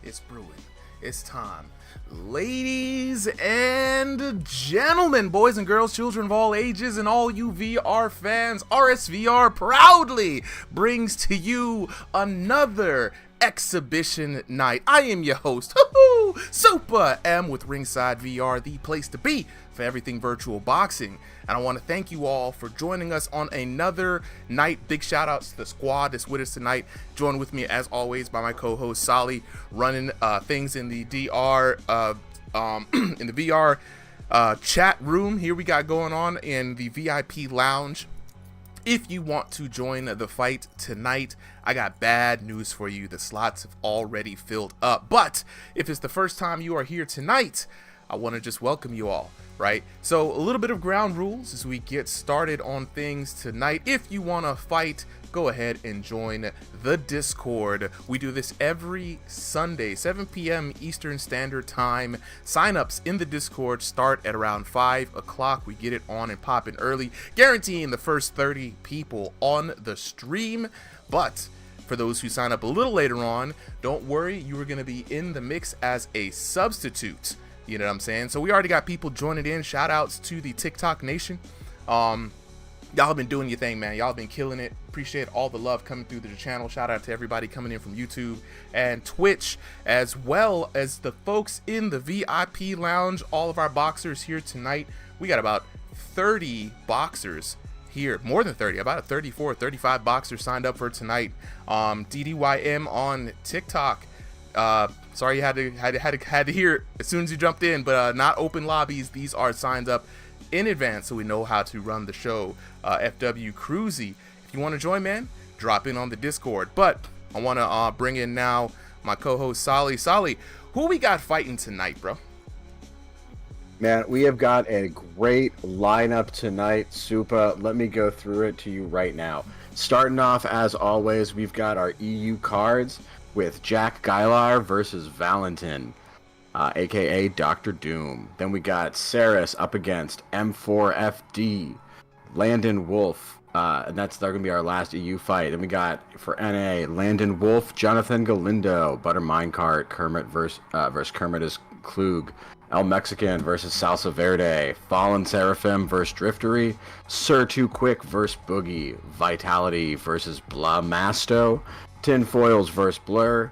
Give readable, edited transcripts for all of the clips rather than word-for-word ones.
It's brewing. It's time. Ladies and gentlemen, boys and girls, children of all ages, and all you VR fans, RSVR proudly brings to you another exhibition night. I am your host, Super M with Ringside VR, the place to be for everything virtual boxing. And I want to thank you all for joining us on another night. Big shout outs to the squad that's with us tonight. Joined with me as always by my co-host Sally, running things in the VR chat room here we got going on in the VIP lounge. If you want to join the fight tonight, I got bad news for you. The slots have already filled up. But if it's the first time you are here tonight, I want to just welcome you all, right? So a little bit of ground rules as we get started on things tonight. If you want to fight, go ahead and join the Discord. We do this every Sunday, 7 p.m. Eastern Standard Time. Sign-ups in the Discord start at around 5 o'clock. We get it on and popping early, guaranteeing the first 30 people on the stream. But for those who sign up a little later on, don't worry, you are going to be in the mix as a substitute. You know what I'm saying? So we already got people joining in. Shout outs to the TikTok Nation. Y'all have been doing your thing, man. Y'all have been killing it. Appreciate all the love coming through the channel. Shout out to everybody coming in from YouTube and Twitch, as well as the folks in the VIP lounge. All of our boxers here tonight. We got about 30 boxers here, more than 30, about 34, 35 boxers signed up for tonight. DDYM on TikTok. Sorry you had to hear it as soon as you jumped in, but not open lobbies. These are signed up in advance so we know how to run the show. FW Cruzy, if you want to join, man, drop in on the Discord. But I want to bring in now my co-host Sally. Sally, who we got fighting tonight, bro? Man, we have got a great lineup tonight, Supa. Let me go through it to you right now. Starting off, as always, we've got our EU cards with Jack Guilar versus Valentin, aka Dr. Doom. Then we got Cerys up against M4FD, Landon Wolf, and they're going to be our last EU fight. Then we got, for NA, Landon Wolf, Jonathan Galindo, Butter Minecart, Kermit versus Kermit is Klug, El Mexican versus Salsa Verde, Fallen Seraphim versus Driftery, Sir Too Quick versus Boogie, Vitality versus Blamasto, Tinfoils versus Blur,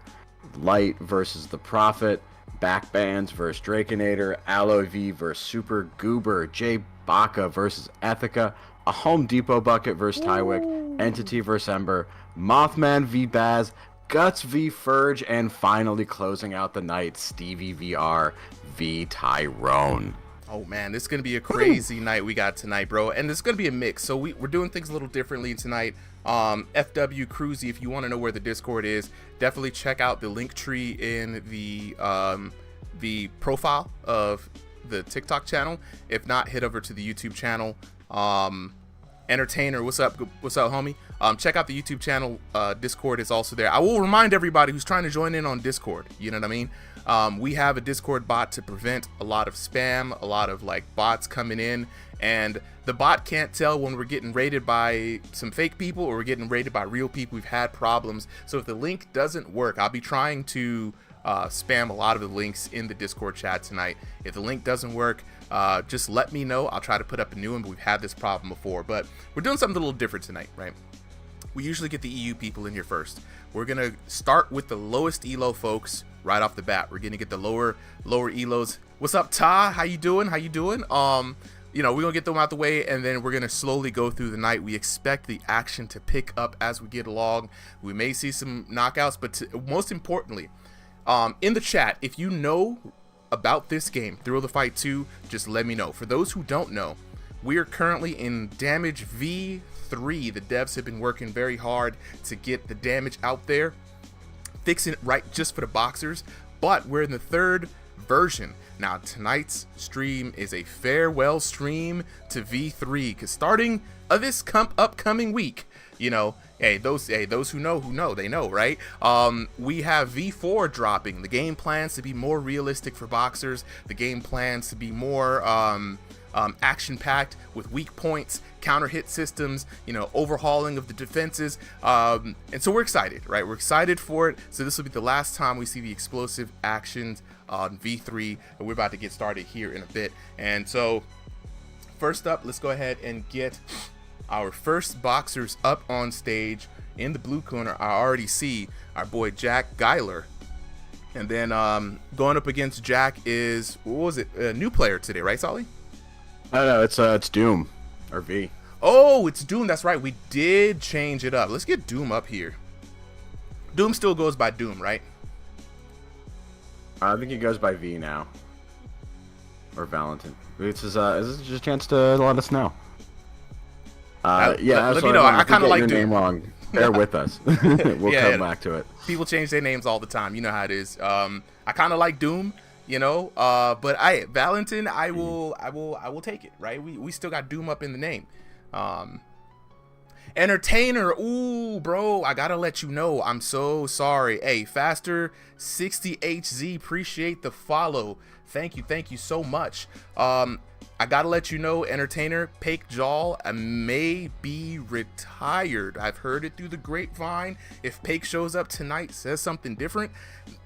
Light versus The Prophet, Backbands versus Draconator, Aloe V versus Super Goober, J Baca versus Ethica, a Home Depot Bucket versus Tywick, Entity versus Ember, Mothman v Baz, Guts v Furge, and finally closing out the night, Stevie VR v Tyrone. Oh man, this is going to be a crazy night we got tonight, bro. And it's going to be a mix. So we're doing things a little differently tonight. FW Cruzy, if you want to know where the Discord is, definitely check out the link tree in the profile of the TikTok channel. If not, head over to the YouTube channel. Entertainer, what's up, homie? Check out the YouTube channel. Discord is also there. I will remind everybody who's trying to join in on Discord, you know what I mean? We have a Discord bot to prevent a lot of spam, a lot of like bots coming in, and the bot can't tell when we're getting raided by some fake people or we're getting raided by real people. We've had problems. So if the link doesn't work, I'll be trying to spam a lot of the links in the Discord chat tonight. If the link doesn't work, just let me know. I'll try to put up a new one, but we've had this problem before. But we're doing something a little different tonight, right? We usually get the EU people in here first. We're gonna start with the lowest elo folks right off the bat. We're gonna get the lower elos. What's up, Ta? How you doing? You know, we're gonna get them out the way, and then we're gonna slowly go through the night. We expect the action to pick up as we get along. We may see some knockouts, but most importantly, in the chat, if you know about this game, Thrill the Fight 2, just let me know. For those who don't know, we are currently in Damage V3. The devs have been working very hard to get the damage out there, fixing it right just for the boxers, but we're in the third version. Now, tonight's stream is a farewell stream to V3, because starting this upcoming week, you know, those who know, they know, right? We have V4 dropping. The game plans to be more realistic for boxers. The game plans to be more action-packed with weak points, counter hit systems, you know, overhauling of the defenses. And so we're excited, right? We're excited for it. So this will be the last time we see the explosive actions on V3, and we're about to get started here in a bit. And so first up, let's go ahead and get our first boxers up on stage. In the blue corner, I already see our boy Jack Guilar. And then going up against Jack is, what was it, a new player today, right, Solly? No, it's Doom, or V. Oh, it's Doom, that's right. We did change it up. Let's get Doom up here. Doom still goes by Doom, right? I think he goes by V now. Or Valentin. This is just a chance to let us know. Yeah, let me know. I kind of like your Doom. name wrong. Bear with us. We'll come back to it. People change their names all the time. You know how it is. I kind of like Doom, you know. But Valentin, I will take it. Right? We still got Doom up in the name. Entertainer. Ooh, bro. I gotta let you know. I'm so sorry. Hey, Faster 60HZ. Appreciate the follow. Thank you so much. I gotta let you know, Entertainer, Pake Jaw may be retired. I've heard it through the grapevine. If Pake shows up tonight, says something different,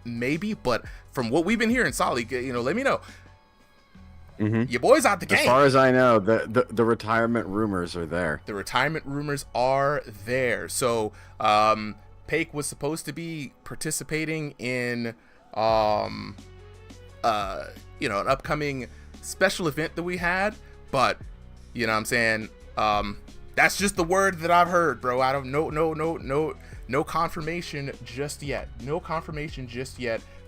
maybe. But from what we've been hearing, Solly, you know, let me know. Your boy's out the game. As far as I know, the retirement rumors are there. The retirement rumors are there. So, Pake was supposed to be participating in, you know, an upcoming special event that we had, but you know what I'm saying, that's just the word that I've heard, bro. I don't no confirmation just yet.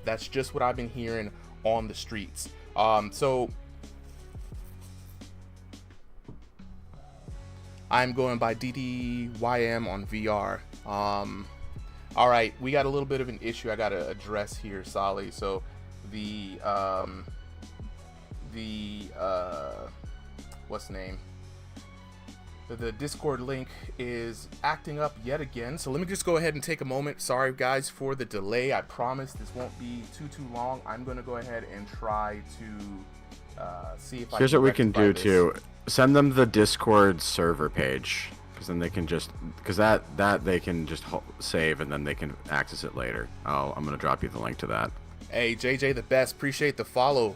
That's just what I've been hearing on the streets. So I'm going by DDYM on VR. All right, we got a little bit of an issue I gotta address here, Solly. So the what's the name? The Discord link is acting up yet again. So let me just go ahead and take a moment. Sorry guys for the delay. I promise this won't be too long. I'm gonna go ahead and try to see if Here's what we can do too. Send them the Discord server page, because then they can just, because that they can just save and then they can access it later. I'm gonna drop you the link to that. Hey JJ the best, appreciate the follow.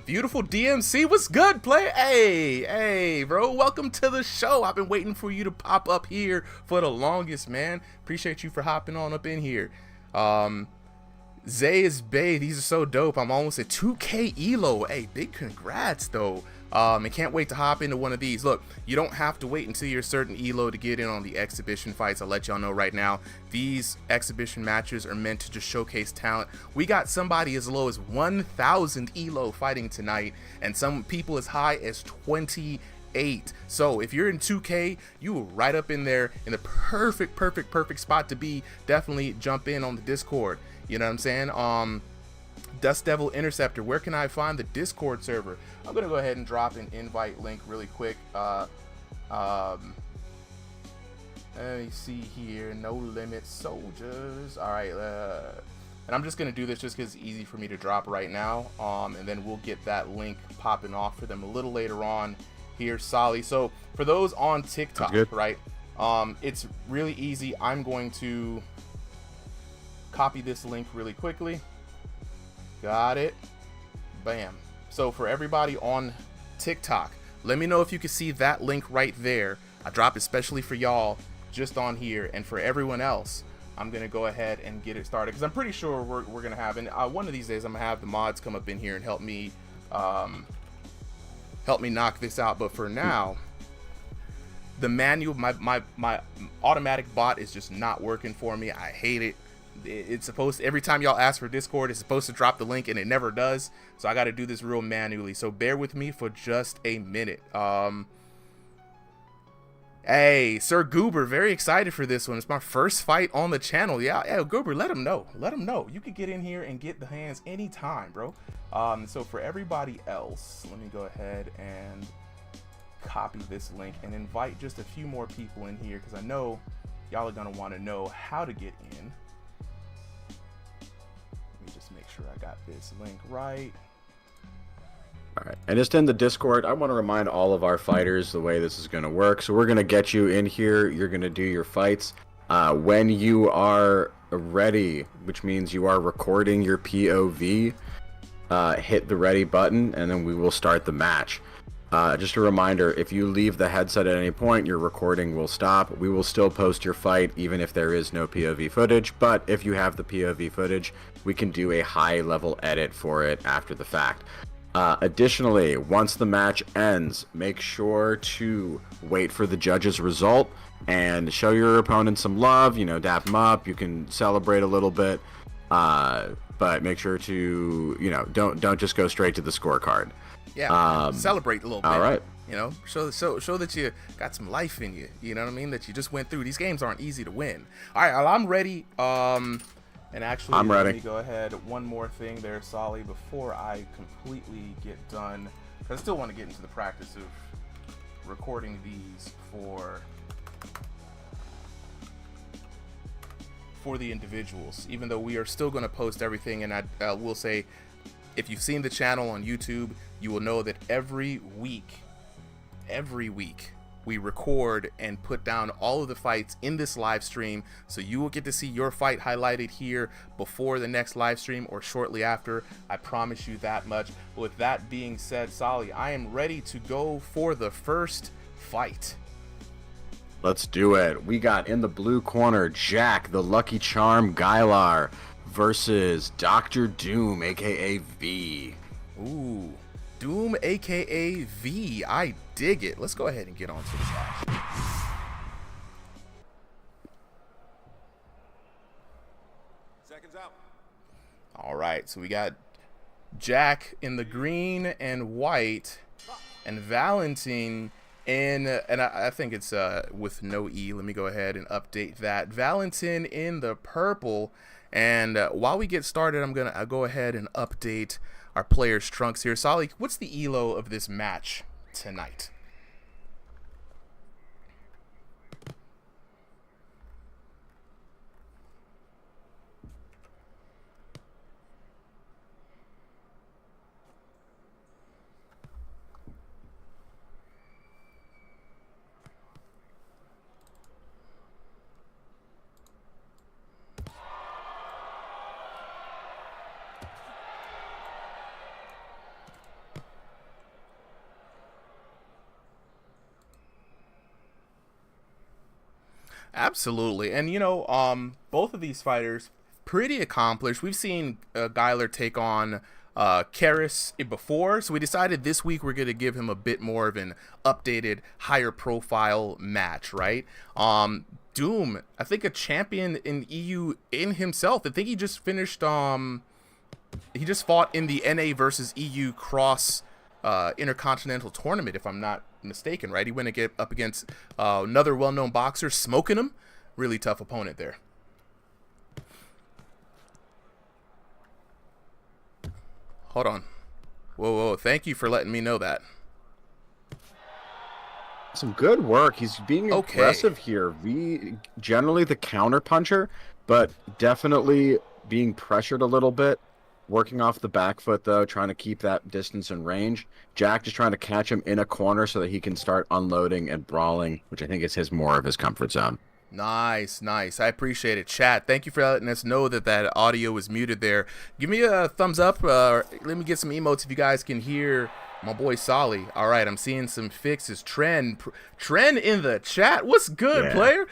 Beautiful DMC, what's good, play? Hey, bro, welcome to the show. I've been waiting for you to pop up here for the longest, man. Appreciate you for hopping on up in here. Zay is Bay, these are so dope. I'm almost at 2K elo. Hey, big congrats though. And can't wait to hop into one of these. Look, you don't have to wait until you're certain elo to get in on the exhibition fights. I'll let y'all know right now, these exhibition matches are meant to just showcase talent. We got somebody as low as 1,000 elo fighting tonight, and some people as high as 28. So if you're in 2K, you are right up in there in the perfect spot to be. Definitely jump in on the Discord. You know what I'm saying? Dust Devil Interceptor, where can I find the Discord server? I'm gonna go ahead and drop an invite link really quick. Let me see here. No Limit Soldiers. All right, and I'm just gonna do this just because it's easy for me to drop right now. And then we'll get that link popping off for them a little later on here, Solly. So for those on TikTok, right? It's really easy. I'm going to copy this link really quickly. Got it. Bam. So for everybody on TikTok, let me know if you can see that link right there. I drop it especially for y'all just on here, and for everyone else, I'm gonna go ahead and get it started because I'm pretty sure we're gonna have, and one of these days I'm gonna have the mods come up in here and help me knock this out. But for now, the manual, my automatic bot is just not working for me. I hate it. It's supposed to, every time y'all ask for Discord, it's supposed to drop the link and it never does. So I got to do this real manually. So bear with me for just a minute. Hey, Sir Goober, very excited for this one. It's my first fight on the channel. Yeah, Goober, let him know. Let him know. You can get in here and get the hands anytime, bro. So for everybody else, let me go ahead and copy this link and invite just a few more people in here because I know y'all are going to want to know how to get in. Let me just make sure I got this link right. right. And just in the Discord, I want to remind all of our fighters the way this is going to work. So we're going to get you in here. You're going to do your fights. When you are ready, which means you are recording your POV, hit the ready button, and then we will start the match. Just a reminder, if you leave the headset at any point, your recording will stop. We will still post your fight even if there is no POV footage, but if you have the POV footage, we can do a high-level edit for it after the fact. Additionally, once the match ends, make sure to wait for the judge's result and show your opponent some love, dap them up. You can celebrate a little bit, but make sure to, don't just go straight to the scorecard. Yeah, celebrate a little bit. All right. Show that you got some life in you. You know what I mean? That you just went through. These games aren't easy to win. All right, well, I'm ready. And actually, I'm ready. Let me go ahead. One more thing there, Solly, before I completely get done. I still want to get into the practice of recording these for the individuals. Even though we are still going to post everything, and I will say, if you've seen the channel on YouTube, you will know that every week, we record and put down all of the fights in this live stream, so you will get to see your fight highlighted here before the next live stream or shortly after. I promise you that much. With that being said, Solly, I am ready to go for the first fight. Let's do it. We got in the blue corner, Jack, the Lucky Charm Guilar, versus Dr. Doom, aka V. Ooh, Doom, aka V. I dig it. Let's go ahead and get on to this action. Seconds out. All right, so we got Jack in the green and white, and Valentin in, and I think it's with no E. Let me go ahead and update that. Valentin in the purple. And while we get started, I'm gonna go ahead and update our players' trunks here. Solly, what's the elo of this match tonight? Absolutely. And both of these fighters pretty accomplished. We've seen Guilar take on Cerys before, so we decided this week we're going to give him a bit more of an updated, higher profile match, right? Doom, I think a champion in EU in himself. I think he just finished he just fought in the NA versus EU cross intercontinental tournament, if I'm not mistaken, right? He went to get up against another well-known boxer, smoking him. Really tough opponent there. Hold on. Whoa, thank you for letting me know that. Some good work. He's being aggressive here. V, generally the counter puncher, but definitely being pressured a little bit. Working off the back foot, though, trying to keep that distance and range. Jack just trying to catch him in a corner so that he can start unloading and brawling, which I think is more of his comfort zone. Nice. I appreciate it. Chat, thank you for letting us know that audio was muted there. Give me a thumbs up. Let me get some emotes if you guys can hear my boy Solly. All right, I'm seeing some fixes. Trend in the chat. What's good, player?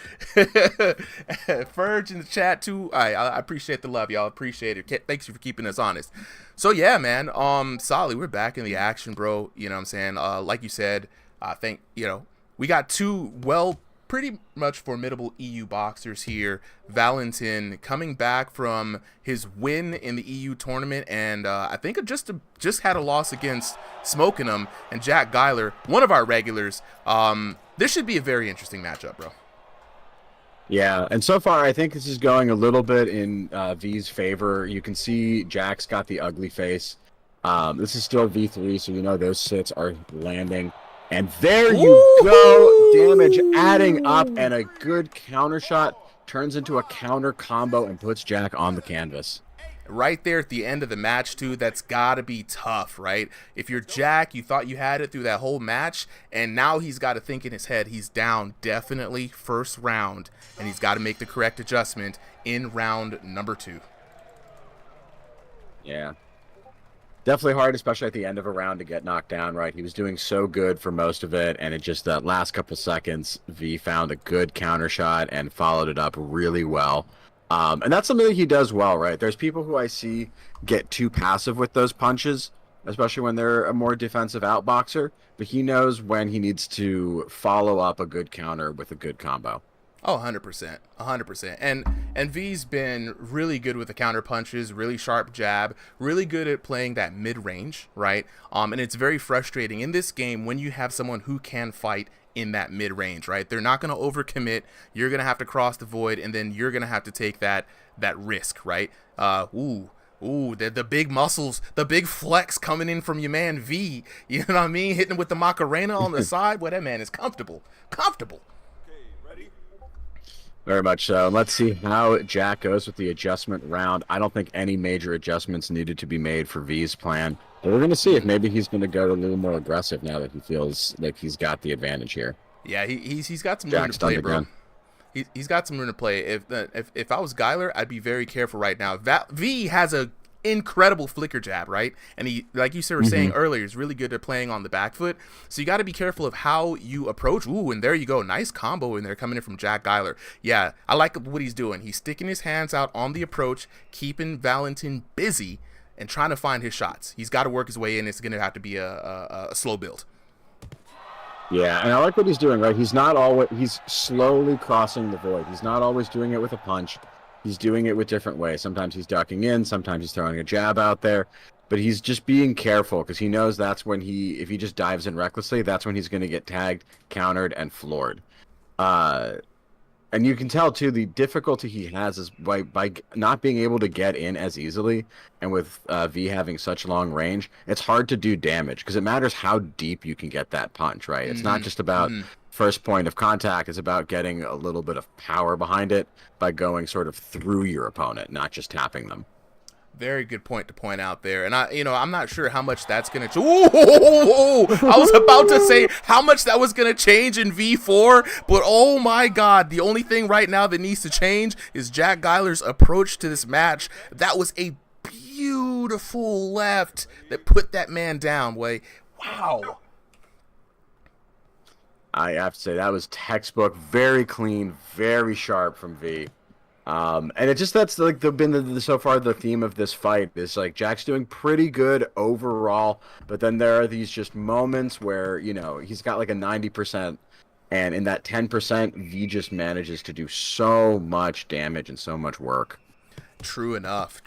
Ferge in the chat too. I appreciate the love, y'all. Appreciate it. Thanks for keeping us honest. So yeah, man. Solly, we're back in the action, bro. You know what I'm saying? Like you said, I think we got two pretty much formidable EU boxers here. Valentin coming back from his win in the EU tournament, and I think it just had a loss against Smoking him, and Jack Guilar, one of our regulars. This should be a very interesting matchup, bro. Yeah, and so far I think this is going a little bit in V's favor. You can see Jack's got the ugly face. This is still V3, so those sits are landing. And there you go, damage adding up, and a good counter shot turns into a counter combo and puts Jack on the canvas. right there at the end of the match too. That's gotta be tough, right? If you're Jack, you thought you had it through that whole match, and now he's got to think in his head he's down definitely first round, and he's got to make the correct adjustment in round number 2. Yeah. Definitely hard, especially at the end of a round, to get knocked down, right? He was doing so good for most of it, and it just that last couple seconds, V found a good counter shot and followed it up really well. And that's something that he does well, right? There's people who I see get too passive with those punches, especially when they're a more defensive outboxer, but he knows when he needs to follow up a good counter with a good combo. Oh, 100%, 100%. And V's been really good with the counter punches, really sharp jab, really good at playing that mid-range, right? And it's very frustrating in this game when you have someone who can fight in that mid-range, right? They're not going to overcommit. You're going to have to cross the void, and then you're going to have to take that risk, right? Ooh, the big muscles, the big flex coming in from your man V. You know what I mean? Hitting with the Macarena on the side. Boy, that man is comfortable. Comfortable. Very much so. Let's see how Jack goes with the adjustment round. I don't think any major adjustments needed to be made for V's plan. But we're going to see if maybe he's going to go a little more aggressive now that he feels like he's got the advantage here. Yeah, he's got some room to play, bro. He's got some room to play. If I was Guilar, I'd be very careful right now. V has a incredible flicker jab, right? And he, like you were saying earlier, is really good at playing on the back foot. So you got to be careful of how you approach. Ooh, and there you go. Nice combo in there coming in from Jack Guilar. Yeah, I like what he's doing. He's sticking his hands out on the approach, keeping Valentin busy, and trying to find his shots. He's got to work his way in. It's going to have to be a slow build. Yeah, and I like what he's doing, right? He's slowly crossing the void. He's not always doing it with a punch. He's doing it with different ways. Sometimes he's ducking in, sometimes he's throwing a jab out there, but he's just being careful because he knows that's when if he just dives in recklessly, that's when he's going to get tagged, countered, and floored. And you can tell, too, the difficulty he has is by not being able to get in as easily, and with V having such long range, it's hard to do damage because it matters how deep you can get that punch, right? It's not just about first point of contact. It's about getting a little bit of power behind it by going sort of through your opponent, not just tapping them. Very good point to point out there. And I'm not sure how much that's going to I was about to say how much that was going to change in V4, but oh my God, the only thing right now that needs to change is Jack Guilar's approach to this match. That was a beautiful left that put that man down. Wow. I have to say that was textbook, very clean, very sharp from V. And that's like so far the theme of this fight is like Jack's doing pretty good overall, but then there are these just moments where, he's got like a 90%, and in that 10%, V just manages to do so much damage and so much work. True enough.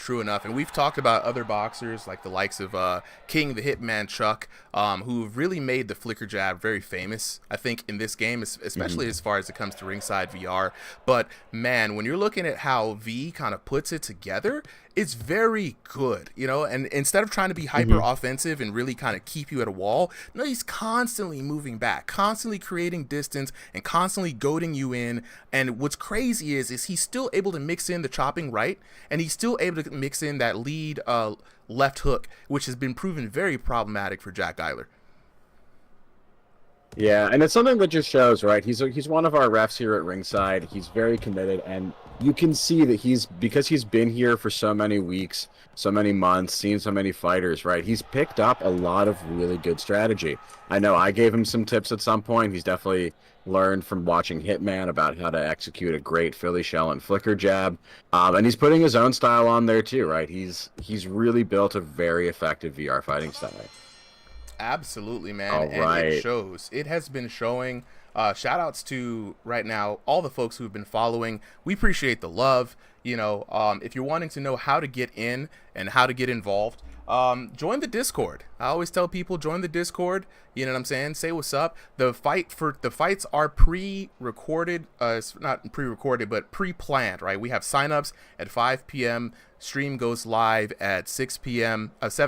And we've talked about other boxers like the likes of King the Hitman Chuck, who've really made the flicker jab very famous, I think, in this game, especially as far as it comes to ringside VR. But, man, when you're looking at how V kind of puts it together, it's very good, and instead of trying to be hyper offensive and really kind of keep you at a wall, no, he's constantly moving back, constantly creating distance and constantly goading you in. And what's crazy is he's still able to mix in the chopping right, and he's still able to mix in that lead left hook, which has been proven very problematic for Jack Guilar. Yeah, and it's something that just shows, right? He's one of our refs here at ringside. He's very committed, and you can see that because he's been here for so many weeks, so many months, seen so many fighters, right? He's picked up a lot of really good strategy. I know I gave him some tips at some point. He's definitely learned from watching Hitman about how to execute a great Philly shell and flicker jab, and he's putting his own style on there too, right? He's really built a very effective VR fighting style. Absolutely, man. All right. And it shows. It has been showing. Shout outs to right now all the folks who've been following. We appreciate the love. If you're wanting to know how to get in and how to get involved, join the Discord. I always tell people, join the Discord. You know what I'm saying? Say what's up. The fights are pre-recorded. It's not pre-recorded, but pre-planned, right? We have signups at 5 p.m. Stream goes live at 7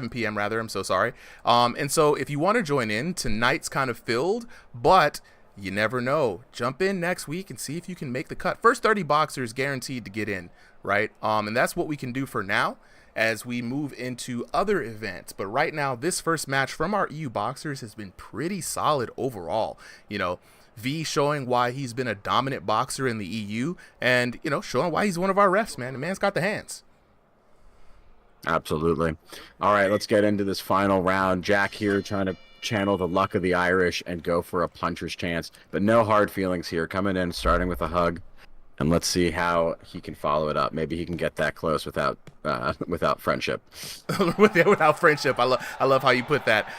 p.m. rather. I'm so sorry. And so if you want to join in, tonight's kind of filled, but you never know. Jump in next week and see if you can make the cut. First 30 boxers guaranteed to get in, right? And that's what we can do for now. as we move into other events. But right now, this first match from our EU boxers has been pretty solid overall. V showing why he's been a dominant boxer in the EU, and showing why he's one of our refs, man. The man's got the hands. Absolutely. All right, let's get into this final round. Jack here trying to channel the luck of the Irish and go for a puncher's chance, but no hard feelings here. Coming in, starting with a hug, and let's see how he can follow it up. Maybe he can get that close without friendship. Without friendship. I love how you put that.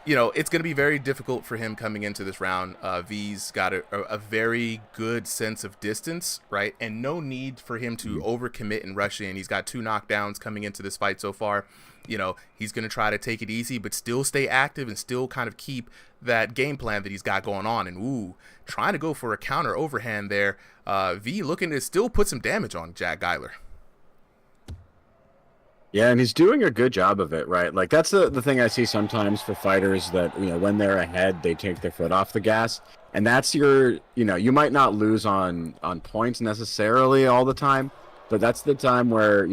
It's going to be very difficult for him coming into this round. V's got a very good sense of distance, right? And no need for him to overcommit and rush in. He's got 2 knockdowns coming into this fight so far. He's going to try to take it easy, but still stay active and still kind of keep that game plan that he's got going on. And, trying to go for a counter overhand there. V looking to still put some damage on Jack Guilar. Yeah, and he's doing a good job of it, right? Like, that's the thing I see sometimes for fighters that, when they're ahead, they take their foot off the gas. And that's you might not lose on points necessarily all the time, but that's the time where,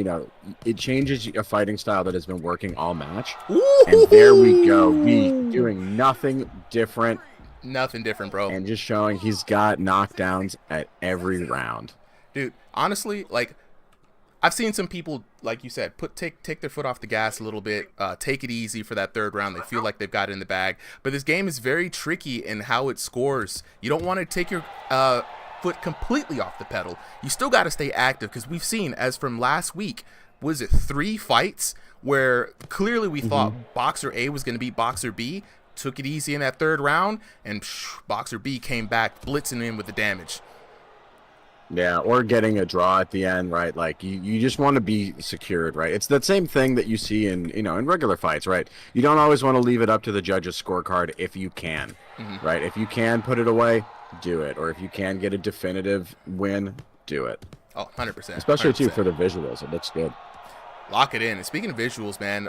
it changes a fighting style that has been working all match. Ooh. And there we go. Me doing nothing different. Nothing different, bro. And just showing he's got knockdowns at every round. Dude, honestly, I've seen some people, like you said, take their foot off the gas a little bit, take it easy for that third round. They feel like they've got it in the bag. But this game is very tricky in how it scores. You don't want to take your foot completely off the pedal. You still got to stay active, because we've seen, as from last week, was it 3 fights where clearly we thought Boxer A was going to beat Boxer B, took it easy in that third round, and Boxer B came back blitzing in with the damage. Yeah, or getting a draw at the end, right? Like, you just want to be secured, right? It's that same thing that you see in regular fights, right? You don't always want to leave it up to the judge's scorecard if you can, right? If you can put it away, do it. Or if you can get a definitive win, do it. Oh, 100%. Especially, 100%. too, for the visuals. It looks good. Lock it in. And speaking of visuals, man,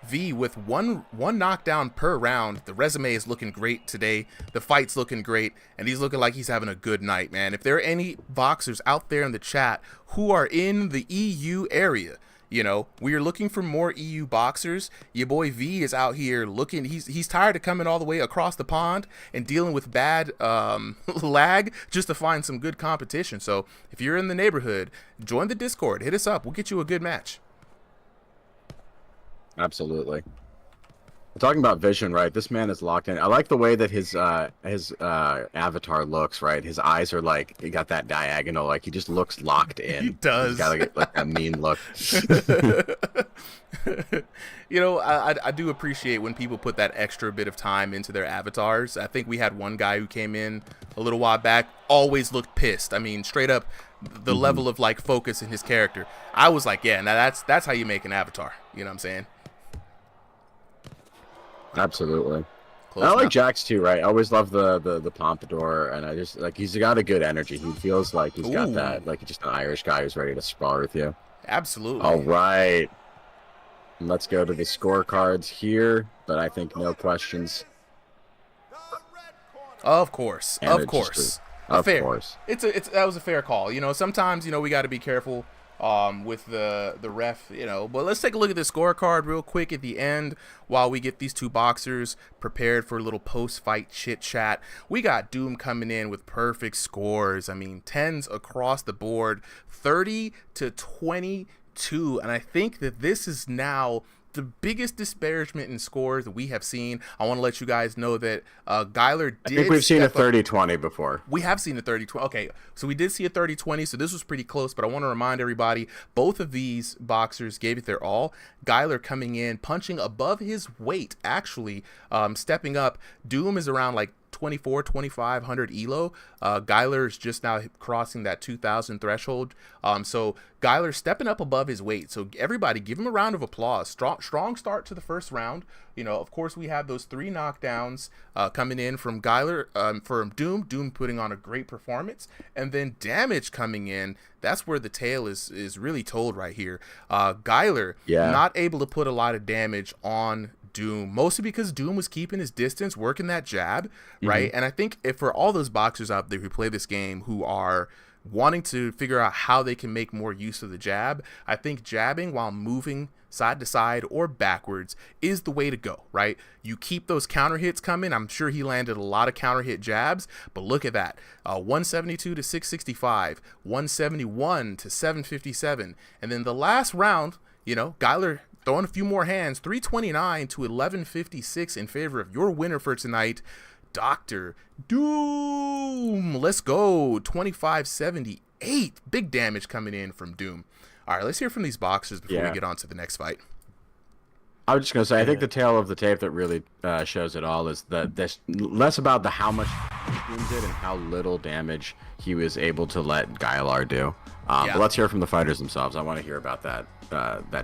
V with one knockdown per round. The resume is looking great today. The fight's looking great, and he's looking like he's having a good night, man. If there are any boxers out there in the chat who are in the EU area, we are looking for more EU boxers. Your boy V is out here looking. He's tired of coming all the way across the pond and dealing with bad lag just to find some good competition. So if you're in the neighborhood, join the Discord. Hit us up. We'll get you a good match. Absolutely. Talking about vision, right? This man is locked in. I like the way that his avatar looks, right? His eyes are like, he got that diagonal, like he just looks locked in. He does. He's got like a mean look. I do appreciate when people put that extra bit of time into their avatars. I think we had one guy who came in a little while back, always looked pissed. I mean, straight up, the level of focus in his character. I was like, yeah, now that's how you make an avatar. You know what I'm saying? Absolutely. Close I like enough. Jax too, right? I always love the pompadour, and I just he's got a good energy. He feels like he's got that, just an Irish guy who's ready to spar with you. Absolutely. All right. Let's go to the scorecards here, but I think no questions. Of course. And Of course. That was a fair call. Sometimes, we got to be careful with the ref, but let's take a look at the scorecard real quick at the end while we get these two boxers prepared for a little post-fight chit chat. We got Doom coming in with perfect scores. I mean, 10s across the board, 30-22, and I think that this is now the biggest disparagement in scores that we have seen. I want to let you guys know that Guilar did. I think we've seen a 30-20 before. We have seen a 30-20. Okay, so we did see a 30-20, so this was pretty close, but I want to remind everybody, both of these boxers gave it their all. Guilar coming in, punching above his weight, actually stepping up. Doom is around 2,500 elo. Guilar is just now crossing that 2,000 threshold. So Guilar stepping up above his weight. So everybody give him a round of applause. Strong start to the first round. Of course, we have those 3 knockdowns coming in from Guilar, from Doom. Doom putting on a great performance. And then damage coming in. That's where the tale is really told right here. Guilar not able to put a lot of damage on Doom, mostly because Doom was keeping his distance, working that jab, right? And I think if for all those boxers out there who play this game who are wanting to figure out how they can make more use of the jab. I think jabbing while moving side to side or backwards is the way to go, right? You keep those counter hits coming. I'm sure he landed a lot of counter hit jabs, but look at that. 172 to 665, 171 to 757. And then the last round, Guilar throwing a few more hands, 329 to 1156 in favor of your winner for tonight, Dr. Doom. Let's go. 2578. Big damage coming in from Doom. All right, let's hear from these boxers before we get on to the next fight. I was just going to say, I think the tale of the tape that really shows it all is this less about how much Doom did and how little damage he was able to let Guilar do. But let's hear from the fighters themselves. I want to hear about that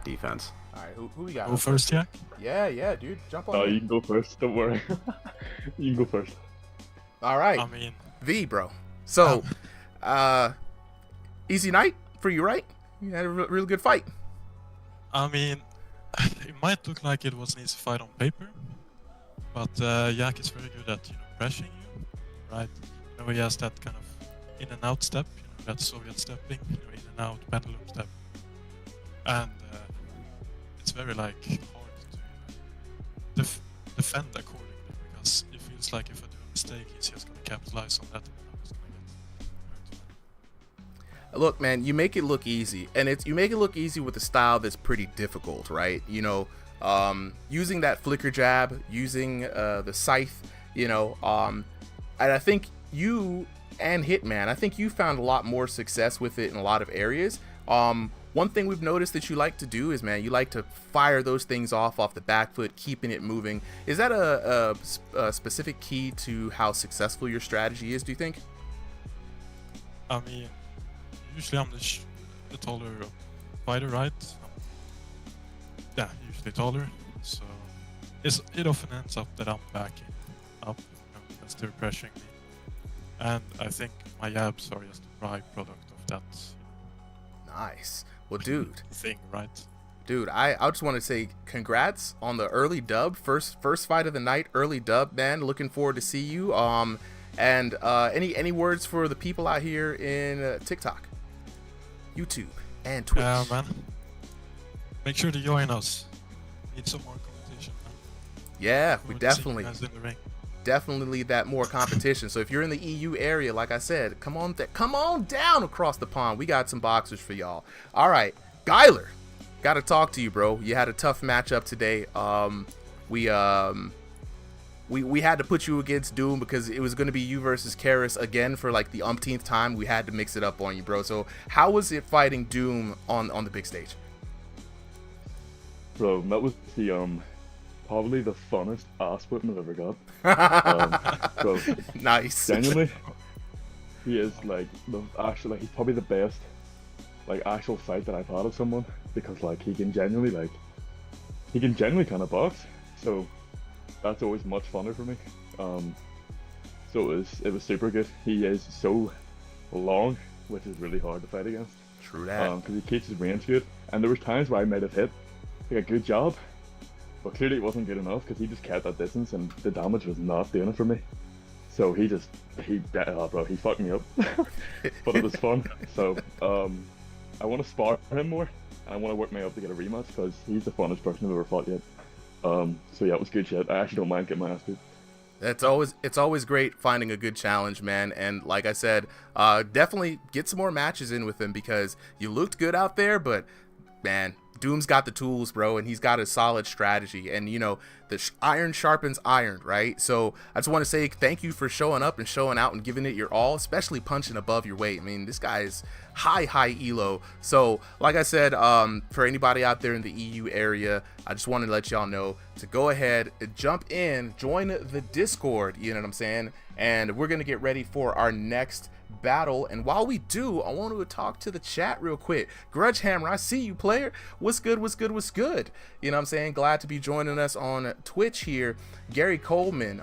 defense. All right, who we got? Go first, Jack? Yeah, dude. Jump on. You can go first. Don't worry. You can go first. All right. I mean... V, bro. So, easy night for you, right? You had a real good fight. I mean, it might look like it was an easy fight on paper, but Jack is very good at pressuring you, right? He has that kind of in and out step, that Soviet stepping, in and out pendulum step, and it's very hard to defend accordingly, because it feels like if I do a mistake, he's just gonna capitalize on that. Look, man, you make it look easy, and you make it look easy with a style that's pretty difficult, right? Using that flicker jab, using the scythe, and I think you and Hitman, I think you found a lot more success with it in a lot of areas. One thing we've noticed that you like to do is, man, you like to fire those things off the back foot, keeping it moving. Is that a specific key to how successful your strategy is, do you think? I mean, usually I'm the taller fighter, right? Yeah, usually taller. So it often ends up that I'm backing up because they're pressuring me. And I think my jabs are just a byproduct of that. Nice. Well, dude. Thing, right? Dude, I just want to say congrats on the early dub. First fight of the night, early dub, man. Looking forward to see you. And any words for the people out here in TikTok, YouTube, and Twitch? Yeah, man. Make sure to join us. Need some more competition, man. Yeah, we definitely need that more competition. So if you're in the EU area, like I said, come on down across the pond. We got some boxers for y'all. All right, Guilar, got to talk to you, bro. You had a tough matchup today. We had to put you against Doom because it was going to be you versus Cerys again for like the umpteenth time. We had to mix it up on you, bro. So how was it fighting Doom on the big stage? Bro, that was the probably the funnest ass whipping I've ever got. Bro, nice. Genuinely, he is he's probably the best actual fight that I've had of someone, because he can genuinely kind of box. So that's always much funner for me. So it was super good. He is so long, which is really hard to fight against. True that. Because he keeps his range good, and there was times where I might have hit a good job, but clearly it wasn't good enough because he just kept that distance and the damage was not doing it for me. So he fucked me up. But it was fun. So I want to spar him more. I want to work my way up to get a rematch because he's the funnest person I've ever fought yet. So yeah, it was good shit. I actually don't mind getting my ass beat. It's always great finding a good challenge, man. And like I said, definitely get some more matches in with him because you looked good out there, but man, Doom's got the tools, bro, and he's got a solid strategy. And the iron sharpens iron, right? So I just want to say thank you for showing up and showing out and giving it your all, especially punching above your weight. I mean, this guy is high elo. So like I said, for anybody out there in the EU area, I just wanted to let y'all know to go ahead, jump in, join the Discord, you know what I'm saying? And we're gonna get ready for our next battle. And while we do, I want to talk to the chat real quick. Grudge Hammer, I see you, player. What's good? You know what I'm saying? Glad to be joining us on Twitch here. Gary Coleman,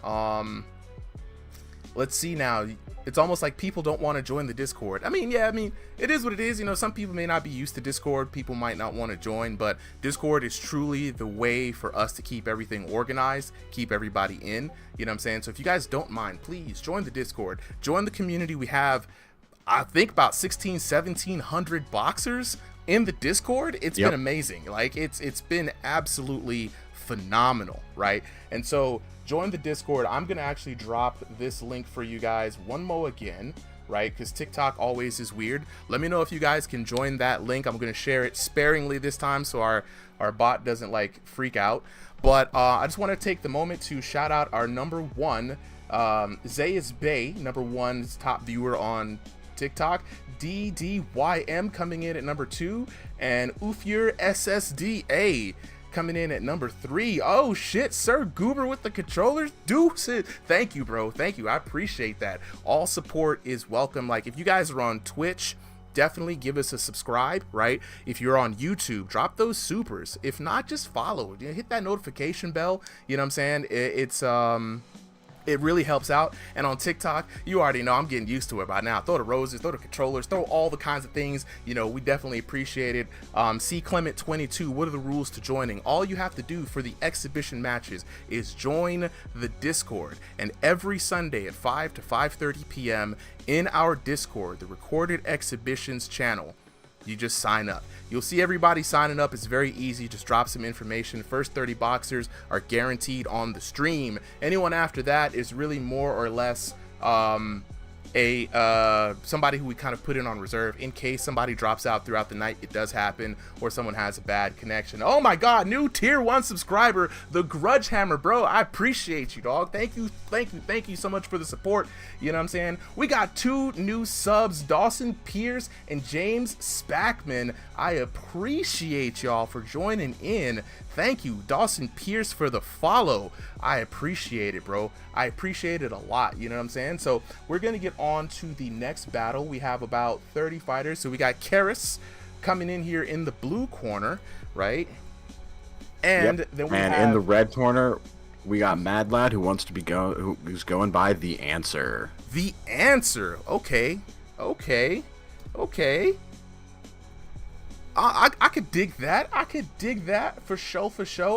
let's see now. It's almost like people don't want to join the Discord. I mean, it is what it is. Some people may not be used to Discord. People might not want to join, but Discord is truly the way for us to keep everything organized, keep everybody in. You know what I'm saying? So if you guys don't mind, please join the Discord. Join the community we have. I think about 1700 boxers in the Discord. It's been amazing. Like it's been absolutely phenomenal, right? And so join the Discord. I'm gonna actually drop this link for you guys one more again, right? Because TikTok always is weird. Let me know if you guys can join that link. I'm gonna share it sparingly this time so our bot doesn't like freak out. But I just want to take the moment to shout out our number one Zayas Bay, number one top viewer on TikTok, DDYM coming in at number 2, and Ufur SSDA coming in at number 3. Oh shit, Sir Goober with the controllers, deuces. Thank you, bro. Thank you. I appreciate that. All support is welcome. Like, if you guys are on Twitch, definitely give us a subscribe, right? If you're on YouTube, drop those supers. If not, just follow. Hit that notification bell. You know what I'm saying? It really helps out. And on TikTok, you already know I'm getting used to it by now. Throw the roses, throw the controllers, throw all the kinds of things. You know, we definitely appreciate it. C Clement 22, what are the rules to joining? All you have to do for the exhibition matches is join the Discord. And every Sunday at 5 to 5:30 p.m. in our Discord, the Recorded Exhibitions channel, you just sign up. You'll see everybody signing up. It's very easy. Just drop some information. First 30 boxers are guaranteed on the stream. Anyone after that is really more or less somebody who we kind of put in on reserve in case somebody drops out throughout the night. It does happen, or someone has a bad connection. Oh my god, new tier 1 subscriber, the Grudge Hammer, bro. I appreciate you, dog. Thank you so much for the support. You know what I'm saying? We got 2 new subs, Dawson Pierce and James Spackman. I appreciate y'all for joining in. Thank you, Dawson Pierce, for the follow. I appreciate it, bro. I appreciate it a lot. You know what I'm saying? So we're going to get on to the next battle. We have about 30 fighters. So we got Cerys coming in here in the blue corner, right? And then we have... in the red corner, we got Mad Lad, who wants to be who's going by The Answer. The Answer. Okay. I could dig that. I could dig that for sure.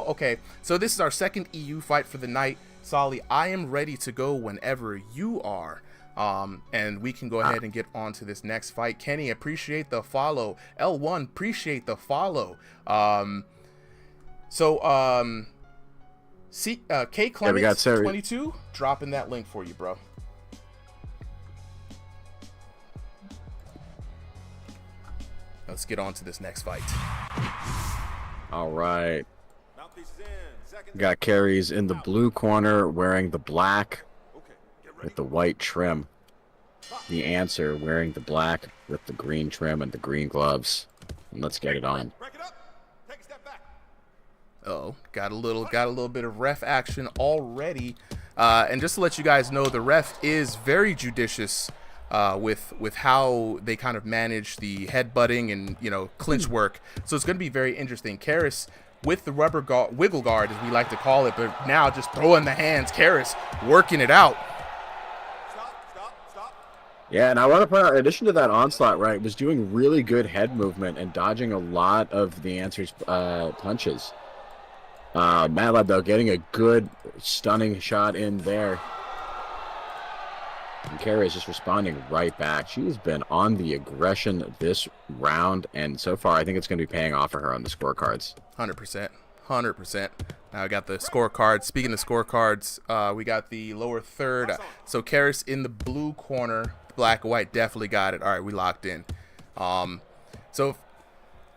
Okay, so this is our second EU fight for the night. Solly, I am ready to go whenever you are. And we can go ahead and get on to this next fight. Kenny, appreciate the follow. L1, appreciate the follow. K Clements 22, dropping that link for you, bro. Let's get on to this next fight. All right. We got Cerys in the blue corner wearing the black with the white trim. The Answer wearing the black with the green trim and the green gloves. And let's get it on. Oh, got a little bit of ref action already. And just to let you guys know, the ref is very judicious with how they kind of manage the headbutting and, you know, clinch work. So it's going to be very interesting. Cerys with the wiggle guard, as we like to call it, but now just throwing the hands. Cerys working it out. Yeah, and I want to point out, in addition to that onslaught, right, was doing really good head movement and dodging a lot of The Answer's punches. Mad Lad, though, getting a good stunning shot in there. And Cerys is just responding right back. She's been on the aggression this round, and so far I think it's going to be paying off for her on the scorecards. 100%. Now I got the scorecards. Speaking of scorecards, we got the lower third. So Cerys in the blue corner, black and white, definitely got it. All right, we locked in. So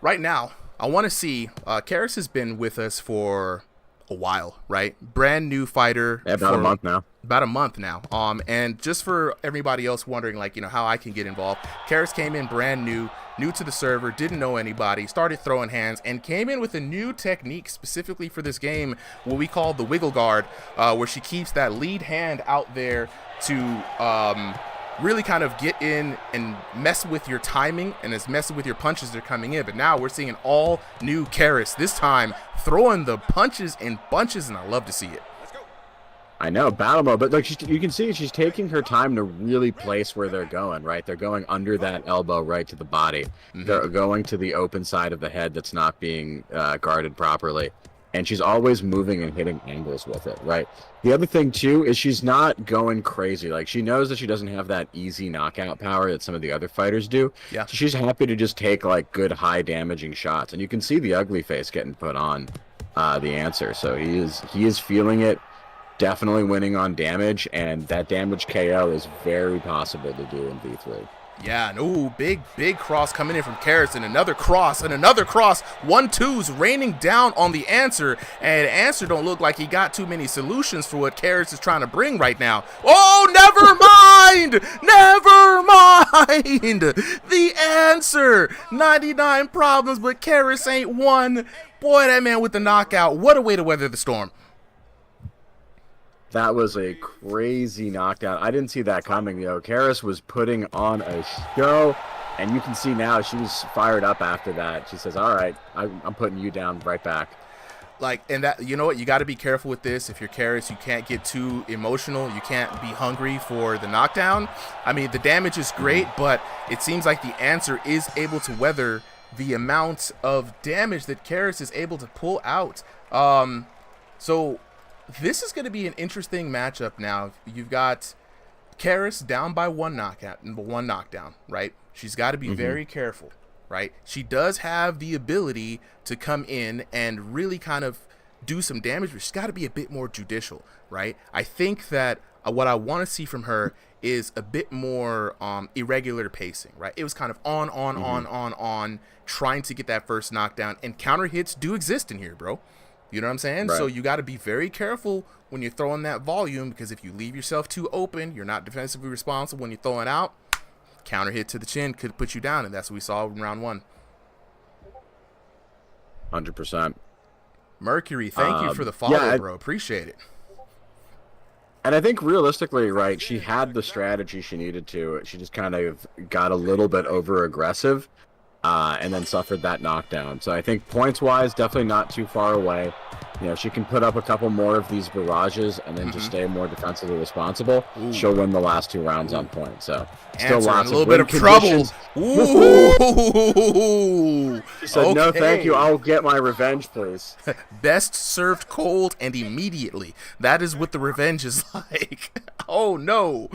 right now, I want to see, Cerys has been with us for a while, right? Brand new fighter. Yeah, about a month now. About a month now. And just for everybody else wondering, like, you know, how I can get involved, Cerys came in brand new to the server, didn't know anybody, started throwing hands, and came in with a new technique specifically for this game, what we call the wiggle guard, where she keeps that lead hand out there to really kind of get in and mess with your timing and it's messing with your punches that are coming in. But now we're seeing an all new Cerys, this time throwing the punches in bunches, and I love to see it. I know, battle mode, but like you can see she's taking her time to really place where they're going, right? They're going under that elbow right to the body. They're going to the open side of the head that's not being guarded properly. and she's always moving and hitting angles with it, right? The other thing too is she's not going crazy. Like, she knows that she doesn't have that easy knockout power that some of the other fighters do. Yeah. So she's happy to just take like good high damaging shots, and you can see the ugly face getting put on the answer. So he is feeling it, definitely winning on damage, and that damage KO is very possible to do in V3. Yeah, no, big cross coming in from Cerys, and another cross, 1-2s raining down on the answer, and answer don't look like he got too many solutions for what Cerys is trying to bring right now. Oh, never mind, the answer, 99 problems, but Cerys ain't one. Boy, that man with the knockout, what a way to weather the storm. That was a crazy knockdown. I didn't see that coming, yo. Cerys was putting on a show, and you can see now she was fired up after that. She says, all right, I'm putting you down right back. Like, and that, you know what, you got to be careful with this. If you're Cerys, you can't get too emotional. You can't be hungry for the knockdown. I mean, the damage is great, but it seems like the answer is able to weather the amount of damage that Cerys is able to pull out. So this is going to be an interesting matchup now. You've got Cerys down by one knockdown, right? She's got to be very careful, right? She does have the ability to come in and really kind of do some damage, but she's got to be a bit more judicial, right? I think that what I want to see from her is a bit more irregular pacing, right? It was kind of on, trying to get that first knockdown, and counter hits do exist in here, bro. You know what I'm saying? Right. So you got to be very careful when you're throwing that volume, because if you leave yourself too open, you're not defensively responsible when you're throwing out. Counter hit to the chin could put you down, and that's what we saw in round 1. 100%. Mercury, thank you for the follow, bro. Appreciate it. And I think realistically, right, she had the strategy she needed to. She just kind of got a little bit over aggressive. And then suffered that knockdown. So I think points-wise, definitely not too far away. You know, she can put up a couple more of these barrages and then just stay more defensively responsible. Ooh. She'll win the last 2 rounds on point. So still Answer lots in a little of bit of trouble. Ooh. She said, no, thank you. I'll get my revenge, please. Best served cold and immediately. That is what the revenge is like. Oh, no.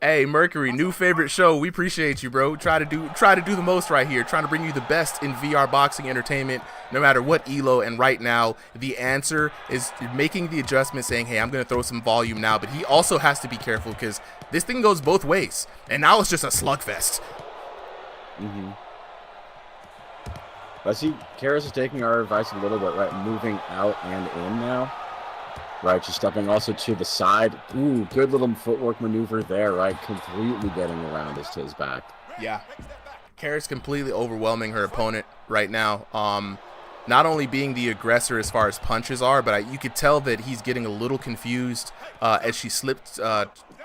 Hey, Mercury, new favorite show. We appreciate you, bro. Try to do the most right here. Trying to bring you the best in VR boxing entertainment, no matter what elo. And right now, the answer is making the adjustment, saying, hey, I'm going to throw some volume now. But he also has to be careful, because this thing goes both ways. And now it's just a slugfest. I see Cerys is taking our advice a little bit, right? Moving out and in now. Right, she's stepping also to the side. Ooh, good little footwork maneuver there, right? Completely getting around his back. Yeah. Cerys completely overwhelming her opponent right now. Not only being the aggressor as far as punches are, but you could tell that he's getting a little confused as she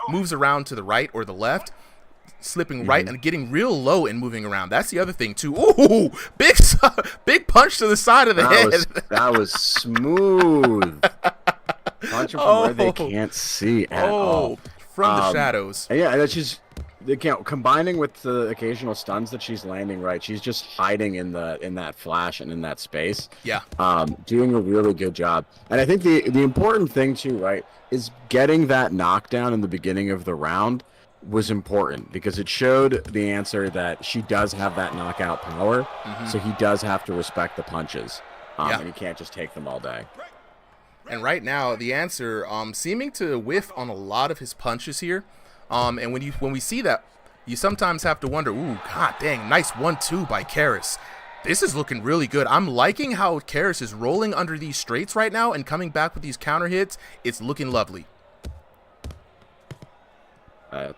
moves around to the right or the left, slipping right and getting real low and moving around. That's the other thing too. Ooh, big punch to the side of the head. That was smooth. Punch them from where they can't see at all. From the shadows. And yeah, she's combining with the occasional stuns that she's landing, right? She's just hiding in that flash and in that space. Yeah. Doing a really good job. And I think the important thing too, right, is getting that knockdown in the beginning of the round was important, because it showed the answer that she does have that knockout power. So he does have to respect the punches. And he can't just take them all day. And right now, the answer seeming to whiff on a lot of his punches here. And when we see that, you sometimes have to wonder, ooh, god dang, nice 1-2 by Cerys. This is looking really good. I'm liking how Cerys is rolling under these straights right now and coming back with these counter hits. It's looking lovely.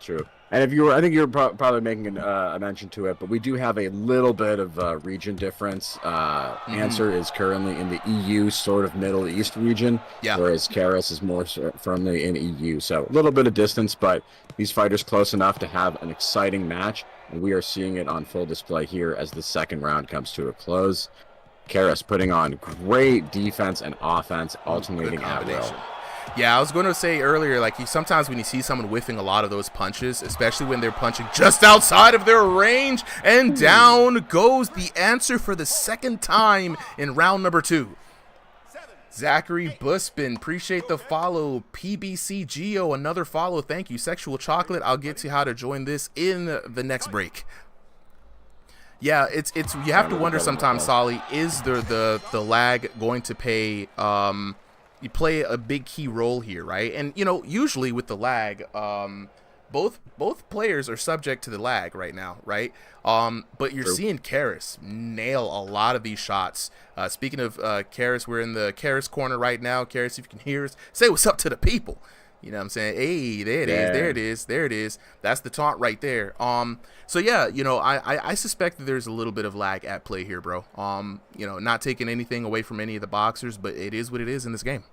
True. And I think you're probably making a mention to it, but we do have a little bit of region difference. Answer is currently in the EU, sort of Middle East region, whereas Cerys is more firmly in EU. So a little bit of distance, but these fighters close enough to have an exciting match, and we are seeing it on full display here as the second round comes to a close. Cerys putting on great defense and offense, alternating at will. Yeah, I was going to say earlier, like, sometimes when you see someone whiffing a lot of those punches, especially when they're punching just outside of their range, and down goes the answer for the second time in round number 2. Zachary Buspin, appreciate the follow. PBC Geo, another follow. Thank you. Sexual Chocolate, I'll get to how to join this in the next break. Yeah, it's you have to wonder sometimes, Solly, is the lag going to you play a big key role here, right? And you know, usually with the lag, both players are subject to the lag right now, right? But you're seeing Cerys nail a lot of these shots. Speaking of Cerys, we're in the Cerys corner right now. Cerys, if you can hear us, say what's up to the people. You know what I'm saying? Hey, there it is, there it is, there it is. That's the taunt right there. So yeah, you know, I suspect that there's a little bit of lag at play here, bro. You know, not taking anything away from any of the boxers, but it is what it is in this game.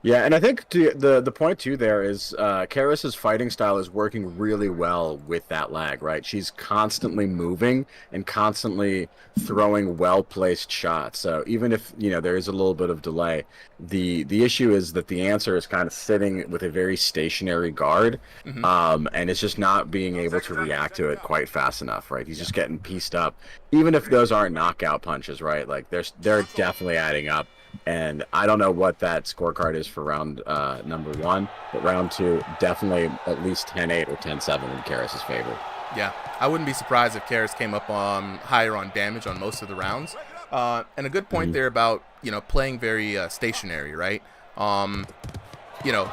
Yeah, and I think the point too there is Cerys' fighting style is working really well with that lag, right? She's constantly moving and constantly throwing well-placed shots. So even if, you know, there is a little bit of delay, the issue is that the answer is kind of sitting with a very stationary guard, and it's just not being able to react to it quite fast enough, right? He's just getting pieced up. Even if those aren't knockout punches, right? Like they're definitely adding up. And I don't know what that scorecard is for round number 1, but round 2, definitely at least 10-8 or 10-7 in Cerys' favor. Yeah, I wouldn't be surprised if Cerys came up higher on damage on most of the rounds. And a good point there about, you know, playing very stationary, right? You know,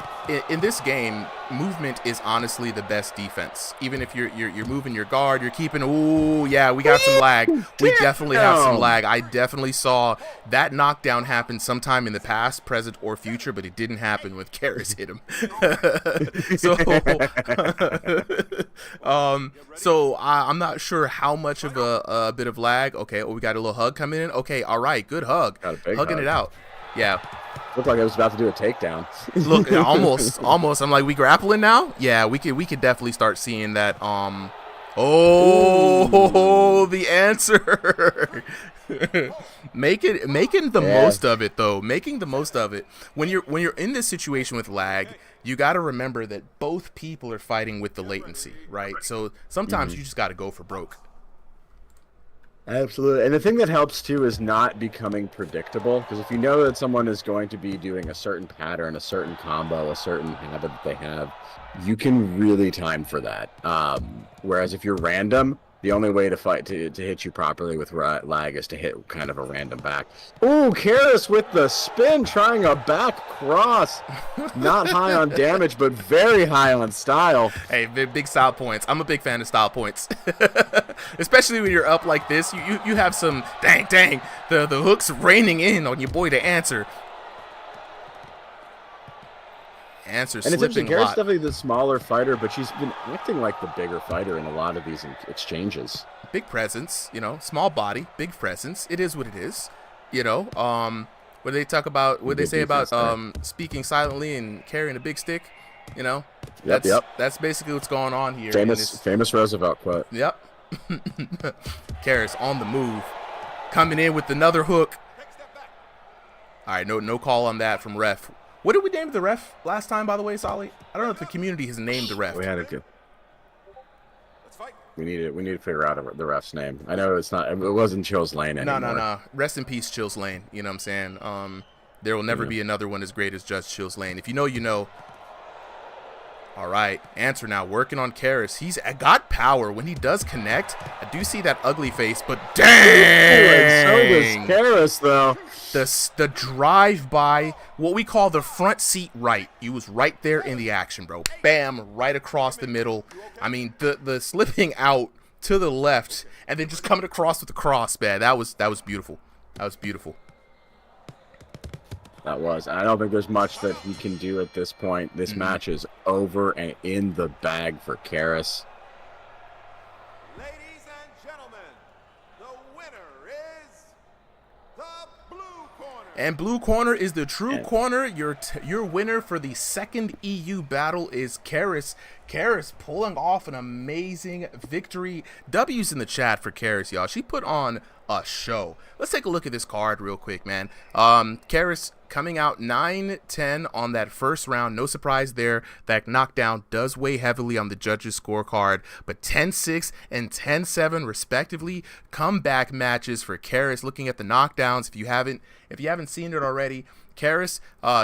in this game, movement is honestly the best defense. Even if you're moving your guard, you're keeping. Ooh, yeah, we got some lag. We definitely have some lag. I definitely saw that knockdown happen sometime in the past, present, or future, but it didn't happen when Cerys hit him. So I'm not sure how much of a bit of lag. Okay, we got a little hug coming in. Okay, all right, good hug, hugging it out. Yeah. Looked like I was about to do a takedown. Look, almost. I'm like, we grappling now? Yeah, we could definitely start seeing that. The answer. making the most of it though. Making the most of it. When you're in this situation with lag, you got to remember that both people are fighting with the latency, right? So sometimes you just got to go for broke. Absolutely. And the thing that helps too is not becoming predictable, because if you know that someone is going to be doing a certain pattern, a certain combo, a certain habit that they have, you can really time for that. Whereas if you're random, the only way to fight to hit you properly with lag is to hit kind of a random back. Ooh, Cerys with the spin, trying a back cross. Not high on damage, but very high on style. Hey, big style points. I'm a big fan of style points. Especially when you're up like this. You have some, dang, the hooks raining in on your boy to answer. And it's interesting. Cerys definitely the smaller fighter, but she's been acting like the bigger fighter in a lot of these exchanges. Big presence, you know, small body, big presence. It is what it is, you know. What they talk about, what they say about speaking silently and carrying a big stick, you know. That's basically what's going on here. Famous Roosevelt quote. Yep. Cerys on the move, coming in with another hook. All right, no call on that from ref. What did we name the ref last time, by the way, Solly? I don't know if the community has named the ref. We had it. We need to figure out the ref's name. I know it wasn't Chill's Lane anymore. No. Rest in peace, Chill's Lane. You know what I'm saying? There will never be another one as great as Judge Chill's Lane. If you know, you know. All right, answer now. Working on Cerys. He's got power. When he does connect, I do see that ugly face, but dang! So does Cerys, though. The drive-by, what we call the front seat right. He was right there in the action, bro. Bam, right across the middle. I mean, the slipping out to the left and then just coming across with the cross, man. That was beautiful. That was beautiful. That was. I don't think there's much that he can do at this point. This match is over and in the bag for Cerys. Ladies and gentlemen, the winner is the blue corner. And blue corner is the true corner. Your winner for the second EU battle is Cerys. Cerys pulling off an amazing victory. W's in the chat for Cerys, y'all. She put on a show. Let's take a look at this card real quick, man. Cerys coming out 9-10 on that first round. No surprise there. That knockdown does weigh heavily on the judges' scorecard, but 10-6 and 10-7 respectively. Comeback matches for Cerys. Looking at the knockdowns, if you haven't seen it already, Cerys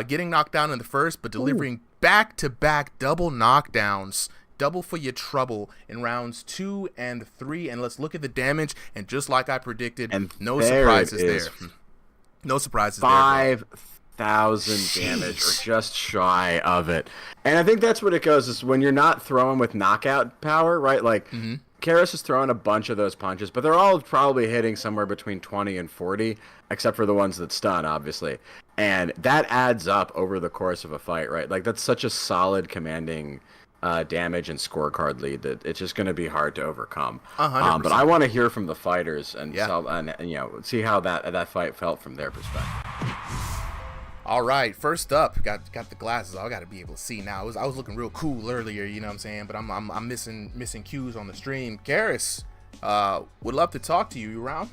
getting knocked down in the first, but delivering back-to-back double knockdowns. Double for your trouble in rounds 2 and 3. And let's look at the damage. And just like I predicted, and no surprises there. No surprises there. 5,000 damage, or just shy of it. And I think that's what it goes, is when you're not throwing with knockout power, right? Like, Cerys is throwing a bunch of those punches, but they're all probably hitting somewhere between 20 and 40, except for the ones that stun, obviously. And that adds up over the course of a fight, right? Like, that's such a solid, commanding damage and scorecard lead that it's just going to be hard to overcome. 100%. But I want to hear from the fighters and see how that fight felt from their perspective. All right, first up, got the glasses. I got to be able to see now. I was looking real cool earlier, you know what I'm saying? But I'm missing cues on the stream. Cerys, would love to talk to you. You around?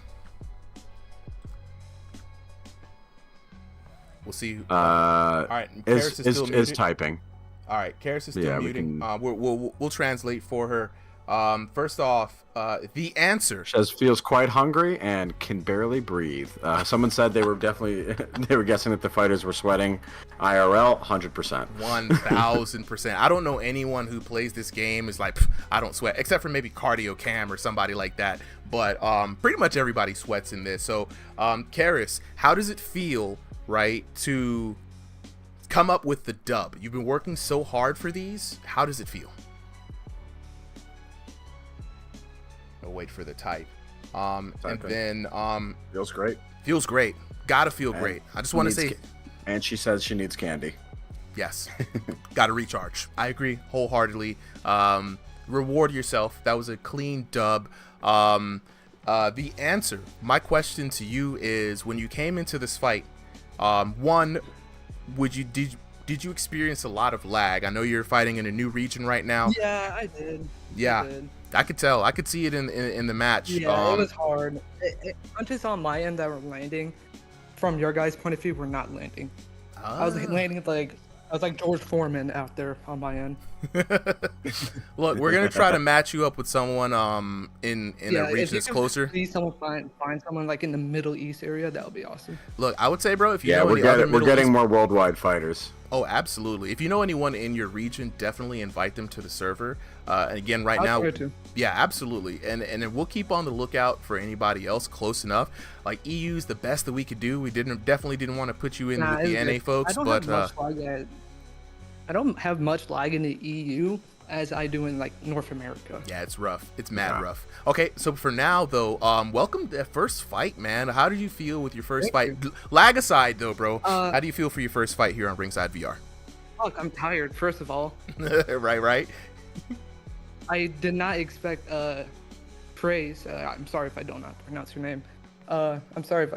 We'll see. All right, Cerys is still muted. Typing. All right, Cerys is still muting. We'll translate for her. First off, the answer. Says feels quite hungry and can barely breathe. Someone said they were guessing that the fighters were sweating. IRL, 100%. 1,000%. I don't know anyone who plays this game is like, I don't sweat, except for maybe Cardio Cam or somebody like that. But pretty much everybody sweats in this. So, Cerys, how does it feel, right, to come up with the dub? You've been working so hard for these. How does it feel? I'll wait for the type. And then feels great. Feels great. Gotta feel great. I just want to say. And she says she needs candy. Yes. Gotta recharge. I agree wholeheartedly. Reward yourself. That was a clean dub. The answer. My question to you is: when you came into this fight, one, did you experience a lot of lag? I know you're fighting in a new region right now. Yeah, I did. Yeah, I could tell. I could see it in the match. Yeah, it was hard. Punches on my end that were landing, from your guys' point of view, were not landing. I was landing like George Foreman out there on my end. Look, we're gonna try to match you up with someone in a region that's closer. Please, someone find someone like in the Middle East area. That would be awesome. Look, I would say, bro, if you know we're getting more worldwide fighters. Oh, absolutely. If you know anyone in your region, definitely invite them to the server. And again, right now, yeah, absolutely. And then we'll keep on the lookout for anybody else close enough. Like EU's the best that we could do. We definitely didn't want to put you in with the NA folks, I don't have much lag in the EU as I do in like North America. Yeah, it's rough. It's mad rough. Okay, so for now though, welcome to that first fight, man. How did you feel with your first fight? Lag aside though, bro. How do you feel for your first fight here on Ringside VR? Look, I'm tired, first of all. right. I did not expect praise. I'm sorry if I don't pronounce your name. I'm sorry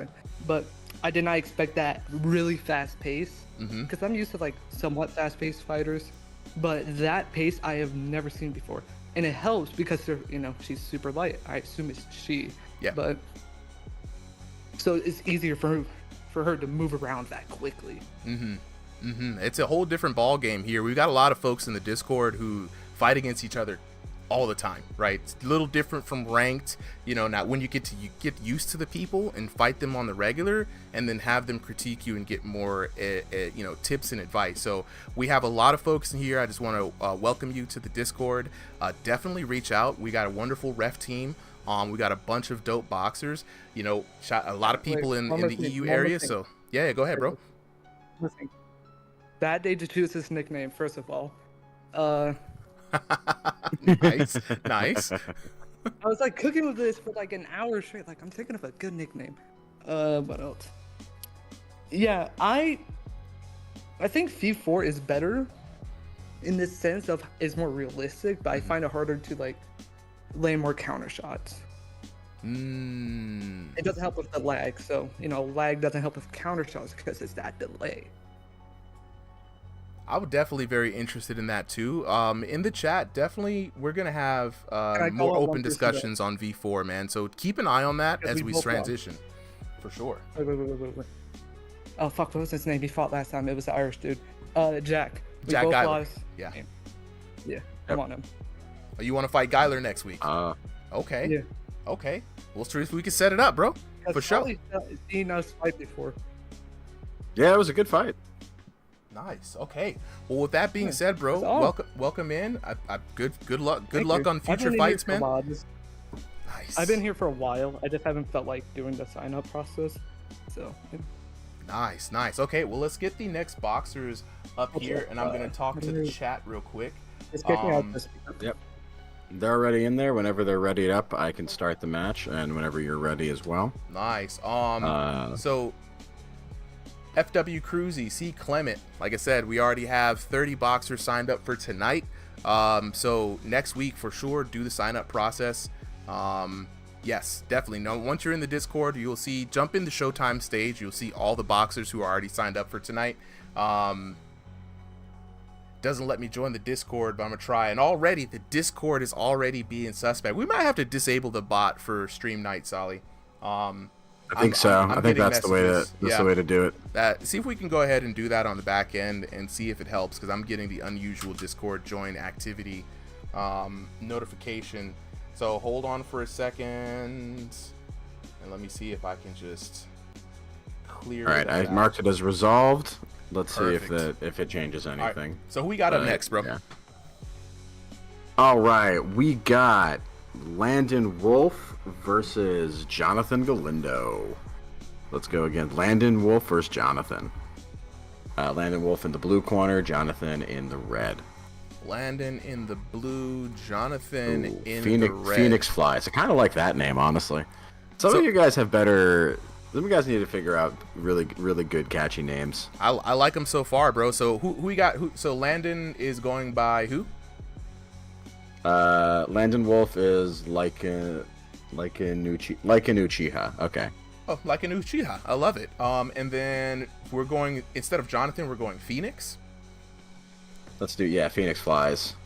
but I did not expect that really fast pace. Because I'm used to like somewhat fast-paced fighters, but that pace I have never seen before, and it helps because they're, she's super light. I assume it's she. Yeah. But so it's easier for her to move around that quickly. It's a whole different ball game here. We've got a lot of folks in the Discord who fight against each other all the time, right? It's a little different from ranked, now when you get used to the people and fight them on the regular and then have them critique you and get more tips and advice. So we have a lot of folks in here. I just want to welcome you to the Discord. Definitely reach out. We got a wonderful ref team. We got a bunch of dope boxers, shot a lot of people in the EU area. So yeah, go ahead, bro. Listen, Bad Day to choose his nickname, first of all. Nice. I was like cooking with this for like an hour straight. Like, I'm thinking of a good nickname. What else? Yeah, I think V4 is better in the sense of it's more realistic, but I find it harder to like lay more counter shots. It doesn't help with the lag, so lag doesn't help with counter shots because it's that delay. I would definitely very interested in that too. In the chat, definitely we're gonna have I call more out open one person discussions on V4, man. So keep an eye on that Because as we we both lost. transition, for sure. Wait. Oh fuck, what was his name? He fought last time. It was the Irish dude. Jack. We Jack both Guilar. lost. Yeah. Yeah. Come on him. Oh, you want to fight Guilar next week? Okay. Yeah. Okay. We'll see if we can set it up, bro. For sure. Seen us fight before. Yeah, it was a good fight. Nice. Okay. Well, with that being said, bro, That's all. welcome in. Good luck. Good Thank luck you. on I've been future in fights, here for a man. while. Nice. I've been here for a while. I just haven't felt like doing the sign up process. So. Nice. Okay. Well, let's get the next boxers up Okay, here, and I'm gonna talk to the let me- chat real quick. Just kick me out. Yep. They're already in there. Whenever they're ready up, I can start the match, and whenever you're ready as well. Nice. So FW Cruzy, C Clement, like I said, we already have 30 boxers signed up for tonight. So next week for sure, do the sign up process. Yes, definitely. No, once you're in the Discord, you'll see, jump in the Showtime stage. You'll see all the boxers who are already signed up for tonight. Doesn't let me join the Discord, but I'm gonna try. And already the Discord is already being suspect. We might have to disable the bot for stream night, Solly. I think so. I think that's the way to do it. See if we can go ahead and do that on the back end and see if it helps, because I'm getting the unusual Discord join activity notification. So hold on for a second, and let me see if I can just clear. All right, I marked it as resolved. Let's see if it changes anything. Right. So who we got up next, bro? Yeah. All right, we got Landon Wolf versus Jonathan Galindo. Let's go again. Landon Wolf versus Jonathan. Landon Wolf in the blue corner, Jonathan in the red. Landon in the blue, Jonathan in Phoenix, the red. Phoenix Flies. I kind of like that name, honestly. Some of you guys have better. Some of you guys need to figure out really good catchy names. I like them so far, bro. So who we got? So Landon is going by who? Landon Wolf is like a Uchiha. Okay. Oh, like an Uchiha. I love it. And then we're going, instead of Jonathan, we're going Phoenix. Let's do, Phoenix Flies.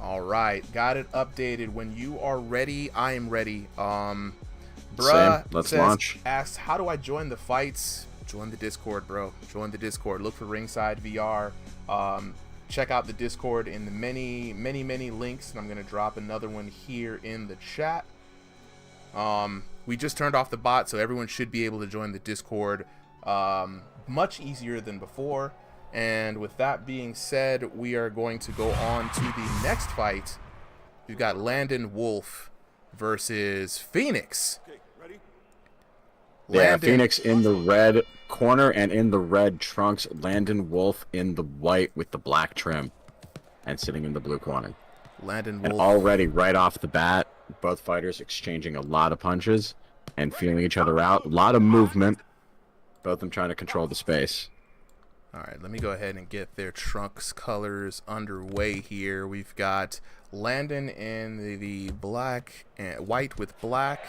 All right, got it updated. When you are ready, I am ready. Bruh, Same. Let's launch. Asks, how do I join the fights? Join the Discord, bro. Join the Discord. Look for Ringside VR. Check out the Discord in the many links, and I'm gonna drop another one here in the chat. We just turned off the bot, so everyone should be able to join the Discord much easier than before. And with that being said, we are going to go on to the next fight. We've got Landon Wolf versus Phoenix. Okay, ready? Yeah, Phoenix in the red corner and in the red trunks. Landon Wolf in the white with the black trim and sitting in the blue corner. Landon And Wolf. already right off the bat, both fighters exchanging a lot of punches and feeling each other out. A lot of movement. Both of them trying to control the space. All right, let me go ahead and get their trunks colors underway here. We've got Landon in the black and white with black,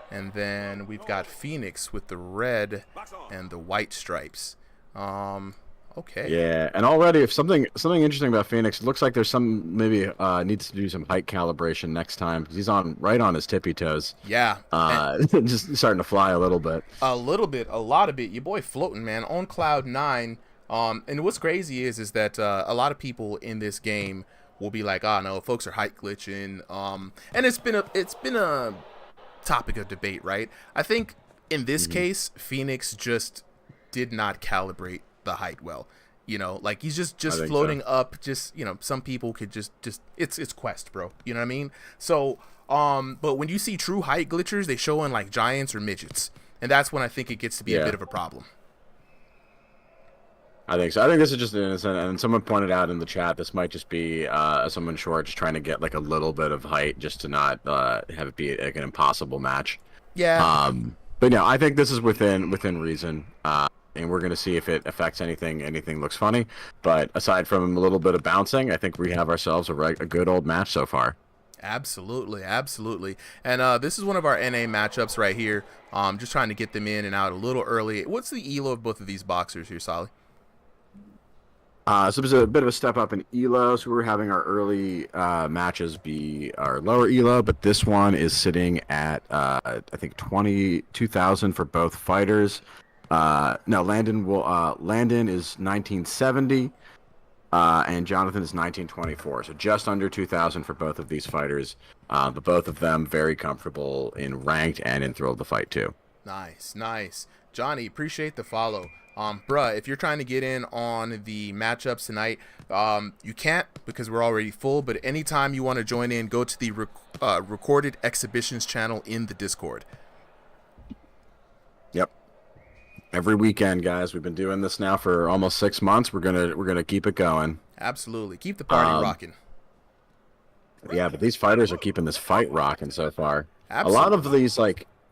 and then we've got Phoenix with the red and the white stripes. Okay. Yeah, and already if something interesting about Phoenix, it looks like there's some maybe needs to do some height calibration next time, because he's right on his tippy toes. Yeah. Just starting to fly a little bit. A lot of it. Your boy floating, man, on cloud 9. And what's crazy is that a lot of people in this game will be like, oh no, folks are height glitching. And it's been a topic of debate, right? I think in this case, Phoenix just did not calibrate the height well. You know, like he's just floating up. Just, you know, some people could just it's Quest, bro. You know what I mean? So, but when you see true height glitchers, they show in like giants or midgets, and that's when I think it gets to be a bit of a problem. I think so. I think this is just innocent, and someone pointed out in the chat this might just be someone short just trying to get like a little bit of height just to not have it be like an impossible match. Yeah. But no, I think this is within reason, and we're gonna see if it affects anything. Anything looks funny, but aside from a little bit of bouncing, I think we have ourselves a good old match so far. Absolutely. And this is one of our NA matchups right here. Just trying to get them in and out a little early. What's the ELO of both of these boxers here, Solly? So it was a bit of a step up in elo. So we were having our early matches be our lower elo, but this one is sitting at I think 22,000 for both fighters. No, Landon is 1970, and Jonathan is 1924. So just under 2,000 for both of these fighters. But both of them very comfortable in ranked and in thrill of the fight too. Nice, nice. Johnny, appreciate the follow. Bruh, if you're trying to get in on the matchups tonight, you can't because we're already full, but anytime you want to join in, go to the recorded exhibitions channel in the Discord. Yep. Every weekend, guys. We've been doing this now for almost 6 months. We're gonna keep it going. Absolutely. Keep the party rocking. Yeah, but these fighters are keeping this fight rocking so far. Absolutely. A lot of these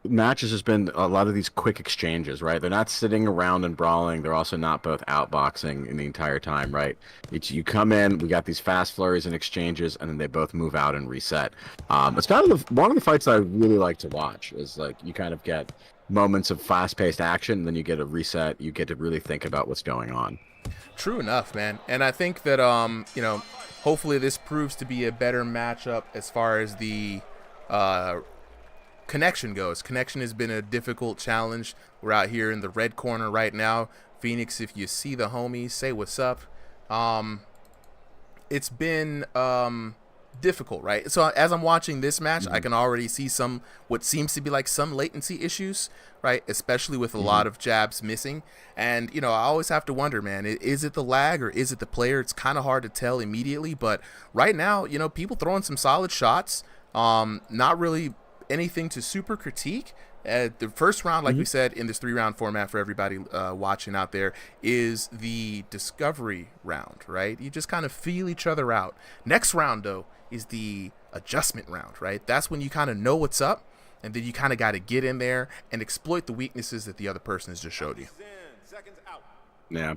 matches has been a lot of these quick exchanges, right? They're not sitting around and brawling. They're also not both outboxing in the entire time, right? You come in, we got these fast flurries and exchanges, and then they both move out and reset. It's kind of one of the fights that I really like to watch. Is like you kind of get moments of fast-paced action, and then you get a reset. You get to really think about what's going on. True enough, man. And I think that hopefully this proves to be a better matchup as far as the connection goes. Connection has been a difficult challenge. We're out here in the red corner right now. Phoenix, if you see the homies, say what's up. It's been difficult, right? So as I'm watching this match, I can already see what seems to be like some latency issues, right? Especially with a lot of jabs missing. And, I always have to wonder, man, is it the lag or is it the player? It's kind of hard to tell immediately, but right now, people throwing some solid shots, not really anything to super critique. The first round, like we said, in this 3-round format for everybody watching out there, is the discovery round, right? You just kind of feel each other out. Next round, though, is the adjustment round, right? That's when you kind of know what's up, and then you kind of got to get in there and exploit the weaknesses that the other person has just showed you. Yeah.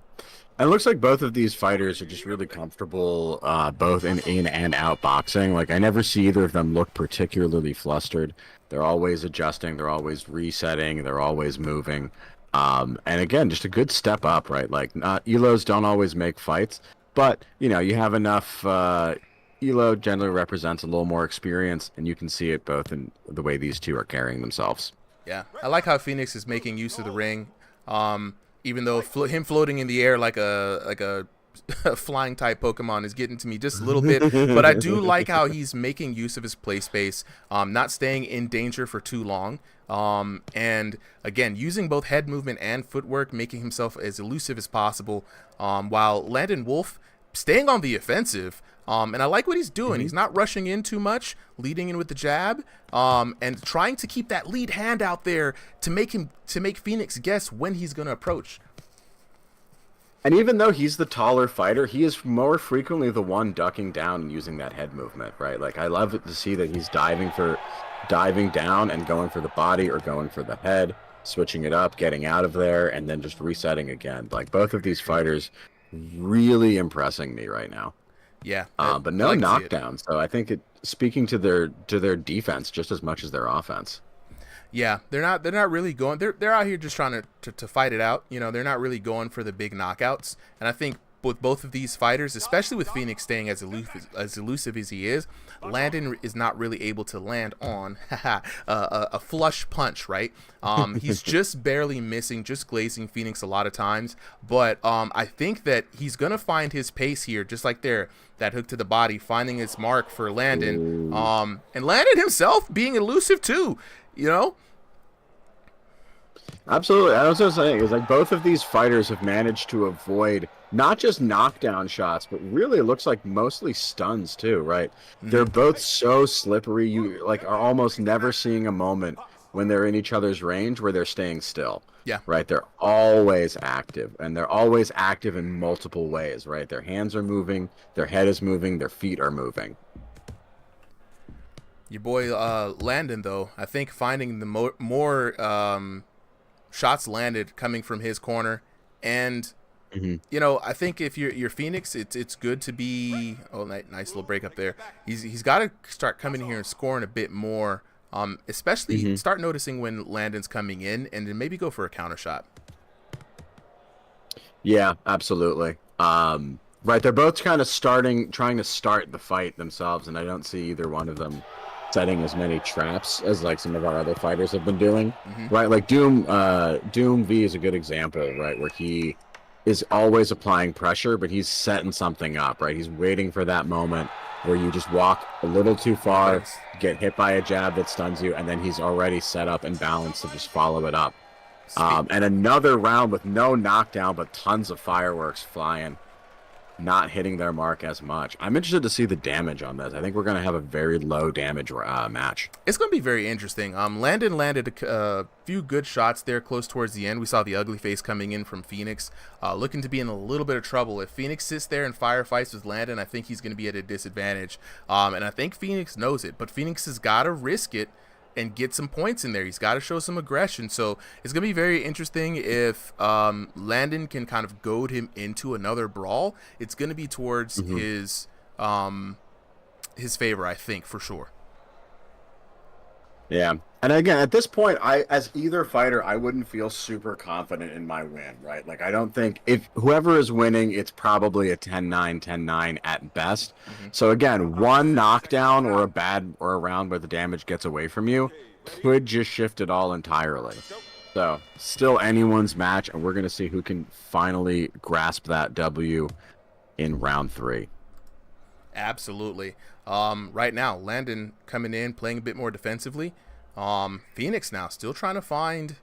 And it looks like both of these fighters are just really comfortable both in and out boxing. Like, I never see either of them look particularly flustered. They're always adjusting. They're always resetting. They're always moving. And again, just a good step up, right? Like, elos don't always make fights, but, you have enough... elo generally represents a little more experience, and you can see it both in the way these two are carrying themselves. Yeah. I like how Phoenix is making use of the ring. Even though him floating in the air like a flying type Pokemon is getting to me just a little bit, but I do like how he's making use of his play space, not staying in danger for too long, and again using both head movement and footwork, making himself as elusive as possible, while Landon Wolf staying on the offensive. And I like what he's doing. He's not rushing in too much, leading in with the jab, and trying to keep that lead hand out there to make Phoenix guess when he's going to approach. And even though he's the taller fighter, he is more frequently the one ducking down and using that head movement, right? Like, I love it to see that he's diving down and going for the body or going for the head, switching it up, getting out of there, and then just resetting again. Like, both of these fighters really impressing me right now. Yeah, but no knockdown. So I think speaking to their defense just as much as their offense. Yeah, they're not really going. They're out here just trying to fight it out. They're not really going for the big knockouts. And I think with both of these fighters, especially with Phoenix staying as elusive as he is, Landon is not really able to land on a flush punch, right? He's just barely missing, just glazing Phoenix a lot of times. But I think that he's going to find his pace here, just like that hook to the body, finding his mark for Landon. And Landon himself being elusive too, Absolutely. I was also saying is like both of these fighters have managed to avoid not just knockdown shots, but really it looks like mostly stuns too, right? They're both so slippery. You are almost never seeing a moment when they're in each other's range where they're staying still. Yeah. Right. They're always active, and they're always active in multiple ways, right? Their hands are moving, their head is moving, their feet are moving. Your boy Landon, though, I think finding the more shots landed coming from his corner, and I think if you're Phoenix, it's good to be. Oh, nice little break up there. He's got to start coming here and scoring a bit more. Especially start noticing when Landon's coming in, and then maybe go for a counter shot. Yeah, absolutely. Right, they're both kind of trying to start the fight themselves, and I don't see either one of them setting as many traps as like some of our other fighters have been doing. Right, like Doom V is a good example, right, where he is always applying pressure, but he's setting something up, right? He's waiting for that moment where you just walk a little too far, get hit by a jab that stuns you, and then he's already set up and balanced to just follow it up. And another round with no knockdown, but tons of fireworks flying. Not hitting their mark as much. I'm interested to see the damage on this. I think we're going to have a very low damage match. It's going to be very interesting. Landon landed a few good shots there close towards the end. We saw the ugly face coming in from Phoenix, looking to be in a little bit of trouble. If Phoenix sits there and firefights with Landon, I think he's going to be at a disadvantage. And I think Phoenix knows it, but Phoenix has got to risk it and get some points in there. He's got to show some aggression. So it's going to be very interesting if Landon can kind of goad him into another brawl. It's going to be towards his favor, I think, for sure. Yeah. And again, at this point, as either fighter, I wouldn't feel super confident in my win, right? Like, I don't think if whoever is winning, it's probably a 10-9, 10-9 at best. So again, one knockdown or a round where the damage gets away from you could just shift it all entirely. So still anyone's match, and we're going to see who can finally grasp that W in round 3. Absolutely. Right now, Landon coming in, playing a bit more defensively. Phoenix now still trying to find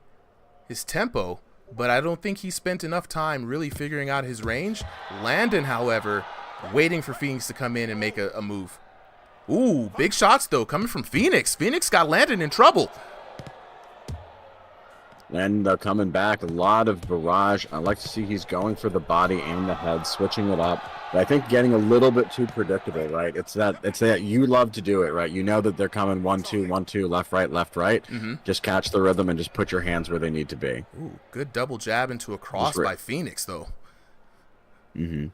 his tempo, but I don't think he spent enough time really figuring out his range. Landon, however, waiting for Phoenix to come in and make a move. Ooh, big shots, though, coming from Phoenix. Phoenix got Landon in trouble. And they're coming back. A lot of barrage. I like to see he's going for the body and the head, switching it up. But I think getting a little bit too predictable, right? It's that you love to do it, right? You know that they're coming 1-2, 1-2, left, right, left, right. Just catch the rhythm and just put your hands where they need to be. Ooh, good double jab into a cross by Phoenix, though. Playing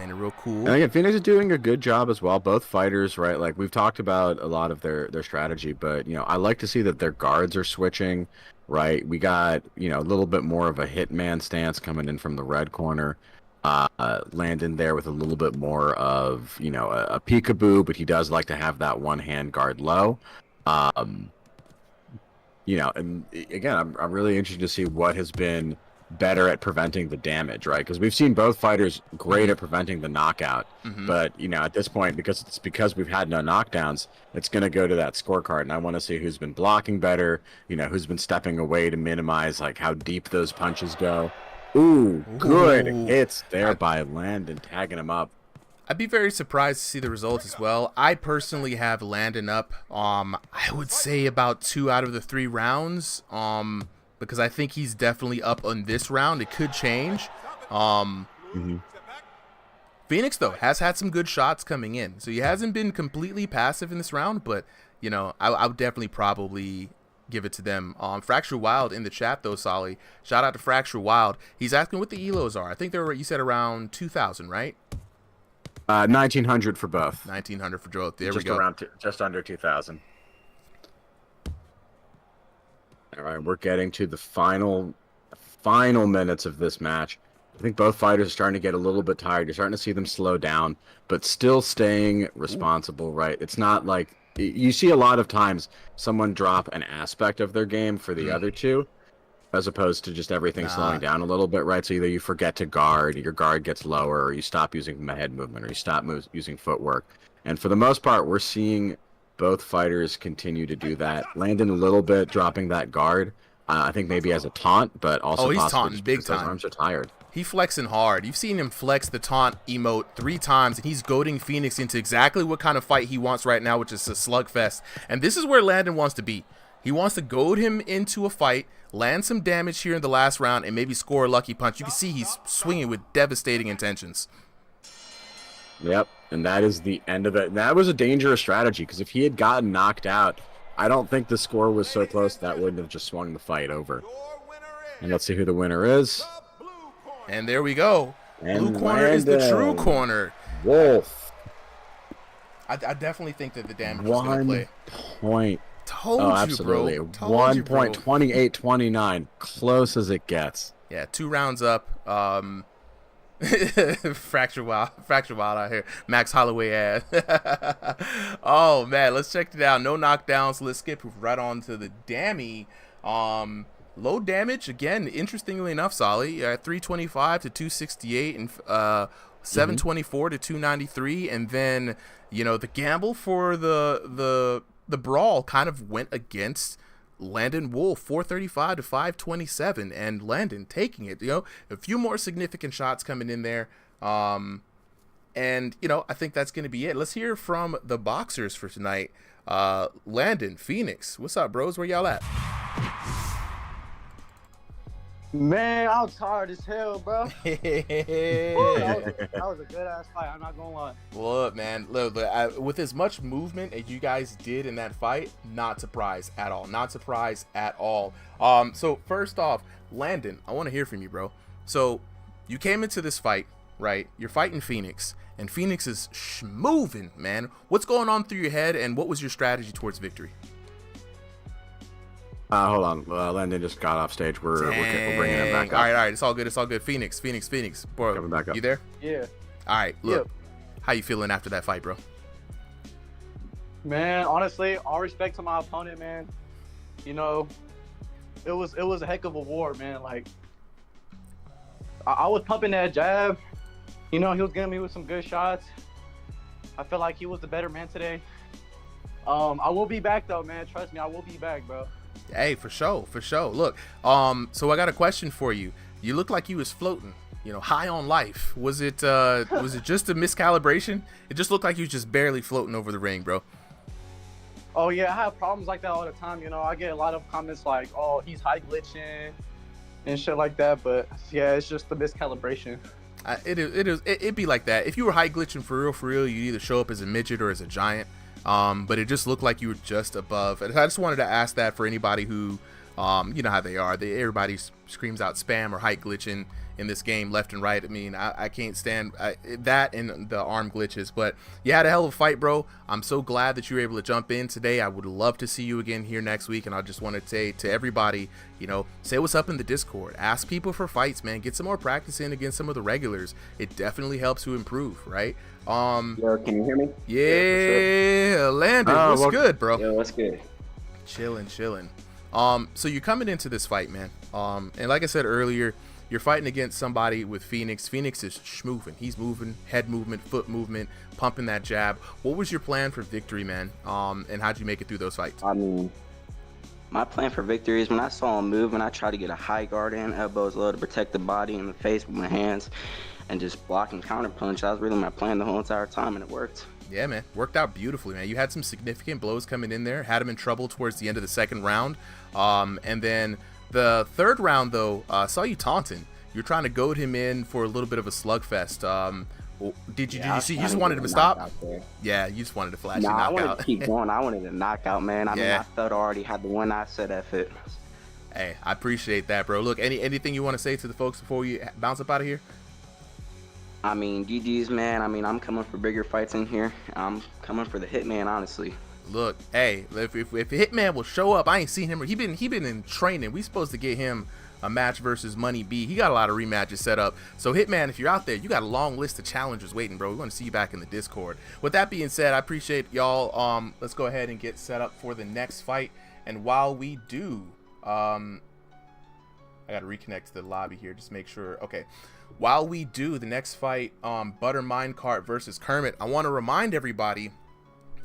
it real cool. And again, Phoenix is doing a good job as well. Both fighters, right? Like, we've talked about a lot of their strategy, but, you know, I like to see that their guards are switching, right? We got, you know, a little bit more of a hitman stance coming in from the red corner. Landon there with a little bit more of, you know, a peekaboo, but he does like to have that one hand guard low. You know, and again, I'm really interested to see what has been better at preventing the damage, right? Because we've seen both fighters great at preventing the knockout, but you know, at this point, because we've had no knockdowns, it's going to go to that scorecard, and I want to see who's been blocking better, you know, who's been stepping away to minimize like how deep those punches go. Ooh, good hits there by Landon, tagging him up. I'd be very surprised to see the results as well. I personally have Landon up, I would say about 2 out of the 3 rounds, because I think he's definitely up on this round. It could change. Phoenix, though, has had some good shots coming in. So he hasn't been completely passive in this round, but, you know, I would definitely probably give it to them. Fracture Wild in the chat, though, Solly. Shout out to Fracture Wild. He's asking what the elos are. I think they were, you said, around 2,000, right? 1,900 for both. 1,900 for both. There just we go. Just under 2,000. All right, we're getting to the final minutes of this match. I think both fighters are starting to get a little bit tired. You're starting to see them slow down, but still staying responsible, right? It's not like you see a lot of times someone drop an aspect of their game for the other two, as opposed to just everything slowing down a little bit, right? So either you forget to guard, your guard gets lower, or you stop using head movement, or you stop using footwork. And for the most part, we're seeing both fighters continue to do that. Landon a little bit, dropping that guard. I think maybe as a taunt, but also he's possibly taunting big time. His arms are tired. He's flexing hard. You've seen him flex the taunt emote 3 times, and he's goading Phoenix into exactly what kind of fight he wants right now, which is a slugfest. And this is where Landon wants to be. He wants to goad him into a fight, land some damage here in the last round, and maybe score a lucky punch. You can see he's swinging with devastating intentions. Yep, and that is the end of it. And that was a dangerous strategy, because if he had gotten knocked out, I don't think the score was so close that wouldn't have just swung the fight over. And let's see who the winner is. And there we go. And Blue corner is the true Landon corner. Wolf. I definitely think that the damage was going to play. 1 point. Told Oh, you, absolutely. bro. 1 point, 28-29. Close as it gets. Yeah, 2 rounds up. Fracture wild out here. Max Holloway ass. Oh man, let's check it out. No knockdowns. Let's skip right on to the Dammy. Low damage again. Interestingly enough, Solly, 325 to 268 and 724 to 293, and then the gamble for the brawl kind of went against Landon Wolf, 435 to 527, and Landon taking it. A few more significant shots coming in there, and I think that's going to be it. Let's hear from the boxers for tonight. Landon, Phoenix, what's up, bros? Where y'all at? Man, I was tired as hell, bro. that was a good ass fight. I'm not gonna lie. Look, man, with as much movement as you guys did in that fight, not surprised at all. Not surprised at all. So first off, Landon, I want to hear from you, bro. So you came into this fight, right? You're fighting Phoenix, and Phoenix is moving, man. What's going on through your head, and what was your strategy towards victory? Hold on. Landon just got off stage. We're bringing him back up. All right. It's all good. Phoenix. Bro, coming back up. You there? Yeah. All right. Look, how you feeling after that fight, bro? Man, honestly, all respect to my opponent, man. It was a heck of a war, man. Like, I was pumping that jab. He was getting me with some good shots. I feel like he was the better man today. I will be back though, man. Trust me, I will be back, bro. Hey, for sure. Look, so I got a question for you. You look like you was floating, high on life. Was it just a miscalibration? It just looked like you was just barely floating over the ring, bro. Oh yeah, I have problems like that all the time. I get a lot of comments like, "Oh, he's high glitching," and shit like that. But yeah, it's just the miscalibration. It'd be like that. If you were high glitching for real, you'd either show up as a midget or as a giant. But it just looked like you were just above. And I just wanted to ask that for anybody who, you know how they are. Everybody screams out spam or height glitching in this game left and right. I mean, I can't stand that and the arm glitches. But you had a hell of a fight, bro. I'm so glad that you were able to jump in today. I would love to see you again here next week. And I just want to say to everybody, say what's up in the Discord. Ask people for fights, man. Get some more practice in against some of the regulars. It definitely helps to improve, right? Yo, can you hear me? Yeah, sure. Landon, what's good, bro? Yo, what's good? Chilling. So you're coming into this fight, man. And like I said earlier, you're fighting against somebody with Phoenix. Phoenix is schmoving. He's moving, head movement, foot movement, pumping that jab. What was your plan for victory, man? And how'd you make it through those fights? I mean, my plan for victory is when I saw him move and I tried to get a high guard in, elbows low to protect the body and the face with my hands, and just block and counter punch. That was really my plan the whole entire time, and it worked. Yeah, man. Worked out beautifully, man. You had some significant blows coming in there. Had him in trouble towards the end of the second round. And then the third round, though, saw you taunting. You're trying to goad him in for a little bit of a slugfest. Did you see? You just wanted him to stop? Yeah, you just wanted to flash knockout. I wanted to keep going. I wanted a knockout, man. I mean, I felt I already had the one. I said F it. Hey, I appreciate that, bro. Look, anything you want to say to the folks before you bounce up out of here? I mean, GG's, man. I mean, I'm coming for bigger fights in here. I'm coming for the Hitman, honestly. Look, hey, if Hitman will show up, I ain't seen him. He been in training. We supposed to get him a match versus Money B. He got a lot of rematches set up. So Hitman, if you're out there, you got a long list of challengers waiting, bro. We want to see you back in the Discord. With that being said, I appreciate y'all. Let's go ahead and get set up for the next fight. And while we do, I got to reconnect to the lobby here. Just make sure. Okay. While we do the next fight, Butter Minecart versus Kermit, I want to remind everybody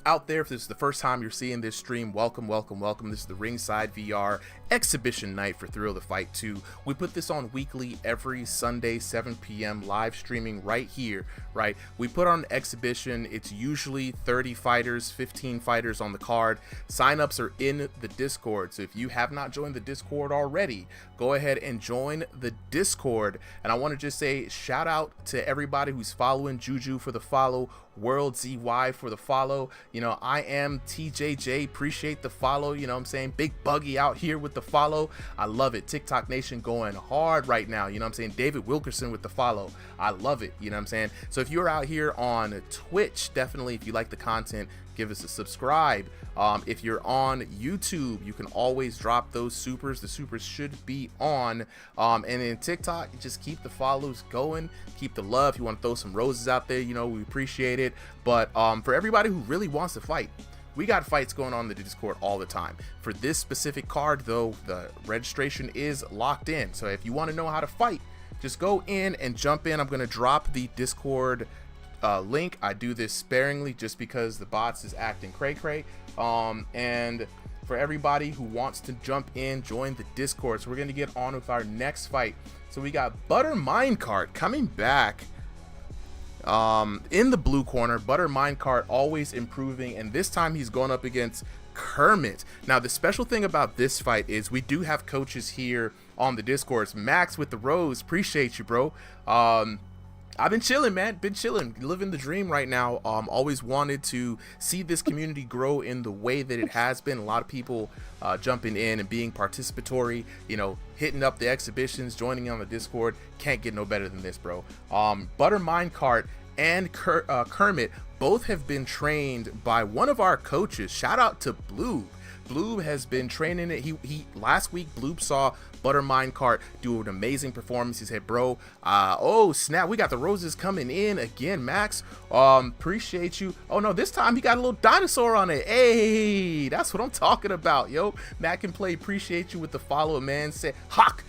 out there, if this is the first time you're seeing this stream, welcome. This is the Ringside VR exhibition night for Thrill the Fight 2. We put this on weekly every Sunday, 7 p.m. live streaming right here, right? We put on an exhibition. It's usually 30 fighters, 15 fighters on the card. Signups are in the Discord. So if you have not joined the Discord already, go ahead and join the Discord. And I want to just say shout out to everybody who's following. Juju for the follow, World ZY for the follow. I am TJJ, appreciate the follow. You know what I'm saying? Big Buggy out here with the follow. I love it. TikTok Nation going hard right now. You know what I'm saying? David Wilkerson with the follow. I love it. You know what I'm saying? So if you're out here on Twitch, definitely, if you like the content, give us a subscribe. If you're on YouTube, you can always drop those supers. The supers should be on. And in TikTok, just keep the follows going, keep the love. If you want to throw some roses out there, you know, we appreciate it. But for everybody who really wants to fight, we got fights going on in the Discord all the time. For this specific card, though, the registration is locked in. So if you want to know how to fight, just go in and jump in. I'm going to drop the Discord link. I do this sparingly just because the bots is acting cray-cray. And for everybody who wants to jump in, join the Discord. So we're going to get on with our next fight. So we got Butter Minecart coming back in the blue corner. Butter Minecart always improving, and this time he's going up against Kermit. Now the special thing about this fight is we do have coaches here on the Discords. Max with the rose, appreciate you, bro. I've been chilling, man. Been chilling, living the dream right now. Always wanted to see this community grow in the way that it has been. A lot of people jumping in and being participatory, you know, hitting up the exhibitions, joining on the Discord. Can't get no better than this, bro. Butter Minecart and Kermit both have been trained by one of our coaches. Shout out to Blue. Blue has been training it. He last week Blue saw Butter Minecart do an amazing performance. He said, bro, oh snap, we got the roses coming in again, Max. Appreciate you. Oh no, this time he got a little dinosaur on it. Hey, that's what I'm talking about, yo. Mac can play, appreciate you with the follow, man. Say Hawk.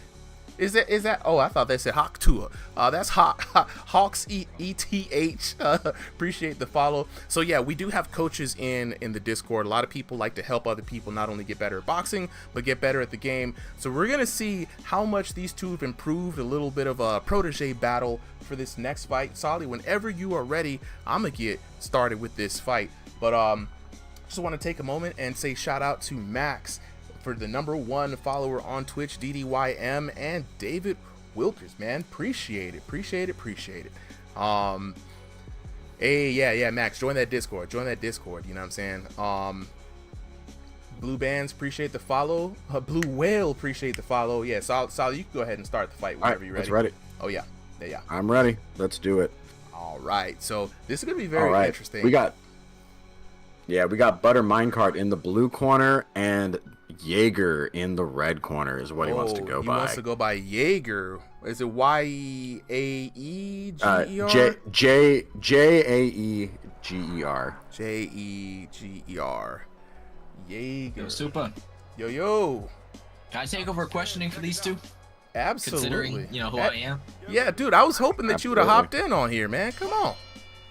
Is that? Oh, I thought they said Hawk Tua. That's Hawks ETH. Appreciate the follow. So yeah, we do have coaches in the Discord. A lot of people like to help other people not only get better at boxing, but get better at the game. So we're gonna see how much these two have improved. A little bit of a protege battle for this next fight. Solly, whenever you are ready, I'm gonna get started with this fight. But just want to take a moment and say shout out to Max for the #1 follower on Twitch, DDYM, and David Wilkers, man. Appreciate it. Hey, yeah, Max, join that Discord. You know what I'm saying? Blue Bands, appreciate the follow. Blue Whale, appreciate the follow. Yeah, Sol, you can go ahead and start the fight whenever you're ready. Let's ready. Oh, yeah. I'm ready. Let's do it. All right. So this is going to be very interesting. We got Butter Minecart in the blue corner and Jaeger in the red corner is what he wants to go by. He wants to go by Jaeger. Is it Y-A-E-G-E-R? J-A-E-G-E-R. J-E-G-E-R. Jaeger. Yo, Super. Yo. Can I take over questioning for these two? Absolutely. Considering, you know, who I am. Yeah, dude, I was hoping that you would have hopped in on here, man. Come on.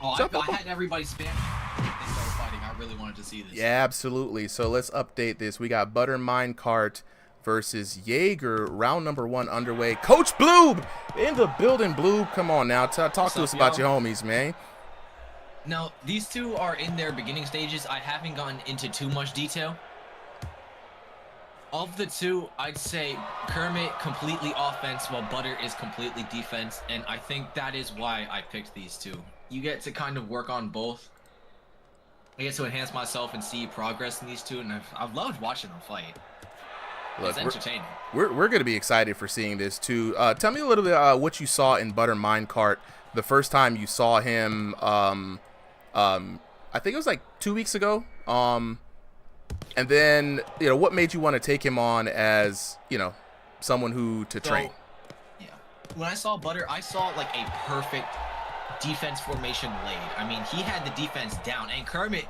Oh, I had everybody spam. They started fighting. I really wanted to see this. Yeah, absolutely. So let's update this. We got Butter Minecart versus Jaeger. Round #1 underway. Coach Bloob in the building. Bloob, come on now. Talk to us about your homies, man. Now, these two are in their beginning stages. I haven't gotten into too much detail. Of the two, I'd say Kermit completely offense while Butter is completely defense. And I think that is why I picked these two. You get to kind of work on both. I get to enhance myself and see progress in these two, and I've loved watching them fight. Look, it's entertaining. We're going to be excited for seeing this too. Tell me a little bit what you saw in Butter Minecart the first time you saw him. I think it was like 2 weeks ago. And then, you know, what made you want to take him on as, you know, someone who to train? Yeah. When I saw Butter, I saw like a perfect defense formation laid. I mean, he had the defense down, and Kermit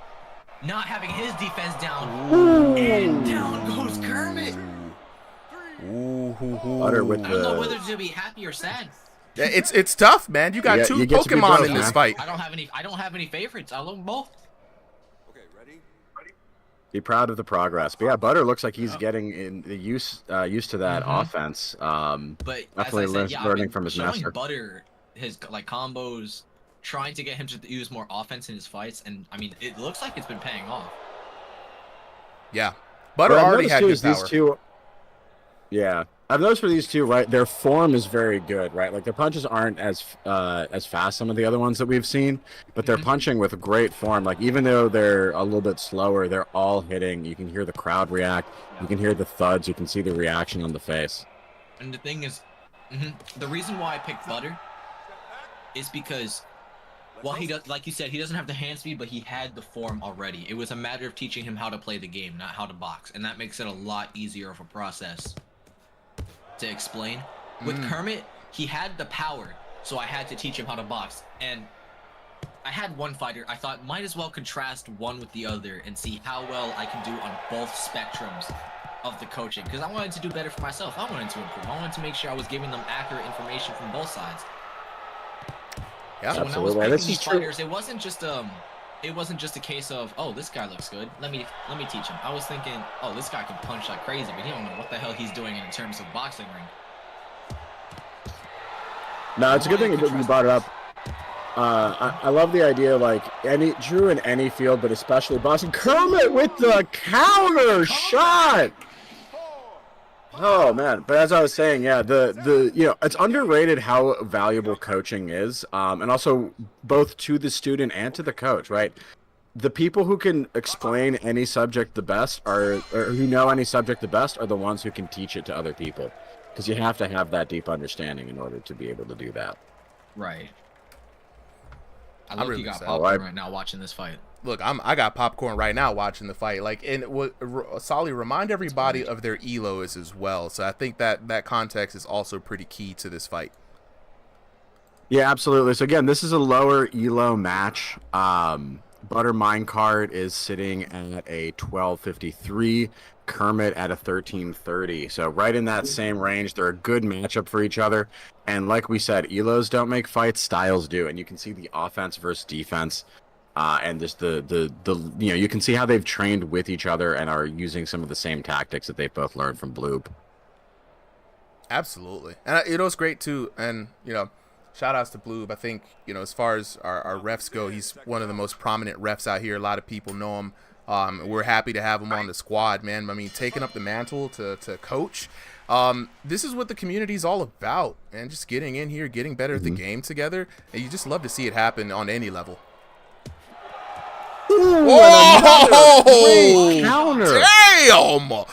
not having his defense down. Ooh. And down goes Kermit. Butter with I don't know whether to be happy or sad. It's tough, man. You got two Pokemon in this fight. I don't have any favorites. I love them both. Okay, ready? Be proud of the progress. But yeah, Butter looks like he's getting in the used to that offense. But definitely learning from his master. Butter his like combos, trying to get him to use more offense in his fights, and I mean, it looks like it's been paying off. Yeah, Butter already had good power. These two, yeah, I've noticed for these two, right, their form is very good, right? Like their punches aren't as fast as some of the other ones that we've seen, but they're punching with great form. Like even though they're a little bit slower, they're all hitting. You can hear the crowd react. You can hear the thuds. You can see the reaction on the face. And the thing is, the reason why I picked Butter is because Well, he does, like you said, he doesn't have the hand speed, but he had the form already. It was a matter of teaching him how to play the game, not how to box, and that makes it a lot easier of a process to explain. With Kermit, he had the power, so I had to teach him how to box. And I had one fighter, I thought might as well contrast one with the other and see how well I can do on both spectrums of the coaching, because I wanted to do better for myself. I wanted to improve. I wanted to make sure I was giving them accurate information from both sides. Yeah, so absolutely. when I was This picking is these true. fighters, it wasn't just a case of, oh, this guy looks good. Let me teach him. I was thinking, oh, this guy can punch like crazy, but he don't know what the hell he's doing in terms of boxing ring. No, it's a good thing that you brought it up. I love the idea, like Drew in any field, but especially boxing. Kermit with the counter shot. Oh man! But as I was saying, yeah, it's underrated how valuable coaching is, and also both to the student and to the coach, right? The people who can explain any subject the best or who know any subject the best are the ones who can teach it to other people, because you have to have that deep understanding in order to be able to do that. Right. I I'm look, really you got sad. popcorn right now watching this fight. Look, I got popcorn right now watching the fight. Like, and Solly, remind everybody of their elos as well. So I think that context is also pretty key to this fight. Yeah, absolutely. So again, this is a lower elo match. Butter Minecart is sitting at a 1253. Kermit at a 1330. So right in that same range. They're a good matchup for each other. And like we said, elos don't make fights, styles do. And you can see the offense versus defense. And just you can see how they've trained with each other and are using some of the same tactics that they've both learned from Bloob. Absolutely. And it's great too. And, shout outs to Bloob. I think, as far as our refs go, he's one of the most prominent refs out here. A lot of people know him. We're happy to have him on the squad, man. I mean, taking up the mantle to coach. This is what the community's all about, and just getting in here, getting better at the game together. And you just love to see it happen on any level. Ooh, Whoa! Counter. Damn! Butter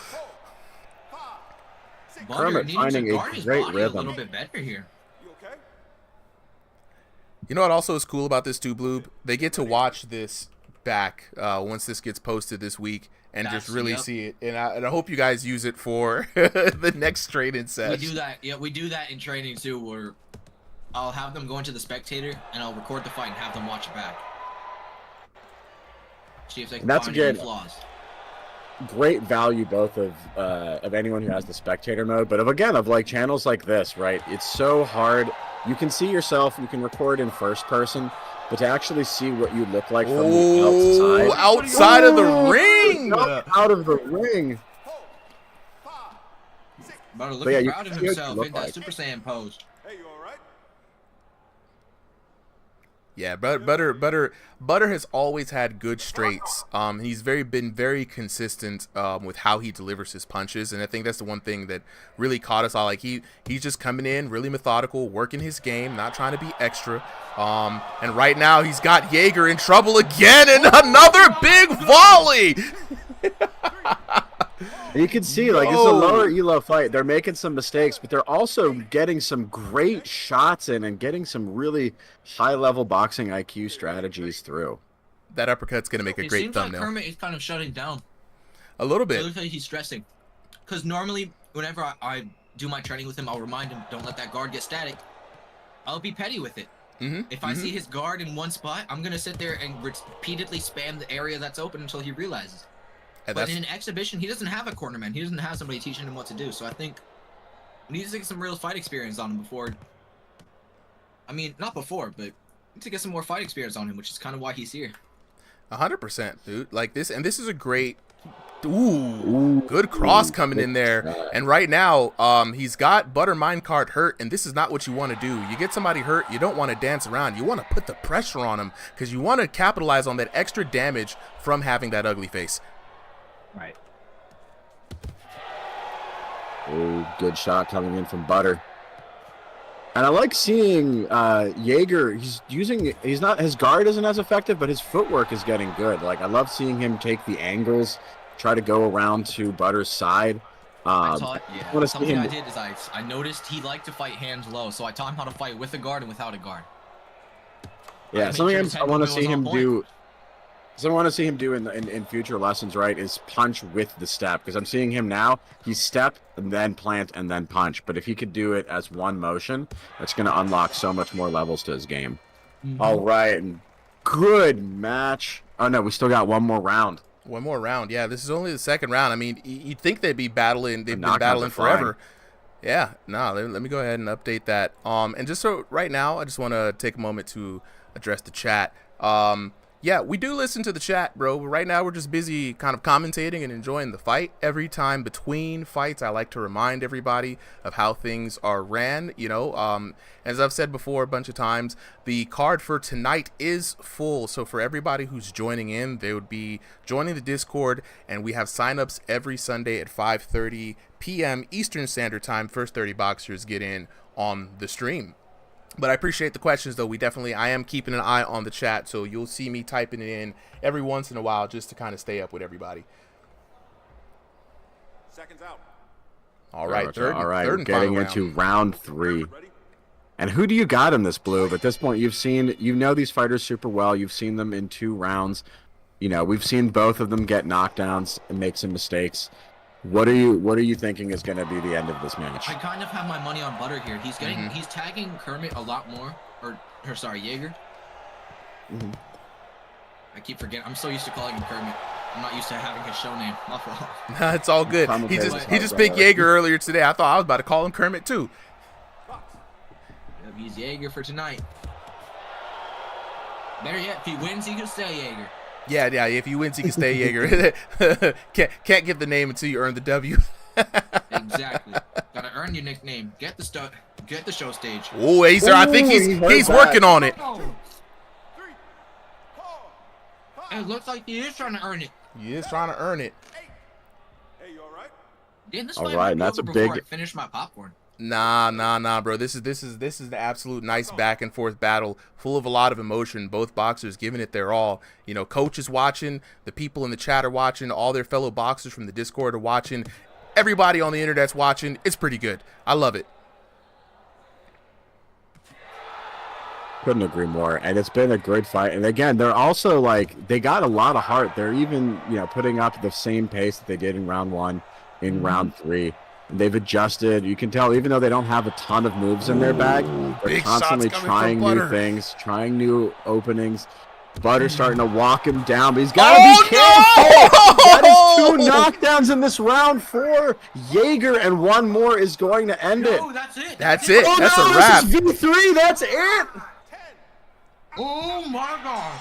Kermit needing finding to a guard his great body rhythm. a little bit better here. You okay? You know what also is cool about this too, Bloob? They get to watch this back once this gets posted this week and just really see it. And I hope you guys use it for the next training session. We do that. Yeah, we do that in training too, where I'll have them go into the spectator and I'll record the fight and have them watch it back. See if they can find any flaws. Great value both of anyone who has the spectator mode, but of like channels like this, right? It's so hard. You can see yourself, you can record in first person, but to actually see what you look like from the outside of the ring, out of the ring. Butter looking proud of himself in that Super Saiyan pose. Hey, you all right? Yeah, Butter has always had good straights. He's been very consistent with how he delivers his punches, and I think that's the one thing that really caught us all. Like he's just coming in really methodical, working his game, not trying to be extra. And right now he's got Jaeger in trouble again, and another big volley. You can see, like, it's a lower elo fight. They're making some mistakes, but they're also getting some great shots in and getting some really high-level boxing IQ strategies through. That uppercut's going to make a great thumbnail. Like Kermit is kind of shutting down. A little bit. It looks like he's stressing. Because normally, whenever I do my training with him, I'll remind him, don't let that guard get static. I'll be petty with it. If I see his guard in one spot, I'm going to sit there and repeatedly spam the area that's open until he realizes. But in an exhibition, he doesn't have a cornerman. He doesn't have somebody teaching him what to do. So I think we need to get some real fight experience on him before. I mean, not before, but we need to get some more fight experience on him, which is kind of why he's here. 100%, dude. Like this, and this is a great. Ooh, good cross coming in there. And right now, he's got Butter Minecart hurt, and this is not what you want to do. You get somebody hurt, you don't want to dance around. You want to put the pressure on him because you want to capitalize on that extra damage from having that ugly face. Right. Oh, good shot coming in from Butter. And I like seeing Jaeger. His guard isn't as effective, but his footwork is getting good. Like, I love seeing him take the angles, try to go around to Butter's side. Something I did is I noticed he liked to fight hands low, so I taught him how to fight with a guard and without a guard. Yeah, make something sure his I head want to movement see was on him point. do. Something I want to see him do in future lessons, right, is punch with the step. Because I'm seeing him now, he's step and then plant and then punch. But if he could do it as one motion, that's going to unlock so much more levels to his game. All right, and good match. Oh no, we still got one more round. One more round. Yeah, this is only the second round. I mean, you'd think they'd be battling. They've been knockouts battling are fine. forever. Yeah, no, let me go ahead and update that. And just so right now, I just want to take a moment to address the chat. Yeah, we do listen to the chat, bro. But right now, we're just busy kind of commentating and enjoying the fight. Every time between fights, I like to remind everybody of how things are ran. You know, as I've said before a bunch of times, the card for tonight is full. So for everybody who's joining in, they would be joining the Discord, and we have signups every Sunday at 5:30 p.m. Eastern Standard Time. First 30 boxers get in on the stream. But I appreciate the questions, though. I am keeping an eye on the chat, so you'll see me typing it in every once in a while just to kind of stay up with everybody. Seconds out. All right, third we're and getting final into round. round 3. Ready? And who do you got in this, Blue? At this point, you know these fighters super well. You've seen them in 2 rounds. You know, we've seen both of them get knockdowns and make some mistakes. What are you thinking is going to be the end of this match? I kind of have my money on Butter here. He's getting he's tagging Kermit a lot more, or sorry, Jaeger. I keep forgetting. I'm so used to calling him Kermit. I'm not used to having his show name. My fault. Nah, it's all good. He just picked Jaeger earlier today. I thought I was about to call him Kermit too. He's Jaeger for tonight. Better yet, if he wins, he can stay Jaeger. Yeah. If he wins, he can stay Jaeger. Can't get the name until you earn the W. Exactly. Gotta earn your nickname. Get the show stage. Oh, Acer, I think he's working on it. 3, 4, 5, It looks like he is trying to earn it. He is trying to earn it. 8. Hey, you all right? Damn, this All fight right, might be that's over a before big- I finish my popcorn. Nah, bro. This is the absolute nice back and forth battle, full of a lot of emotion. Both boxers giving it their all. You know, coach is watching, the people in the chat are watching, all their fellow boxers from the Discord are watching, everybody on the internet's watching. It's pretty good. I love it. Couldn't agree more. And it's been a great fight. And again, they're also they got a lot of heart. They're even, putting up the same pace that they did in round 1 in round 3. They've adjusted. You can tell, even though they don't have a ton of moves in their bag, they're Big constantly shots coming trying from new Butter. things, trying new openings. Butter's starting to walk him down, but he's got to be careful. That is 2 knockdowns in this round 4. Jaeger, and one more is going to end it. No, that's it. That's it. Oh, That's no, a wrap. This is V3. That's it. 10. Oh my god.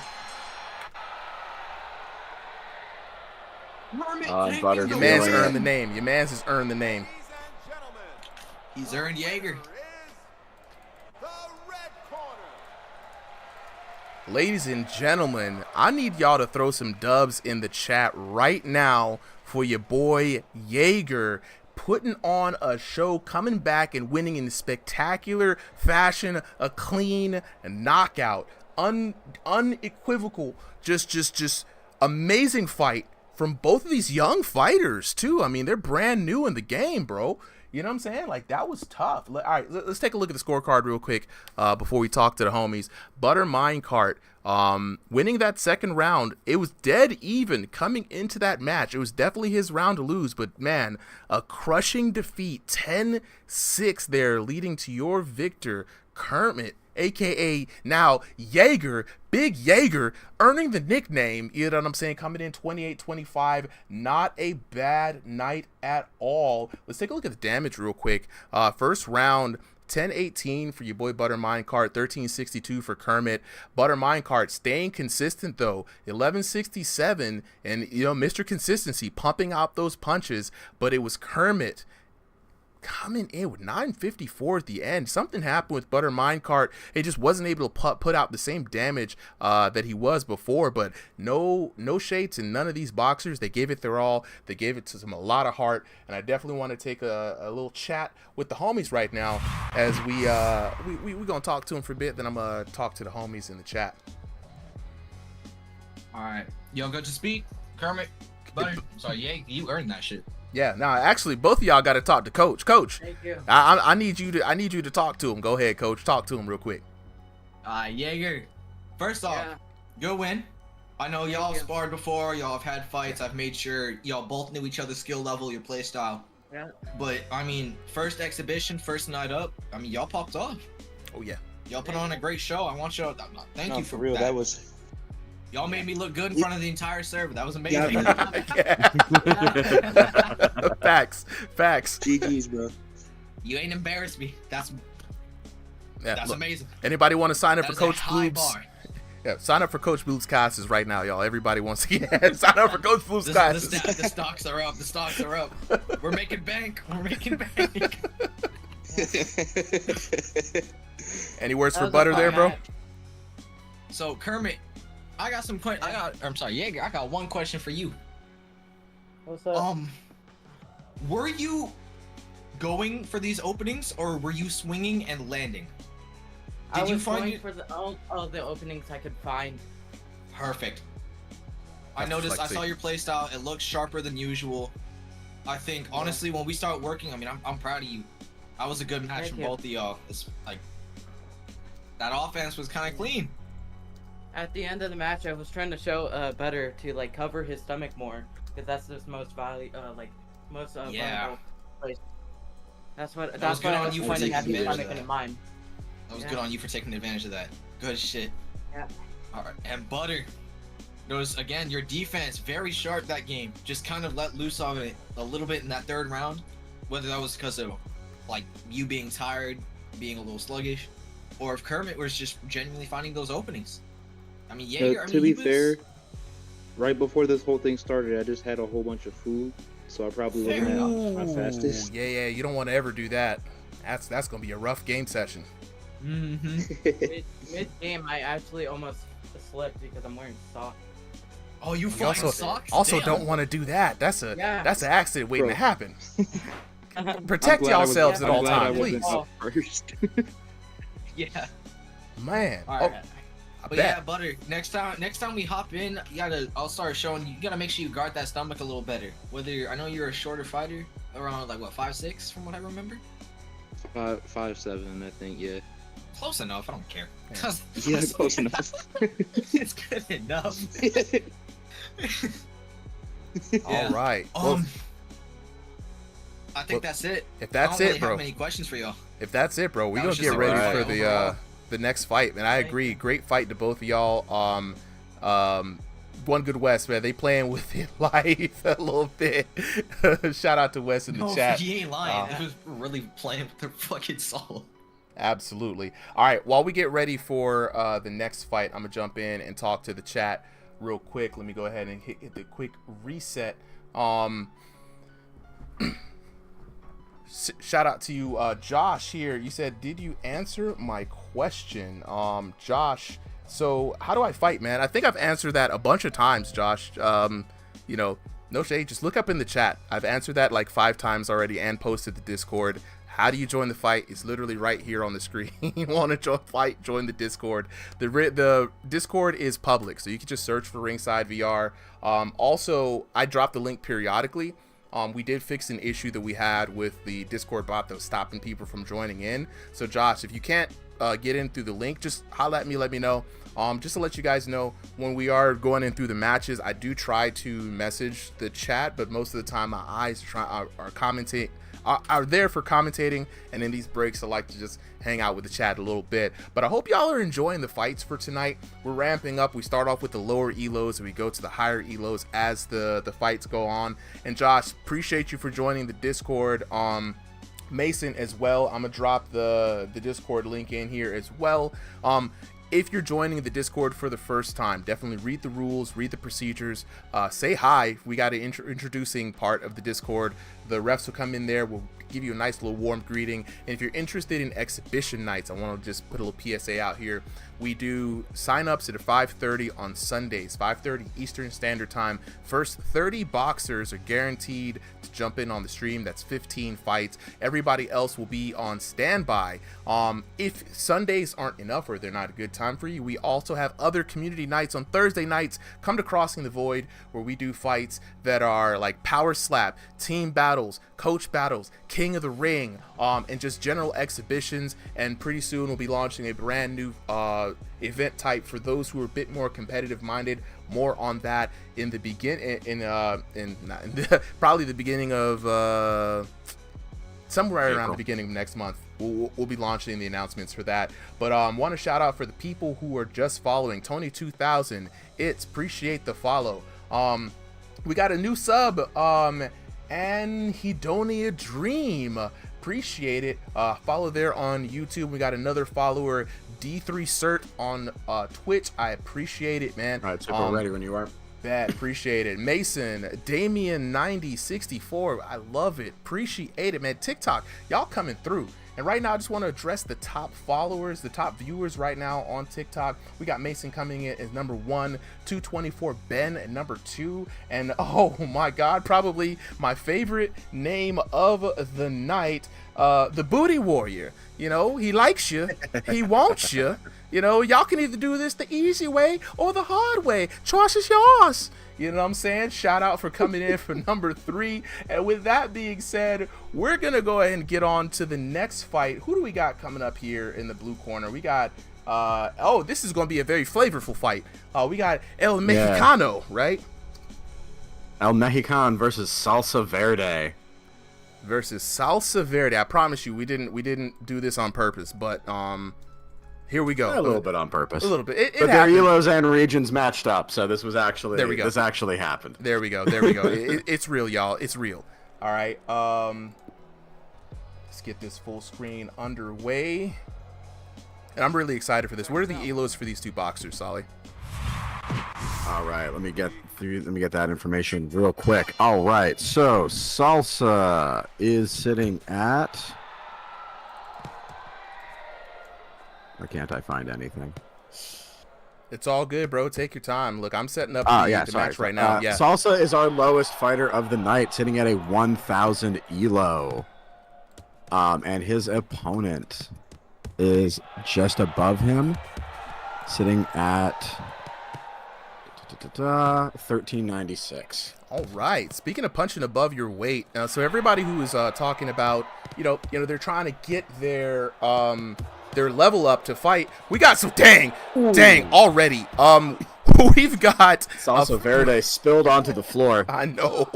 Kermit, Butter take Your it man's feeling away. earned the name. Your man's has earned the name. Ladies and gentlemen, He's earned Jaeger. is the red corner. Ladies and gentlemen, I need y'all to throw some dubs in the chat right now for your boy Jaeger, putting on a show, coming back and winning in spectacular fashion, a clean knockout, unequivocal, just amazing fight from both of these young fighters too. I mean, they're brand new in the game, bro. You know what I'm saying? Like, that was tough. All right, let's take a look at the scorecard real quick before we talk to the homies. Butter Minecart winning that second round. It was dead even coming into that match. It was definitely his round to lose, but man, a crushing defeat, 10-6 there, leading to your victor, Kermit, a.k.a. now Jaeger, Big Jaeger, earning the nickname, you know what I'm saying, coming in 28-25, not a bad night at all. Let's take a look at the damage real quick. First round, 10-18 for your boy Butter Minecart, 13-62 for Kermit. Butter Minecart staying consistent though, 11-67, and Mr. Consistency pumping out those punches, but it was Kermit coming in with 954 at the end. Something happened with Butter Minecart. He just wasn't able to put out the same damage that he was before, but no shades in none of these boxers. They gave it their all. They gave it to a lot of heart, and I definitely want to take a little chat with the homies right now as we're gonna talk to them for a bit, then I'm gonna talk to the homies in the chat. Alright. Y'all good to speak? Kermit? Butter? Sorry, Jaeger, you earned that shit. Yeah, no, actually, both of y'all got to talk to Coach. Coach, Thank you. I need you to talk to him. Go ahead, Coach. Talk to him real quick. Jaeger, First off, Yeah. good win. I know y'all sparred before, y'all have had fights. I've made sure y'all both knew each other's skill level, your play style. Yeah. But I mean, first exhibition, first night up. I mean, y'all popped off. Oh yeah. Y'all put on a great show. I want y'all. Thank you for real. that. That was. Y'all made me look good in front of the entire server. That was amazing. Facts. GG's, bro. You ain't embarrassed me. That's Look, amazing. Anybody want to sign up That for is a Coach high Bloob's? bar. Yeah, sign up for Coach Bloob's classes right now, y'all. Everybody wants to sign up for Coach Bloob's classes. The stocks are up. The stocks are up. We're making bank. We're making bank. Any words That for was a Butter fun there, bro? match. So Kermit, I got some I'm sorry, Jaeger. I got one question for you. What's up? Were you going for these openings or were you swinging and landing? I Did you was find going it for all the openings I could find. perfect? I That's noticed. I flexy. saw your playstyle. It looks sharper than usual. I think honestly, when we start working, I mean, I'm proud of you. That was a good match Thank for you. both of y'all. It's like that offense was kind of clean. At the end of the match, I was trying to show Butter to like cover his stomach more, because that's his most Yeah. vulnerable place. That's was that's good why on I was you for pointing taking at his advantage of stomach that. and mine. That was Yeah. good on you for taking advantage of that. Good shit. Yeah. All right, and Butter. Notice again your defense very sharp that game. Just kind of let loose on it a little bit in that third round. Whether that was because of like you being tired, being a little sluggish, or if Kermit was just genuinely finding those openings. I mean, Jaeger. I mean, To be he was- fair, right before this whole thing started, I just had a whole bunch of food, so I probably wasn't at my fastest. Yeah, you don't want to ever do that. That's gonna be a rough game session. Mhm. Mid game, I actually almost slipped because I'm wearing socks. Oh, you You flying also socks? also Damn. don't want to do that. That's an accident waiting Bro. to happen. I'm Protect glad I was- yourselves at I'm all glad I times, wasn't please. up first. Yeah. Man. All Oh, right. I But bet. yeah, Butter. Next time we hop in, I'll start showing you. You gotta make sure you guard that stomach a little better. I know you're a shorter fighter, around like what 5'6" from what I remember. 5'7", I think. Yeah. Close enough. I don't care. Yeah, close enough. It's good enough. All right. Well, I think that's it. if that's I don't really it, bro. have many questions for y'all. If that's it, bro, we're That gonna was get just a ready great for fight overall. the next fight. And I agree, great fight to both of y'all. One good West, man. They playing with it life a little bit. Shout out to West in the No, chat. he ain't lying. It was really playing with their fucking soul. Absolutely. All right, while we get ready for the next fight, I'm gonna jump in and talk to the chat real quick. Let me go ahead and hit the quick reset. Shout out to you, Josh here. You said, did you answer my question? Josh, so how do I fight, man? I think I've answered that a bunch of times, Josh. You know, no shade, just look up in the chat. I've answered that like 5 times already and posted the Discord. How do you join the fight? It's literally right here on the screen. You want to join fight? Join the Discord. The Discord is public, so you can just search for Ringside VR. Also, I drop the link periodically. We did fix an issue that we had with the Discord bot that was stopping people from joining in. So, Josh, if you can't get in through the link, just holla at me, let me know. Just to let you guys know, when we are going in through the matches, I do try to message the chat, but most of the time my eyes are commenting. Are there for commentating, and in these breaks I like to just hang out with the chat a little bit. But I hope y'all are enjoying the fights for tonight. We're ramping up. We start off with the lower elos and we go to the higher elos as the fights go on. And Josh, appreciate you for joining the Discord. Mason as well, I'm gonna drop the Discord link in here as well. If you're joining the Discord for the first time, definitely read the rules, read the procedures, say hi. We got an introducing part of the Discord. The refs will come in there, will give you a nice little warm greeting. And if you're interested in exhibition nights, I want to just put a little PSA out here. We do sign-ups at 5:30 on Sundays, 5:30 Eastern Standard Time. First 30 boxers are guaranteed to jump in on the stream. That's 15 fights. Everybody else will be on standby. If Sundays aren't enough or they're not a good time for you, we also have other community nights on Thursday nights. Come to Crossing the Void, where we do fights that are like power slap, team battles, coach battles, king King of the Ring, and just general exhibitions. And pretty soon we'll be launching a brand new event type for those who are a bit more competitive minded. More on that in the probably the beginning of somewhere around the beginning of next month. We'll be launching the announcements for that. But want to shout out for the people who are just following. Tony 2000, it's appreciate the follow. We got a new sub, Anhedonia Dream. Appreciate it. Follow there on YouTube. We got another follower, D3 Cert on Twitch. I appreciate it, man. All right, super ready when you are. Bad, appreciate it. Mason, Damien 9064. I love it. Appreciate it, man. TikTok, y'all coming through. And right now, I just want to address the top followers, the top viewers right now on TikTok. We got Mason coming in as number 1, 224 Ben at number 2, and oh my God, probably my favorite name of the night, the Booty Warrior. You know, he likes you, he wants you. You know, y'all can either do this the easy way or the hard way. Choice is yours. You know what I'm saying? Shout out for coming in for number 3. And with that being said, we're going to go ahead and get on to the next fight. Who do we got coming up here in the blue corner? We got, oh, this is going to be a very flavorful fight. We got El Mexicano, right? El Mexican versus Salsa Verde. Versus Salsa Verde. I promise you, we didn't do this on purpose, but here we go. A little bit on purpose. A little bit. But their elos and regions matched up, so this was actually there we go. This actually happened. There we go. There we go. It's real, y'all. It's real. All right. Let's get this full screen underway. And I'm really excited for this. What are the elos for these two boxers, Solly? All right, let me get that information real quick. All right, so Salsa is sitting at. Why can't I find anything? It's all good, bro. Take your time. Look, I'm setting up the match right now. Salsa is our lowest fighter of the night, sitting at a 1,000 elo. And his opponent is just above him, sitting at 1396. All right. Speaking of punching above your weight, so everybody who is talking about, you know, they're trying to get their level up to fight. We got some dang already. We've got Salsa Verde spilled onto the floor. I know.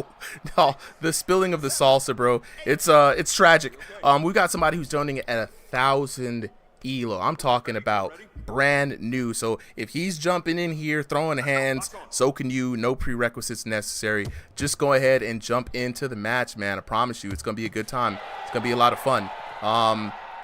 No, the spilling of the salsa, bro. It's tragic. We got somebody who's donating at 1,000 elo. I'm talking about brand new. So if he's jumping in here, throwing hands, so can you. No prerequisites necessary. Just go ahead and jump into the match, man. I promise you, it's gonna be a good time. It's gonna be a lot of fun.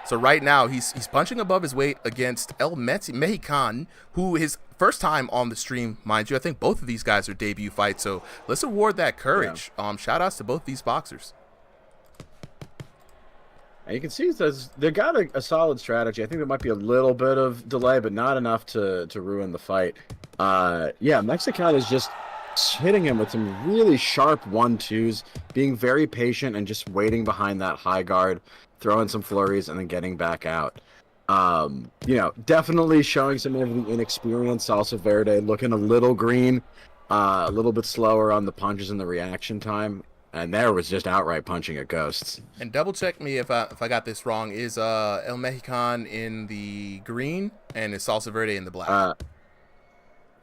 So right now he's punching above his weight against El Mexican, who his first time on the stream, mind you. I think both of these guys are debut fights. So let's award that courage. Yeah. Shout outs to both these boxers. And you can see they got a solid strategy. I think there might be a little bit of delay, but not enough to ruin the fight. Yeah, Mexican is just hitting him with some really sharp 1-2s, being very patient and just waiting behind that high guard, throwing some flurries and then getting back out. You know, definitely showing some of the inexperience. Salsa Verde looking a little green, a little bit slower on the punches and the reaction time. And there was just outright punching at ghosts. And double check me if I got this wrong. Is El Mexican in the green and is Salsa Verde in the black?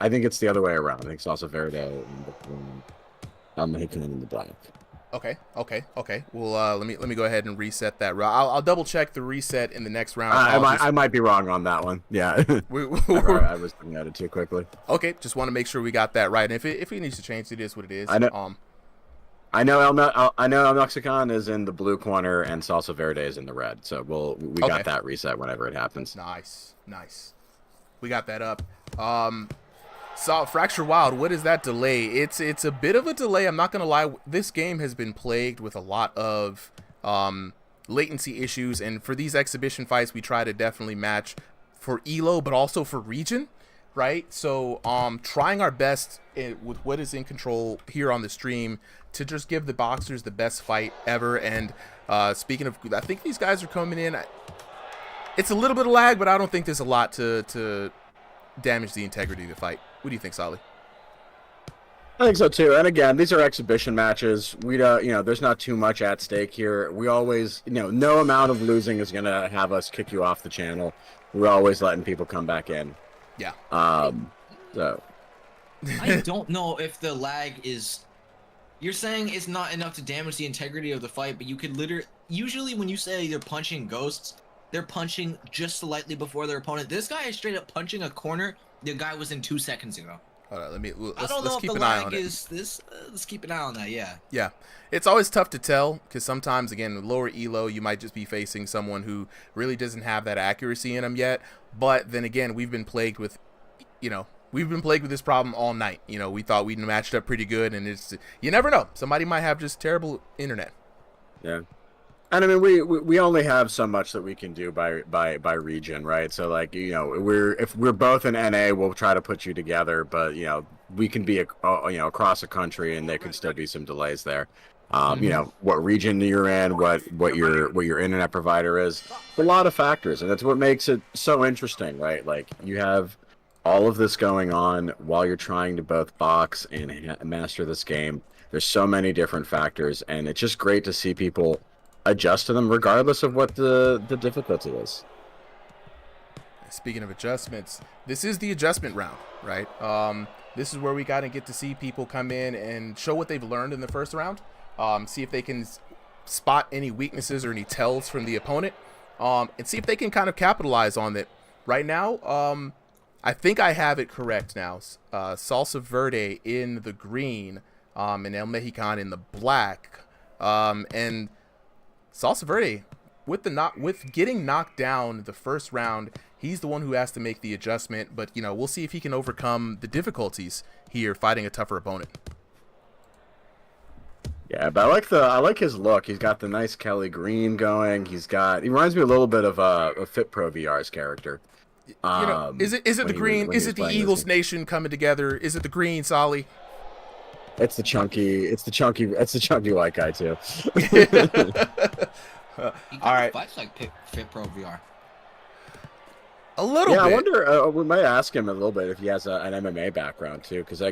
I think it's the other way around. I think Salsa Verde in the green, El Mexican in the black. Okay. Well, let me go ahead and reset that. I'll double check the reset in the next round. I might be wrong on that one. Yeah, I was looking at it too quickly. Okay, just want to make sure we got that right. And if it needs to change, it is what it is. I know El Mexican is in the blue corner and Salsa Verde is in the red. So we got that reset whenever it happens. Nice. We got that up. So Fracture Wild, what is that delay? It's a bit of a delay. I'm not gonna lie. This game has been plagued with a lot of latency issues, and for these exhibition fights, we try to definitely match for elo, but also for region, right? So trying our best with what is in control here on the stream to just give the boxers the best fight ever. And speaking of, I think these guys are coming in. It's a little bit of lag, but I don't think there's a lot to damage the integrity of the fight. What do you think, Solly? I think so too. And again, these are exhibition matches. We don't, there's not too much at stake here. We always, no amount of losing is gonna have us kick you off the channel. We're always letting people come back in. Yeah. So. I don't know if the lag is. You're saying it's not enough to damage the integrity of the fight, but you could literally. Usually, when you say they're punching ghosts, they're punching just slightly before their opponent. This guy is straight up punching a corner the guy was in 2 seconds ago. Hold on, let's keep an eye on it. Let's keep an eye on that. Yeah. Yeah, it's always tough to tell because sometimes, again, with lower elo, you might just be facing someone who really doesn't have that accuracy in them yet. But then again, we've been plagued with this problem all night. We thought we'd matched up pretty good, and you never know. Somebody might have just terrible internet. Yeah. And I mean, we only have so much that we can do by region, right? So like, if we're both in NA, we'll try to put you together, but we can be across a country, and there can still be some delays there. What region you're in, what your internet provider is, a lot of factors, and that's what makes it so interesting, right? Like you have all of this going on while you're trying to both box and master this game. There's so many different factors, and it's just great to see people adjust to them regardless of what the difficulty is. Speaking of adjustments, this is the adjustment round, right? This is where we gotta get to see people come in and show what they've learned in the first round, see if they can spot any weaknesses or any tells from the opponent, and see if they can kind of capitalize on it. Right now, I think I have it correct now. Salsa Verde in the green, and El Mexican in the black, and Salsa Verde, with getting knocked down the first round, he's the one who has to make the adjustment. But we'll see if he can overcome the difficulties here fighting a tougher opponent. Yeah, but I like his look. He's got the nice Kelly green going. He reminds me a little bit of FitPro VR's character. Is it the green? Is it the Eagles Nation coming together? Is it the green, Solly? It's the chunky white guy too. All right. Fights like FitPro VR. A little bit. I wonder. We might ask him a little bit if he has an MMA background too, because I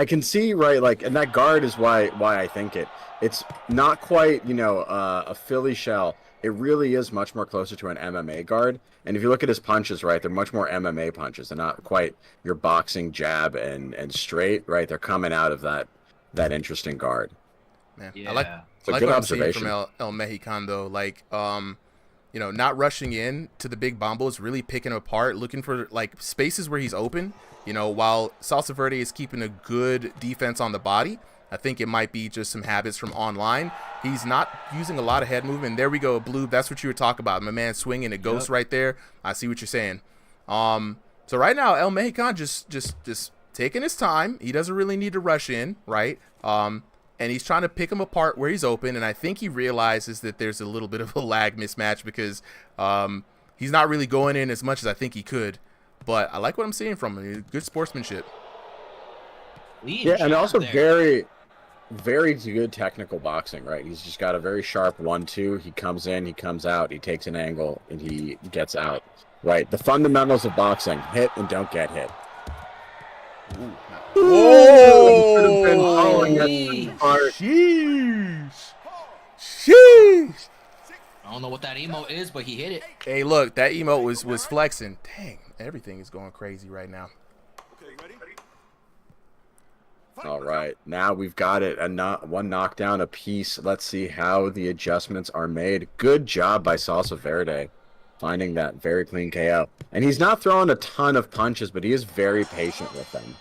can see and that guard is why I think it. It's not quite a Philly shell. It really is much more closer to an MMA guard. And if you look at his punches, right, they're much more MMA punches. They're not quite your boxing jab and straight, right? They're coming out of that interesting guard. Man, yeah. I like what I'm seeing from El Mexican though. Like, not rushing in to the big bombos, really picking apart, looking for like spaces where he's open. While Salsa Verde is keeping a good defense on the body. I think it might be just some habits from online. He's not using a lot of head movement. There we go, Blue. That's what you were talking about. My man swinging a ghost right there. I see what you're saying. So right now, El Mexican just taking his time. He doesn't really need to rush in, right? And he's trying to pick him apart where he's open. And I think he realizes that there's a little bit of a lag mismatch because he's not really going in as much as I think he could. But I like what I'm seeing from him. Good sportsmanship. Yeah, and also very good technical boxing, right? He's just got a very sharp 1-2. He comes in, he comes out, he takes an angle, and he gets out. Right? The fundamentals of boxing: hit and don't get hit. Whoa! Sheesh! I don't know what that emote is, but he hit it. Hey, look, that emote was flexing. Dang, everything is going crazy right now. All right, now we've got it. One knockdown apiece. Let's see how the adjustments are made. Good job by Salsa Verde, finding that very clean KO. And he's not throwing a ton of punches, but he is very patient with them.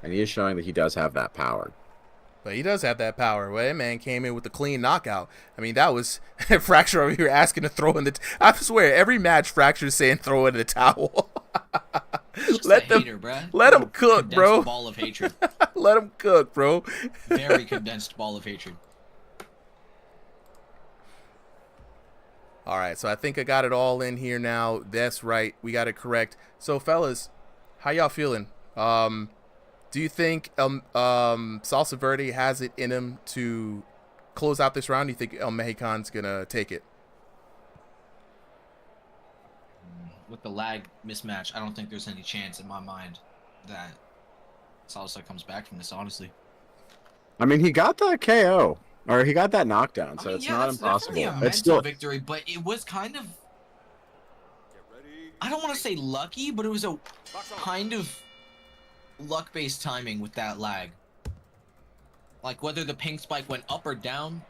And he is showing that he does have that power. But he does have that power. Well, that man came in with a clean knockout. I mean, that was Fracture over here asking to throw in the. I swear, every match Fracture's saying throw in the towel. Let him cook, bro. Ball of hatred. Let him cook, bro. Very condensed ball of hatred. All right, so I think I got it all in here now. That's right. We got it correct. So, fellas, how y'all feeling? Do you think Salsa Verde has it in him to close out this round? Do you think El Mexican's going to take it? With the lag mismatch, I don't think there's any chance in my mind that Salsa comes back from this, honestly. I mean, he got the KO, or he got that knockdown, so it's not that's impossible. definitely a It's mental still victory, but it was kind of, I don't want to say lucky, but it was a kind of luck-based timing with that lag. Like whether the pink spike went up or down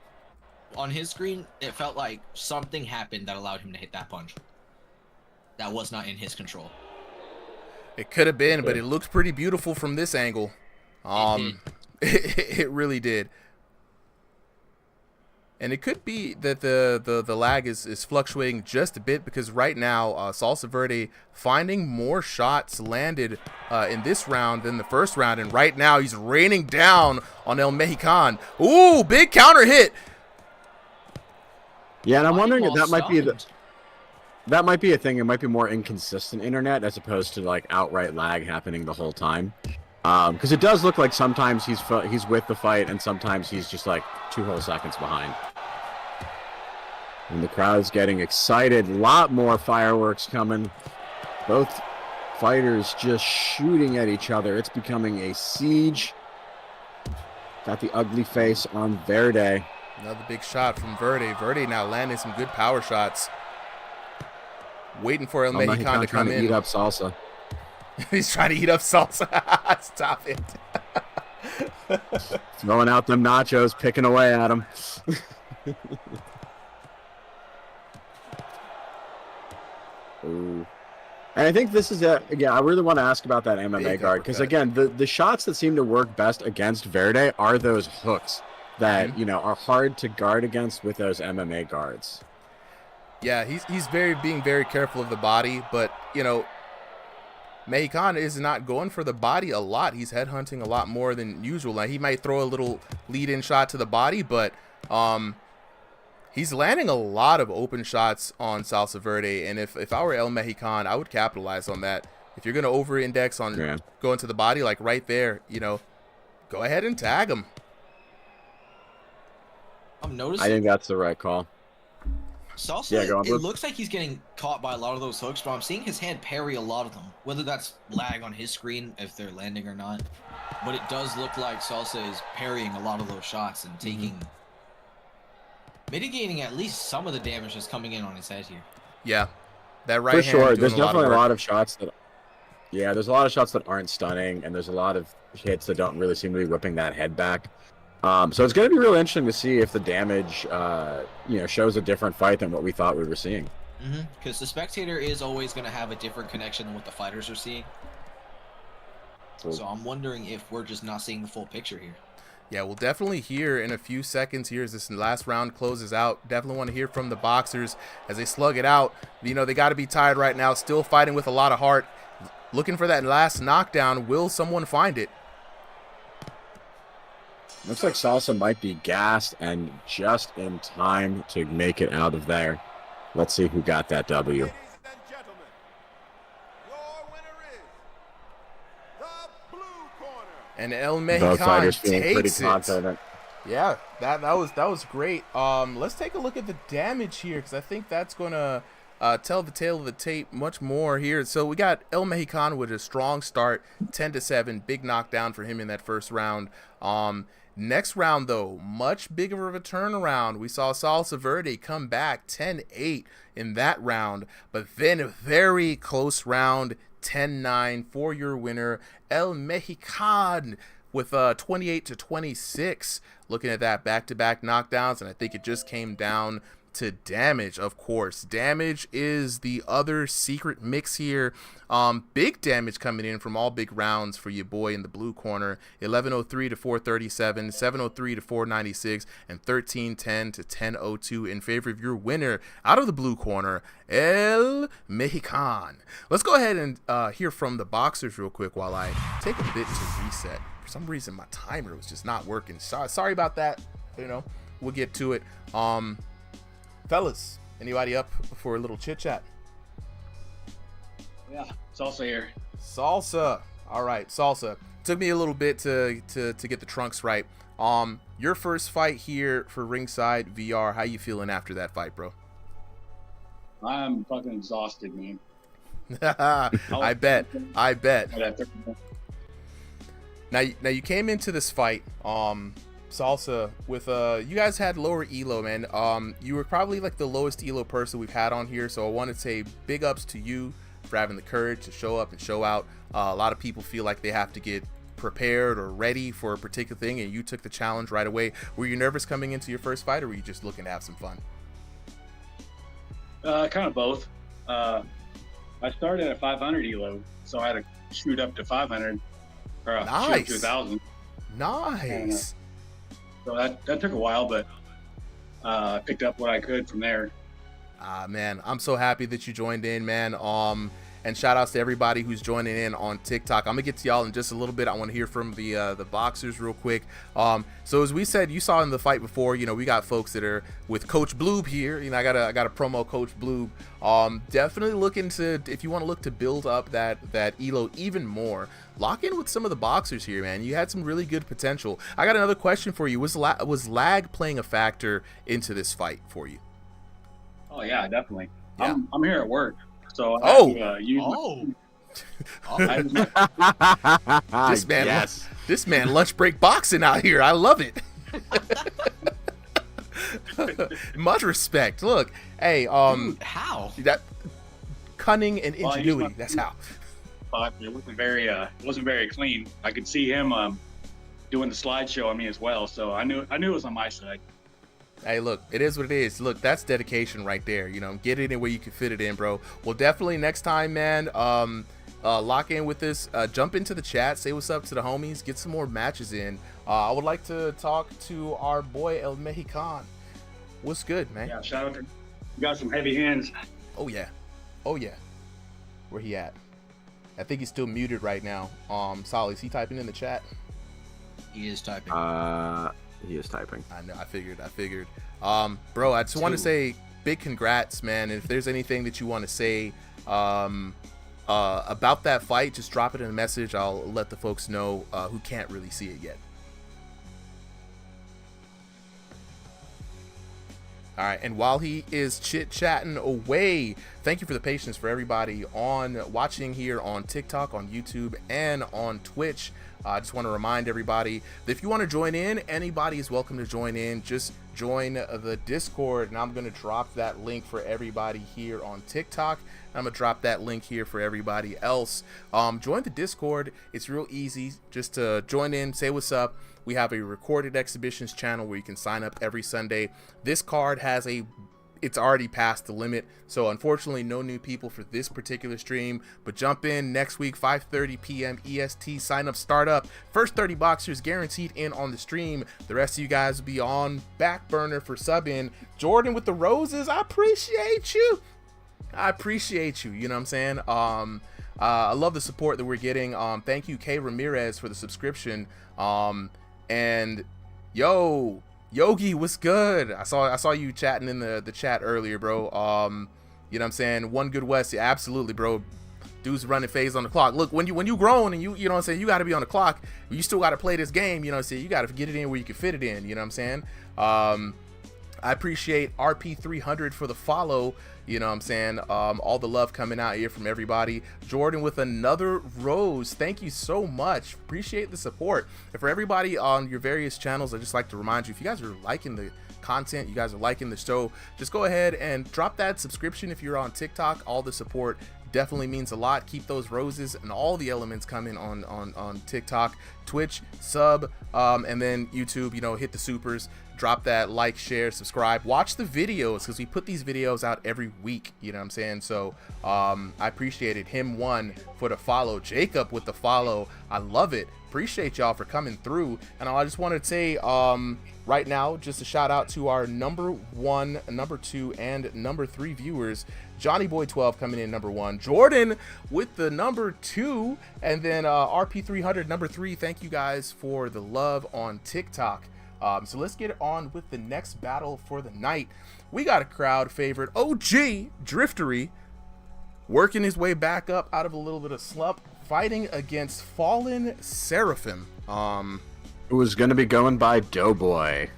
on his screen, it felt like something happened that allowed him to hit that punch. That was not in his control. It could have been, but it looks pretty beautiful from this angle. It really did. And it could be that the lag is fluctuating just a bit, because right now Salsa Verde finding more shots landed in this round than the first round, and right now he's raining down on El Mexican. Ooh, big counter hit. Yeah, and I'm wondering if that might be a thing. It might be more inconsistent internet as opposed to like outright lag happening the whole time. Because it does look like sometimes he's with the fight and sometimes he's just like 2 whole seconds behind. And the crowd's getting excited. A lot more fireworks coming. Both fighters just shooting at each other. It's becoming a siege. Got the ugly face on Verde. Another big shot from Verde. Verde now landing some good power shots. Waiting for El Mexican to come in. Eat up Salsa. He's trying to eat up Salsa. Stop it. Throwing out them nachos, picking away at him. Ooh. And I think this is I really want to ask about that MMA guard, because again, the shots that seem to work best against Verde are those hooks that are hard to guard against with those MMA guards. Yeah, he's being very careful of the body, but Mexican is not going for the body a lot. He's headhunting a lot more than usual. Now, he might throw a little lead-in shot to the body, but he's landing a lot of open shots on Salsa Verde, and if I were El Mexican, I would capitalize on that. If you're going to over-index on going to the body, like right there, go ahead and tag him. I'm noticing. I think that's the right call. Salsa, it looks like he's getting caught by a lot of those hooks, but I'm seeing his hand parry a lot of them. Whether that's lag on his screen, if they're landing or not. But it does look like Salsa is parrying a lot of those shots and mitigating at least some of the damage that's coming in on his head here. Yeah, that right hand. For sure, there's definitely a lot of shots that. Yeah, there's a lot of shots that aren't stunning, and there's a lot of hits that don't really seem to be whipping that head back. So it's going to be real interesting to see if the damage, shows a different fight than what we thought we were seeing. Because the spectator is always going to have a different connection than what the fighters are seeing. So I'm wondering if we're just not seeing the full picture here. Yeah, we'll definitely hear in a few seconds here as this last round closes out. Definitely want to hear from the boxers as they slug it out. They got to be tired right now, still fighting with a lot of heart. Looking for that last knockdown. Will someone find it? Looks like Salsa might be gassed and just in time to make it out of there. Let's see who got that W. Ladies and gentlemen, your winner is the blue corner. And El Both fighters Mexican feeling pretty takes it. confident. Yeah, that was great. Let's take a look at the damage here, because I think that's going to tell the tale of the tape much more here. So we got El Mexican with a strong start, 10-7, big knockdown for him in that first round. Next round, though, much bigger of a turnaround. We saw Salsa Verde come back 10-8 in that round, but then a very close round, 10-9 for your winner, El Mexican, with 28-26. Looking at that back-to-back knockdowns, and I think it just came down to damage, of course. Damage is the other secret mix here. Big damage coming in from all big rounds for your boy in the blue corner. 1103 to 437, 703 to 496, and 1310 to 1002 in favor of your winner out of the blue corner, El Mexican. Let's go ahead and hear from the boxers real quick while I take a bit to reset. For some reason, my timer was just not working. Sorry about that. We'll get to it. Fellas, anybody up for a little chit chat? Yeah, Salsa here. Salsa. All right, Salsa. Took me a little bit to get the trunks right. Your first fight here for Ringside VR. How you feeling after that fight, bro? I'm fucking exhausted, man. I bet. Now you came into this fight, Salsa, with you guys had lower elo, man. You were probably like the lowest elo person we've had on here, so I want to say big ups to you for having the courage to show up and show out. A lot of people feel like they have to get prepared or ready for a particular thing, and you took the challenge right away. Were you nervous coming into your first fight, or were you just looking to have some fun? Kind of both. I started at 500 elo, so I had to shoot up to 500 or shoot up to 1,000. Nice. So that took a while, but I picked up what I could from there. Man, I'm so happy that you joined in, man. And shout outs to everybody who's joining in on TikTok. I'm gonna get to y'all in just a little bit. I want to hear from the boxers real quick. So as we said, you saw in the fight before, you know, we got folks that are with Coach Bloob here. You know, I got to promo Coach Bloob. Definitely looking to, if you want to look to build up that elo even more, lock in with some of the boxers here, man. You had some really good potential. I got another question for you. Was lag playing a factor into this fight for you? Oh yeah, definitely. Yeah. I'm here at work. So this man lunch break boxing out here. I love it. Much respect. Look, hey, Dude, how that cunning and ingenuity. That's how. It wasn't very clean. I could see him doing the slideshow on me as well. So I knew it was on my side. Hey, look, it is what it is. Look, that's dedication right there. You know, get it in where you can fit it in, bro. Well, definitely next time, man, lock in with this. Jump into the chat, say what's up to the homies, get some more matches in. I would like to talk to our boy El Mexican. What's good, man? Yeah, shout out to you. Got some heavy hands. Oh yeah, where he at? I think he's still muted right now. Solly, is he typing in the chat? He is typing. He is typing. I know. I figured. Bro, I just want to say big congrats, man. And if there's anything that you want to say about that fight, just drop it in a message. I'll let the folks know who can't really see it yet. All right, and while he is chit-chatting away, thank you for the patience for everybody watching here on TikTok, on YouTube, and on Twitch. I just want to remind everybody that if you want to join in, anybody is welcome to join in. Just join the Discord, and I'm going to drop that link for everybody here on TikTok. I'm going to drop that link here for everybody else. Join the Discord. It's real easy. Just to join in, say what's up. We have a recorded exhibitions channel where you can sign up every Sunday. This card has it's already past the limit, so unfortunately no new people for this particular stream, but jump in next week, 5:30 p.m. EST. Sign up, start up. First 30 boxers guaranteed in on the stream. The rest of you guys will be on back burner for sub-in. Jordan with the roses, I appreciate you. You know what I'm saying? I love the support that we're getting. Thank you, K Ramirez, for the subscription. And yo, Yogi, what's good? I saw you chatting in the chat earlier, bro. You know what I'm saying? One Good West, yeah, absolutely, bro. Dude's running phase on the clock. Look, when you grown and you know what I'm saying, you got to be on the clock. You still got to play this game. You know what I'm saying? You got to get it in where you can fit it in. You know what I'm saying? I appreciate RP300 for the follow. You know what I'm saying? All the love coming out here from everybody. Jordan with another rose. Thank you so much. Appreciate the support. And for everybody on your various channels, I'd just like to remind you, if you guys are liking the content, you guys are liking the show, just go ahead and drop that subscription. If you're on TikTok, all the support definitely means a lot. Keep those roses and all the elements coming on TikTok, Twitch, sub, and then YouTube. You know, hit the supers. Drop that like, share, subscribe, watch the videos, because we put these videos out every week. You know what I'm saying? So I appreciated him for the follow, Jacob with the follow. I love it. Appreciate y'all for coming through. And I just want to say right now, just a shout out to our number 1, number 2, and number 3 viewers. Johnny Boy 12 coming in number 1, Jordan with the number 2, and then RP300 number 3. Thank you guys for the love on TikTok. So let's get on with the next battle for the night. We got a crowd favorite, OG Driftery, working his way back up out of a little bit of slump, fighting against Fallen Seraphim. Who was going to be going by Doughboy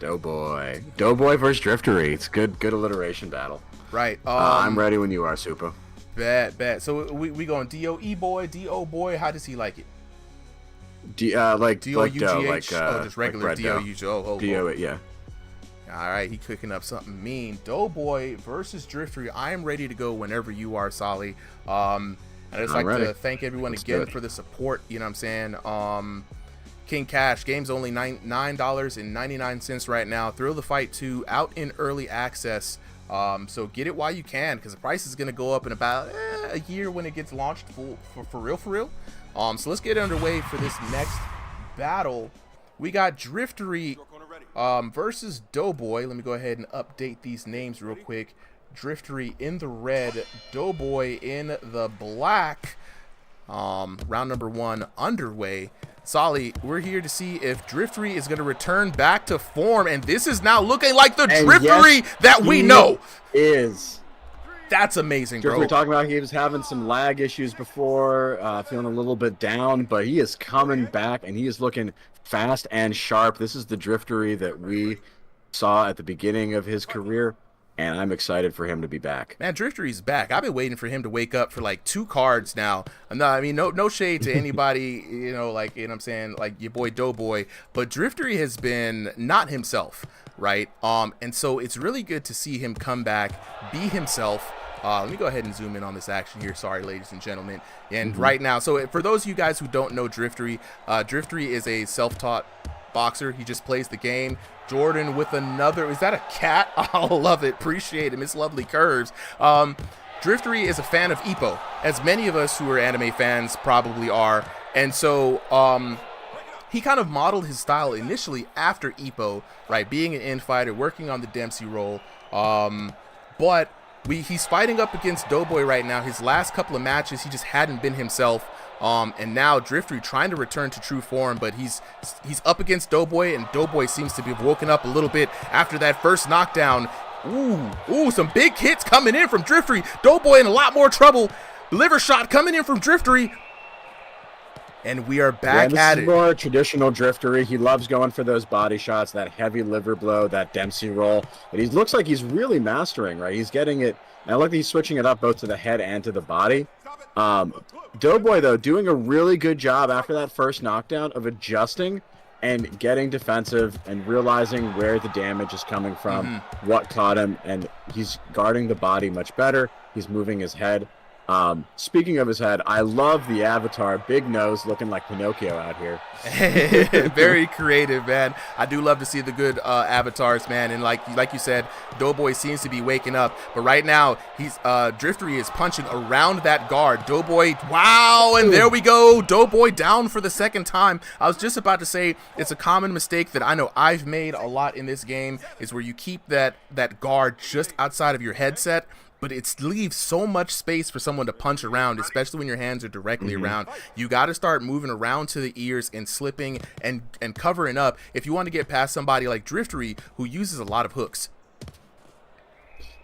versus Driftery. It's good alliteration battle. Right. I'm ready when you are, Supa. Bet. So we going DOE boy, DO boy. How does he like it? Like DOUGH. dough, Just regular like bread DOUGH. dough. Oh. Yeah. All right, he cooking up something mean. Doughboy versus Driftery. I am ready to go whenever you are, Solly. And I'd just like to thank everyone again for the support. You know what I'm saying? King Cash, game's only $9.99 right now. Thrill the Fight 2 out in early access. So get it while you can, because the price is going to go up in about a year when it gets launched for real. So let's get underway for this next battle. We got Driftery versus Doughboy. Let me go ahead and update these names real quick. Driftery in the red, Doughboy in the black. Round number 1 underway. Solly, we're here to see if Driftery is going to return back to form, and this is now looking like the Driftery that we know. That's amazing, bro. We were talking about he was having some lag issues before, feeling a little bit down, but he is coming back, and he is looking fast and sharp. This is the Driftery that we saw at the beginning of his career, and I'm excited for him to be back. Man, Driftery's back. I've been waiting for him to wake up for like 2 cards now. No shade to anybody, like, you know what I'm saying, like your boy Doughboy, but Driftery has been not himself, right? And so it's really good to see him come back, be himself. Let me go ahead and zoom in on this action here. Sorry, ladies and gentlemen. And right now, so for those of you guys who don't know Driftery, Driftery is a self-taught boxer. He just plays the game. Jordan with another. Is that a cat? I love it. Appreciate it. Miss Lovely Curves. Driftery is a fan of Ippo, as many of us who are anime fans probably are. And so he kind of modeled his style initially after Ippo, right? Being an infighter, working on the Dempsey role. But he's fighting up against Doughboy right now. His last couple of matches, he just hadn't been himself. And now Driftery trying to return to true form, but he's up against Doughboy, and Doughboy seems to be woken up a little bit after that first knockdown. Ooh, some big hits coming in from Driftery. Doughboy in a lot more trouble. Liver shot coming in from Driftery. And we are back at it. This is more traditional Driftery. He loves going for those body shots, that heavy liver blow, that Dempsey roll. But he looks like he's really mastering, right? He's getting it. And I like that he's switching it up both to the head and to the body. Doughboy, though, doing a really good job after that first knockdown of adjusting and getting defensive and realizing where the damage is coming from, what caught him, and he's guarding the body much better. He's moving his head. Speaking of his head, I love the avatar, big nose, looking like Pinocchio out here. Very creative, man. I do love to see the good avatars, man. And like you said, Doughboy seems to be waking up, but right now he's Driftery is punching around that guard. Doughboy, wow, and there we go. Doughboy down for the second time. I was just about to say it's a common mistake that I know I've made a lot in this game, is where you keep that guard just outside of your headset. But it leaves so much space for someone to punch around, especially when your hands are directly around. You got to start moving around to the ears and slipping and covering up if you want to get past somebody like Driftery, who uses a lot of hooks.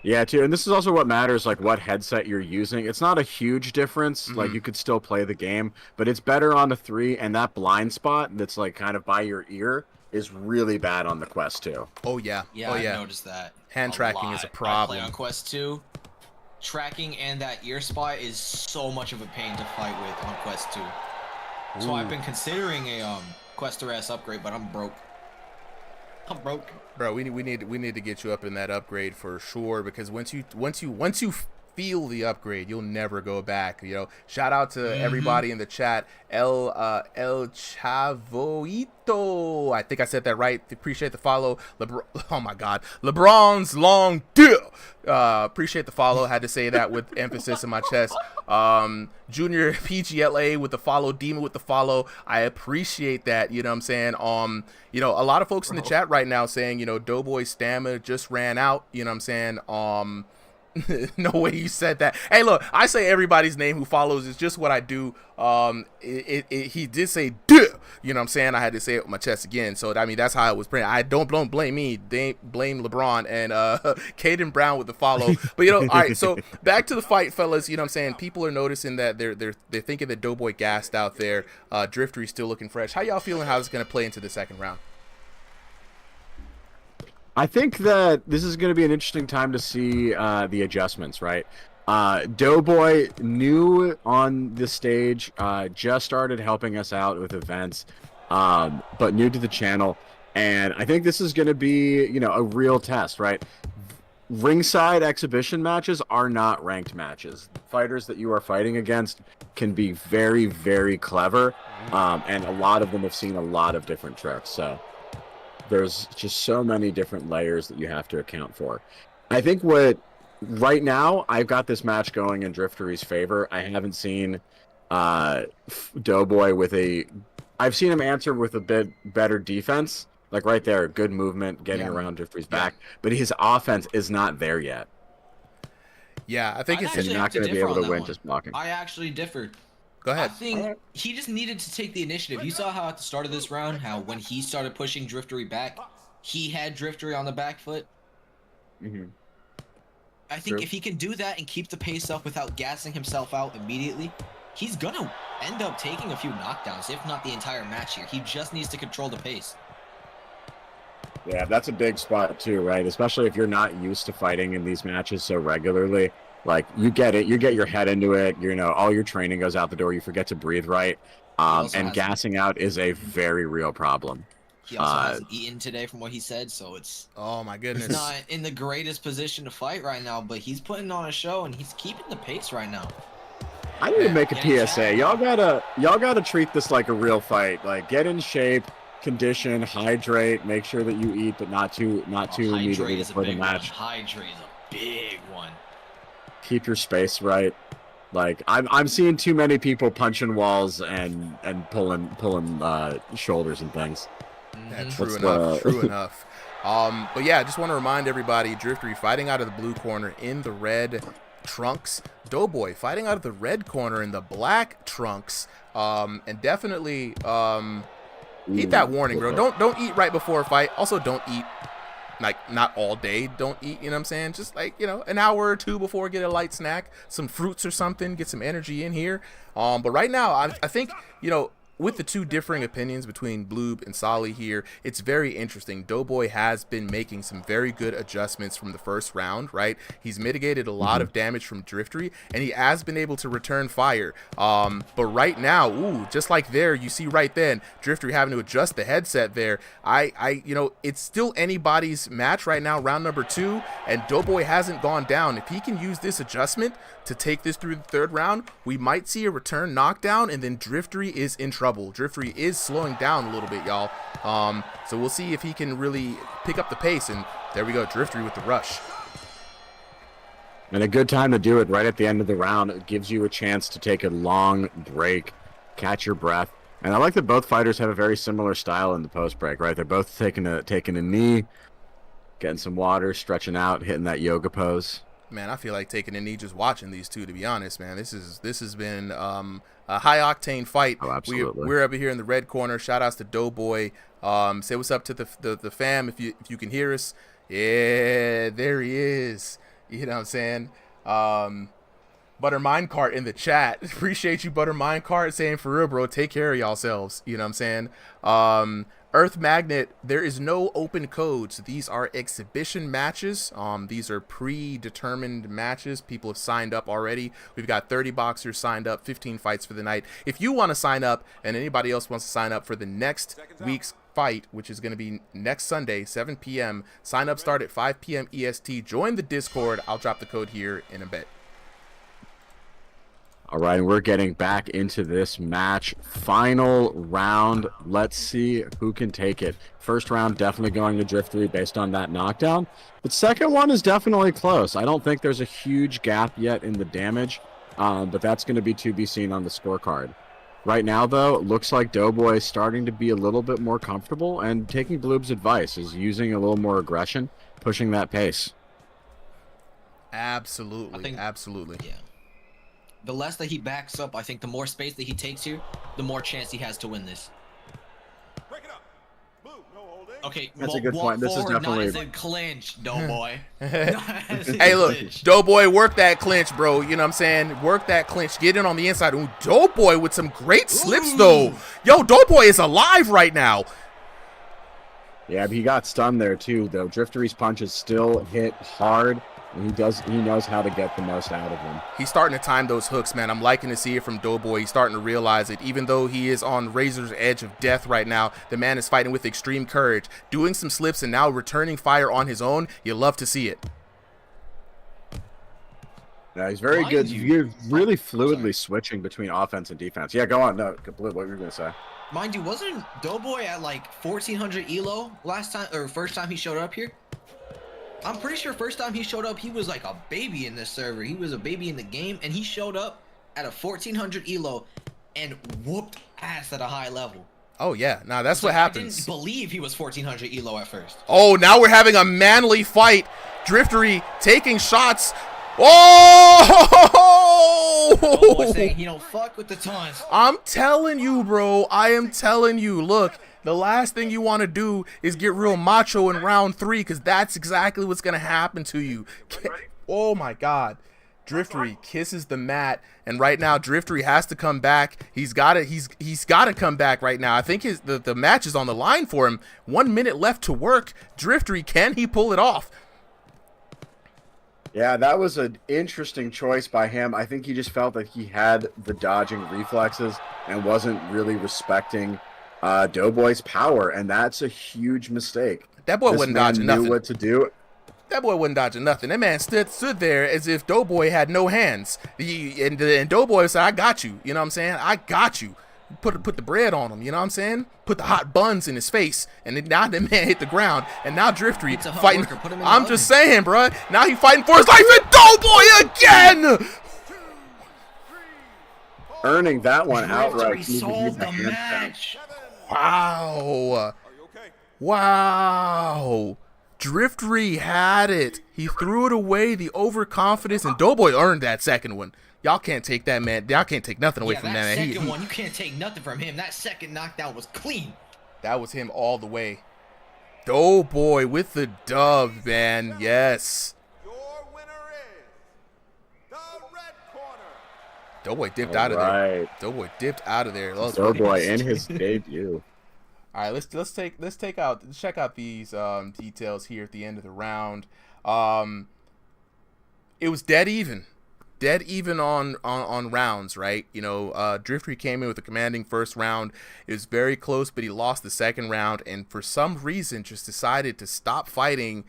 Yeah, too. And this is also what matters, like what headset you're using. It's not a huge difference. Like, you could still play the game, but it's better on the 3, and that blind spot that's like kind of by your ear is really bad on the Quest 2. Oh, yeah. Yeah, I noticed that. Hand tracking is a problem. I play on Quest 2. Tracking and that ear spot is so much of a pain to fight with on Quest 2. So I've been considering a Quest 3S upgrade, but I'm broke. Bro, we need to get you up in that upgrade for sure, because once you feel the upgrade, you'll never go back. Shout out to everybody in the chat. El Chavoito, I think I said that right. Appreciate the follow. Oh my God, LeBron's long deal. Appreciate the follow. Had to say that with emphasis in my chest. Junior PGLA with the follow. Demon with the follow. I appreciate that. You know what I'm saying? A lot of folks in the chat right now saying, Doughboy's stamina just ran out. You know what I'm saying? No way you said that. Hey, look, I say everybody's name who follows. Is just what I do. He did say duh. You know what I'm saying? I had to say it with my chest again. So I mean, that's how it was printed. I don't blame me. They blame LeBron and Caden Brown with the follow. But all right. So back to the fight, fellas. You know what I'm saying? People are noticing that they're thinking that Doughboy gassed out there. Driftery's still looking fresh. How y'all feeling? How it's gonna play into the second round? I think that this is going to be an interesting time to see the adjustments, right? Doughboy, new on the stage, just started helping us out with events, but new to the channel. And I think this is going to be, a real test, right? Ringside exhibition matches are not ranked matches. Fighters that you are fighting against can be very, very clever, and a lot of them have seen a lot of different tricks. So there's just so many different layers that you have to account for. I think right now, I've got this match going in Driftery's favor. I haven't seen Doughboy I've seen him answer with a bit better defense. Like right there, good movement, getting around Driftery's back. But his offense is not there yet. Yeah, I think he's not going to be able to win just blocking. I actually differed. Go ahead. I think he just needed to take the initiative. You saw how at the start of this round, how when he started pushing Driftery back, he had Driftery on the back foot. Mm-hmm. I think if he can do that and keep the pace up without gassing himself out immediately, he's gonna end up taking a few knockdowns, if not the entire match here. He just needs to control the pace. Yeah, that's a big spot too, right? Especially if you're not used to fighting in these matches so regularly. Like, you get it, you get your head into it, all your training goes out the door, you forget to breathe right, and gassing out is a very real problem. He also hasn't eaten today from what he said, so it's... Oh my goodness. He's not in the greatest position to fight right now, but he's putting on a show and he's keeping the pace right now. I need to make a PSA. Y'all gotta treat this like a real fight. Like, get in shape, condition, hydrate, make sure that you eat, but not too immediately before the match. Hydrate is a big one. Keep your space right. Like, I'm seeing too many people punching walls and pulling shoulders and things. Yeah, true enough. But yeah, I just want to remind everybody, Driftery fighting out of the blue corner in the red trunks. Doughboy fighting out of the red corner in the black trunks. And definitely eat that warning, bro. Don't eat right before a fight. Also, don't eat, like, not all day. Don't eat, you know what I'm saying? Just like, an hour or two before, get a light snack, some fruits or something, get some energy in here. But right now, I think, with the two differing opinions between Bloob and Solly here, it's very interesting. Doughboy has been making some very good adjustments from the first round, right? He's mitigated a lot of damage from Driftery, and he has been able to return fire. But right now, just like there, you see right then, Driftery having to adjust the headset there. It's still anybody's match right now, round number 2, and Doughboy hasn't gone down. If he can use this adjustment to take this through the third round, we might see a return knockdown, and then Driftery is in trouble. Driftery is slowing down a little bit, y'all. So we'll see if he can really pick up the pace, and there we go, Driftery with the rush. And a good time to do it right at the end of the round. It gives you a chance to take a long break, catch your breath. And I like that both fighters have a very similar style in the post break, right? They're both taking a knee, getting some water, stretching out, hitting that yoga pose. Man, I feel like taking a knee just watching these two, to be honest, man. This has been a high-octane fight. Oh, absolutely. We're over here in the red corner. Shout-outs to Doughboy. Say what's up to the fam if you can hear us. Yeah, there he is. You know what I'm saying? Butter Minecart in the chat. Appreciate you, Butter Minecart, saying, for real, bro, take care of yourselves. You know what I'm saying? Earth Magnet, there is no open codes. These are exhibition matches. These are predetermined matches. People have signed up already. We've got 30 boxers signed up, 15 fights for the night. If you want to sign up, and anybody else wants to sign up for the next week's fight, which is going to be next Sunday, 7 p.m., sign up start at 5 p.m. EST. Join the Discord. I'll drop the code here in a bit. All right, and we're getting back into this match. Final round. Let's see who can take it. First round definitely going to Driftery based on that knockdown. The second one is definitely close. I don't think there's a huge gap yet in the damage, but that's going to be to be seen on the scorecard. Right now, though, it looks like Doughboy is starting to be a little bit more comfortable, and taking Bloob's advice is using a little more aggression, pushing that pace. Absolutely, absolutely. Yeah. The less that he backs up, I think the more space that he takes here, the more chance he has to win this. Okay, that's a good point. This is definitely not as a clinch, Doughboy. Hey, look, Doughboy, work that clinch, bro. You know what I'm saying? Work that clinch. Get in on the inside. Ooh, Doughboy with some great slips, though. Yo, Doughboy is alive right now. Yeah, but he got stunned there too, though. Driftery's punches still hit hard, and he knows how to get the most out of them. He's starting to time those hooks, man. I'm liking to see it from Doughboy. He's starting to realize it. Even though he is on razor's edge of death right now, the man is fighting with extreme courage, doing some slips and now returning fire on his own. You love to see it. Yeah, he's very good. You're really fluidly switching between offense and defense. Yeah, go on. No, Blue, what were you going to say? Mind you, wasn't Doughboy at like 1400 elo last time or first time he showed up here? I'm pretty sure first time he showed up, he was like a baby in this server. He was a baby in the game, and he showed up at a 1400 elo and whooped ass at a high level. Oh yeah, now that's what happens. I didn't believe he was 1400 elo at first. Oh, now we're having a manly fight. Driftery taking shots. Oh! Doughboy saying he don't fuck with the taunts. I'm telling you, bro. I am telling you. Look, the last thing you want to do is get real macho in round 3, because that's exactly what's going to happen to you. Oh, my God. Driftery kisses the mat, and right now Driftery has to come back. He's got to come back right now. I think the match is on the line for him. 1 minute left to work. Driftery, can he pull it off? Yeah, that was an interesting choice by him. I think he just felt that he had the dodging reflexes and wasn't really respecting Doughboy's power, and that's a huge mistake. That boy wasn't dodging nothing. Knew what to do. That boy wasn't dodging nothing. That man stood there as if Doughboy had no hands. And Doughboy said, I got you. You know what I'm saying? I got you. Put the bread on him, you know what I'm saying? Put the hot buns in his face, and then now the man hit the ground, and now Driftery fighting. I'm just saying, bro. Now he fighting for his life, and Doughboy again, earning that one outright. Solved the match. Wow, wow. Driftery had it. He threw it away. The overconfidence, and Doughboy earned that second one. Y'all can't take that, man. Y'all can't take nothing away from that, man. Second one, you can't take nothing from him. That second knockdown was clean. That was him all the way. Doughboy with the dub, man. Yes. Your winner is the red corner. Doughboy dipped out of there. Doughboy dipped out of there. Doughboy in his debut. All right, let's check out these details here at the end of the round. It was dead even. Dead even on rounds, right? You know, Driftery came in with a commanding first round. It was very close, but he lost the second round, and for some reason just decided to stop fighting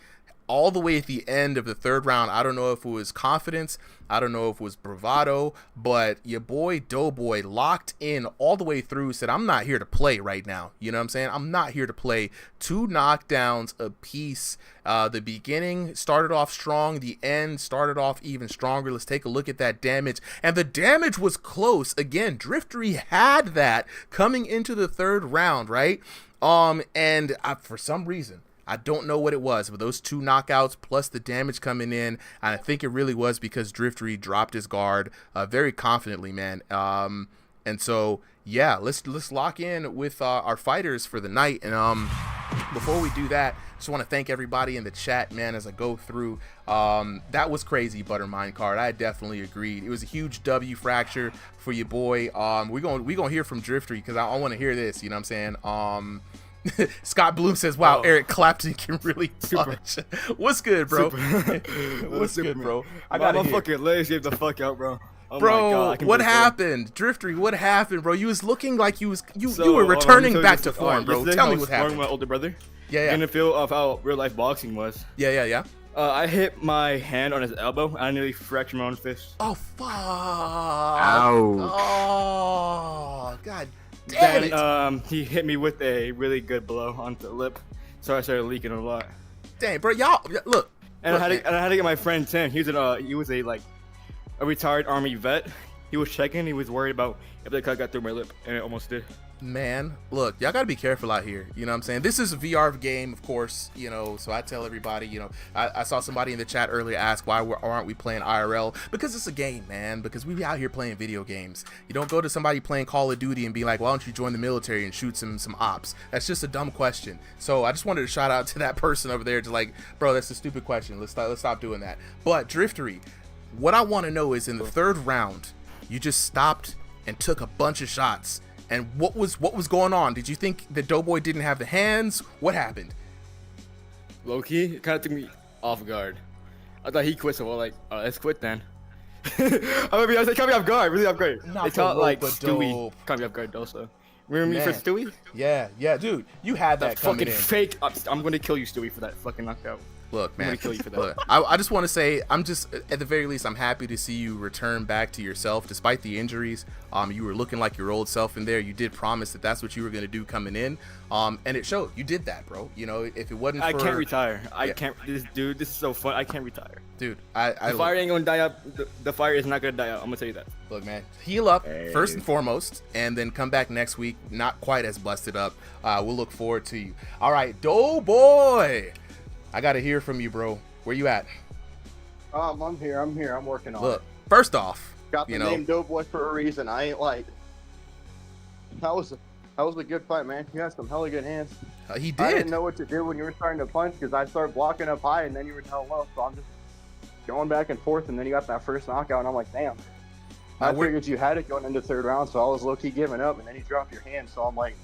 all the way at the end of the third round. I don't know if it was confidence, I don't know if it was bravado, but your boy Doughboy locked in all the way through, said, I'm not here to play right now. You know what I'm saying? I'm not here to play. 2 knockdowns apiece. The beginning started off strong. The end started off even stronger. Let's take a look at that damage. And the damage was close. Again, Driftery had that coming into the third round, right? For some reason, I don't know what it was, but those 2 knockouts plus the damage coming in, and I think it really was because Driftery dropped his guard very confidently, man. And so, yeah, let's lock in with our fighters for the night. And before we do that, just want to thank everybody in the chat, man, as I go through. That was crazy, Buttermine card. I definitely agreed. It was a huge W fracture for your boy. We're gonna hear from Driftery because I want to hear this. You know what I'm saying? Scott Bloom says, wow, Eric Clapton can really punch. What's good, bro? What's good, bro? I got my fucking legs gave the fuck out, bro. Oh bro, my God, what happened? Driftery, what happened, bro? You was looking like you were returning back to form, bro. Tell me what happened. My older brother. Yeah. In the feel of how real life boxing was. Yeah. I hit my hand on his elbow. I nearly fractured my own fist. Oh fuck! Ow! Oh god. Damn then he hit me with a really good blow onto the lip, so I started leaking a lot. Dang, bro, y'all look. And I had to get my friend Tim. He was a retired army vet. He was checking. He was worried about if the cut got through my lip, and it almost did. Man, look, y'all gotta be careful out here. You know what I'm saying? This is a VR game, of course, you know, so I tell everybody, you know, I saw somebody in the chat earlier ask why aren't we playing IRL? Because it's a game, man, because we be out here playing video games. You don't go to somebody playing Call of Duty and be like, why don't you join the military and shoot some ops? That's just a dumb question. So I just wanted to shout out to that person over there, just like, bro, that's a stupid question. Let's stop doing that. But Driftery, what I want to know is in the third round, you just stopped and took a bunch of shots. And what was going on? Did you think that Doughboy didn't have the hands? What happened? Low-key, it kind of took me off guard. I thought he quit, so we're like, let's quit then. I mean, they caught me off guard, really off guard. Not They for caught like rope, but Stewie. dope. Caught me off guard also. Remember me for Man. Stewie? Yeah, dude, you had that coming fucking in. fake. I'm gonna kill you, Stewie, for that fucking knockout. Look, I'm man. gonna kill you for that. Look, I just want to say, I'm just at the very least, I'm happy to see you return back to yourself despite the injuries. You were looking like your old self in there. You did promise that that's what you were gonna do coming in, and it showed. You did that, bro. You know, if it wasn't for... I can't retire. I Yeah. can't. This is so fun. I can't retire. Dude, The fire ain't gonna die out. The fire is not gonna die out. I'm gonna tell you that. Look, man, heal up Hey. first and foremost, and then come back next week, not quite as busted up. We'll look forward to you. All right, Doughboy, I gotta hear from you, bro. Where you at? I'm here. I'm working on Look, it. first off, Got the you know, name Doughboy for a reason. I ain't like. That was a good fight, man. You had some hella good hands. he I did. didn't know what to do when you were starting to punch because I started blocking up high and then you were down low. So I'm just going back and forth, and then you got that first knockout, and I'm like, damn. I figured you had it going into third round, so I was low key giving up, and then you dropped your hand. So I'm like,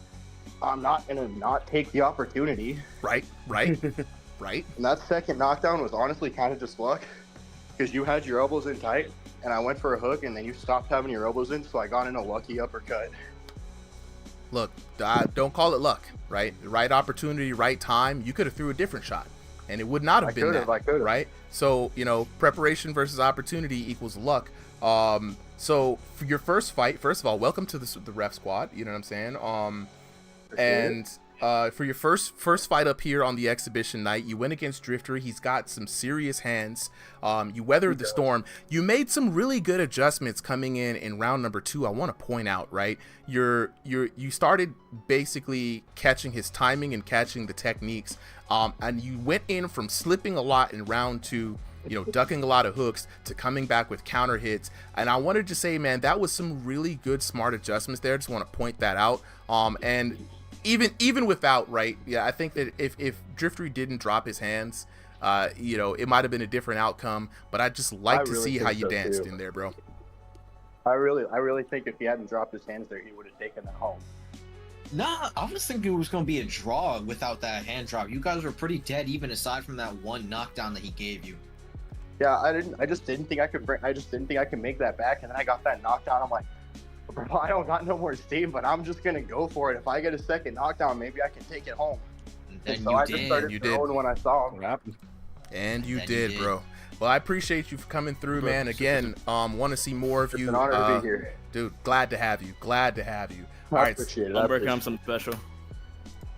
I'm not gonna not take the opportunity. Right. Right. And that second knockdown was honestly kind of just luck because you had your elbows in tight, and I went for a hook, and then you stopped having your elbows in, so I got in a lucky uppercut. Look, don't call it luck, right? The right opportunity, right time. You could have threw a different shot, and it would not have been that, right? So, you know, preparation versus opportunity equals luck. So for your first fight, first of all, welcome to the ref squad. You know what I'm saying? For your first fight up here on the exhibition night, you went against Drifter. He's got some serious hands. You weathered the storm. You made some really good adjustments coming in round number 2. I want to point out, right? You started basically catching his timing and catching the techniques. And you went in from slipping a lot in round 2, you know, ducking a lot of hooks, to coming back with counter hits. And I wanted to say, man, that was some really good, smart adjustments there. Just want to point that out. And even without, right, yeah, I think that if Driftery didn't drop his hands, you know, it might have been a different outcome. But I just like to see how you danced in there, bro. I really think if he hadn't dropped his hands there, he would have taken that home. Nah, I was thinking it was going to be a draw without that hand drop. You guys were pretty dead even aside from that one knockdown that he gave you. Yeah, I just didn't think I could make that back, and then I got that knockdown. I'm like, bro, I don't got no more steam, but I'm just gonna go for it. If I get a second knockdown, maybe I can take it home. And so I just started throwing when I saw him. And you did, bro. Well, I appreciate you for coming through, man. Again, want to see more of you. It's an honor to be here. Dude, glad to have you. All right, I'm working on something special.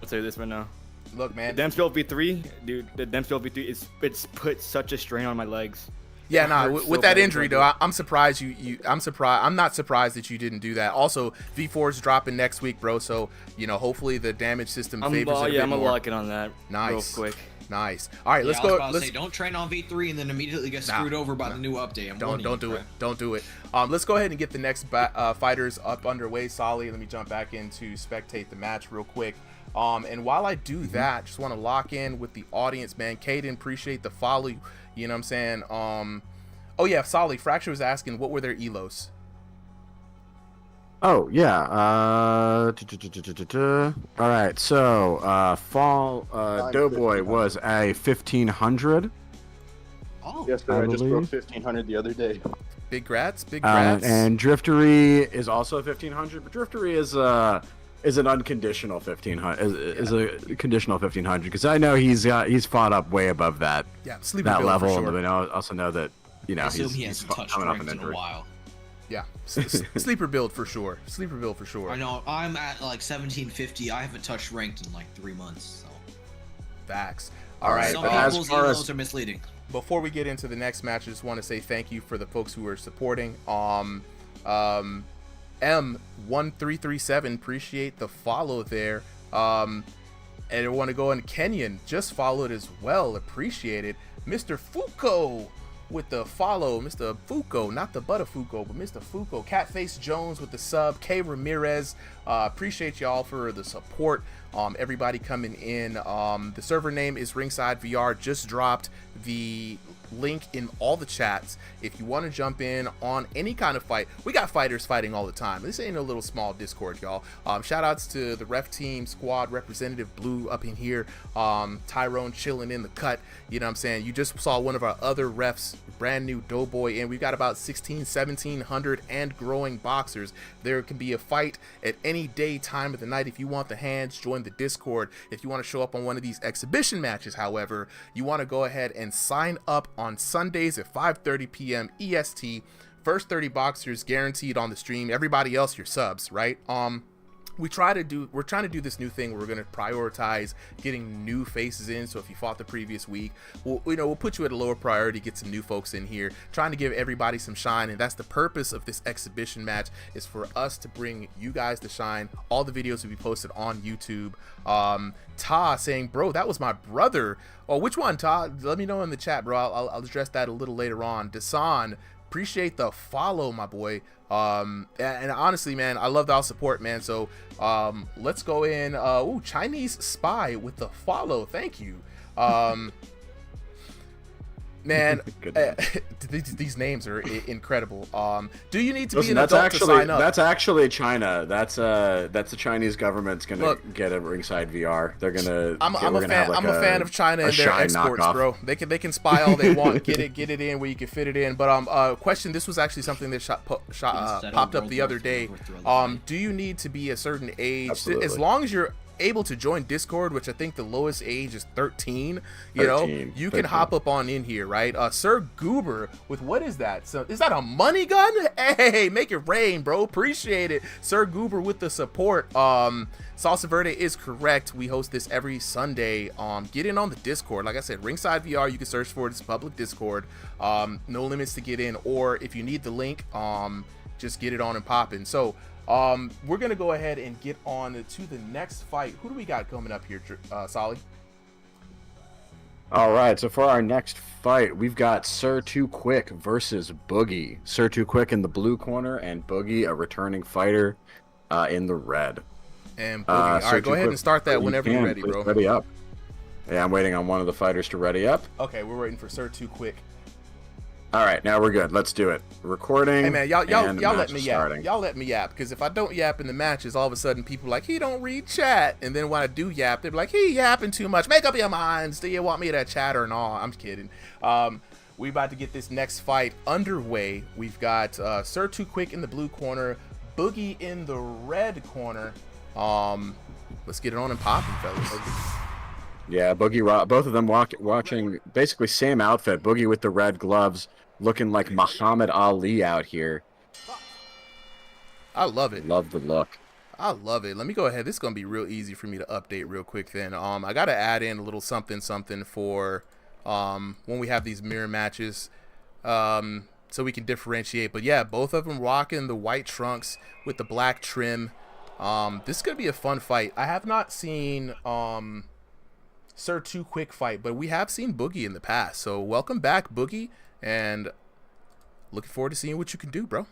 I'll tell you this right now. Look, man. The Dempsey V3, dude. The Dempsey V3, it's put such a strain on my legs. Yeah, nah. With that injury, though, I'm surprised I'm not surprised that you didn't do that. Also, V4 is dropping next week, bro. So you know, hopefully the damage system favors it a bit I'm gonna more. lock it on that. Nice, real quick. Nice. All right, let's I was go. about to say, don't train on V3 and then immediately get screwed over by the new update. Don't do it. Let's go ahead and get the next fighters up underway. Solly, let me jump back in to spectate the match real quick. And while I do that, just want to lock in with the audience, man. Caden, appreciate the follow. You know what I'm saying? Oh yeah, Solly, Fracture was asking what were their elos. Oh yeah. All right. So Fall Doughboy was a 1500. Oh. Yes, sir. I just broke 1500 the other day. Big grats. And Driftery is also 1500, but Driftery is an unconditional 1500. Is a conditional 1500 because I know he's fought up way above that. Yeah, sleeper that build level. for sure. And I also know that I assume he hasn't touched ranked in a while. Yeah, sleeper build for sure. I know. I'm at like 1750. I haven't touched ranked in like 3 months. So. Facts. All right. Some people's elos are misleading. Before we get into the next match, I just want to say thank you for the folks who are supporting. M1337, appreciate the follow there. And I want to go in. Kenyon just followed as well, appreciate it. Mr. Fuko with the follow. Mr. Fuko, not the Butterfuko, but Mr. Fuko. Catface Jones with the sub. K Ramirez Appreciate y'all for the support. Everybody coming in. The server name is Ringside VR. Just dropped the link in all the chats if you want to jump in on any kind of fight. We got fighters fighting all the time. This ain't a little small Discord, y'all. Shout outs to the ref team squad representative Blue up in here, Tyrone chilling in the cut. You know what I'm saying? You just saw one of our other refs, brand new Doughboy, and we've got about 1700 and growing boxers. There can be a fight at any day time of the night. If you want the hands, join the Discord. If you want to show up on one of these exhibition matches, however, you want to go ahead and sign up on Sundays at 5:30 p.m. EST. First 30 boxers guaranteed on the stream. Everybody else, your subs, right? We're trying to do this new thing where we're going to prioritize getting new faces in. So if you fought the previous week, we'll put you at a lower priority, get some new folks in here, trying to give everybody some shine. And that's the purpose of this exhibition match, is for us to bring you guys the shine. All the videos will be posted on YouTube. Ta saying, bro, that was my brother. Oh, which one, Ta? Let me know in the chat, bro. I'll address that a little later on. Desan, appreciate the follow, my boy. And honestly, man, I love the support, man. So let's go in. Ooh, Chinese Spy with the follow. Thank you. Man, these names are incredible. Do you need to be an adult to sign up? That's actually China. That's the Chinese government's gonna get a Ringside VR. They're gonna. I'm a fan of China and their exports, knockoff. Bro. They can spy all they want. Get it in where you can fit it in. But question. This was actually something that popped up the other day. Do you need to be a certain age? Absolutely. As long as you're able to join Discord, which I think the lowest age is 13, you know, you can hop up on in here, right? Sir Goober with, what is that? So is that a money gun? Hey, make it rain, bro. Appreciate it. Sir Goober with the support. Salsa Verde is correct. We host this every Sunday. Get in on the Discord. Like I said, Ringside VR, you can search for it. It's public Discord. No limits to get in, or if you need the link, just get it on and popping. So we're gonna go ahead and get on to the next fight. Who do we got coming up here, Solly? All right, so for our next fight, we've got Sir Too Quick versus Boogie. Sir Too Quick in the blue corner, and Boogie, a returning fighter, in the red. And Boogie, all right, go ahead and start that whenever you're ready, bro. Ready up. Yeah, I'm waiting on one of the fighters to ready up. Okay, we're waiting for Sir Too Quick. All right, now we're good. Let's do it. Recording. Hey man, y'all let me yap. Y'all let me yap, because if I don't yap in the matches, all of a sudden people are like, he don't read chat, and then when I do yap, they're like, he yapping too much. Make up your minds. Do you want me to chat or not? I'm kidding. We about to get this next fight underway. We've got Sir Too Quick in the blue corner, Boogie in the red corner. Let's get it on and popping, fellas. Yeah, Boogie, both of them watching basically same outfit. Boogie with the red gloves, looking like Muhammad Ali out here. I love it. Love the look. I love it. Let me go ahead. This is going to be real easy for me to update real quick then. I got to add in a little something for when we have these mirror matches, so we can differentiate. But yeah, both of them rocking the white trunks with the black trim. This is going to be a fun fight. I have not seen Sir Too Quick fight, but we have seen Boogie in the past. So welcome back, Boogie, and looking forward to seeing what you can do, bro.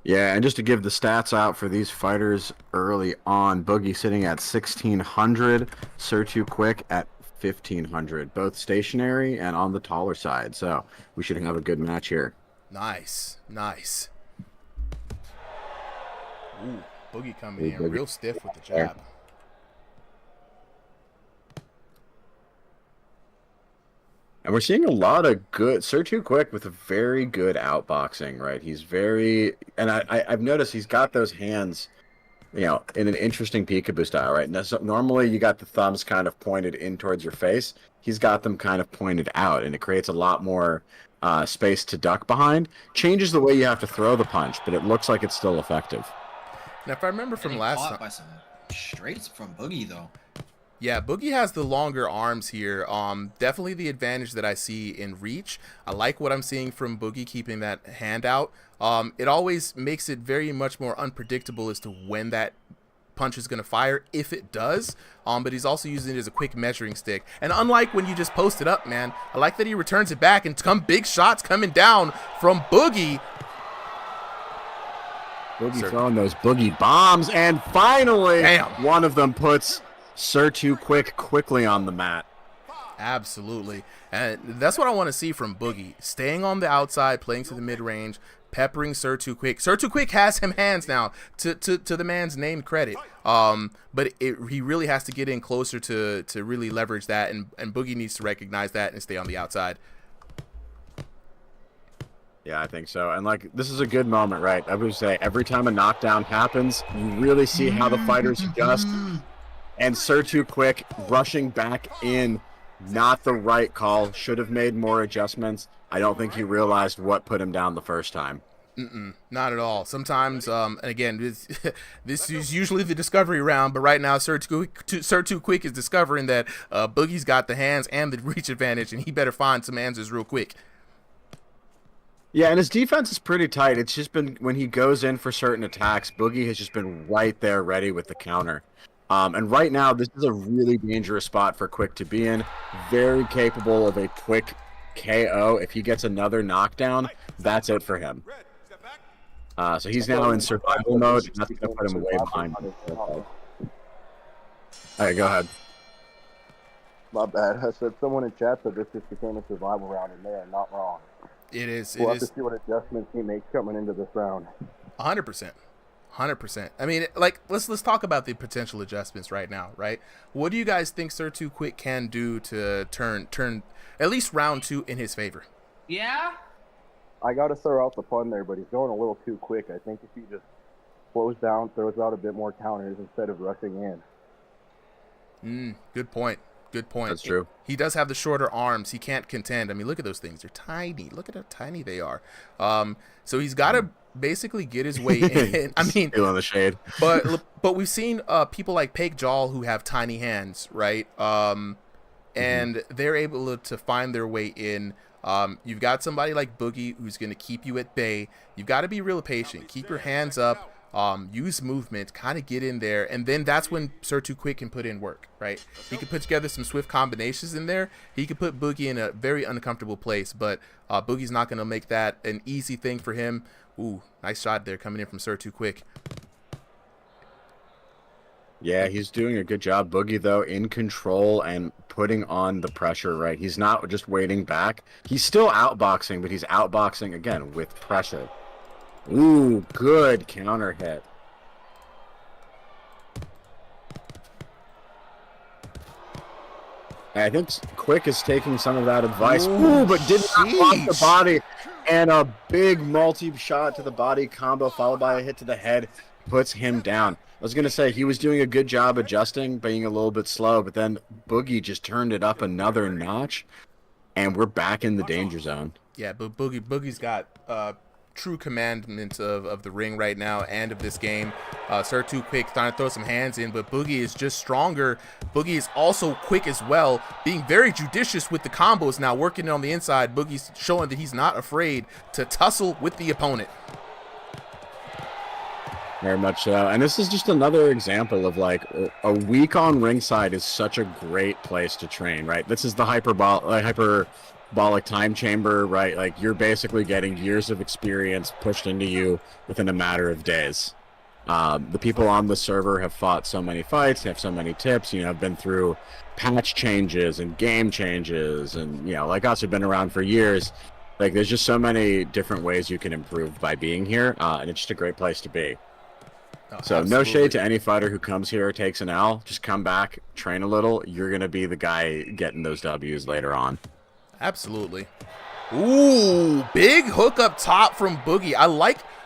Yeah, and just to give the stats out for these fighters early on, Boogie sitting at 1,600, Sir Too Quick at 1,500, both stationary and on the taller side. So we should have a good match here. Nice. Ooh, Boogie coming in real stiff with the jab. And we're seeing a lot of good Sir Too Quick with a very good outboxing, right? He's very, and I've noticed he's got those hands, you know, in an interesting peekaboo style, right? Now, so normally you got the thumbs kind of pointed in towards your face. He's got them kind of pointed out, and it creates a lot more space to duck behind. Changes the way you have to throw the punch, but it looks like it's still effective. Now, if I remember from last time, by some straights from Boogie though. Yeah, Boogie has the longer arms here. Definitely the advantage that I see in reach. I like what I'm seeing from Boogie keeping that hand out. It always makes it very much more unpredictable as to when that punch is going to fire, if it does. But he's also using it as a quick measuring stick. And unlike when you just post it up, man, I like that he returns it back and big shots coming down from Boogie. Boogie throwing those boogie bombs, and finally, Damn. one of them puts Sir Too quickly on the mat. Absolutely. And that's what I want to see from Boogie. Staying on the outside, playing to the mid-range, peppering Sir Too Quick. Sir Too Quick has him hands now, to the man's named credit. But he really has to get in closer to really leverage that, and Boogie needs to recognize that and stay on the outside. Yeah, I think so. And like, this is a good moment, right? I would say every time a knockdown happens, you really see how the fighters adjust. And Sir Too Quick rushing back in, not the right call. Should have made more adjustments. I don't think he realized what put him down the first time. Not at all. Sometimes, and again, this is usually the discovery round, but right now Sir Too Quick is discovering that Boogie's got the hands and the reach advantage, and he better find some answers real quick. Yeah, and his defense is pretty tight. It's just been when he goes in for certain attacks, Boogie has just been right there ready with the counter. And right now, this is a really dangerous spot for Quick to be in. Very capable of a quick KO. If he gets another knockdown, that's it for him. So he's now in survival mode, and that's going to put him way behind. All right, go ahead. My bad. I said someone in chat said this just became a survival round, and they are not wrong. It is. We'll have to see what adjustments he makes coming into this round. 100%. 100%. I mean, like, let's talk about the potential adjustments right now, right? What do you guys think Sir Too Quick can do to turn at least round 2 in his favor? Yeah? I got to throw out the pun there, but he's going a little too quick. I think if he just slows down, throws out a bit more counters instead of rushing in. Good point. Good point. That's true. He does have the shorter arms. He can't contend. I mean, look at those things. They're tiny. Look at how tiny they are. So he's got to basically get his way in. I mean, still in the shade. but we've seen people like Pake Jaw who have tiny hands, right? And they're able to find their way in. You've got somebody like Boogie who's going to keep you at bay. You've got to be real patient. Keep your hands up. Use movement, kind of get in there, and then that's when Sir Too Quick can put in work, right? He can put together some swift combinations in there. He can put Boogie in a very uncomfortable place, but Boogie's not going to make that an easy thing for him. Ooh, nice shot there coming in from Sir Too Quick. Yeah, he's doing a good job. Boogie, though, in control and putting on the pressure, right? He's not just waiting back. He's still outboxing, but he's outboxing, again, with pressure. Ooh, good counter hit. I think Quick is taking some of that advice. Ooh, but did not block the body. And a big multi-shot to the body combo followed by a hit to the head puts him down. I was going to say he was doing a good job adjusting, being a little bit slow, but then Boogie just turned it up another notch, and we're back in the danger zone. Yeah, but Boogie's got true commandment of the ring right now and of this game. Sir Too Quick trying to throw some hands in, but Boogie is just stronger. Boogie is also quick as well, being very judicious with the combos now, working on the inside. Boogie's showing that he's not afraid to tussle with the opponent. Very much so. And this is just another example of like a week on ringside is such a great place to train, right? This is the hyperbolic time chamber, right? Like you're basically getting years of experience pushed into you within a matter of days. The people on the server have fought so many fights, have so many tips, have been through patch changes and game changes, and like us, have been around for years. Like there's just so many different ways you can improve by being here, and it's just a great place to be. So absolutely. No shade to any fighter who comes here, takes an L, just come back, train a little. You're going to be the guy getting those W's later on. Absolutely. Ooh, big hook up top from Boogie.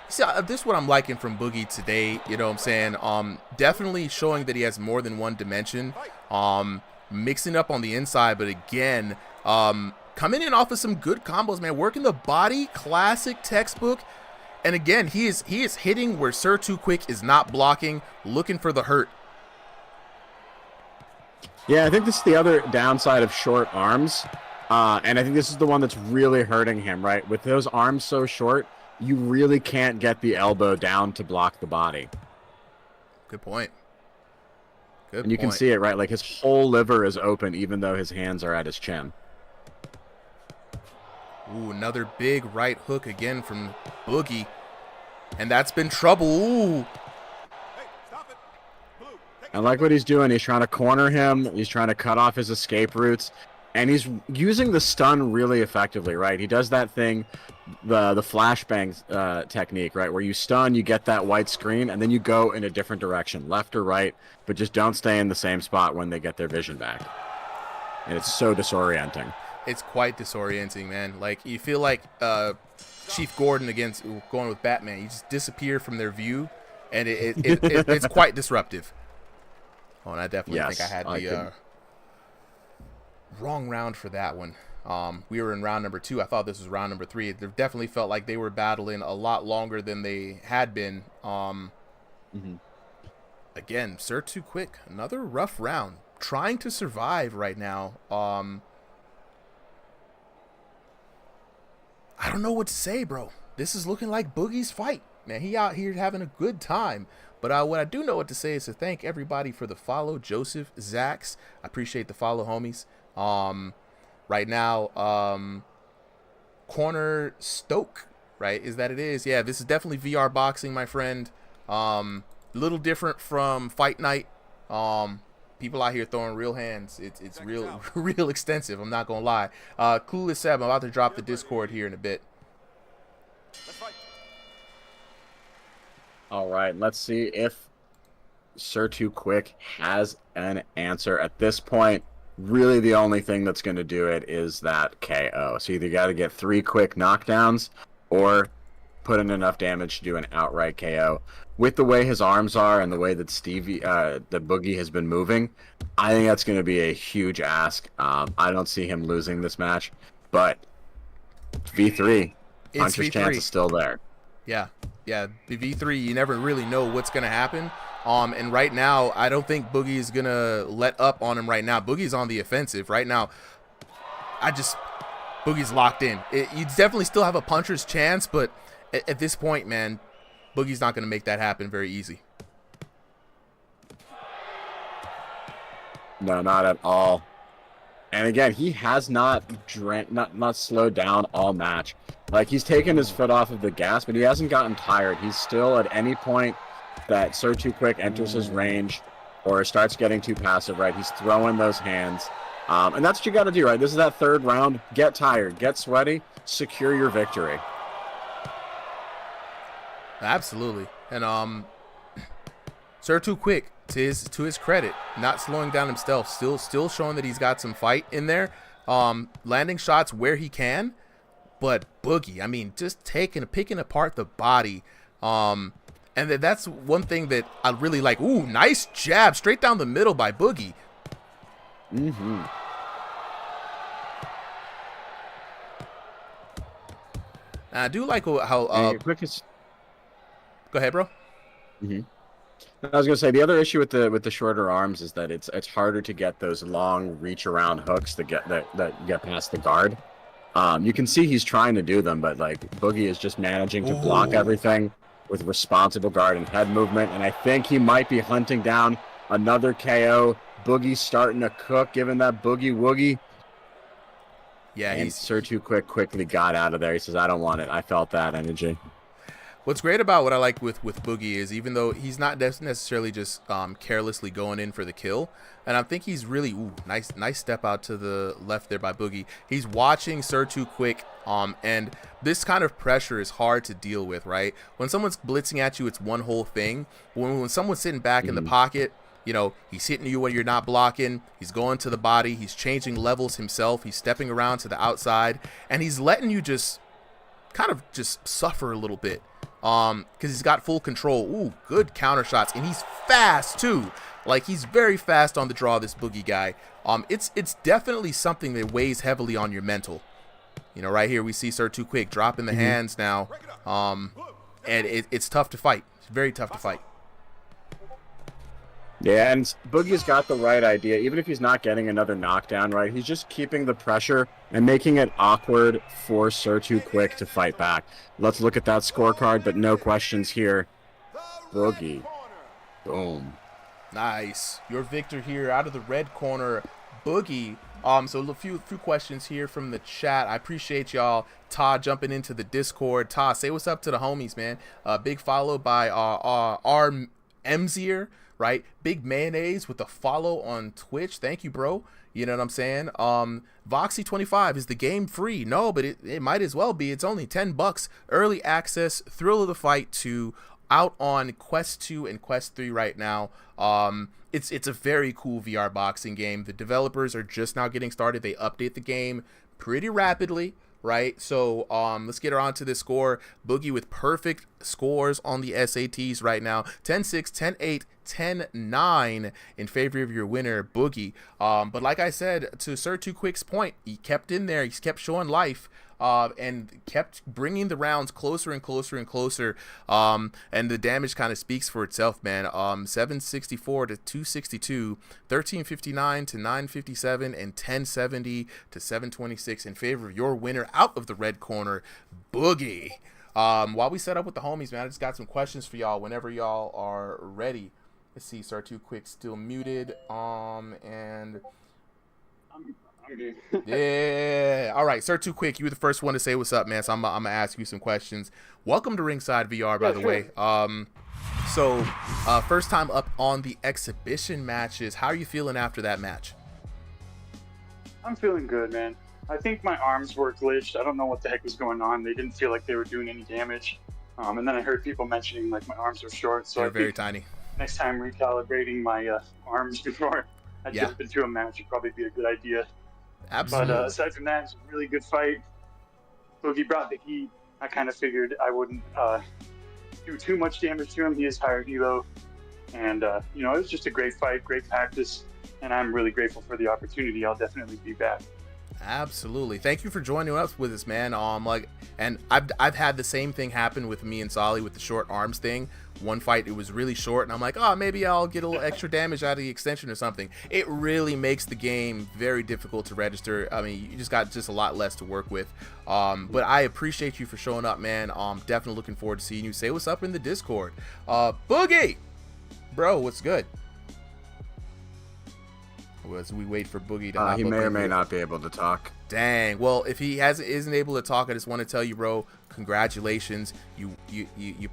This is what I'm liking from Boogie today. You know what I'm saying? Definitely showing that he has more than one dimension. Mixing up on the inside, but again, coming in off of some good combos, man. Working the body, classic textbook. And again, he is hitting where Sir Too Quick is not blocking, looking for the hurt. Yeah, I think this is the other downside of short arms. And I think this is the one that's really hurting him, right? With those arms so short, you really can't get the elbow down to block the body. Good point. And you can see it, right? Like his whole liver is open, even though his hands are at his chin. Ooh, another big right hook again from Boogie. And that's been trouble. Ooh. I like what he's doing. He's trying to corner him. He's trying to cut off his escape routes. And he's using the stun really effectively, right? He does that thing, the flashbang technique, right? Where you stun, you get that white screen, and then you go in a different direction, left or right, but just don't stay in the same spot when they get their vision back. And it's so disorienting. It's quite disorienting, man. Like, you feel like Chief Gordon against going with Batman. You just disappear from their view, and it's quite disruptive. Oh, and I definitely think I had the wrong round for that one. We were in round number 2. I thought this was round number 3. It definitely felt like they were battling a lot longer than they had been. Again, Sir Too Quick, another rough round. Trying to survive right now. I don't know what to say, bro. This is looking like Boogie's fight. Man, he out here having a good time. But what I do know what to say is to thank everybody for the follow. Joseph, Zax, I appreciate the follow, homies. Right now, Corner Stoke, right? Is that it is? Yeah, this is definitely VR boxing, my friend. Little different from Fight Night. People out here throwing real hands. It's real extensive. I'm not gonna lie. Clueless Seb, I'm about to drop the Discord here in a bit. All right, let's see if Sir Too Quick has an answer. At this point, really the only thing that's going to do it is that KO. So either got to get 3 quick knockdowns or put in enough damage to do an outright KO. With the way his arms are and the way that the Boogie has been moving, I think that's going to be a huge ask. I don't see him losing this match, but V3, puncher's chance is still there. Yeah, the V3, you never really know what's going to happen. And right now, I don't think Boogie is going to let up on him right now. Boogie's on the offensive right now. Boogie's locked in. You definitely still have a puncher's chance, but at this point, man, Boogie's not going to make that happen very easy. No, not at all. And again, he has not slowed down all match. Like, he's taken his foot off of the gas, but he hasn't gotten tired. He's still, at any point that Sir Too Quick enters his range or starts getting too passive, right, he's throwing those hands. And that's what you got to do, right? This is that third round. Get tired, get sweaty, secure your victory. Absolutely. And Sir Too Quick, to his credit, not slowing down himself, still showing that he's got some fight in there, landing shots where he can. But Boogie, I mean, just picking apart the body, and that's one thing that I really like. Ooh, nice jab straight down the middle by Boogie. I do like how go ahead, bro. I was gonna say the other issue with the shorter arms is that it's harder to get those long reach around hooks that get past the guard. You can see he's trying to do them, but like Boogie is just managing to block everything with responsible guard and head movement. And I think he might be hunting down another KO. Boogie's starting to cook, giving that boogie woogie. Yeah, and Sir Too Quick quickly got out of there. He says, "I don't want it." I felt that energy. What's great about what I like with Boogie is even though he's not necessarily just carelessly going in for the kill, and I think he's really nice step out to the left there by Boogie. He's watching Sir Too Quick, and this kind of pressure is hard to deal with, right? When someone's blitzing at you, it's one whole thing. When someone's sitting back in the pocket, you know, he's hitting you when you're not blocking. He's going to the body. He's changing levels himself. He's stepping around to the outside, and he's letting you just kind of just suffer a little bit. Because he's got full control. Ooh, good counter shots, and he's fast too. Like, he's very fast on the draw, this Boogie guy. It's definitely something that weighs heavily on your mental. You know, right here we see Sir Too Quick dropping the hands now, and it's tough to fight. It's very tough to fight. Yeah, and Boogie's got the right idea. Even if he's not getting another knockdown, right, he's just keeping the pressure and making it awkward for Sir Too Quick to fight back. Let's look at that scorecard, but no questions here. Boogie. Boom. Nice. Your victor here out of the red corner. Boogie So a few questions here from the chat. I appreciate y'all. Todd jumping into the Discord. Todd, say what's up to the homies, man. Big follow by our Mzier, right? Big mayonnaise with a follow on Twitch. Thank you, bro. You know what I'm saying? Voxy25, is the game free? No, but it might as well be. It's only $10. Early access, Thrill of the Fight 2, out on Quest 2 and Quest 3 right now. It's a very cool VR boxing game. The developers are just now getting started. They update the game pretty rapidly, right? So let's get on to this score. Boogie with perfect scores on the SATs right now. 10-6, 10-8, 10-9 in favor of your winner, Boogie. But like I said, to Sir Too Quick's point, he kept in there. He kept showing life. And kept bringing the rounds closer and closer and closer. And the damage kind of speaks for itself, man. 764 to 262, 1359 to 957, and 1070 to 726 in favor of your winner out of the red corner, Boogie. While we set up with the homies, man, I just got some questions for y'all whenever y'all are ready. Let's see, Sir Too Quick still muted. And yeah. All right, Sir Too Quick, you were the first one to say what's up, man. So I'm gonna ask you some questions. Welcome to Ringside VR, by the way. So first time up on the exhibition matches. How are you feeling after that match? I'm feeling good, man. I think my arms were glitched. I don't know what the heck was going on. They didn't feel like they were doing any damage. And then I heard people mentioning like my arms are short. So they're very tiny. Next time recalibrating my arms before I jump into a match would probably be a good idea. Absolutely. But aside from that, it's a really good fight. Boogie brought the heat. I kind of figured I wouldn't do too much damage to him. He is higher elo. And, you know, it was just a great fight, great practice. And I'm really grateful for the opportunity. I'll definitely be back. Absolutely. Thank you for joining us with us, man. And I've had the same thing happen with me and Solly with the short arms thing. One fight, it was really short, and I'm like, oh, maybe I'll get a little extra damage out of the extension or something. It really makes the game very difficult to register. I mean, you just got a lot less to work with. But I appreciate you for showing up, man. Definitely looking forward to seeing you. Say what's up in the Discord. Boogie, bro, what's good? As we wait for Boogie to hop he up may or in may here. not be able to talk. Dang. Well, if he isn't able to talk, I just want to tell you, bro, congratulations. You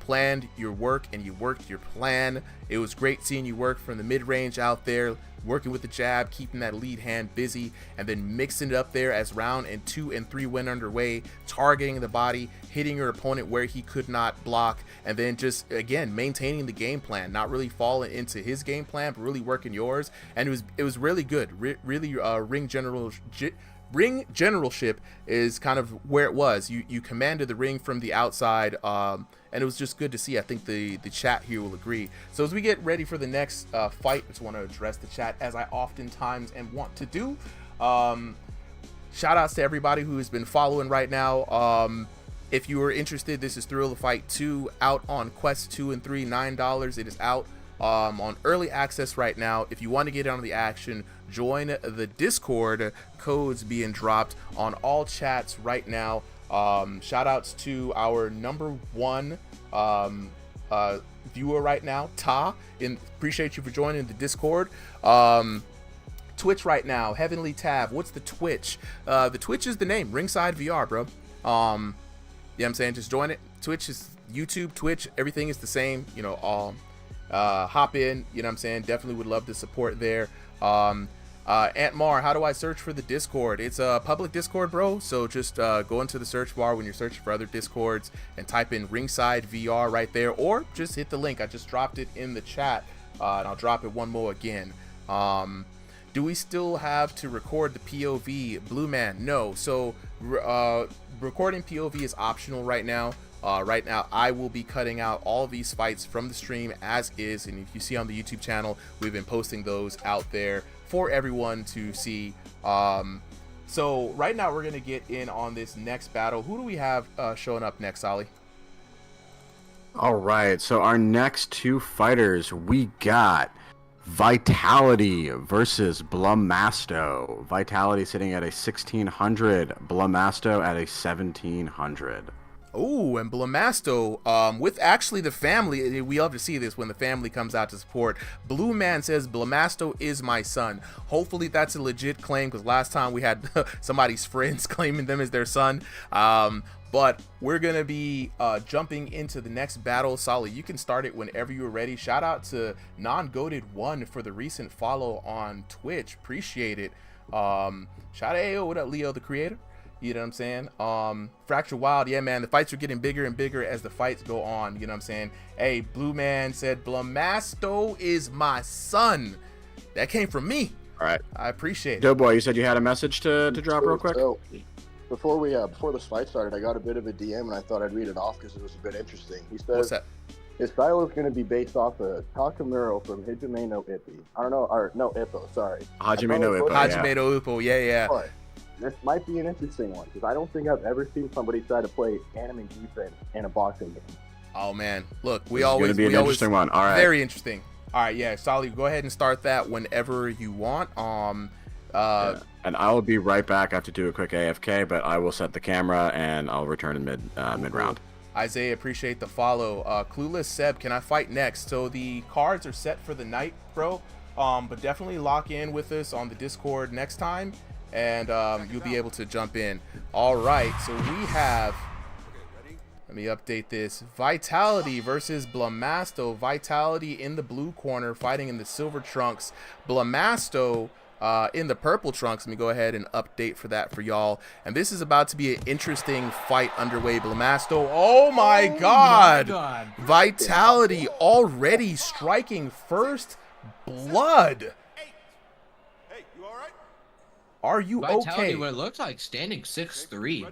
planned your work and you worked your plan. It was great seeing you work from the mid-range out there, working with the jab, keeping that lead hand busy, and then mixing it up there as round 2 and 3 went underway, targeting the body, hitting your opponent where he could not block, and then just, again, maintaining the game plan, not really falling into his game plan, but really working yours. And it was really good. Really, ring generalship is kind of where it was. You commanded the ring from the outside, and it was just good to see. I think the chat here will agree. So as we get ready for the next fight, I just want to address the chat as I oftentimes am want to do. Shout outs to everybody who has been following right now. If you are interested, this is Thrill of the Fight 2 out on Quest 2 and 3, $9. It is out on early access right now. If you want to get on the action, join the Discord. Codes being dropped on all chats right now. Shout outs to our #1 viewer right now, Ta. Appreciate you for joining the Discord. Twitch right now, Heavenly Tab. What's the Twitch? The Twitch is the name, Ringside VR, bro. Yeah, I'm saying, just join it. Twitch is YouTube, Twitch, everything is the same. You know, hop in. You know what I'm saying? Definitely would love the support there. Aunt Mar, how do I search for the Discord? It's a public Discord, bro. So just go into the search bar when you're searching for other Discords and type in Ringside VR right there, or just hit the link. I just dropped it in the chat, and I'll drop it one more again. Do we still have to record the POV? Blue Man, no. So recording POV is optional right now. Right now, I will be cutting out all of these fights from the stream as is, and if you see on the YouTube channel, we've been posting those out there for everyone to see. So right now, we're gonna get in on this next battle. Who do we have showing up next, Ollie? All right, so our next two fighters, we got Vitality versus Blummasto. Vitality sitting at a 1600, Blummasto at a 1700. Oh, and Blamasto, with actually the family, we love to see this when the family comes out to support. Blue Man says, Blamasto is my son. Hopefully that's a legit claim, because last time we had somebody's friends claiming them as their son. But we're going to be jumping into the next battle. Solly, you can start it whenever you're ready. Shout out to Non-Goated1 for the recent follow on Twitch. Appreciate it. Shout out, hey, what up, Leo, the creator? You know what I'm saying? Fracture Wild, yeah, man, the fights are getting bigger and bigger as the fights go on. You know what I'm saying? Hey, Blue Man said, Blamasto is my son. That came from me. All right. I appreciate it. Doughboy, you said you had a message to drop real quick? So, before this fight started, I got a bit of a DM, and I thought I'd read it off because it was a bit interesting. He says, What's that? His style is going to be based off of Takamuro from Hajime no Ippo. I don't know, or no Ippo, sorry. Hajime no Ippo, Hajime no Ippo, yeah. But this might be an interesting one because I don't think I've ever seen somebody try to play anime defense in a boxing game. Oh man, look, This is gonna be an interesting one. All right, very interesting. All right, yeah, Solly, go ahead and start that whenever you want. Yeah. And I will be right back. I have to do a quick AFK, but I will set the camera and I'll return in mid round. Isaiah, appreciate the follow. Clueless Seb, can I fight next? So the cards are set for the night, bro. But definitely lock in with us on the Discord next time, and you'll be able to jump in. All right, so we have, let me update this, Vitality versus Blamasto. Vitality in the blue corner, fighting in the silver trunks. Blamasto in the purple trunks. Let me go ahead and update for that for y'all. And this is about to be an interesting fight underway. Blamasto, oh my god, Vitality already striking first blood. Hey, you all right? Are you Vitality, okay? what it looks like, standing 6'3".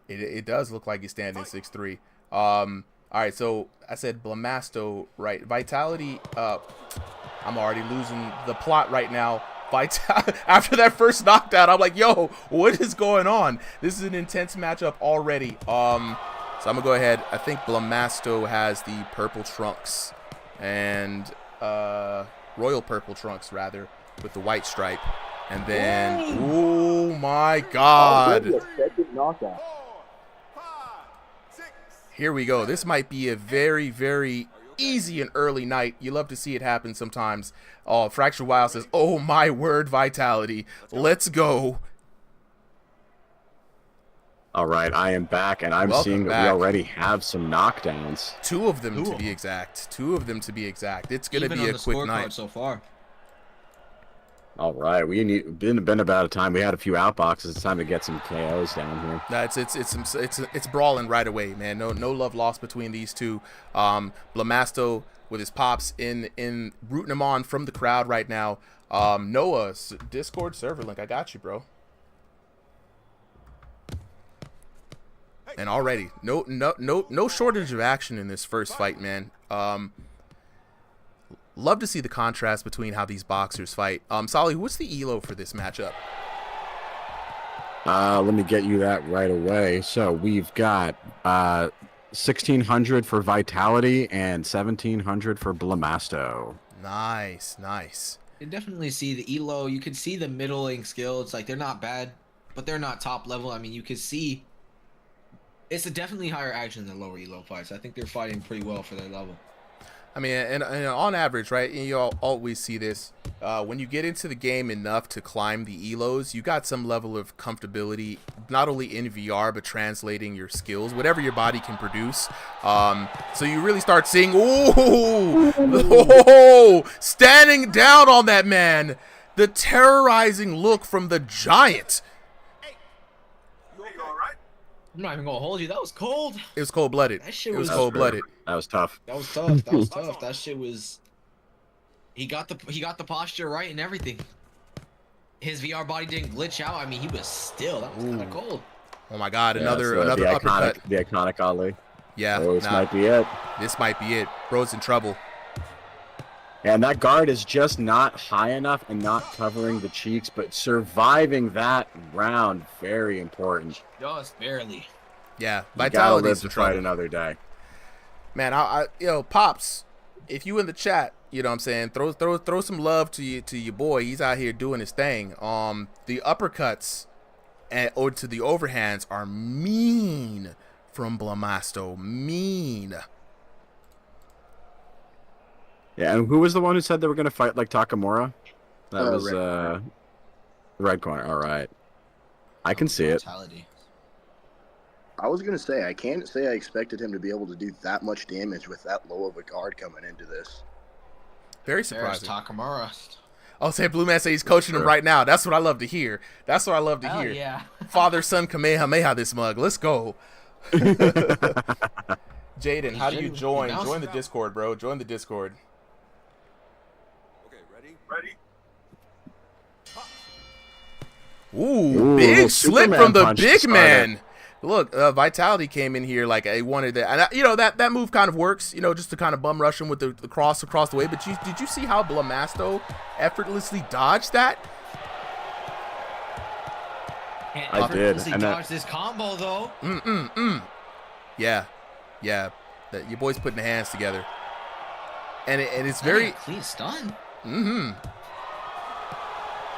It does look like he's standing 6'3". All right, so I said Blamasto, right? Vitality, I'm already losing the plot right now. After that first knockdown, I'm like, yo, what is going on? This is an intense matchup already. So I'm gonna go ahead. I think Blamasto has the purple trunks and royal purple trunks rather, with the white stripe. And then, oh my god. Here we go. This might be a very, very easy and early night. You love to see it happen sometimes. Oh, Fracture Wild says, oh my word, Vitality. Let's go. All right, I am back, and I'm seeing that we already have some knockdowns. Two of them to be exact. It's going to be a quick night. So far. All right, been about a time. We had a few outboxes. It's time to get some KOs down here. It's brawling right away, man. No love lost between these two. Blamasto with his pops in rooting him on from the crowd right now. Noah, Discord server link. I got you, bro. And already, no shortage of action in this first fight, man. Love to see the contrast between how these boxers fight. Solly, what's the elo for this matchup? Let me get you that right away. So we've got 1,600 for Vitality and 1,700 for Blamasto. Nice. You definitely see the elo. You can see the middling skill. It's like they're not bad, but they're not top level. I mean, you can see it's a definitely higher action than lower elo fights. I think they're fighting pretty well for their level. I mean, and on average, right, and you always see this, when you get into the game enough to climb the elos, you got some level of comfortability, not only in VR, but translating your skills, whatever your body can produce. So you really start seeing, standing down on that man, the terrorizing look from the giant. I'm not even gonna hold you. That was cold. It was cold-blooded. That was cold-blooded. That was tough. That was tough. That shit was. He got the posture right and everything. His VR body didn't glitch out. I mean, he was still. That was kind of cold. Oh my God! Another uppercut. The iconic Ali. Yeah. Oh, this might be it. This might be it. Bro's in trouble. And that guard is just not high enough and not covering the cheeks, but surviving that round, very important. Just barely. Yeah, Vitality live to fight another day. Man, Pops, if you in the chat, you know what I'm saying, throw some love to your boy. He's out here doing his thing. The uppercuts or to the overhands are mean from Blamasto. Mean. Yeah, and who was the one who said they were going to fight like Takamura? That was Red Corner. All right. I can see it. I was gonna say I can't say I expected him to be able to do that much damage with that low of a guard coming into this. Very surprising. There's Takamura. I'll say Blue Man say he's coaching him right now. That's what I love to hear. That's what I love to Hell hear. yeah. Father, son, Kamehameha this mug. Let's go. Jaden, how do you join? Join the Discord, bro. Join the Discord. Okay, ready? Ooh, big slip Superman from the punch to big start man. Look, Vitality came in here like I wanted that. And, you know, that move kind of works, you know, just to kind of bum rush him with the cross across the way. But did you see how Blamasto effortlessly dodged that? Can't I did. effortlessly And dodge this combo, though. Yeah. Your boy's putting the hands together. And it's That very... ain't a clean stun.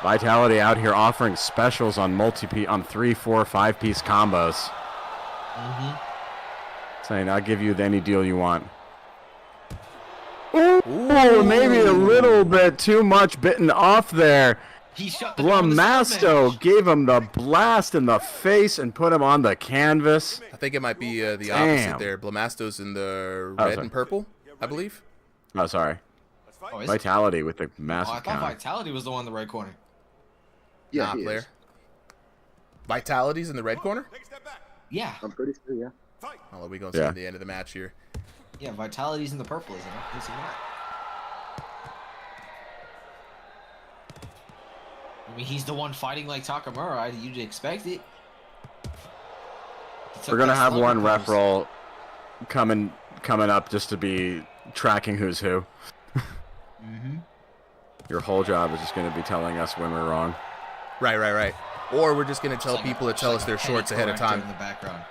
Vitality out here offering specials on 3, 4, 5-piece combos. Saying, I'll give you any deal you want. Ooh, maybe a little bit too much bitten off there. He shut the door with the Blamasto gave him the blast in the face and put him on the canvas. I think it might be the Damn. opposite there. Blamasto's in the red and purple, I believe. Oh, sorry. Oh, is it? Vitality with the Oh, massive I thought counter. Vitality was the one in the right corner. Yeah, Nah, he player. is. Vitality's in the red corner? Yeah. I'm pretty sure, yeah. Oh, we going to see the end of the match here. Yeah, Vitality's in the purple, isn't it? Who's in that? I mean, he's the one fighting like Takamura. You'd expect it. We're gonna have one ref roll coming up just to be tracking who's who. Your whole job is just gonna be telling us when we're wrong. Right. Or we're just going to tell people to tell us their shorts ahead of time. In the background.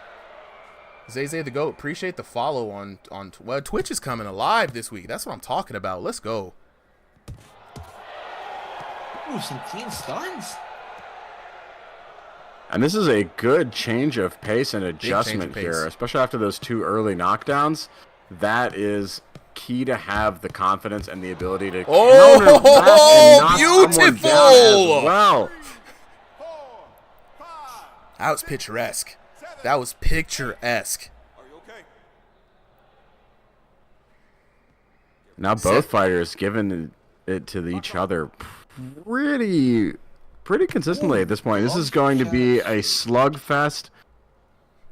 Zay the GOAT, appreciate the follow on well, Twitch is coming alive this week. That's what I'm talking about. Let's go. Ooh, some clean stuns. And this is a good change of pace and adjustment pace. here, especially after those 2 early knockdowns. That is key to have the confidence and the ability to counter back and knock someone down as well. That was picturesque. That was picturesque. Now both fighters giving it to each other pretty consistently at this point. This is going to be a slugfest,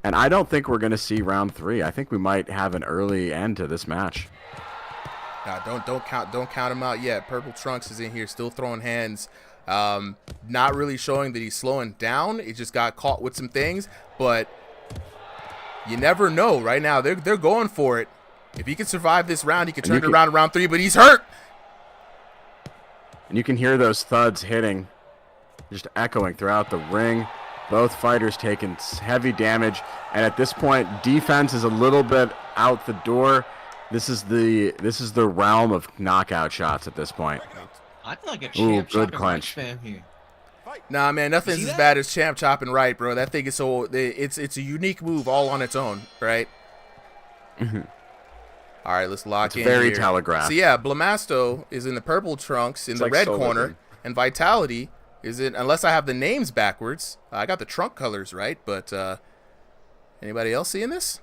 and I don't think we're going to see round 3. I think we might have an early end to this match. Nah, don't count him out yet. Purple Trunks is in here still throwing hands. Not really showing that he's slowing down. He just got caught with some things, but you never know. Right now, they're going for it. If he can survive this round, he can turn it around in round 3, but he's hurt. And you can hear those thuds hitting, just echoing throughout the ring. Both fighters taking heavy damage, and at this point, defense is a little bit out the door. This is the realm of knockout shots at this point. I feel like a champ good chopping clench. right spam here. Nah, man, nothing's as bad as champ chopping right, bro. That thing is it's a unique move all on its own, right? All right, let's lock in. Very here. telegraphed. So yeah, Blamasto is in the purple trunks in the red corner, and Vitality is in. Unless I have the names backwards, I got the trunk colors right. But anybody else seeing this?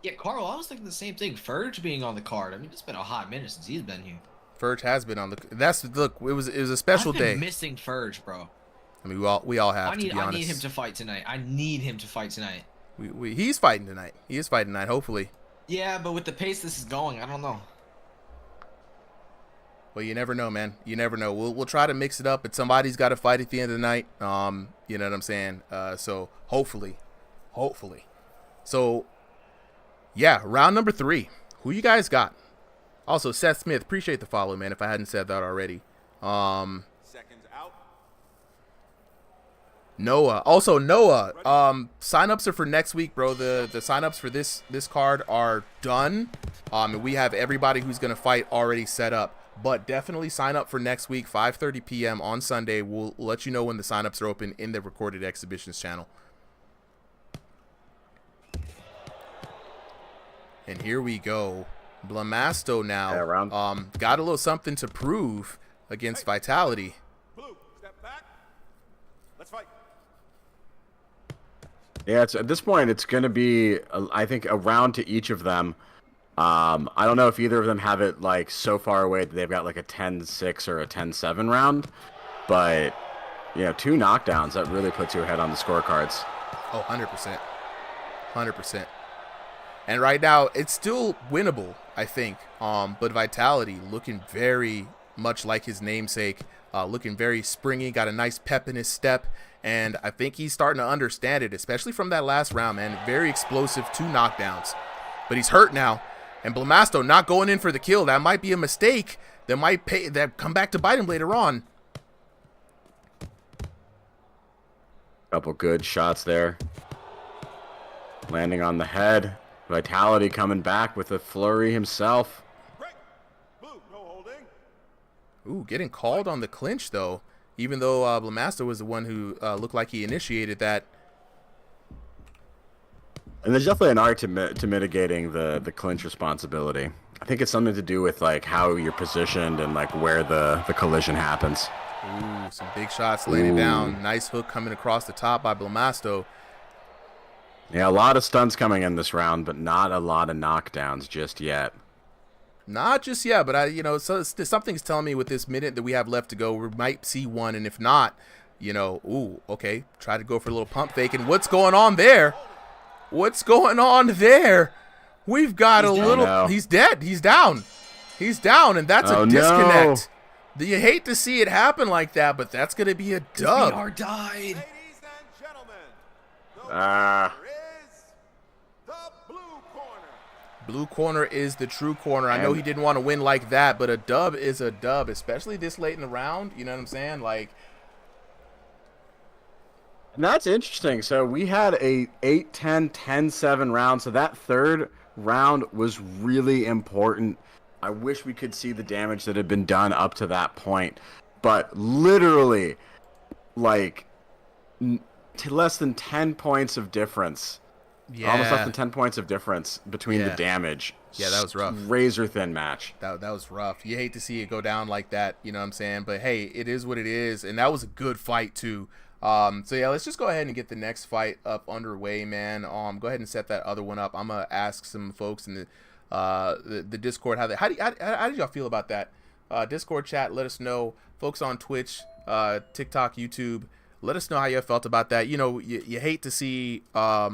Yeah, Carl, I was thinking the same thing. Furge being on the card. I mean, it's been a hot minute since he's been here. Furge has been on the. Look. It was a special I've been day. missing Furge, bro. I mean, we all have. I need to be honest. I need him to fight tonight. I need him to fight tonight. He's fighting tonight. He is fighting tonight. Hopefully. Yeah, but with the pace this is going, I don't know. Well, you never know, man. You never know. We'll try to mix it up, but somebody's got to fight at the end of the night. You know what I'm saying? So hopefully. So, yeah, round number 3. Who you guys got? Also, Seth Smith, appreciate the follow, man. If I hadn't said that already. Seconds out. Noah. Sign-ups are for next week, bro. The sign-ups for this card are done. And we have everybody who's gonna fight already set up. But definitely sign up for next week, 5:30 p.m. on Sunday. We'll let you know when the sign-ups are open in the recorded exhibitions channel. And here we go. Blamasto now Yeah, got a little something to prove against Vitality. Blue, step back. Let's fight. Yeah, at this point, it's going to be, I think, a round to each of them. I don't know if either of them have it like so far away that they've got like a 10-6 or a 10-7 round, but 2 knockdowns, that really puts you ahead on the scorecards. Oh, 100%. 100%. And right now, it's still winnable, I think. But Vitality looking very much like his namesake, looking very springy, got a nice pep in his step. And I think he's starting to understand it, especially from that last round, man. Very explosive 2 knockdowns. But he's hurt now. And Blamasto not going in for the kill. That might be a mistake. That come back to bite him later on. Couple good shots there. Landing on the head. Vitality coming back with a flurry himself. Blue, no holding. Ooh, getting called on the clinch, though. Even though Blamasto was the one who looked like he initiated that. And there's definitely an art to mitigating the clinch responsibility. I think it's something to do with like how you're positioned and like where the collision happens. Ooh, some big shots laying it down. Nice hook coming across the top by Blamasto. Yeah, a lot of stunts coming in this round, but not a lot of knockdowns just yet. Not just yet, but so something's telling me with this minute that we have left to go, we might see one, and if not, ooh, okay, try to go for a little pump fake. And what's going on there? What's going on there? We've got he's dead. He's down. He's down, and that's a disconnect. No. You hate to see it happen like that, but that's going to be a dub. VR died. Ladies and gentlemen, the blue corner. Blue corner is the true corner. I know he didn't want to win like that, but a dub is a dub, especially this late in the round. You know what I'm saying? Like, and that's interesting. So we had a 8-10, 10-7 round. So that third round was really important. I wish we could see the damage that had been done up to that point. But literally, like, less than 10 points of difference. Yeah. Almost less than 10 points of difference between the damage. Yeah, that was rough. Razor thin match. That was rough. You hate to see it go down like that, you know what I'm saying? But hey, it is what it is, and that was a good fight too. So yeah, let's just go ahead and get the next fight up underway, man. Go ahead and set that other one up. I'm gonna ask some folks in the Discord how did y'all feel about that? Discord chat, let us know. Folks on Twitch, TikTok, YouTube, let us know how you felt about that. You hate to see a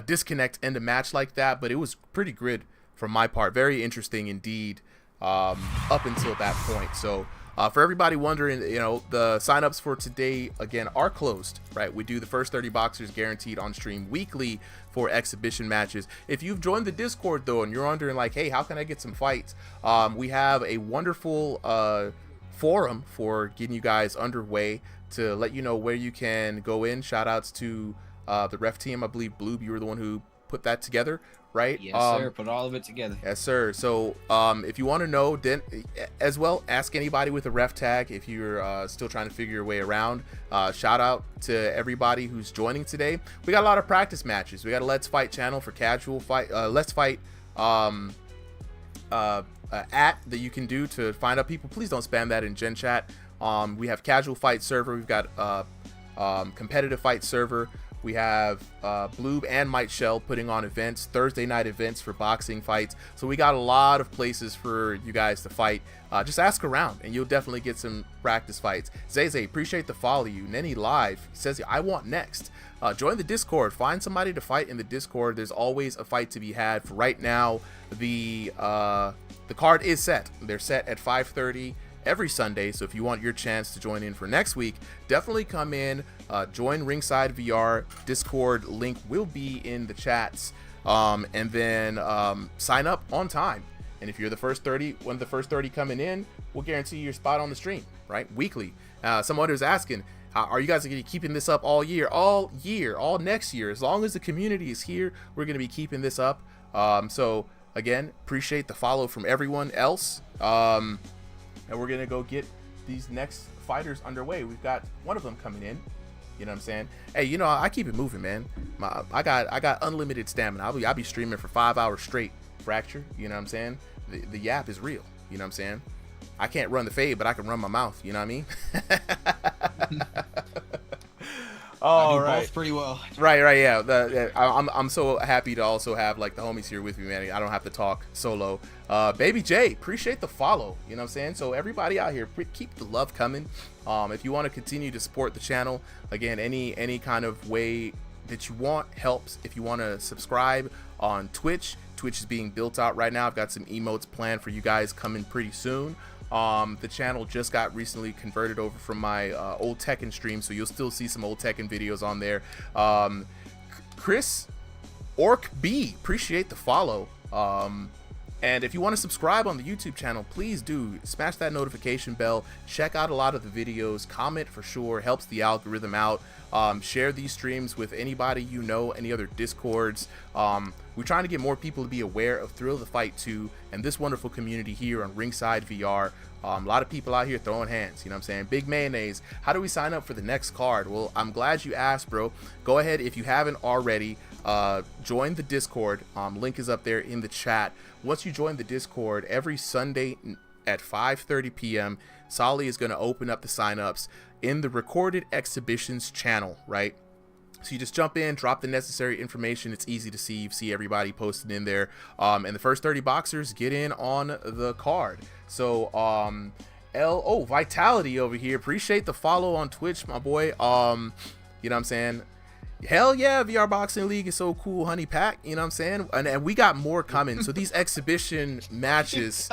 disconnect end a match like that, but it was pretty good from my part. Very interesting indeed up until that point. So for everybody wondering, the signups for today again are closed, right? We do the first 30 boxers guaranteed on stream weekly for exhibition matches. If you've joined the Discord though and you're wondering like, hey, how can I get some fights? We have a wonderful forum for getting you guys underway to let you know where you can go in. Shout outs to the ref team. I believe Bloob, you were the one who put that together, right? Yes, sir. Put all of it together. Yes, sir. So if you want to know, then as well, ask anybody with a ref tag if you're still trying to figure your way around. Shout out to everybody who's joining today. We got a lot of practice matches. We got a Let's Fight channel for casual fight. Let's Fight at that you can do to find out people. Please don't spam that in Gen Chat. We have casual fight server. We've got competitive fight server. We have Bloob and Mike Shell putting on events, Thursday night events for boxing fights. So we got a lot of places for you guys to fight. Just ask around and you'll definitely get some practice fights. Zay, appreciate the follow you. Nenny Live says, I want next. Join the Discord. Find somebody to fight in the Discord. There's always a fight to be had. For right now, the card is set. They're set at 5:30 every Sunday. So if you want your chance to join in for next week, definitely come in. Join Ringside VR. Discord link will be in the chats. And then sign up on time. And if you're the first 30, one of the first 30 coming in, we'll guarantee your spot on the stream, right? Weekly. Someone was asking, are you guys going to be keeping this up all year, all next year? As long as the community is here, we're going to be keeping this up. So again, appreciate the follow from everyone else. And we're going to go get these next fighters underway. We've got one of them coming in. You know what I'm saying? Hey, I keep it moving, man. I got unlimited stamina. I'll be streaming for 5 hours straight. Fracture, you know what I'm saying? The yap is real, you know what I'm saying? I can't run the fade, but I can run my mouth, you know what I mean? I do both pretty well. Right, yeah. I'm so happy to also have like the homies here with me, man. I don't have to talk solo. Baby J, appreciate the follow. You know what I'm saying? So everybody out here, keep the love coming. If you want to continue to support the channel, again, any kind of way that you want helps. If you want to subscribe on Twitch is being built out right now. I've got some emotes planned for you guys coming pretty soon. The channel just got recently converted over from my old Tekken stream, so you'll still see some old Tekken videos on there. Chris Orc B, appreciate the follow. And if you want to subscribe on the YouTube channel, please do smash that notification bell. Check out a lot of the videos. Comment for sure, helps the algorithm out. Share these streams with anybody you know, any other Discords. We're trying to get more people to be aware of Thrill of the Fight 2 and this wonderful community here on Ringside VR. A lot of people out here throwing hands, you know what I'm saying? Big Mayonnaise, how do we sign up for the next card? Well, I'm glad you asked, bro. Go ahead, if you haven't already, join the Discord. Link is up there in the chat. Once you join the Discord, every Sunday at 5:30 p.m., Solly is going to open up the signups in the recorded exhibitions channel, right? So you just jump in, drop the necessary information. It's easy to see. You see everybody posted in there. And the first 30 boxers get in on the card. So, Vitality over here. Appreciate the follow on Twitch, my boy. You know what I'm saying? Hell yeah, VR Boxing League is so cool, honey pack. You know what I'm saying? And we got more coming. So these exhibition matches.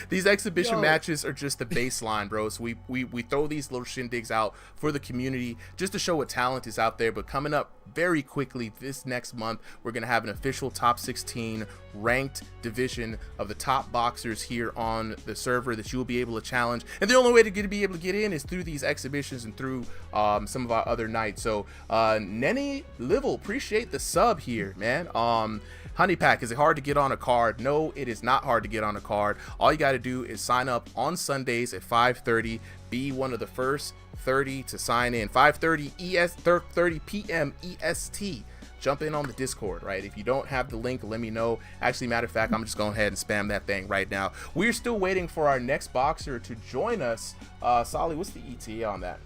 These exhibition matches are just the baseline, bro. So we throw these little shindigs out for the community just to show what talent is out there. But coming up very quickly this next month, we're gonna have an official top 16 ranked division of the top boxers here on the server that you'll be able to challenge. And the only way to be able to get in is through these exhibitions and through some of our other nights. So Nenny Livel, appreciate the sub here, man. Honey Pack, is it hard to get on a card? No, it is not hard to get on a card. All you got to do is sign up on Sundays at 5:30. Be one of the first 30 to sign in. 5:30 p.m. EST. Jump in on the Discord, right? If you don't have the link, let me know. Actually, matter of fact, I'm just going ahead and spam that thing right now. We're still waiting for our next boxer to join us. Solly, what's the ETA on that?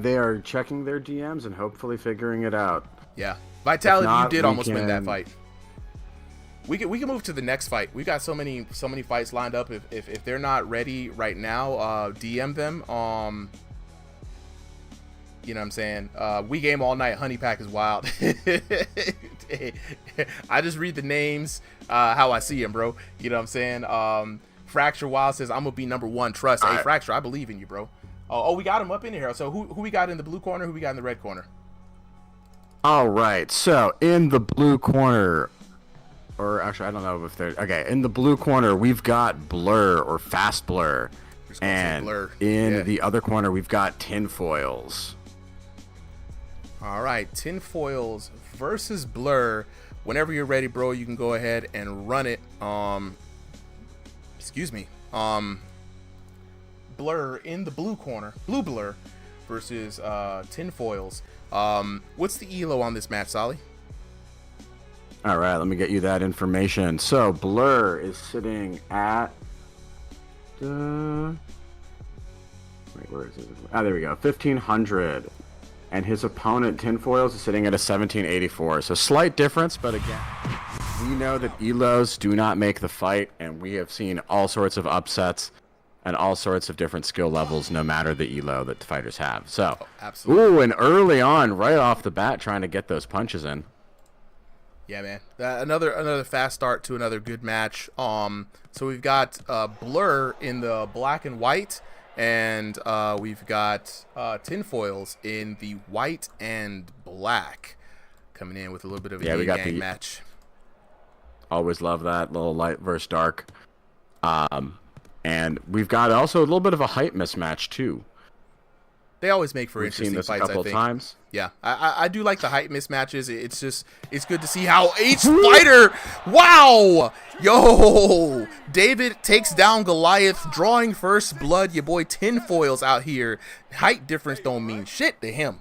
They are checking their DMs and hopefully figuring it out. Yeah. Vitality, not, you did almost win that fight. We can move to the next fight. We got so many fights lined up. If they're not ready right now, DM them. You know what I'm saying? We game all night. Honey Pack is wild. I just read the names how I see them, bro. You know what I'm saying? Fracture Wild says, I'm gonna be #1. Trust. Hey, Fracture, I believe in you, bro. Oh, we got him up in here. So who we got in the blue corner? Who we got in the red corner? All right, so in the blue corner, or actually, I don't know if they're okay. In the blue corner, we've got Blur or Fast Blur, and in the other corner, we've got Tinfoils. All right, Tinfoils versus Blur. Whenever you're ready, bro, you can go ahead and run it. Excuse me. Blur in the blue corner, Blue Blur versus Tinfoils. What's the ELO on this match, Solly? All right, let me get you that information. So Blur is sitting at wait, where is it? Ah, there we go, 1500, and his opponent Tinfoils is sitting at a 1784. So slight difference, but again, we know that ELOs do not make the fight, and we have seen all sorts of upsets and all sorts of different skill levels, no matter the elo that the fighters have. So, absolutely. Ooh, and early on, right off the bat, trying to get those punches in. Yeah, man. Another fast start to another good match. So we've got Blur in the black and white, and we've got Tinfoils in the white and black, coming in with a little bit of a yin-yang match. Always love that little light versus dark. And we've got also a little bit of a height mismatch too. They always make for We've interesting seen this fights, a couple I think. times. Yeah, I do like the height mismatches. It's good to see how each fighter. Wow, yo, David takes down Goliath, drawing first blood. Your boy Tinfoils out here. Height difference don't mean shit to him.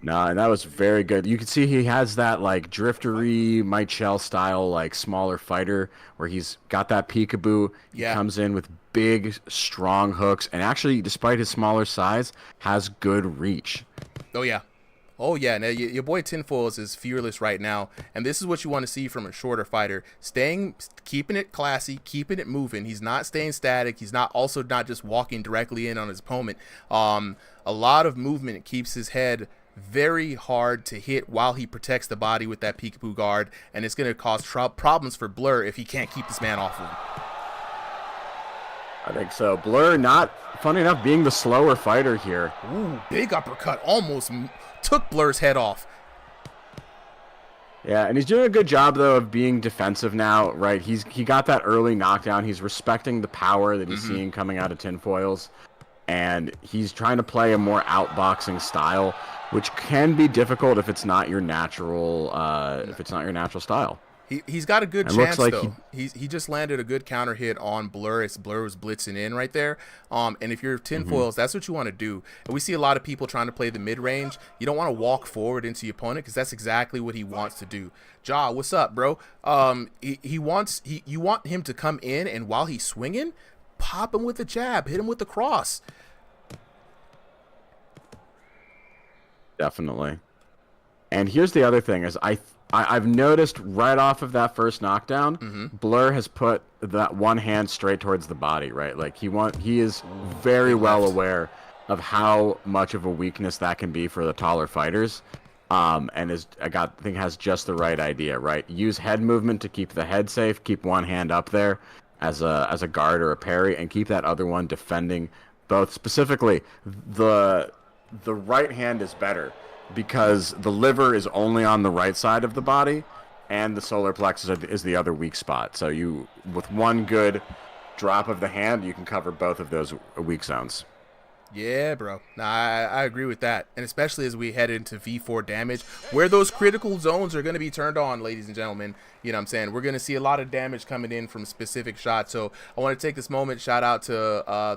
No, and that was very good. You can see he has that like driftery Michelle style, like smaller fighter where he's got that peekaboo. He comes in with big, strong hooks, and actually, despite his smaller size, has good reach. Oh yeah. Oh yeah, now your boy Tinfoils is fearless right now, and this is what you want to see from a shorter fighter: keeping it classy, keeping it moving. He's not staying static. He's not just walking directly in on his opponent. A lot of movement keeps his head very hard to hit while he protects the body with that peekaboo guard, and it's going to cause problems for Blur if he can't keep this man off of him. I think so. Blur, not funny enough, being the slower fighter here. Ooh, big uppercut, almost took Blur's head off. Yeah, and he's doing a good job though of being defensive now, right? He got that early knockdown. He's respecting the power that he's seeing coming out of Tinfoils, and he's trying to play a more outboxing style, which can be difficult if it's not your natural style. He's got a good It chance looks like though. He just landed a good counter hit on Blur as Blur was blitzing in right there. And if you're Tinfoils, that's what you want to do. And we see a lot of people trying to play the mid range. You don't want to walk forward into your opponent because that's exactly what he wants to do. Ja, what's up, bro? You want him to come in, and while he's swinging, pop him with a jab, hit him with the cross. Definitely. And here's the other thing: is I've noticed right off of that first knockdown, Blur has put that one hand straight towards the body, right? Like he is very well aware of how much of a weakness that can be for the taller fighters, and I think has just the right idea, right? Use head movement to keep the head safe, keep one hand up there as a guard or a parry, and keep that other one defending both. Specifically, the right hand is better, because the liver is only on the right side of the body, and the solar plexus is the other weak spot. So with one good drop of the hand, you can cover both of those weak zones. Yeah, bro. Nah, I agree with that. And especially as we head into V4 damage, where those critical zones are going to be turned on, ladies and gentlemen. You know what I'm saying? We're going to see a lot of damage coming in from specific shots. So I want to take this moment, shout out to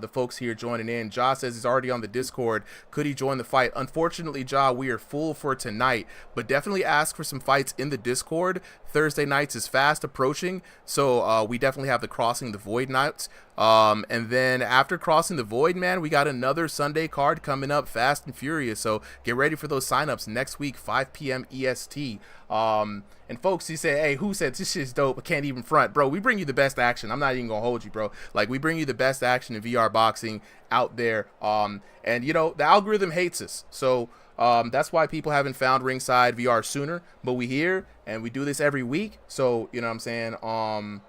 the folks here joining in. Ja says he's already on the Discord. Could he join the fight? Unfortunately, Ja, we are full for tonight, but definitely ask for some fights in the Discord. Thursday nights is fast approaching, so we definitely have the Crossing the Void nights. And then after Crossing the Void, man, we got another Sunday card coming up fast and furious. So get ready for those signups next week, 5 p.m. EST. And folks, you say, hey, who said this shit's dope? I can't even front. Bro, we bring you the best action. I'm not even gonna hold you, bro. Like, we bring you the best action in VR boxing out there. And you know, the algorithm hates us. So that's why people haven't found Ringside VR sooner. But we here and we do this every week. So, you know what I'm saying?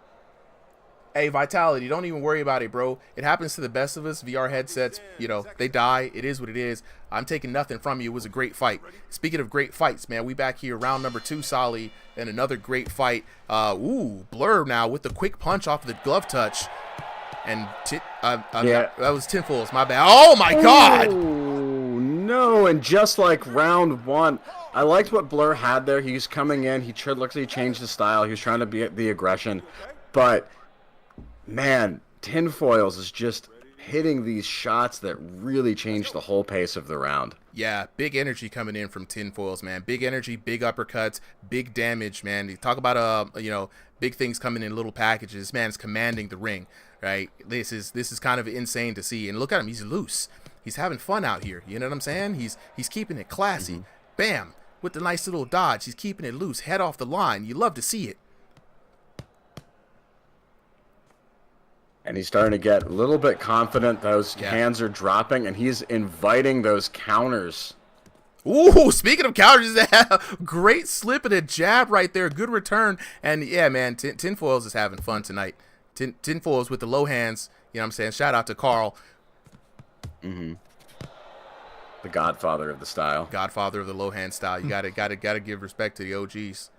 Hey, Vitality, don't even worry about it, bro. It happens to the best of us. VR headsets, you know, they die. It is what it is. I'm taking nothing from you. It was a great fight. Speaking of great fights, man, we back here, round number 2, Solly, and another great fight. Blur now with the quick punch off the glove touch. And that was Tinfoils, my bad. Oh, my God! Oh, no, and just like round 1, I liked what Blur had there. He's coming in. He looks like he changed his style. He was trying to be the aggression. But man, Tinfoils is just hitting these shots that really change the whole pace of the round. Yeah, big energy coming in from Tinfoils, man. Big energy, big uppercuts, big damage, man. You talk about big things coming in little packages. This man's commanding the ring, right? This is kind of insane to see. And look at him, he's loose. He's having fun out here. You know what I'm saying? He's keeping it classy. Bam, with the nice little dodge. He's keeping it loose, head off the line. You love to see it. And he's starting to get a little bit confident. Those hands are dropping, and he's inviting those counters. Ooh, speaking of counters, great slip and a jab right there. Good return. And yeah, man, Tinfoils is having fun tonight. Tinfoils with the low hands. You know what I'm saying? Shout out to Carl. The godfather of the style. Godfather of the low hand style. You gotta give respect to the OGs.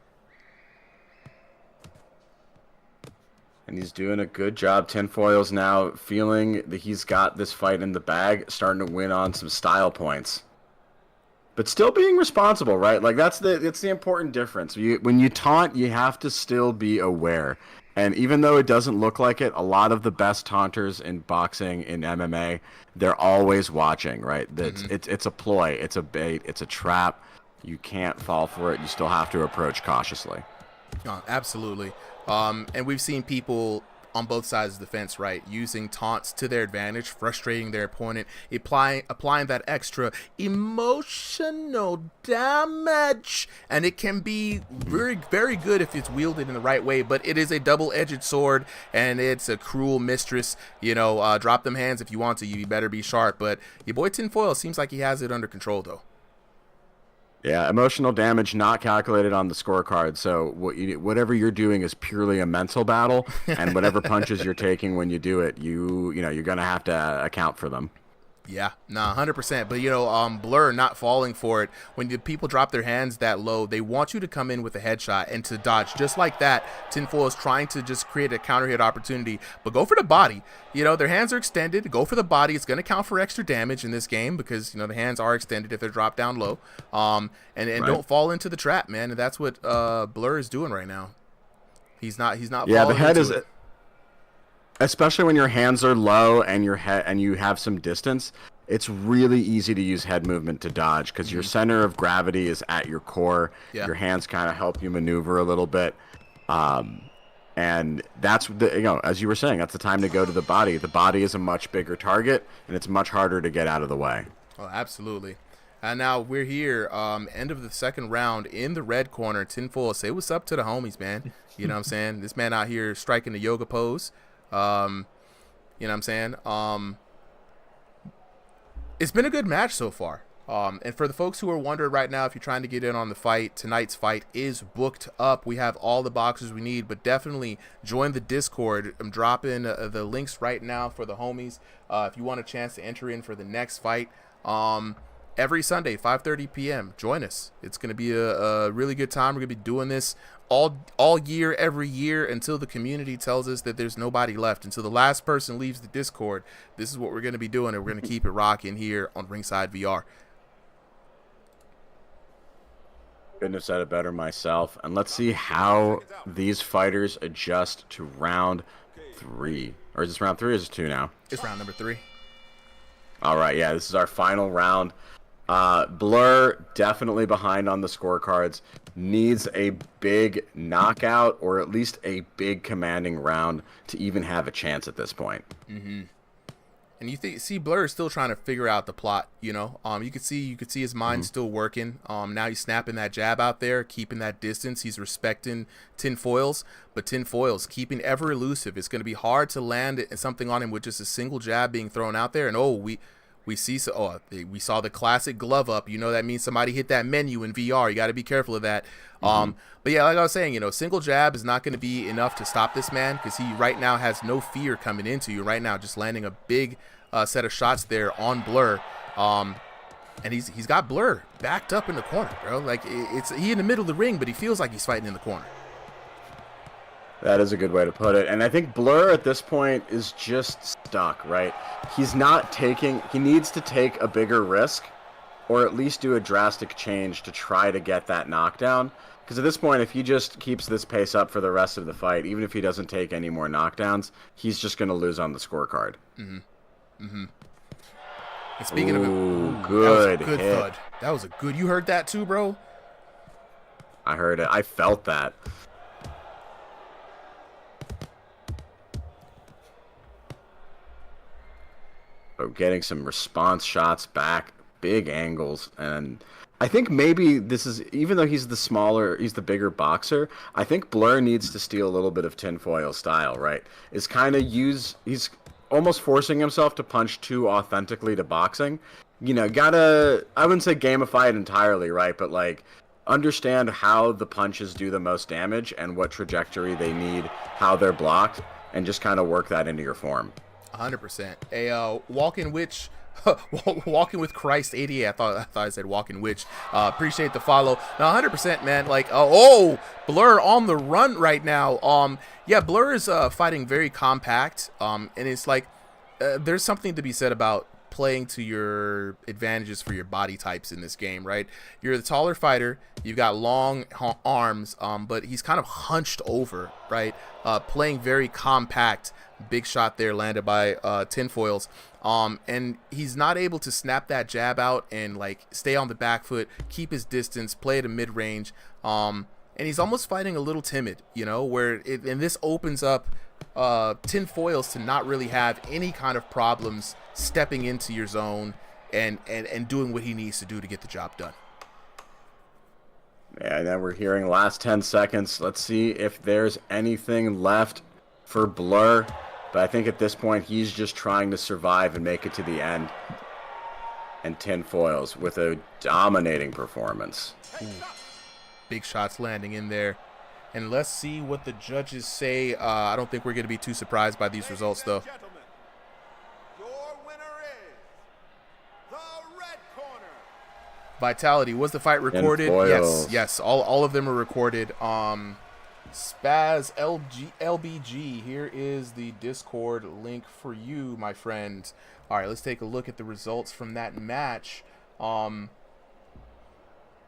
And he's doing a good job. Tinfoils now feeling that he's got this fight in the bag, starting to win on some style points. But still being responsible, right? Like that's the important difference. When you taunt, you have to still be aware. And even though it doesn't look like it, a lot of the best taunters in boxing, in MMA, they're always watching, right? It's a ploy, it's a bait, it's a trap. You can't fall for it. You still have to approach cautiously. Absolutely. And we've seen people on both sides of the fence, right, using taunts to their advantage, frustrating their opponent, applying that extra emotional damage, and it can be very, very good if it's wielded in the right way, but it is a double-edged sword, and it's a cruel mistress. Drop them hands if you want to. You better be sharp, but your boy Tinfoil seems like he has it under control, though. Yeah, emotional damage not calculated on the scorecard. So whatever you're doing is purely a mental battle, and whatever punches you're taking when you do it, you're gonna have to account for them. Yeah, 100%. But Blur not falling for it. When the people drop their hands that low, they want you to come in with a headshot and to dodge just like that. Tinfoil is trying to just create a counter hit opportunity, but go for the body. Their hands are extended. Go for the body. It's going to count for extra damage in this game because the hands are extended if they're dropped down low. And right. Don't fall into the trap, man. And that's what Blur is doing right now. He's not. Yeah, the head is. It. Especially when your hands are low and you have some distance, it's really easy to use head movement to dodge because your center of gravity is at your core. Yeah. Your hands kind of help you maneuver a little bit. And that's as you were saying, that's the time to go to the body. The body is a much bigger target, and it's much harder to get out of the way. Oh, absolutely. And now we're here, end of the second round in the red corner. Tinfoil, say what's up to the homies, man. You know what I'm saying? This man out here striking the yoga pose. You know what I'm saying? It's been a good match so far. And for the folks who are wondering right now, if you're trying to get in on the fight, tonight's fight is booked up. We have all the boxes we need, but definitely join the Discord. I'm dropping the links right now for the homies. If you want a chance to enter in for the next fight, every Sunday, 5:30 p.m. Join us. It's going to be a really good time. We're going to be doing this all year, every year, until the community tells us that there's nobody left. Until the last person leaves the Discord, this is what we're going to be doing, and we're going to keep it rocking here on Ringside VR. Couldn't have said it better myself. And let's see how these fighters adjust to round 3. Or is this round 3 or is it 2 now? It's round number 3. All right, yeah, this is our final round. Blur definitely behind on the scorecards. Needs a big knockout or at least a big commanding round to even have a chance at this point. Mm-hmm. And you see Blur is still trying to figure out the plot, you could see his mind still working. Now he's snapping that jab out there, keeping that distance. He's respecting Tinfoil's, but Tinfoil's keeping ever elusive. It's going to be hard to land something on him with just a single jab being thrown out there. And we saw the classic glove up. That means somebody hit that menu in VR. You got to be careful of that. But yeah, like I was saying, single jab is not going to be enough to stop this man because he right now has no fear coming into you right now, just landing a big set of shots there on Blur. And he's got Blur backed up in the corner, bro. Like it's he in the middle of the ring, but he feels like he's fighting in the corner. That is a good way to put it. And I think Blur at this point is just stuck, right? He needs to take a bigger risk or at least do a drastic change to try to get that knockdown. Because at this point, if he just keeps this pace up for the rest of the fight, even if he doesn't take any more knockdowns, he's just going to lose on the scorecard. Mm-hmm. Mm-hmm. And speaking of it, good that was a good hit. thud. That was a good. You heard that too, bro? I heard it. I felt that. So getting some response shots back, big angles, and I think maybe this is, even though he's the bigger boxer, I think Blur needs to steal a little bit of Tinfoil style, right? He's almost forcing himself to punch too authentically to boxing. I wouldn't say gamify it entirely, right? But like, understand how the punches do the most damage and what trajectory they need, how they're blocked, and just kind of work that into your form. 100%. A walking witch, walking with Christ 88. I thought I said walking witch. Appreciate the follow. Now 100%, man. Like Blur on the run right now. Yeah, Blur is fighting very compact. And it's like there's something to be said about playing to your advantages for your body types in this game, right? You're the taller fighter. You've got long arms, but he's kind of hunched over, right? Playing very compact. Big shot there landed by Tinfoils. And he's not able to snap that jab out and like stay on the back foot, keep his distance, play at a mid-range. And he's almost fighting a little timid, you know, and this opens up Tinfoils to not really have any kind of problems stepping into your zone and doing what he needs to do to get the job done. Yeah, and then we're hearing last 10 seconds. Let's see if there's anything left for Blur. But I think at this point, he's just trying to survive and make it to the end. And Tinfoils with a dominating performance. Ooh. Big shots landing in there. And let's see what the judges say. I don't think we're going to be too surprised by these results, though. Vitality, was the fight recorded? Yes. All of them are recorded. Spaz LBG, here is the Discord link for you, my friend. All right, let's take a look at the results from that match.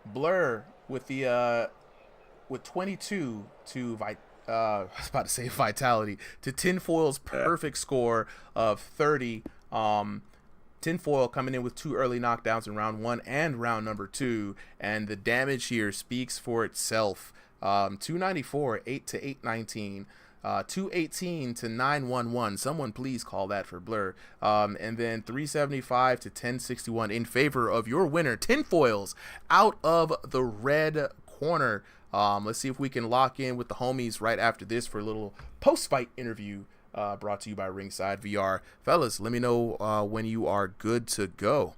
Blur with the with 22 to I was about to say Vitality to Tinfoil's perfect score of 30. Tinfoil coming in with 2 early knockdowns in round 1 and round number 2, and the damage here speaks for itself. 294, 8 to 819, 218 to 911. Someone please call that for Blur. And then 375 to 1061 in favor of your winner, Tinfoils, out of the red corner. Let's see if we can lock in with the homies right after this for a little post-fight interview brought to you by Ringside VR. Fellas, let me know when you are good to go.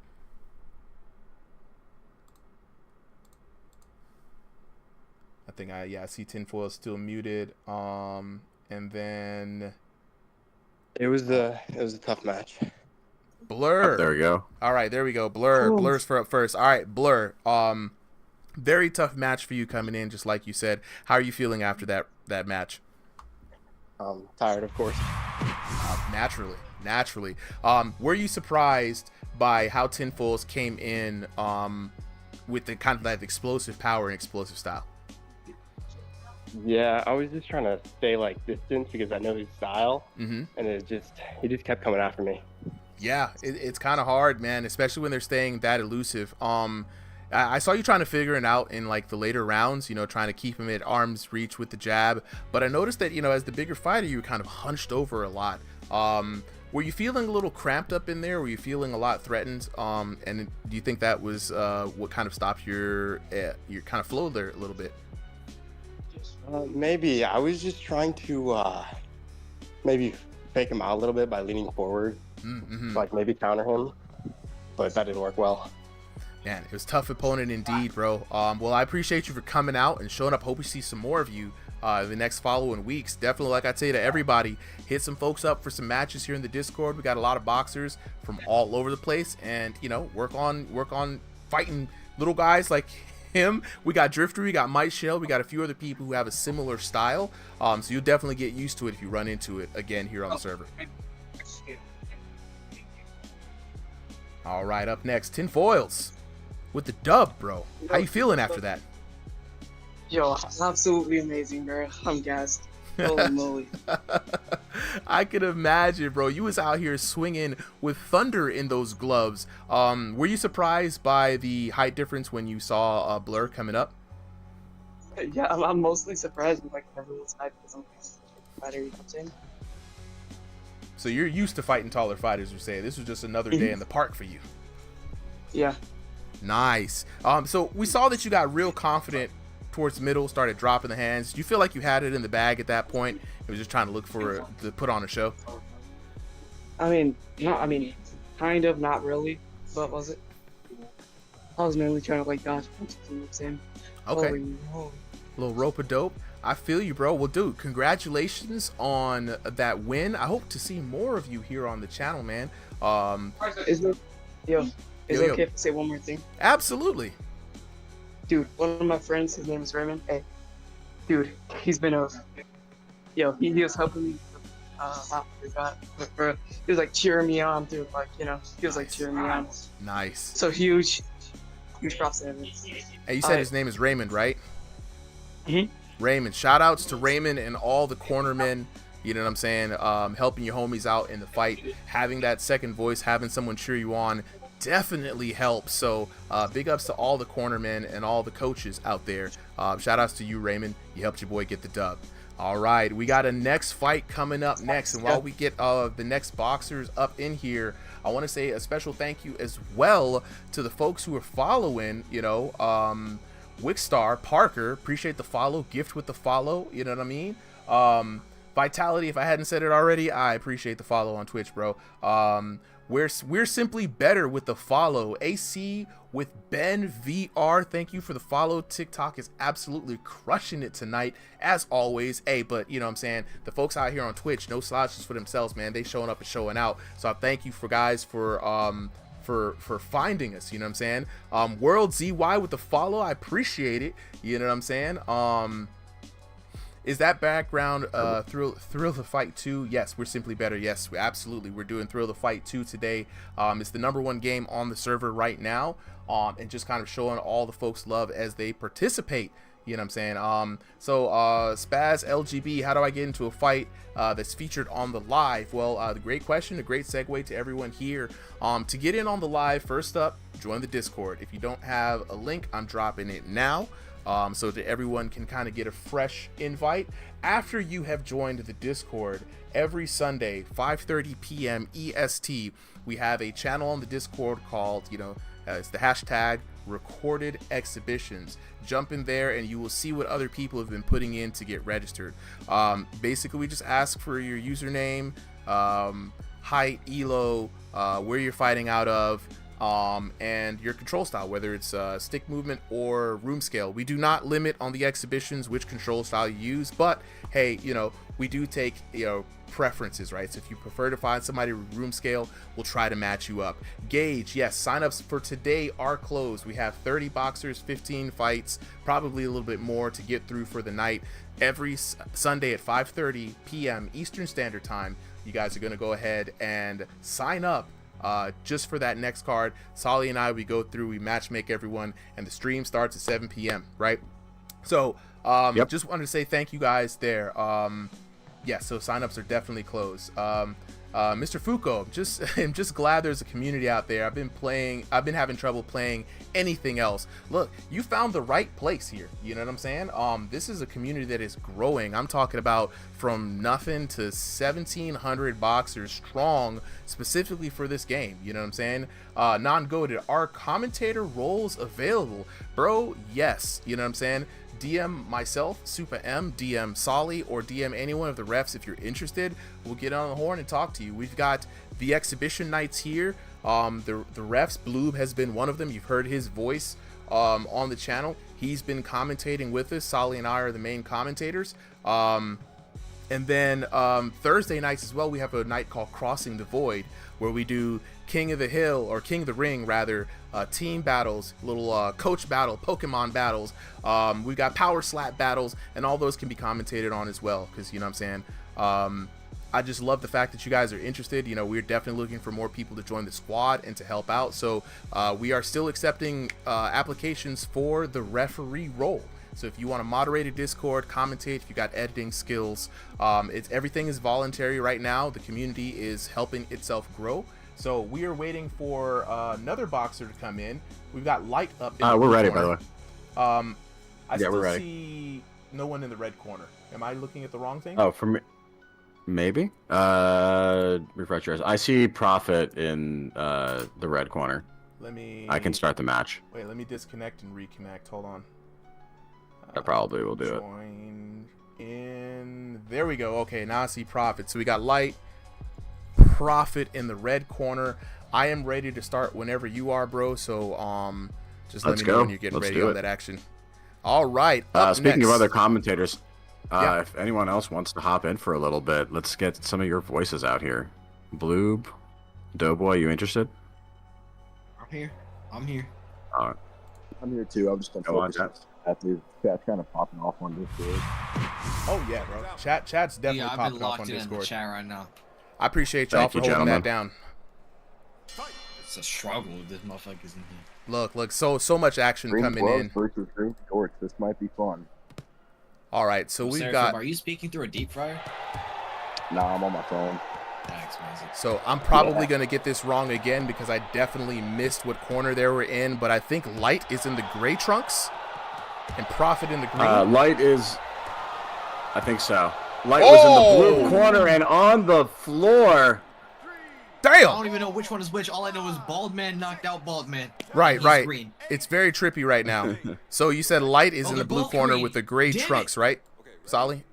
I think I see Tinfoil still muted. And then it was a tough match. Blur. Oh, there we go. All right, there we go. Blur. Oh. Blur's for up first. All right, Blur. Very tough match for you coming in, just like you said. How are you feeling after that match? Tired, of course. Naturally. Were you surprised by how Tinfoils came in with the kind of that explosive power and explosive style? Yeah, I was just trying to stay like distance because I know his style, and he just kept coming after me. Yeah, it's kind of hard, man, especially when they're staying that elusive. I saw you trying to figure it out in like the later rounds, you know, trying to keep him at arm's reach with the jab. But I noticed that, you know, as the bigger fighter, you were kind of hunched over a lot. Were you feeling a little cramped up in there? Were you feeling a lot threatened? And do you think that was what kind of stopped your kind of flow there a little bit? Maybe I was just trying to maybe fake him out a little bit by leaning forward, like maybe counter him, but that didn't work well. Man, it was a tough opponent indeed, bro. Well, I appreciate you for coming out and showing up. Hope we see some more of you in the next following weeks. Definitely, like I say to everybody, hit some folks up for some matches here in the Discord. We got a lot of boxers from all over the place, and you know, work on fighting little guys like him. We got Drifter, we got Mike Shell, we got a few other people who have a similar style. So you'll definitely get used to it if you run into it again here on the server. All right, up next, Tinfoils with the dub, bro. How you feeling after that? Yo, absolutely amazing, bro. I'm gassed. Holy moly. I can imagine, bro. You was out here swinging with thunder in those gloves. Were you surprised by the height difference when you saw Blur coming up? Yeah, I'm mostly surprised with like everyone's height because I'm fighter, you know what I'm saying? So you're used to fighting taller fighters, you say. This was just another day in the park for you. Yeah. Nice. So we saw that you got real confident towards the middle, started dropping the hands. Do you feel like you had it in the bag at that point? It was just trying to look to put on a show? Kind of, not really. But was it? I was mainly trying to like dodge punches, you know what I'm saying? Okay. Holy. Little rope-a-dope. I feel you, bro. Well, dude, congratulations on that win. I hope to see more of you here on the channel, man. Is it okay if I say one more thing? Absolutely. Dude, one of my friends, his name is Raymond. Hey, dude, he's been he was helping me after that. But he was like cheering me on, dude. Like, you know, he was like cheering me on. Nice. So huge props to him. Hey, you said his name is Raymond, right? Raymond. Shout outs to Raymond and all the cornermen. You know what I'm saying? Helping your homies out in the fight. Having that second voice, having someone cheer you on definitely helps. So big ups to all the cornermen and all the coaches out there. Shout outs to you, Raymond. You helped your boy get the dub. All right, we got a next fight coming up next. And while we get the next boxers up in here, I want to say a special thank you as well to the folks who are following, you know, Wickstar, Parker, appreciate the follow, Gift with the follow, you know what I mean? Vitality, if I hadn't said it already, I appreciate the follow on Twitch, bro. We're simply better with the follow. AC with Ben VR, thank you for the follow. TikTok is absolutely crushing it tonight, as always. Hey, but you know what I'm saying, the folks out here on Twitch, no slouches for themselves, man. They showing up and showing out. So I thank you for guys for finding us, you know what I'm saying? World ZY with the follow, I appreciate it, you know what I'm saying? Is that background Thrill the Fight 2? Yes, we're simply better. Yes, absolutely. We're doing Thrill the Fight 2 today. It's the #1 game on the server right now, and just kind of showing all the folks love as they participate. You know what I'm saying? Spaz LGB, how do I get into a fight that's featured on the live? Well, the great question, a great segue to everyone here. To get in on the live, first up, join the Discord. If you don't have a link, I'm dropping it now. So that everyone can kind of get a fresh invite. After you have joined the Discord, every Sunday, 5:30 p.m. EST, we have a channel on the Discord called, you know, it's the hashtag recorded exhibitions. Jump in there and you will see what other people have been putting in to get registered. Basically, we just ask for your username, height, elo, where you're fighting out of, and your control style, whether it's stick movement or room scale. We do not limit on the exhibitions which control style you use, but hey, you know, we do take, you know, preferences, right? So if you prefer to find somebody with room scale, we'll try to match you up. Gauge, yes, signups for today are closed. We have 30 boxers, 15 fights, probably a little bit more to get through for the night. Every Sunday at 5:30 p.m. Eastern Standard Time, you guys are going to go ahead and sign up just for that next card. Solly and I, we go through, we match make everyone, and the stream starts at 7 p.m. right? So just wanted to say thank you guys there. Yeah, so signups are definitely closed. Mr. Fuko, I'm just glad there's a community out there. I've been having trouble playing anything else. Look, you found the right place here. You know what I'm saying? This is a community that is growing. I'm talking about from nothing to 1,700 boxers strong, specifically for this game. You know what I'm saying? Non-goated, are commentator roles available? Bro, yes. You know what I'm saying? DM myself, Super M, DM Solly, or DM any one of the refs if you're interested. We'll get on the horn and talk to you. We've got the exhibition nights here. The refs, Bloob has been one of them. You've heard his voice on the channel. He's been commentating with us. Solly and I are the main commentators. And then Thursday nights as well, we have a night called Crossing the Void, where we do King of the Hill, or King of the Ring rather, team battles, little coach battle, Pokemon battles. We've got power slap battles, and all those can be commentated on as well, because, you know what I'm saying, I just love the fact that you guys are interested. You know, we're definitely looking for more people to join the squad and to help out. So we are still accepting applications for the referee role. So if you want to moderate a Discord, commentate, if you got editing skills, everything is voluntary right now. The community is helping itself grow. So we are waiting for another boxer to come in. We've got Light up in the we're ready, corner. by the way. I still see no one in the red corner. Am I looking at the wrong thing? Oh, for me, maybe. Refresh yours. I see Prophet in the red corner. I can start the match. Wait, let me disconnect and reconnect. Hold on. That probably will do it. Join in. There we go. Okay, now I see Prophet. So we got Light, Prophet in the red corner. I am ready to start whenever you are, bro. So just let me know when you're getting ready on that action. All right. Speaking of other commentators, if anyone else wants to hop in for a little bit, let's get some of your voices out here. Bloob, Doughboy, you interested? I'm here. All right. I'm here too. I'm just gonna focus on chat, dude. Chat's kind of popping off on Discord. Oh yeah, bro. Chat's definitely Yeah, I've popping been off locked on in Discord. the chat right now. I appreciate y'all for holding that down. It's a struggle with this motherfuckers in here. Look, so much action Green coming gloves in. versus green shorts. This might be fun. All right, so we've Seraph, got. Are you speaking through a deep fryer? Nah, I'm on my phone. Thanks, man. So I'm probably gonna get this wrong again because I definitely missed what corner they were in, but I think Light is in the gray trunks, and Prophet in the green. Light is, I think so. Light was in the blue corner and on the floor. Damn! I don't even know which one is which. All I know is Bald Man knocked out Bald Man. Right. Green. It's very trippy right now. So you said Light is in the blue corner with the gray trunks, right, Solly?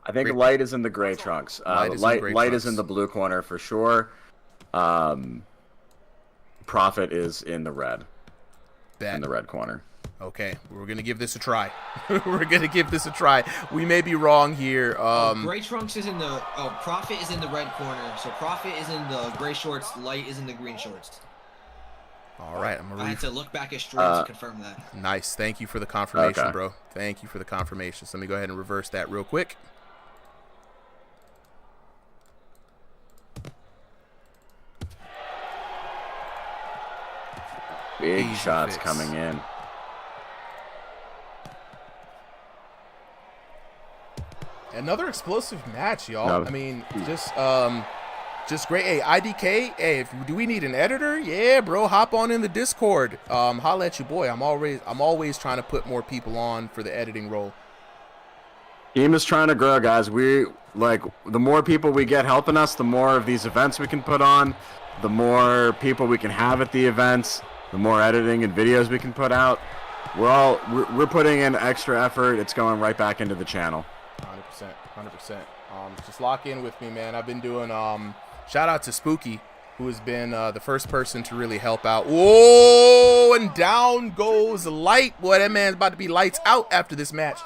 I think Light is in the gray trunks. Light is in the blue corner for sure. Prophet is in the red. In the red corner. Okay, we're gonna give this a try. We're gonna give this a try. We may be wrong here. Gray Trunks is in the. Oh, Prophet is in the red corner. So Prophet is in the gray shorts. Light is in the green shorts. All right, I'm gonna. I had to look back at stream to confirm that. Nice. Thank you for the confirmation, Okay. bro. Thank you for the confirmation. So let me go ahead and reverse that real quick. Big Easy shots fix. coming in. Another explosive match, y'all. No. I mean, just great. Hey, IDK. Hey, do we need an editor? Yeah, bro. Hop on in the Discord. Holla at you, boy. I'm always trying to put more people on for the editing role. Team is trying to grow, guys. The more people we get helping us, the more of these events we can put on, the more people we can have at the events, the more editing and videos we can put out. We're putting in extra effort. It's going right back into the channel. 100%. Just lock in with me, man. I've been doing shout out to Spooky, who has been the first person to really help out. Whoa, and down goes Light. Boy, that man's about to be lights out after this match.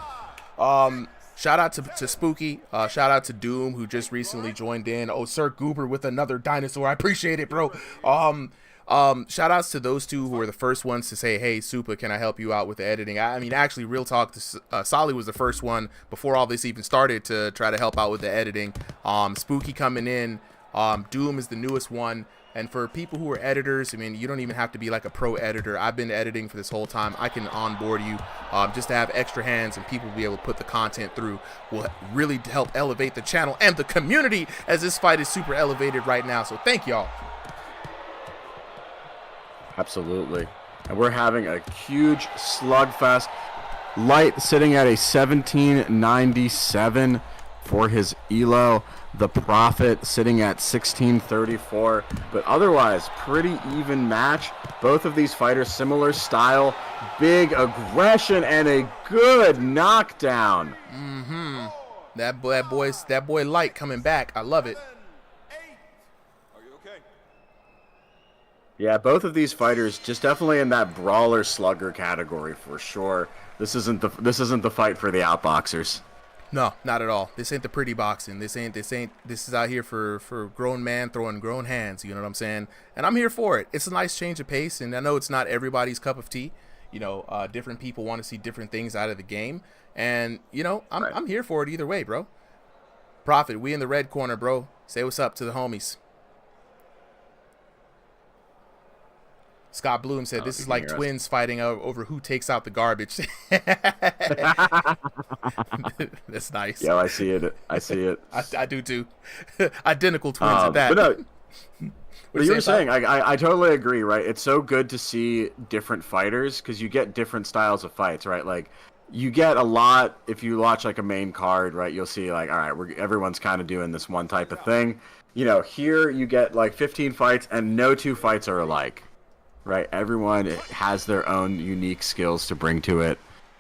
Shout out to Spooky. Shout out to Doom, who just recently joined in. Oh, Sir Goober with another dinosaur. I appreciate it, bro. Shout outs to those two who were the first ones to say, hey, Supa, can I help you out with the editing? I mean, actually, real talk, Solly was the first one before all this even started to try to help out with the editing. Spooky coming in. Doom is the newest one. And for people who are editors, I mean, you don't even have to be like a pro editor. I've been editing for this whole time. I can onboard you just to have extra hands and people be able to put the content through will really help elevate the channel and the community as this fight is super elevated right now. So thank y'all. Absolutely. And we're having a huge slugfest. Light sitting at a 1797 for his elo. The Prophet sitting at 1634. But otherwise, pretty even match. Both of these fighters, similar style, big aggression, and a good knockdown. Mm-hmm. That boy Light coming back. I love it. Yeah, both of these fighters just definitely in that brawler slugger category for sure. This isn't the fight for the outboxers. No, not at all. This ain't the pretty boxing. This is out here for grown man throwing grown hands, you know what I'm saying? And I'm here for it. It's a nice change of pace, and I know it's not everybody's cup of tea. You know, different people want to see different things out of the game. And, you know, I'm here for it either way, bro. Prophet, we in the red corner, bro. Say what's up to the homies. Scott Bloom said, this is like twins fighting over who takes out the garbage. That's nice. Yeah, I see it. I do too. Identical twins at that. But no, what you were saying, I totally agree, right? It's so good to see different fighters because you get different styles of fights, right? Like, you get a lot, if you watch like a main card, right, you'll see like, all right, everyone's kind of doing this one type of thing. You know, here you get like 15 fights and no two fights are alike. Right, everyone has their own unique skills to bring to it,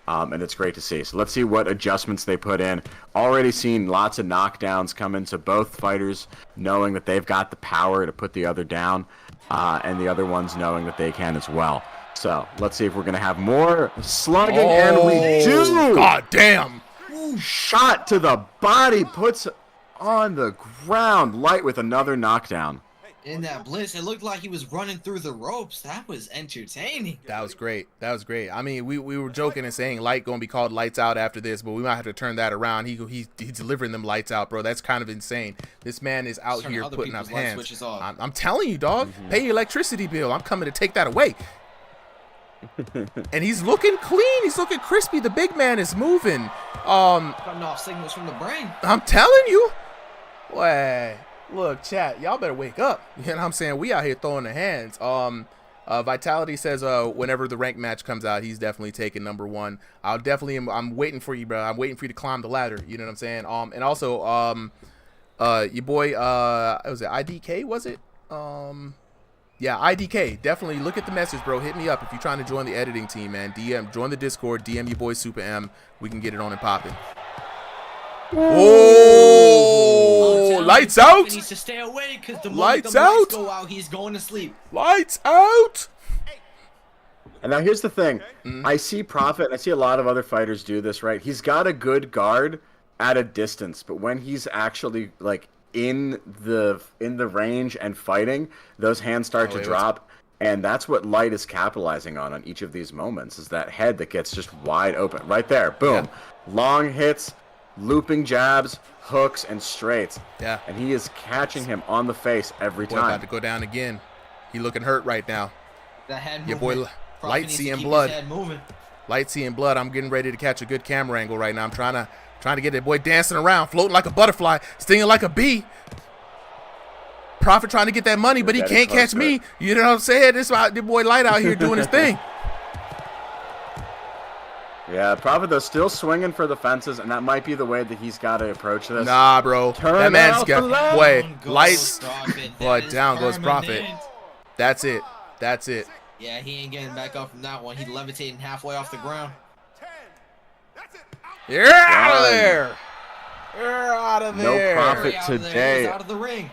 and it's great to see. So let's see what adjustments they put in. Already seen lots of knockdowns come into both fighters, knowing that they've got the power to put the other down, and the other ones knowing that they can as well. So let's see if we're going to have more slugging, and we do! God damn! Shot to the body, puts on the ground. Light with another knockdown. In that blitz, it looked like he was running through the ropes. That was entertaining. That was great. That was great. I mean, we were joking and saying Light gonna be called Lights Out after this, but we might have to turn that around. He's delivering them lights out, bro. That's kind of insane. This man is out here putting up hands. I'm telling you, dog. Pay your electricity bill. I'm coming to take that away. And he's looking clean. He's looking crispy. The big man is moving. Cutting off signals from the brain. I'm telling you. Boy, look, chat, y'all better wake up. You know what I'm saying? We out here throwing the hands. Vitality says whenever the rank match comes out, he's definitely taking #1. I'm waiting for you, bro. I'm waiting for you to climb the ladder. You know what I'm saying? And also your boy was it IDK, was it? Yeah, IDK. Definitely look at the message, bro. Hit me up if you're trying to join the editing team, man. join the Discord, DM your boy Super M. We can get it on and popping. Oh, lights out! He needs to stay away because the lights out. Go out, he's going to sleep. Lights out! And now here's the thing. I see Prophet, and I see a lot of other fighters do this, right? He's got a good guard at a distance, but when he's actually like in the range and fighting, those hands start to drop. And that's what Light is capitalizing on each of these moments, is that head that gets just wide open. Right there. Boom. Yeah. Long hits. Looping jabs, hooks, and straights. Yeah. And he is catching him on the face every time. About to go down again. He looking hurt right now. That head your boy Light seeing blood. Light seeing blood. I'm getting ready to catch a good camera angle right now. I'm trying to get that boy dancing around, floating like a butterfly, stinging like a bee. Prophet trying to get that money, but he can't catch me. You know what I'm saying? This is the boy Light out here doing his thing. Yeah, Prophet though still swinging for the fences, and that might be the way that he's got to approach this. Nah, bro, that man's got lights, but down goes Prophet. That's it. That's it. Yeah, he ain't getting back up from that one. He levitating halfway off the ground. You're out of there. You're out of there. No Prophet today. Out of the ring.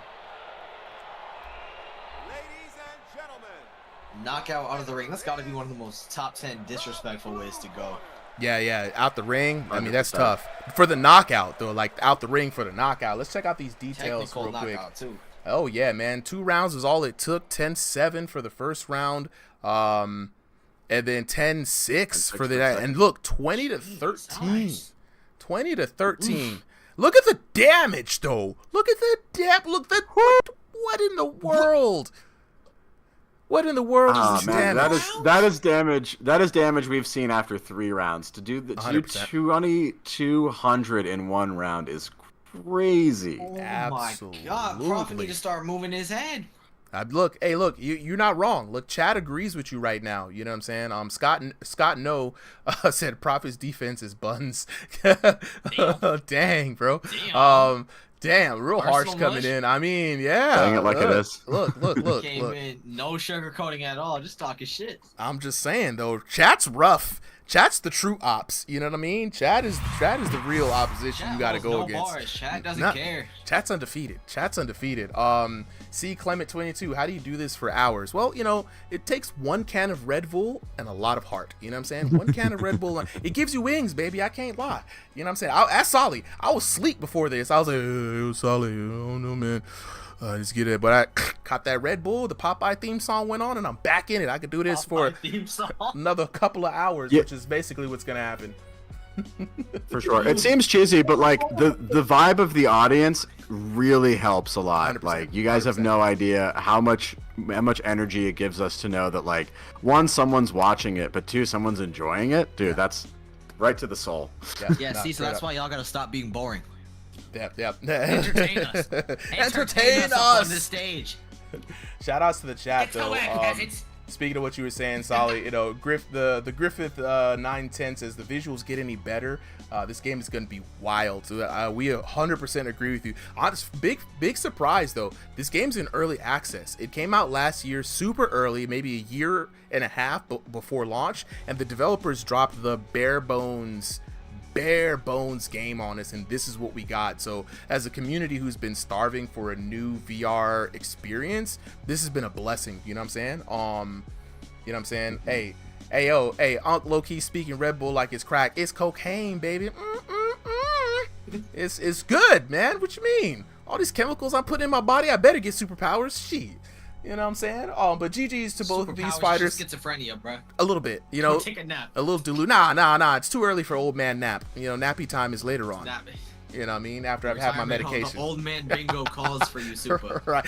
Knockout out of the ring. That's got to be one of the most top 10 disrespectful ways to go. Yeah, out the ring. I mean, that's tough. For the knockout, though, like out the ring for the knockout. Let's check out these details real quick. Too. Oh, yeah, man. 2 rounds is all it took. 10-7 for the first round. And then 10-6 for the and look, 20-13. Nice. 20-13. Look at the damage, though. Look at the depth. Look at what in the world? What in the world is this damage? That is damage. That is damage we've seen after 3 rounds. To do 200 in 1 round is crazy. Oh my God! Prophet need to start moving his head. Look, you're not wrong. Look, Chad agrees with you right now. You know what I'm saying? Scott No said Prophet's defense is buns. Dang, bro. Damn, real harsh coming in. I mean, yeah. Saying it like it is. Look. Came in, no sugarcoating at all, just talking shit. I'm just saying though, Chat's rough. Chat's the true ops. You know what I mean? Chat is the real opposition you got to go against. Bars. Chat doesn't care. Chat's undefeated. C Clement 22. How do you do this for hours? Well, you know, it takes 1 can of Red Bull and a lot of heart. You know what I'm saying? 1 can of Red Bull. It gives you wings, baby. I can't lie. You know what I'm saying? Ask Solly. I was asleep before this. I was like, hey, Solly, I don't know, man. Just get it, but I caught that Red Bull. The Popeye theme song went on, and I'm back in it. I could do this for another couple of hours, which is basically what's gonna happen. For sure, it seems cheesy, but like the vibe of the audience really helps a lot. Like you guys 100%. Have no idea how much energy it gives us to know that like 1, someone's watching it, but 2, someone's enjoying it. Dude, that's right to the soul. See, so that's why y'all gotta stop being boring. Yep. Entertain us. Entertain us on the stage. Shout outs to the chat though. Speaking of what you were saying, Solly, you know, the Griffith 910 says the visuals get any better. This game is going to be wild. So we 100% agree with you. Big surprise though. This game's in early access. It came out last year, super early, maybe a year and a half before launch, and the developers dropped the bare bones game on us, and this is what we got. So as a community who's been starving for a new VR experience, this has been a blessing. You know what I'm saying? You know what I'm saying? Hey, Unc low-key speaking Red Bull like it's crack. It's cocaine, baby. It's good, man. What you mean? all these chemicals I'm putting in my body, I better get superpowers. Shit. You know what I'm saying? But GG's to both of these fighters. Schizophrenia, bro. A little bit, you know. Go take a nap. A little dilute. Nah. It's too early for old man nap. You know, nappy time is later on. Nappy. You know what I mean? After I've had my medication. The old man bingo calls for you, Super. Right.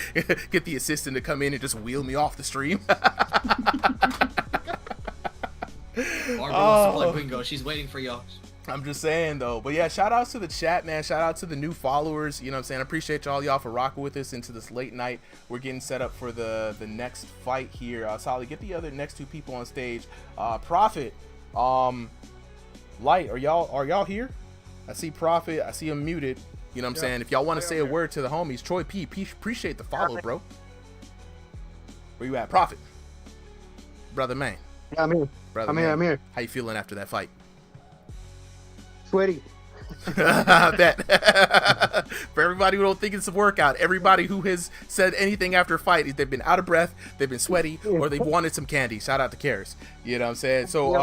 Get the assistant to come in and just wheel me off the stream. Barbara wants to play bingo. She's waiting for y'all. I'm just saying though, but yeah, shout outs to the chat, man. Shout out to the new followers. You know what I'm saying? I appreciate y'all for rocking with us into this late night. We're getting set up for the next fight here. Solly, get the other next two people on stage. Prophet, Light, are y'all here? I see Prophet. I see him muted. You know what I'm saying? If y'all want to say a word to the homies, Troy P, appreciate the follow, bro. Where you at, Prophet? Brother man. Yeah, I'm here. Brother I'm here. How you feeling after that fight? Sweaty. I bet. For everybody who don't think it's a workout, everybody who has said anything after a fight, they've been out of breath, they've been sweaty, or they've wanted some candy. Shout out to Cerys. You know what I'm saying? So,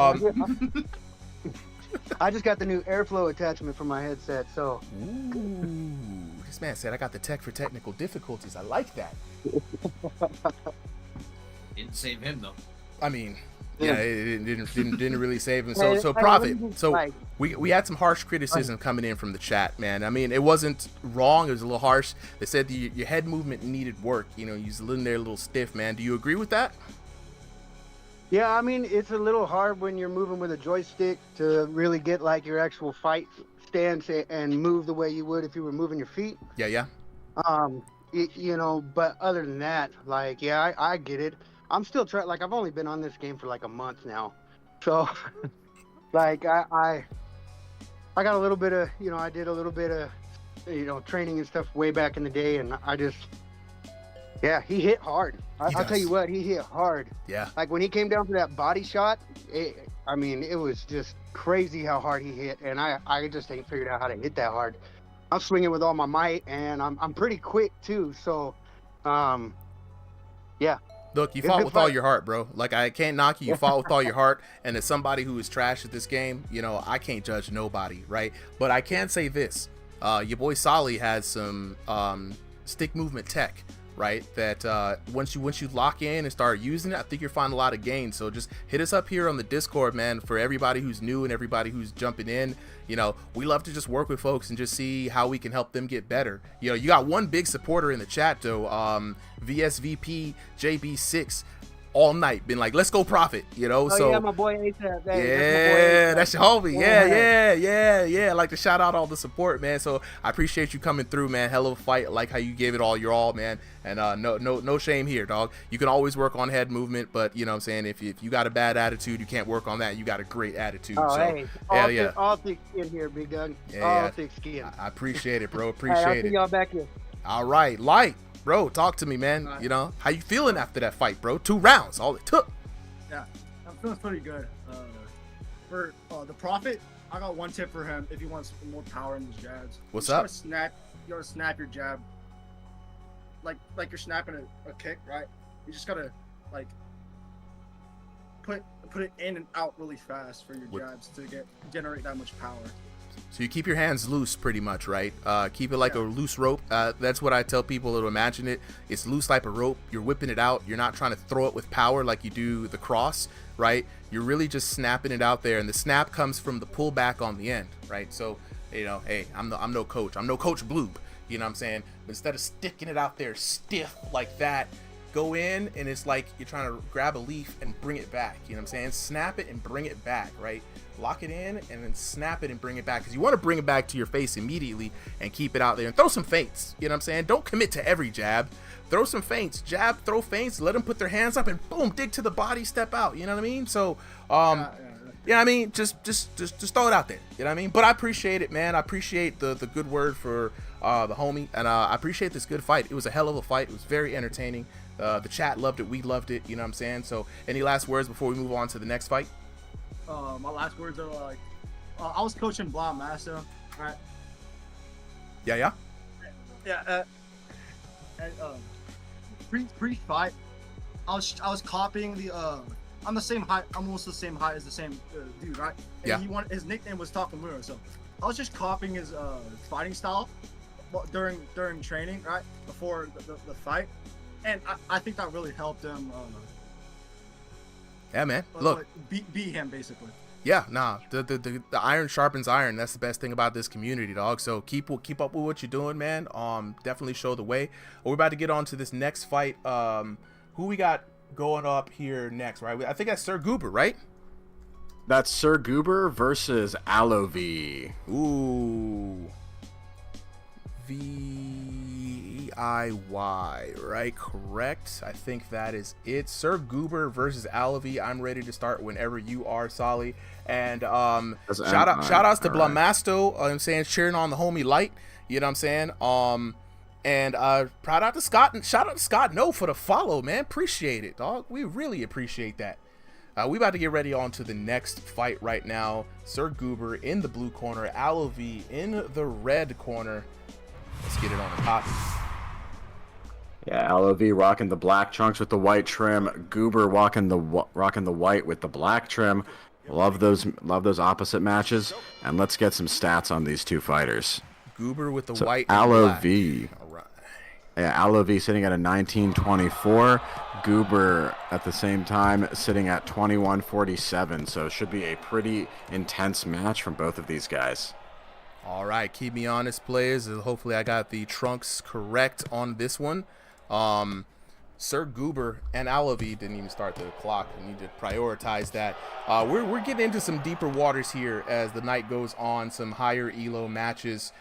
I just got the new airflow attachment for my headset, so. Ooh, this man said I got the tech for technical difficulties. I like that. Didn't save him though. I mean, yeah, it didn't really save him. So Prophet. So we had some harsh criticism coming in from the chat, man. I mean, it wasn't wrong. It was a little harsh. They said your head movement needed work. You know, you're a little stiff, man. Do you agree with that? Yeah, I mean, it's a little hard when you're moving with a joystick to really get like your actual fight stance and move the way you would if you were moving your feet. Yeah. You know, but other than that, like, yeah, I get it. I'm still trying. Like, I've only been on this game for like a month now, so like I got a little bit of, you know, I did a little bit of, you know, training and stuff way back in the day, and I just, yeah, he hit hard. I'll tell you what, he hit hard. Yeah. Like when he came down for that body shot, I mean, it was just crazy how hard he hit, and I just ain't figured out how to hit that hard. I'm swinging with all my might, and I'm pretty quick too. So, yeah. Look, you fought with all your heart, bro. Like, I can't knock you. You fought with all your heart. And as somebody who is trash at this game, you know, I can't judge nobody, right? But I can say this. Your boy Solly has some stick movement tech, right? That once you lock in and start using it, I think you'll find a lot of gains. So just hit us up here on the Discord, man, for everybody who's new and everybody who's jumping in. You know, we love to just work with folks and just see how we can help them get better. You know, you got one big supporter in the chat, though. VSVP JB6 all night been like, let's go Prophet, you know. Oh, so yeah, my boy ASAP. Yeah, that's your homie. Yeah. I'd like to shout out all the support, man. So I appreciate you coming through, man. Hell of a fight. I like how you gave it all your all, man. And no shame here, dog. You can always work on head movement, but you know what I'm saying, if you got a bad attitude, you can't work on that. You got a great attitude. Oh, so hey, hell yeah. All thick skin here, big dog. Yeah, all thick skin. I appreciate it, bro. Hey, Appreciate I'll it. see y'all back here. All right, Light, bro, talk to me, man. You know, how you feeling after that fight, bro? 2 rounds, all it took. Yeah, I'm feeling pretty good. For the Prophet, I got one tip for him if he wants more power in his jabs. What's you up? You gotta snap your jab. Like you're snapping a kick, right? You just gotta like put it in and out really fast for your jabs to generate that much power. So you keep your hands loose pretty much, right? Keep it like a loose rope. That's what I tell people to imagine it. It's loose like a rope. You're whipping it out. You're not trying to throw it with power like you do the cross, right? You're really just snapping it out there, and the snap comes from the pullback on the end, right? So, you know, hey, I'm no coach. I'm no Coach Bloob, you know what I'm saying? But instead of sticking it out there stiff like that, go in, and it's like you're trying to grab a leaf and bring it back, you know what I'm saying? Snap it and bring it back, right? Lock it in and then snap it and bring it back, because you want to bring it back to your face immediately and keep it out there and throw some feints, you know what I'm saying? Don't commit to every jab. Throw some feints, jab, throw feints, let them put their hands up and boom, dig to the body, step out, you know what I mean? So yeah, I mean, just throw it out there, you know what I mean? But I appreciate it, man. I appreciate the good word for the homie, and I appreciate this good fight. It was a hell of a fight. It was very entertaining. The chat loved it, we loved it, you know what I'm saying? So any last words before we move on to the next fight? My last words are like, I was coaching Blah Massa, right? Yeah. And pre-fight, I was copying the I'm the same height, almost the same height as the same dude, right? And Yeah. his nickname was Takamura, so I was just copying his fighting style, during training, right before the fight, and I think that really helped him. Yeah, man. Look, beat him basically. Yeah, nah. The iron sharpens iron. That's the best thing about this community, dog. So keep up with what you're doing, man. Definitely show the way. We're about to get on to this next fight. Who we got going up here next, right? I think that's Sir Goober, right? That's Sir Goober versus Alovi. Ooh. VIY, right? Correct. I think that is it. Sir Goober versus Alovi. I'm ready to start whenever you are, Solly. And shout outs to Blamasto. I'm saying cheering on the homie Light. You know what I'm saying? And shout out to Scott No for the follow, man. Appreciate it, dog. We really appreciate that. We about to get ready on to the next fight right now. Sir Goober in the blue corner, Alovi in the red corner. Let's get it on the top. Yeah, Alovi rocking the black trunks with the white trim. Goober rocking the white with the black trim. Love those opposite matches. And let's get some stats on these two fighters. Goober with the white and Alovi. All right. Yeah, Alovi sitting at a 19.24. Goober at the same time sitting at 21.47. So it should be a pretty intense match from both of these guys. All right, keep me honest, players. Hopefully I got the trunks correct on this one. Sir Goober and Alovi didn't even start the clock. I need to prioritize that. We're getting into some deeper waters here as the night goes on, some higher elo matches.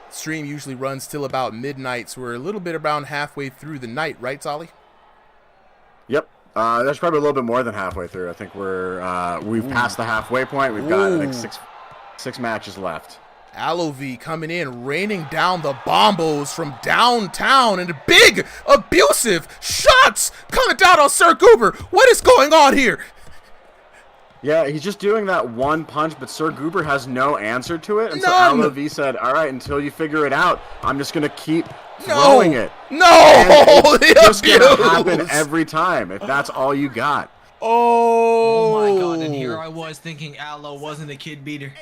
Stream usually runs till about midnight, so we're a little bit around halfway through the night, right, Solly? Yep. That's probably a little bit more than halfway through. I think we've passed the halfway point. We've got I think six matches left. Alovi coming in, raining down the bombos from downtown, and big abusive shots coming down on Sir Goober. What is going on here? Yeah, he's just doing that one punch, but Sir Goober has no answer to it. And so Alovi said, all right, until you figure it out, I'm just going to keep throwing it. No! It's just going to happen every time if that's all you got. Oh my God, and here I was thinking Aloe wasn't a kid beater.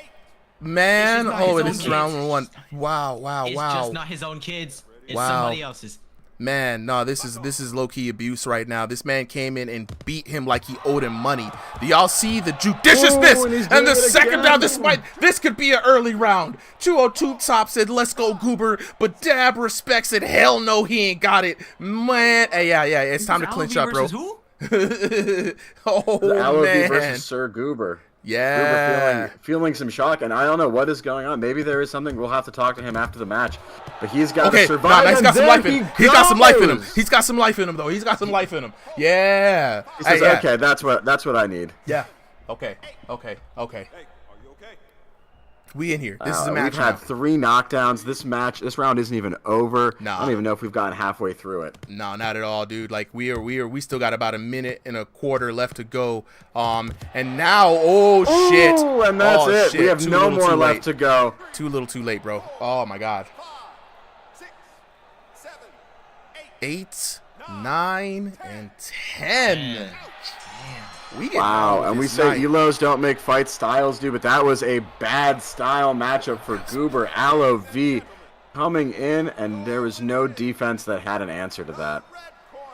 Man, this is round one. Wow. It's just not his own kids. It's somebody else's. Man, no, this is low-key abuse right now. This man came in and beat him like he owed him money. Do y'all see the judiciousness? And the second down, this could be an early round. 202 Top said, let's go, Goober. But Dab respects it. Hell no, he ain't got it. Man, hey, yeah, it's time to clinch up, bro. Who? Alovi versus Sir Goober. Yeah. Goober feeling some shock, and I don't know what is going on. Maybe there is something. We'll have to talk to him after the match. But he's got to survive. Nah, he's got some life in him. He's got some life in him. He's got some life in him, though. He's got some life in him. Yeah. He says, okay, that's what I need. Yeah. Okay. We in here. This is a match. We've had 3 knockdowns. This round isn't even over. Nah. I don't even know if we've gotten halfway through it. No, not at all, dude. Like we still got about a minute and a quarter left to go. And now, shit. And that's it. Shit. We have no more left to go. Too little, too late, bro. Oh my God. 8, 9, and 10. Wow, and we say Elos don't make fight styles, dude, but that was a bad style matchup for Goober. Alovi coming in, and there was no defense that had an answer to that.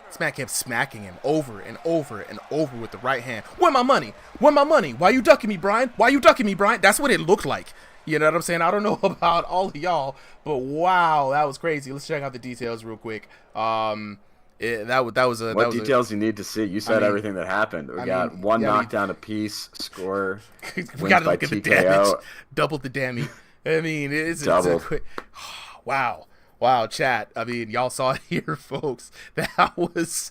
This man kept smacking him over and over and over with the right hand. Where my money? Where my money? Why you ducking me, Brian? Why you ducking me, Brian? That's what it looked like. You know what I'm saying? I don't know about all of y'all, but wow, that was crazy. Let's check out the details real quick. What details you need to see? You said everything that happened. We got one knockdown apiece. Score. We got to look at the damage. Double the damage. I mean, it's a quick. Wow, chat. I mean, y'all saw it here, folks. That was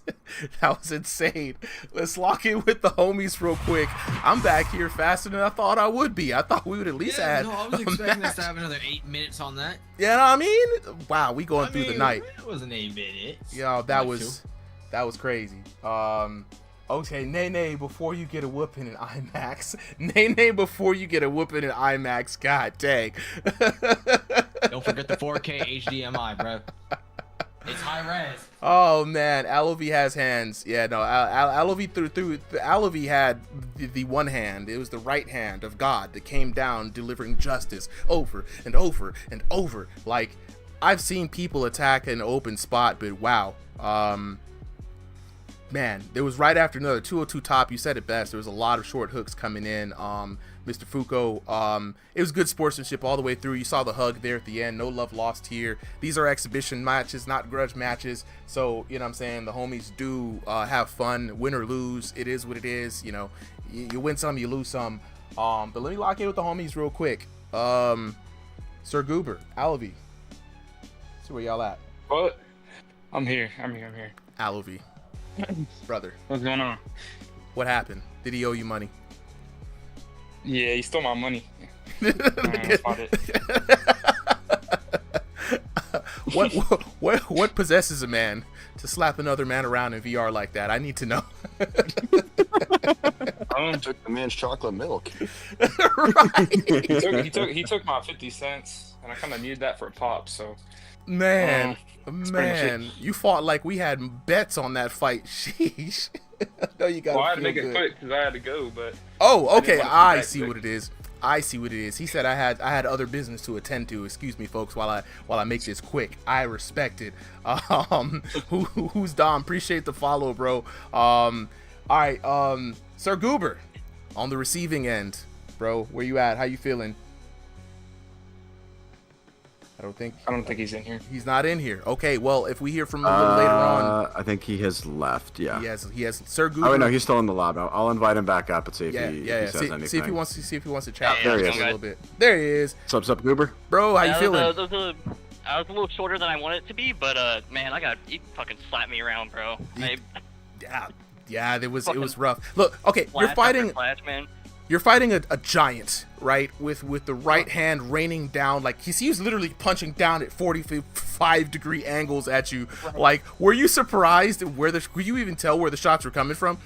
insane. Let's lock in with the homies real quick. I'm back here faster than I thought I would be. I thought we would at least add. No, I was expecting us to have another 8 minutes on that. Yeah, you know what I mean? Wow, we going through the night. It wasn't 8 minutes. Yo, that was crazy. Okay, Nene, before you get a whooping in IMAX. Nene, before you get a whooping in IMAX. God dang. Don't forget the 4K HDMI, bro. It's high res. Oh man, Alovi has hands. Yeah, no, Alovi Alovi had the one hand. It was the right hand of God that came down delivering justice over and over and over. Like, I've seen people attack an open spot, but wow. Man, it was right after another 202 top. You said it best. There was a lot of short hooks coming in. Mr. Foucault, it was good sportsmanship all the way through. You saw the hug there at the end. No love lost here. These are exhibition matches, not grudge matches. So, you know what I'm saying? The homies do have fun. Win or lose, it is what it is. You know, you win some, you lose some. But let me lock in with the homies real quick. Sir Goober, Alavi. See where y'all at. What? I'm here. Alavi. Brother. What's going on? What happened? Did he owe you money? Yeah, he stole my money. What possesses a man to slap another man around in VR like that? I need to know. I took the man's chocolate milk. Right. He took my 50 cents, and I kind of needed that for a pop. So, man, man, you fought like we had bets on that fight. Sheesh. No, you got. Well, I had to make it quick because I had to go, but. Oh, okay. I see what it is. He said I had other business to attend to. Excuse me, folks, while I make this quick. I respect it. Who's Dom? Appreciate the follow, bro. All right, Sir Goober, on the receiving end, bro. Where you at? How you feeling? I don't think he's in here. He's not in here. Okay, well, if we hear from him a little later on. I think he has left, yeah. He has Sir Goober. Oh, wait, no, he's still in the lab. I'll invite him back up and see if he says anything. See if he wants to chat there he a is. little bit. There he is. What's up, Goober? Bro, how you feeling? I was a little shorter than I wanted it to be, but man, he fucking slapped me around, bro. Yeah, it was rough. Look, okay, you're fighting a giant, right? With the right hand raining down, like he was literally punching down at 45-degree angles at you. Right. Like, were you surprised could you even tell where the shots were coming from?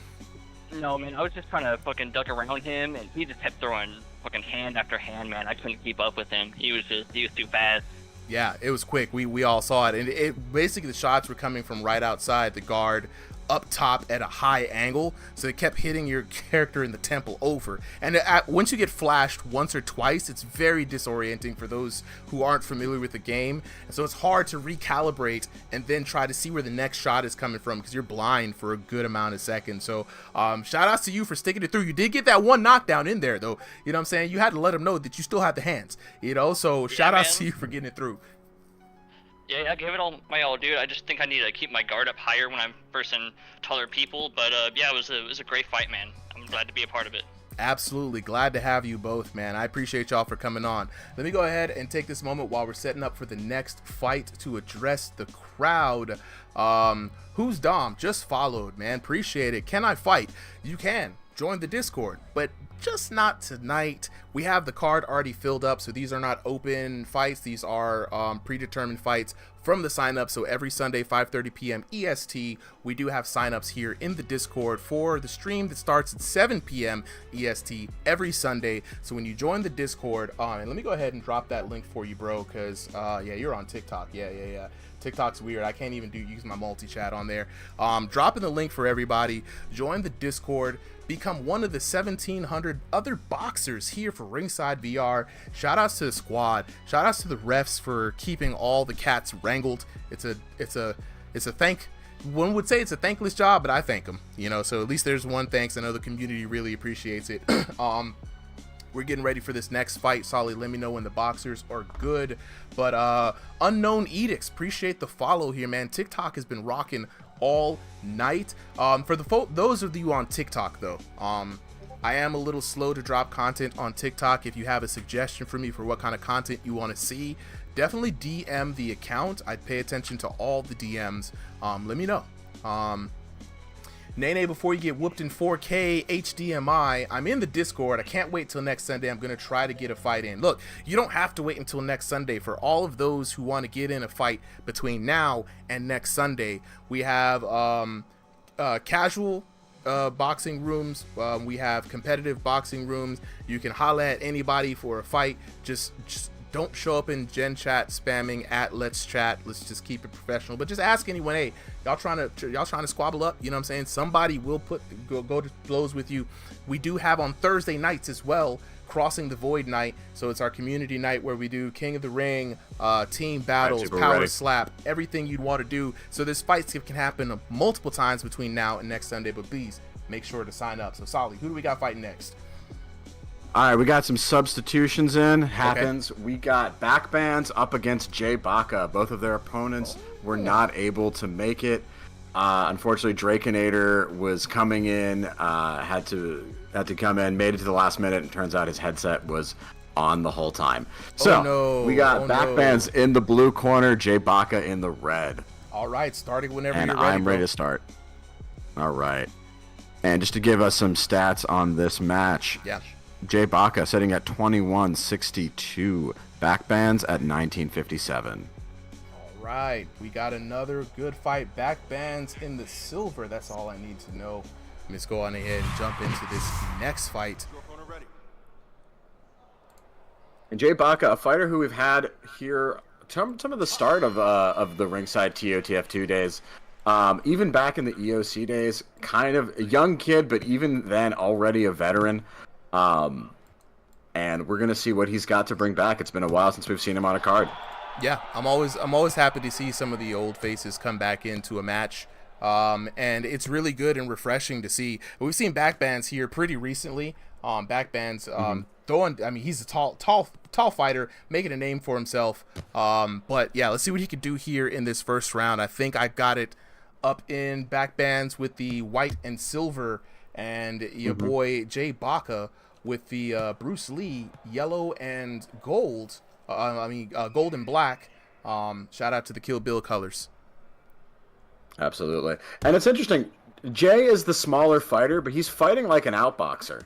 No, man, I was just trying to fucking duck around him, and he just kept throwing fucking hand after hand, man. I couldn't keep up with him. He was too fast. Yeah, it was quick. We all saw it, and it basically the shots were coming from right outside the guard, up top at a high angle, so it kept hitting your character in the temple over. And once you get flashed once or twice, it's very disorienting for those who aren't familiar with the game, and so it's hard to recalibrate and then try to see where the next shot is coming from because you're blind for a good amount of seconds. So shout outs to you for sticking it through. You did get that one knockdown in there though, you know what I'm saying? You had to let him know that you still have the hands, you know, so shout outs to you for getting it through. Yeah, I gave it all my all, dude. I just think I need to keep my guard up higher when I'm versing taller people. But yeah, it was a great fight, man. I'm glad to be a part of it. Absolutely. Glad to have you both, man. I appreciate y'all for coming on. Let me go ahead and take this moment while we're setting up for the next fight to address the crowd. Who's Dom? Just followed, man. Appreciate it. Can I fight? You can. Join the Discord, but just not tonight. We have the card already filled up, so these are not open fights. These are predetermined fights from the sign-up. So every Sunday, 5:30 p.m. EST, we do have sign-ups here in the Discord for the stream that starts at 7 p.m. EST every Sunday. So when you join the Discord, and let me go ahead and drop that link for you, bro, because yeah, you're on TikTok. Yeah. TikTok's weird. I can't even use my multi-chat on there. Dropping the link for everybody. Join the Discord. Become one of the 1,700 other boxers here for Ringside VR. Shout outs to the squad. Shout outs to the refs for keeping all the cats wrangled. It's a one would say it's a thankless job, but I thank them. You know, so at least there's one thanks. I know the community really appreciates it. We're getting ready for this next fight. Solly, let me know when the boxers are good. But Unknown Edicts, appreciate the follow here, man. TikTok has been rocking all night. For those of you on TikTok though, I am a little slow to drop content on TikTok. If you have a suggestion for me for what kind of content you want to see, definitely DM the account. I'd pay attention to all the DMs. Let me know. Nene, before you get whooped in 4K HDMI, I'm in the Discord. I can't wait till next Sunday. I'm going to try to get a fight in. Look, you don't have to wait until next Sunday. For all of those who want to get in a fight between now and next Sunday, we have casual boxing rooms. We have competitive boxing rooms. You can holla at anybody for a fight. Just Don't show up in Gen Chat spamming at Let's Chat. Let's just keep it professional. But just ask anyone, hey, y'all trying to squabble up? You know what I'm saying? Somebody will go to blows with you. We do have on Thursday nights as well, Crossing the Void night. So it's our community night where we do King of the Ring, team battles, power slap, everything you'd want to do. So this fight skip can happen multiple times between now and next Sunday. But please make sure to sign up. So Solly, who do we got fighting next? All right, we got some substitutions in. Happens. Okay. We got Backbands up against Jay Baca. Both of their opponents were not able to make it. Unfortunately, Drakenator was coming in, had to come in, made it to the last minute, and turns out his headset was on the whole time. So we got Backbands in the blue corner, Jay Baca in the red. All right, starting whenever you're ready. And I'm ready to start. All right. And just to give us some stats on this match. Yeah. Jay Baca sitting at 2162, Backbands at 1957. All right, we got another good fight. Backbands in the silver. That's all I need to know. Let's go on ahead and jump into this next fight. And Jay Baca, a fighter who we've had here some of the start of the ringside TOTF2 days. Even back in the EOC days, kind of a young kid, but even then already a veteran. And we're gonna see what he's got to bring back. It's been a while since we've seen him on a card. Yeah, I'm always happy to see some of the old faces come back into a match. And it's really good and refreshing to see. We've seen Backbands here pretty recently. Backbands throwing. I mean, he's a tall fighter, making a name for himself. But yeah, let's see what he can do here in this first round. I think I got it up in Backbands with the white and silver, and your boy Jay Baca with the Bruce Lee yellow and gold. Gold and black. Shout out to the Kill Bill colors. Absolutely. And it's interesting. Jay is the smaller fighter, but he's fighting like an outboxer,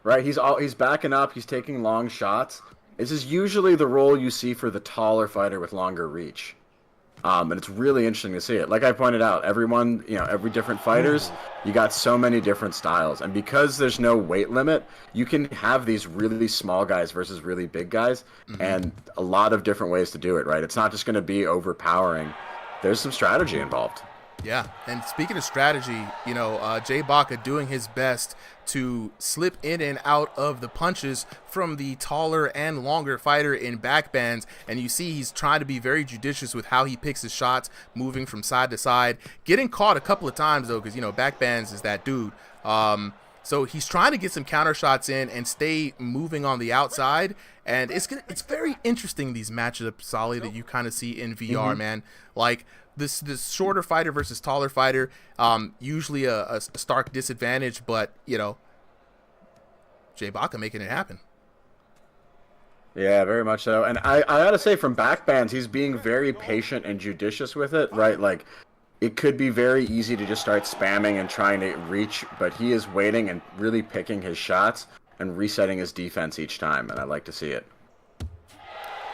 right? He's backing up. He's taking long shots. This is usually the role you see for the taller fighter with longer reach. And it's really interesting to see it. Like I pointed out, everyone, every different fighters, you got so many different styles. And because there's no weight limit, you can have these really small guys versus really big guys, and a lot of different ways to do it, right? It's not just going to be overpowering. There's some strategy involved. Yeah, and speaking of strategy, Jay Baca doing his best to slip in and out of the punches from the taller and longer fighter in Backbands, and you see he's trying to be very judicious with how he picks his shots, moving from side to side, getting caught a couple of times though, because Backbands is that dude. So he's trying to get some counter shots in and stay moving on the outside, and it's very interesting, these matchups, Solly, that you kind of see in VR, man. Like this shorter fighter versus taller fighter, usually a stark disadvantage, but Jay Baca making it happen. Yeah, very much so. And I gotta say, from Backbands, he's being very patient and judicious with it, right? Like, it could be very easy to just start spamming and trying to reach, but he is waiting and really picking his shots and resetting his defense each time, and I like to see it.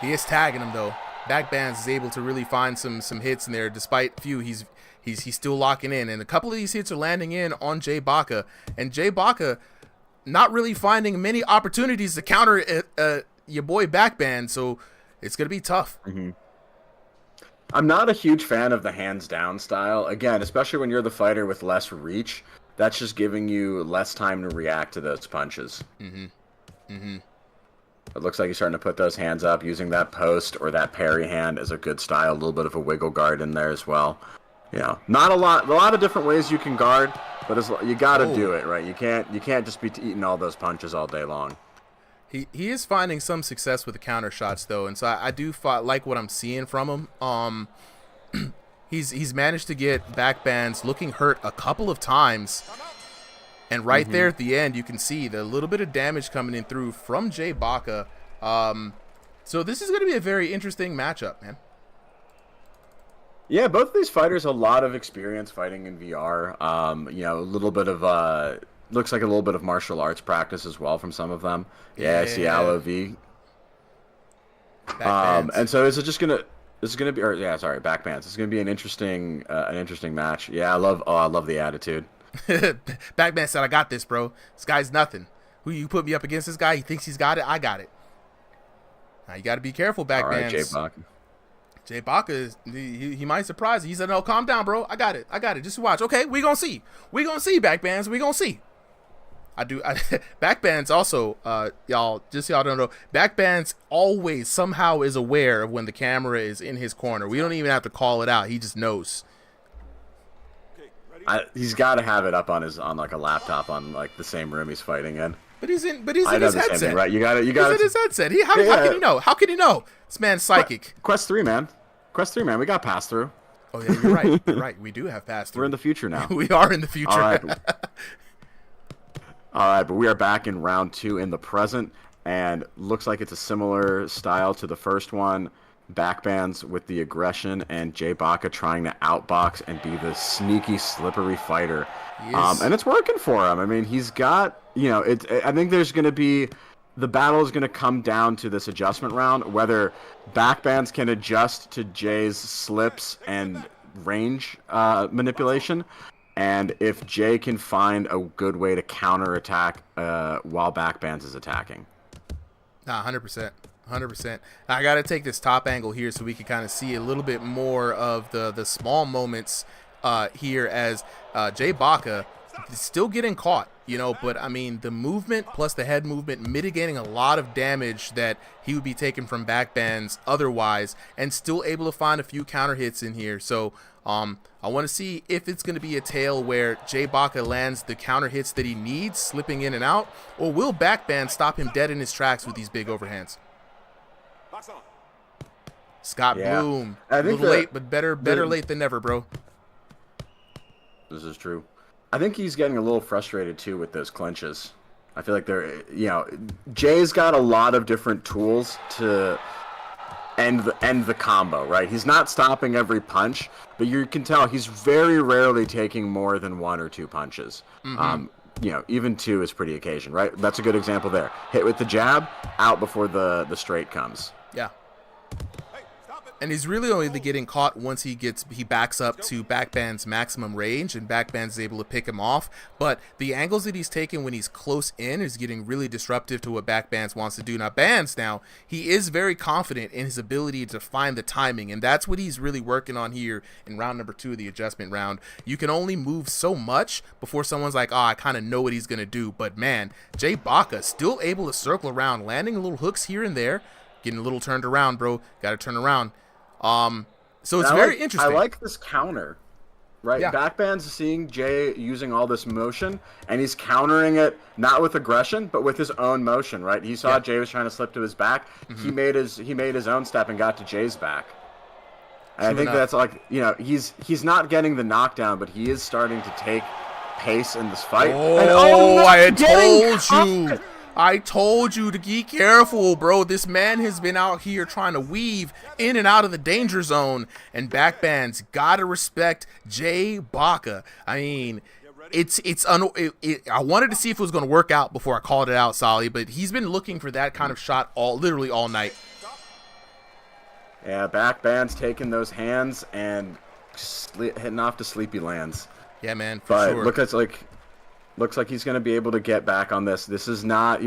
He is tagging him though. Backbands is able to really find some hits in there. Despite few, he's still locking in, and a couple of these hits are landing in on Jay Baca, and Jay Baca not really finding many opportunities to counter your boy Backband, so it's gonna be tough. I'm not a huge fan of the hands down style. Again, especially when you're the fighter with less reach, that's just giving you less time to react to those punches. It looks like he's starting to put those hands up, using that post or that parry hand as a good style. A little bit of a wiggle guard in there as well. Not a lot of different ways you can guard, but you got to do it right. You can't just be eating all those punches all day long. He is finding some success with the counter shots though, and so I do like what I'm seeing from him. He's managed to get Backbands looking hurt a couple of times, and right there at the end you can see the little bit of damage coming in through from Jay Baca. So this is going to be a very interesting matchup, man. Yeah, both of these fighters a lot of experience fighting in VR. A little bit of looks like a little bit of martial arts practice as well from some of them. Yeah, I see Aloe V. And so this is gonna be Backbands. It's gonna be an interesting match. Yeah, I love the attitude. Backman said, "I got this, bro. This guy's nothing. Who you put me up against? This guy? He thinks he's got it. I got it." Now you got to be careful, All right, Jay backbands. Baka. Jay Baka, he might surprise you. He said, no, calm down, bro. I got it. Just watch. Okay, we gonna see, backbands. We gonna see. Backbands also, y'all, just so y'all don't know, backbands always somehow is aware of when the camera is in his corner. We don't even have to call it out. He just knows. He's got to have it up on like a laptop on like the same room he's fighting in. But he's in his headset, thing, right? You got He's in his headset. How can he know? How can he know? This man's psychic. Quest 3, man. We got pass through. Oh yeah, you're right. You're right. We do have pass through. We're in the future now. We are in the future. All right. All right, but we are back in round 2 in the present, and looks like it's a similar style to the first one. Backbands with the aggression, and Jay Baka trying to outbox and be the sneaky, slippery fighter. Yes. And it's working for him. I mean, he's got, I think there's going to be, the battle is going to come down to this adjustment round, whether backbands can adjust to Jay's slips and range manipulation, and if Jay can find a good way to counterattack while backbands is attacking. Nah, 100%. 100%. I got to take this top angle here so we can kind of see a little bit more of the small moments here as Jay Baka is still getting caught, but I mean, the movement plus the head movement mitigating a lot of damage that he would be taking from backbands otherwise, and still able to find a few counter hits in here. So I want to see if it's going to be a tale where Jay Baka lands the counter hits that he needs, slipping in and out, or will backband stop him dead in his tracks with these big overhands? Scott Bloom, a little late, but better late than never, bro. This is true. I think he's getting a little frustrated too with those clinches. I feel like Jay's got a lot of different tools to end the combo, right? He's not stopping every punch, but you can tell he's very rarely taking more than 1 or 2 punches. Mm-hmm. Even 2 is pretty occasion, right? That's a good example there. Hit with the jab, out before the straight comes. Yeah. And he's really only getting caught once he backs up to backband's maximum range, and backband is able to pick him off. But the angles that he's taking when he's close in is getting really disruptive to what backbands wants to do. Now, he is very confident in his ability to find the timing, and that's what he's really working on here in round number 2 of the adjustment round. You can only move so much before someone's like, I kind of know what he's going to do. But man, Jay Baka still able to circle around, landing little hooks here and there, getting a little turned around, bro. Got to turn around. So it's very interesting. I like this counter, right? Yeah. Backband's seeing Jay using all this motion, and he's countering it not with aggression, but with his own motion, right? He saw Jay was trying to slip to his back. Mm-hmm. He made his own step and got to Jay's back. And I think that's like, he's not getting the knockdown, but he is starting to take pace in this fight. I told you to be careful, bro. This man has been out here trying to weave in and out of the danger zone, and backbands gotta respect Jay Baka. I mean, I wanted to see if it was going to work out before I called it out, Solly, but he's been looking for that kind of shot literally all night. Yeah, backband's taking those hands and hitting off to sleepy lands. Yeah, man, for sure. Looks like he's going to be able to get back on this. This is not,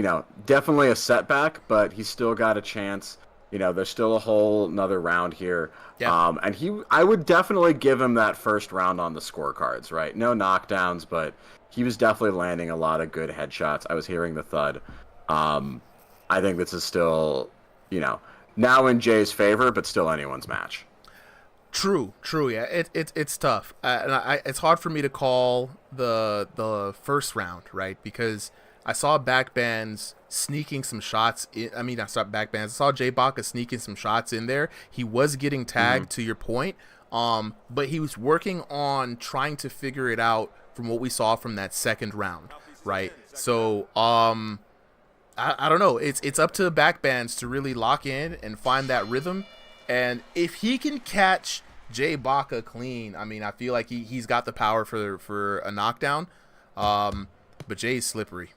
definitely a setback, but he's still got a chance. There's still a whole another round here. Yeah. And I would definitely give him that first round on the scorecards, right? No knockdowns, but he was definitely landing a lot of good headshots. I was hearing the thud. I think this is still, now in Jay's favor, but still anyone's match. True. Yeah, it's tough, and it's hard for me to call the first round, right? Because I saw backbands sneaking some shots. I saw Jay Baka sneaking some shots in there. He was getting tagged, to your point, but he was working on trying to figure it out from what we saw from that second round, right? So I don't know. It's up to backbands to really lock in and find that rhythm. And if he can catch Jay Baka clean, I feel like he's got the power for a knockdown. But Jay's slippery.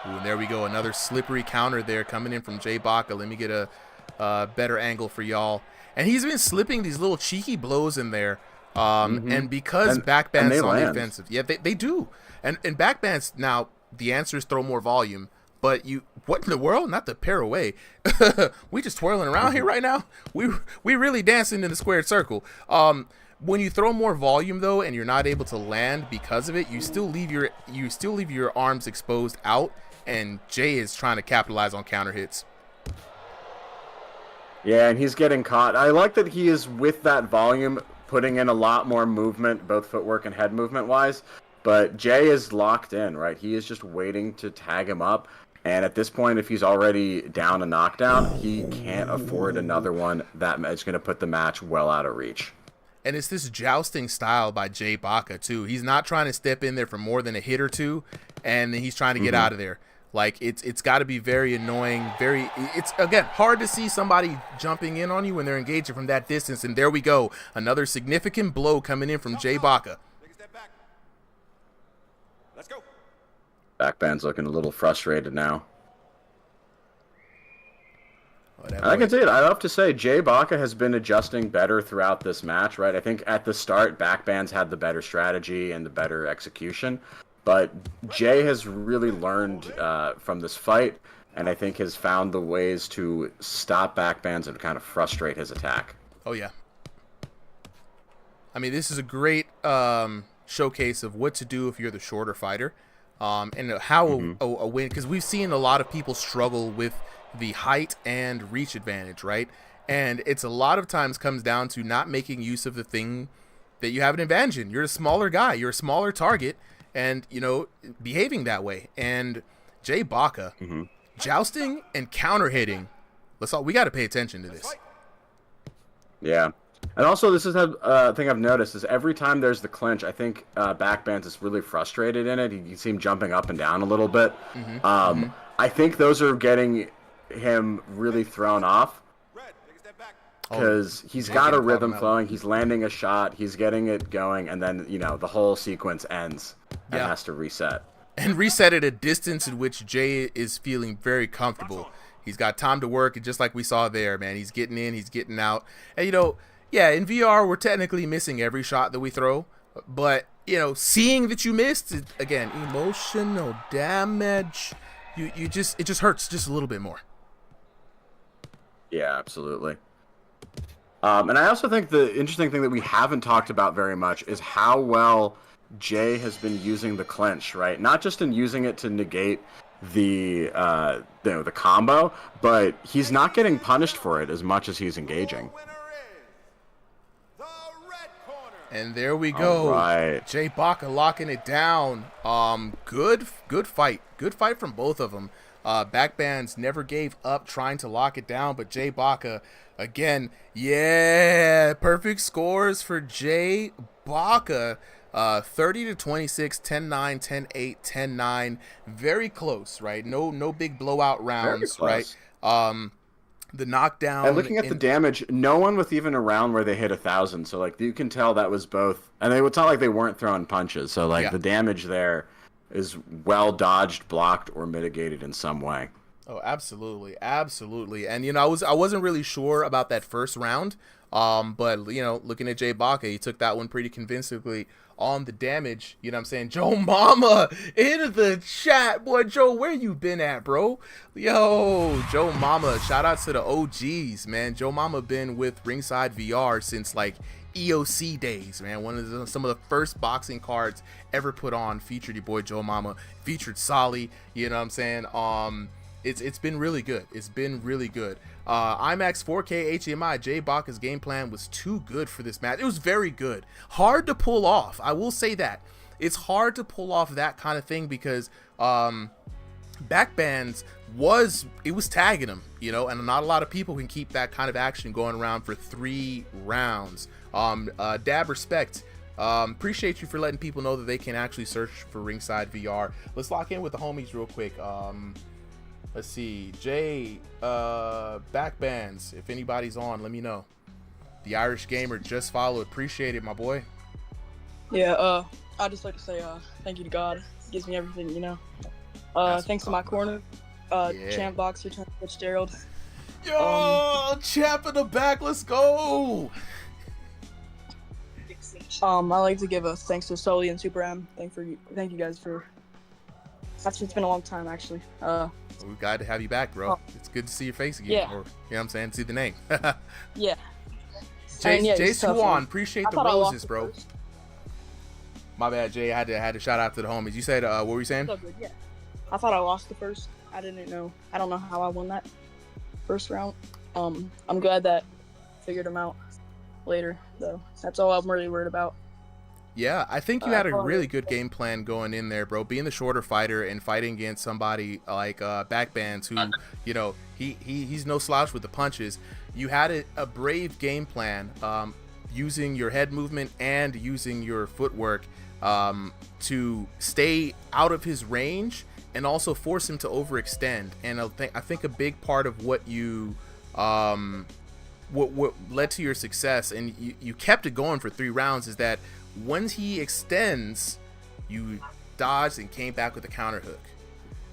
Ooh, and there we go. Another slippery counter there coming in from Jay Baka. Let me get a better angle for y'all. And he's been slipping these little cheeky blows in there. And because backbands on the offensive. Yeah, they do. And backbands, now, the answer is throw more volume. But what in the world? Not the pair away. We just twirling around here right now. We really dancing in the squared circle. When you throw more volume though, and you're not able to land because of it, you still leave your arms exposed out, and Jay is trying to capitalize on counter hits. Yeah, and he's getting caught. I like that he is, with that volume, putting in a lot more movement, both footwork and head movement wise. But Jay is locked in, right? He is just waiting to tag him up. And at this point, if he's already down a knockdown, he can't afford another one. That is going to put the match well out of reach. And it's this jousting style by Jay Baca, too. He's not trying to step in there for more than a hit or two, and then he's trying to get out of there. Like, it's got to be very annoying. It's, again, hard to see somebody jumping in on you when they're engaging from that distance. And there we go. Another significant blow coming in from Jay Baca. Let's go. Backband's looking a little frustrated now. I can see it. I have to say, Jay Baca has been adjusting better throughout this match, right? I think at the start, Backbands had the better strategy and the better execution. But Jay has really learned from this fight, and I think has found the ways to stop Backbands and kind of frustrate his attack. Oh, yeah. I mean, this is a great showcase of what to do if you're the shorter fighter, and how a win, because we've seen a lot of people struggle with the height and reach advantage, right? And it's a lot of times comes down to not making use of the thing that you have an advantage in. You're a smaller guy, you're a smaller target, and, you know, behaving that way. And Jay Baca, jousting and counter hitting, we got to pay attention to this. Yeah. And also, this is a thing I've noticed is every time there's the clinch, I think Backbands is really frustrated in it. You see him jumping up and down a little bit. I think those are getting him really thrown off because he's got a rhythm flowing. He's landing a shot. He's getting it going. And then, you know, the whole sequence ends and has to reset. And reset at a distance in which Jay is feeling very comfortable. He's got time to work. And just like we saw there, man, he's getting in, he's getting out. And, you know, yeah, in VR, we're technically missing every shot that we throw. But, you know, seeing that you missed, again, emotional damage. It just hurts just a little bit more. Yeah, absolutely. And I also think the interesting thing that we haven't talked about very much is how well Jay has been using the clinch, right? Not just in using it to negate the combo, but he's not getting punished for it as much as he's engaging. And there we go. Right. Jay Baca locking it down. Good fight. Good fight from both of them. Backbands never gave up trying to lock it down, but Jay Baca, again, yeah, perfect scores for Jay Baca. 30-26, 10-9, 10-8, 10-9. Very close, right? No big blowout rounds, right? The knockdown. And looking at the damage, no one with even a round where they hit 1,000. So like you can tell that was both, and it's not like they weren't throwing punches. So like the damage there is well dodged, blocked, or mitigated in some way. Oh, absolutely, absolutely. And you know, I wasn't really sure about that first round. But you know, looking at Jay Baca, he took that one pretty convincingly on the damage. You know what I'm saying? Joe Mama into the chat. Boy, Joe, where you been at, bro? Yo, Joe Mama, shout out to the OGs, man. Joe Mama been with Ringside VR since like EOC days, man. Some of the first boxing cards ever put on featured your boy Joe Mama, featured Solly, you know what I'm saying? It's been really good. It's been really good. IMAX 4K HDMI, Jay Baca's game plan was too good for this match. It was very good. Hard to pull off. I will say that. It's hard to pull off that kind of thing because Backbands was tagging him, you know, and not a lot of people can keep that kind of action going around for 3 rounds. Dab respect. Appreciate you for letting people know that they can actually search for Ringside VR. Let's lock in with the homies real quick. Let's see, Jay, Backbands, if anybody's on, let me know. The Irish Gamer just followed. Appreciate it, my boy. Yeah, I'd just like to say thank you to God. He gives me everything, you know. Thanks to my corner, Champ Boxer, Fitzgerald. Yo, Champ in the back, let's go! I like to give a thanks to Sully and Super M. Thank you guys for Actually, it's been a long time, actually. We're glad to have you back, bro. Oh. It's good to see your face again. Yeah. Or, you know what I'm saying? See the name. Yeah. Jace Huan, appreciate the roses, bro. First. My bad, Jay. I had to shout out to the homies. You said, what were you saying? So good, yeah. I thought I lost the first. I don't know how I won that first round. I'm glad that I figured him out later, though. That's all I'm really worried about. Yeah, I think you had a really good game plan going in there, bro. Being the shorter fighter and fighting against somebody like Backbands, who, you know, he's no slouch with the punches. You had a brave game plan, using your head movement and using your footwork to stay out of his range and also force him to overextend. And I think a big part of what you what led to your success, and you kept it going for 3 rounds, is that once he extends, you dodged and came back with a counter hook.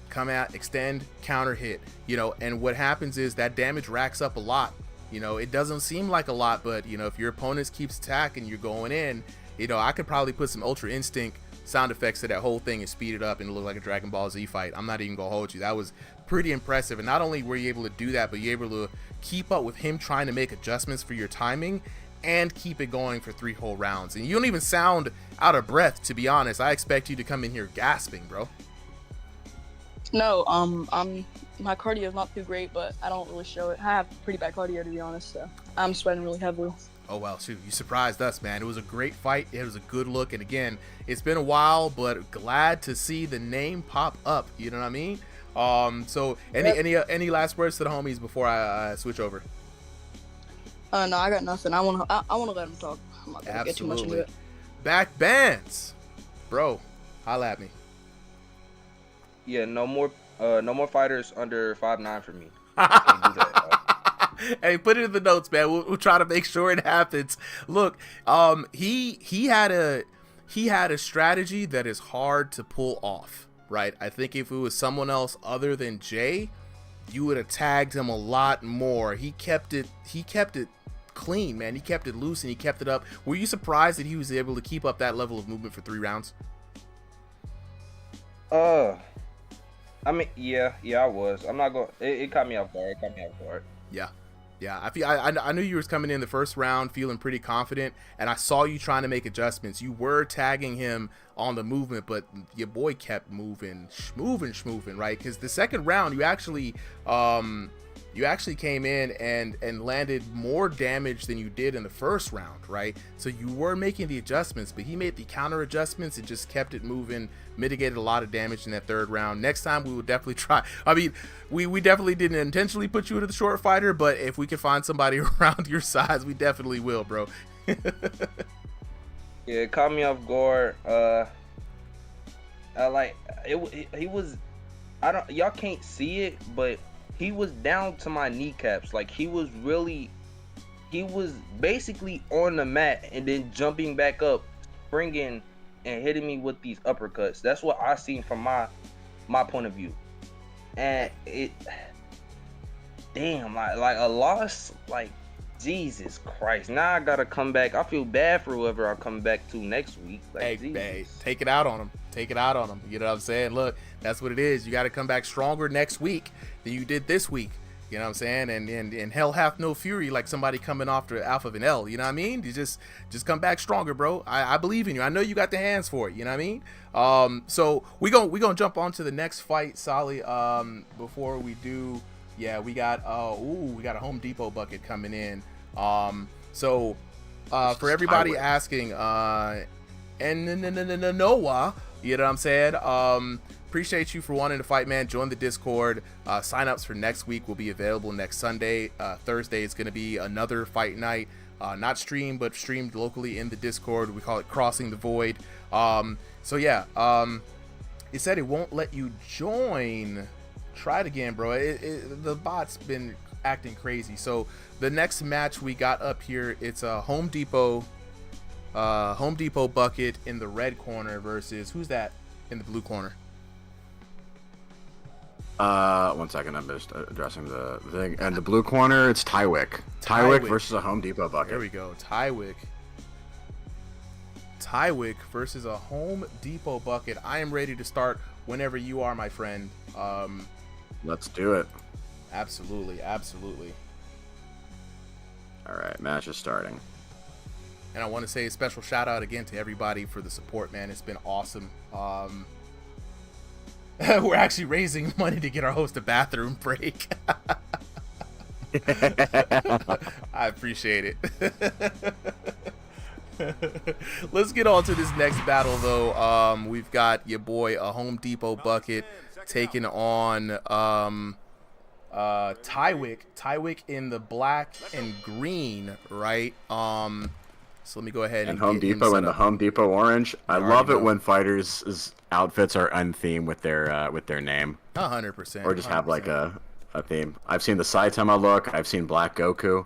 Come out, extend, counter hit, you know, and what happens is that damage racks up a lot. You know, it doesn't seem like a lot, but, you know, if your opponent keeps attacking, you're going in, you know, I could probably put some Ultra Instinct sound effects to that whole thing and speed it up and look like a Dragon Ball Z fight. I'm not even gonna hold you. That was pretty impressive. And not only were you able to do that, but you're able to keep up with him trying to make adjustments for your timing and keep it going for 3 whole rounds. And you don't even sound out of breath, to be honest. I expect you to come in here gasping, bro. No, my cardio is not too great, but I don't really show it. I have pretty bad cardio, to be honest, so I'm sweating really heavily. Oh, well, shoot, you surprised us, man. It was a great fight. It was a good look. And again, it's been a while, but glad to see the name pop up. You know what I mean? So any last words to the homies before I switch over? No, I got nothing. I wanna let him talk. I'm not gonna get too much into it. Back bands, bro. Holla at me. Yeah, no more fighters under 5'9" for me. Can't do that, Hey, put it in the notes, man. We'll try to make sure it happens. Look, he had a strategy that is hard to pull off, right? I think if it was someone else other than Jay, you would have tagged him a lot more. He kept it clean, man. He kept it loose and he kept it up. Were you surprised that he was able to keep up that level of movement for 3 rounds? I mean, yeah, I was. I'm not going. It caught me off guard. Yeah. I knew you was coming in the first round feeling pretty confident, and I saw you trying to make adjustments. You were tagging him on the movement, but your boy kept moving, right? Because the second round, you actually came in and landed more damage than you did in the first round, right? So you were making the adjustments, but he made the counter adjustments and just kept it moving, mitigated a lot of damage in that 3rd round. Next time we will definitely try. I mean, we definitely didn't intentionally put you into the short fighter, but if we can find somebody around your size, we definitely will, bro. Yeah, it caught me off guard. He was, y'all can't see it, but he was down to my kneecaps. Like, he was basically on the mat and then jumping back up, springing and hitting me with these uppercuts. That's what I seen from my point of view. And like a loss, like, Jesus Christ. Now I gotta come back. I feel bad for whoever I come back to next week. Like, hey, take it out on him. You know what I'm saying? Look, that's what it is. You got to come back stronger next week than you did this week. You know what I'm saying? And hell hath no fury like somebody coming after Alpha of an L. You know what I mean? You just come back stronger, bro. I believe in you. I know you got the hands for it. You know what I mean? So we gonna jump on to the next fight, Solly. Before we do, yeah, we got a Home Depot bucket coming in. So for everybody asking, Noah, you know what I'm saying? Appreciate you for wanting to fight, man. Join the Discord. Sign-ups for next week will be available next Sunday. Thursday is going to be another fight night. Not streamed, but streamed locally in the Discord. We call it Crossing the Void. So yeah, it said it won't let you join. Try it again, bro. The bot's been acting crazy. So the next match we got up here, it's a Home Depot bucket in the red corner versus, who's that in the blue corner? 1 second, I'm just addressing the thing. And the blue corner, it's Tywick. Tywick versus a Home Depot bucket. There we go. Tywick versus a Home Depot bucket. I am ready to start whenever you are, my friend. Let's do it. Absolutely, absolutely. All right, match is starting. And I want to say a special shout out again to everybody for the support, man. It's been awesome. We're actually raising money to get our host a bathroom break. I appreciate it. Let's get on to this next battle, though. We've got your boy, a Home Depot Bucket, taking on Tywick in the black and green, right? So let me go ahead and Home Depot in the Home Depot orange. I love it when fighters' outfits are unthemed with their name. 100%. Or just have like a theme. I've seen the Saitama look. I've seen Black Goku.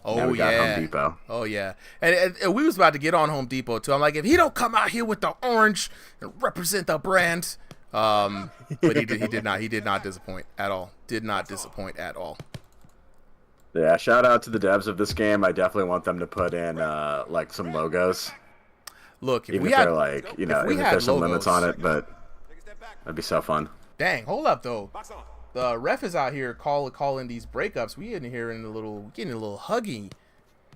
Now we got Home Depot. Oh yeah, and we was about to get on Home Depot too. I'm like, if he don't come out here with the orange and represent the brand, but he did not disappoint at all. Did not disappoint at all. Yeah, shout out to the devs of this game. I definitely want them to put in like some logos. Look, if even we if had, they're like, you know, if if there's some limits on it, but that'd be so fun. Dang, hold up though. The ref is out here calling these breakups. We in here getting a little huggy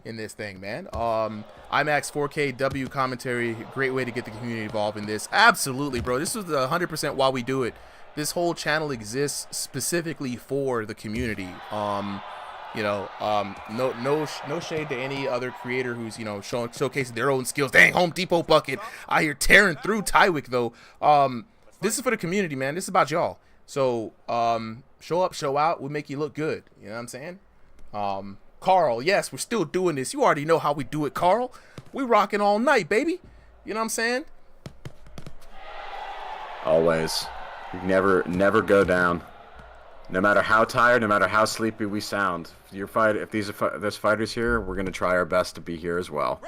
in this thing, man. IMAX 4K W commentary, great way to get the community involved in this. Absolutely, bro. This is 100% why we do it. This whole channel exists specifically for the community. No shade to any other creator who's, you know, showcasing their own skills. Dang, Home Depot Bucket out here tearing through Tywick though. This is for the community, man. This is about y'all. So show up, show out. We'll make you look good. You know what I'm saying? Carl, yes, we're still doing this. You already know how we do it, Carl. We rocking all night, baby. You know what I'm saying? Always. Never go down. No matter how tired, no matter how sleepy we sound, if there's fighters here, we're gonna try our best to be here as well.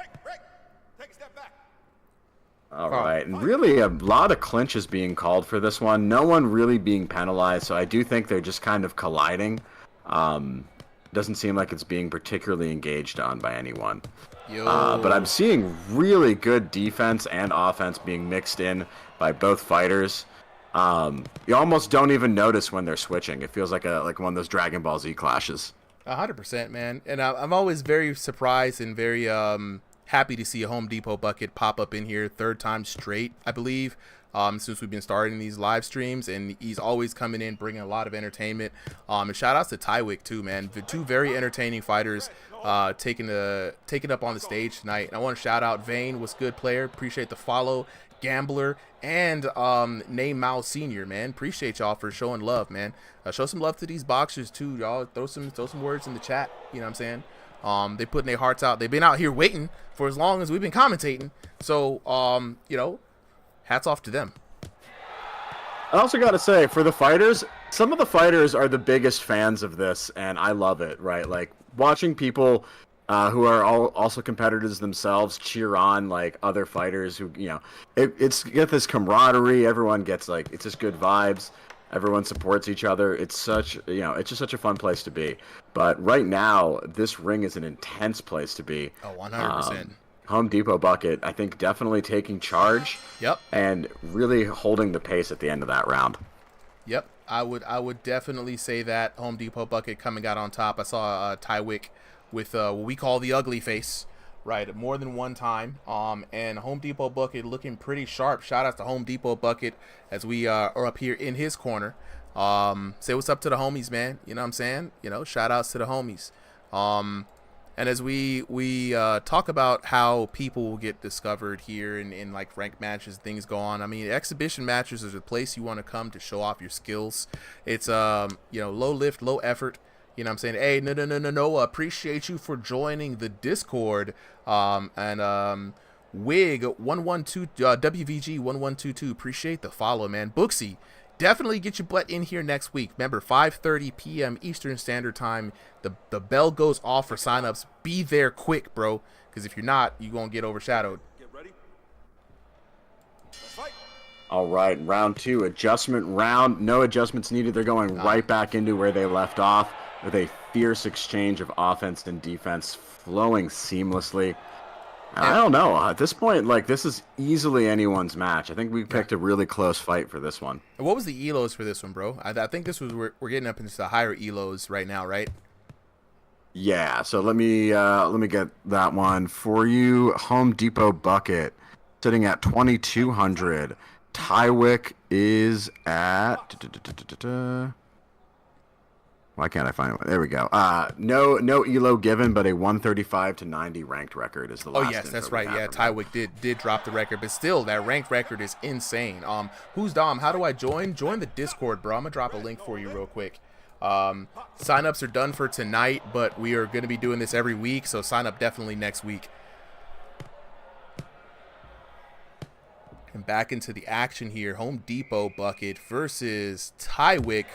All right, and really a lot of clinches being called for this one. No one really being penalized, so I do think they're just kind of colliding. Doesn't seem like it's being particularly engaged on by anyone. But I'm seeing really good defense and offense being mixed in by both fighters. You almost don't even notice when they're switching. It feels like one of those Dragon Ball Z clashes. 100%, man. And I'm always very surprised and very happy to see a Home Depot Bucket pop up in here, third time straight, I believe, since we've been starting these live streams. And he's always coming in, bringing a lot of entertainment. And shout outs to Tywick too, man. The two very entertaining fighters taking up on the stage tonight. And I want to shout out Vane, what's good player. Appreciate the follow. Gambler and Name Mao Senior, man. Appreciate y'all for showing love, man. Show some love to these boxers too, y'all. Throw some words in the chat. You know what I'm saying? They putting their hearts out. They've been out here waiting for as long as we've been commentating. So hats off to them. I also got to say, for the fighters, some of the fighters are the biggest fans of this, and I love it, right? Like, watching people who are also competitors themselves cheer on, like, other fighters who, you know, it's get this camaraderie. Everyone gets, like, it's just good vibes. Everyone supports each other. It's such, you know, it's just such a fun place to be. But right now, this ring is an intense place to be. Oh, 100%. Home Depot Bucket, I think, definitely taking charge. Yep. And really holding the pace at the end of that round. Yep. I would definitely say that Home Depot Bucket coming out on top. I saw Tywick with what we call the ugly face, right, more than one time. And Home Depot Bucket looking pretty sharp. Shout out to Home Depot Bucket as we are up here in his corner. Say what's up to the homies, man. You know what I'm saying? You know, shout outs to the homies. And as we talk about how people will get discovered here in like ranked matches, things go on. I mean, exhibition matches is a place you want to come to show off your skills. It's low lift, low effort. You know what I'm saying? Hey, no. Appreciate you for joining the Discord. Wig 112 WVG 1122. Appreciate the follow, man. Booksy, definitely get your butt in here next week. Remember, 5:30 p.m. Eastern Standard Time. The bell goes off for signups. Be there quick, bro. Because if you're not, you're gonna get overshadowed. Get ready. Let's fight. All right, round two, adjustment round. No adjustments needed. They're going right back into where they left off with a fierce exchange of offense and defense flowing seamlessly. I don't know. At this point, like, this is easily anyone's match. I think we picked a really close fight for this one. What was the elos for this one, bro? I think this was we're getting up into the higher elos right now, right? Yeah. So let me get that one for you. Home Depot bucket sitting at 2,200. Tywick is at. Why can't I find it? There we go. No elo given, but a 135 to 90 ranked record is the last. Oh yes, that's right. Yeah, Tywick did drop the record, but still, that ranked record is insane. Who's Dom? How do I join? Join the Discord, bro. I'm gonna drop a link for you real quick. Sign-ups are done for tonight, but we are gonna be doing this every week, so sign up definitely next week. And back into the action here. Home Depot bucket versus Tywick.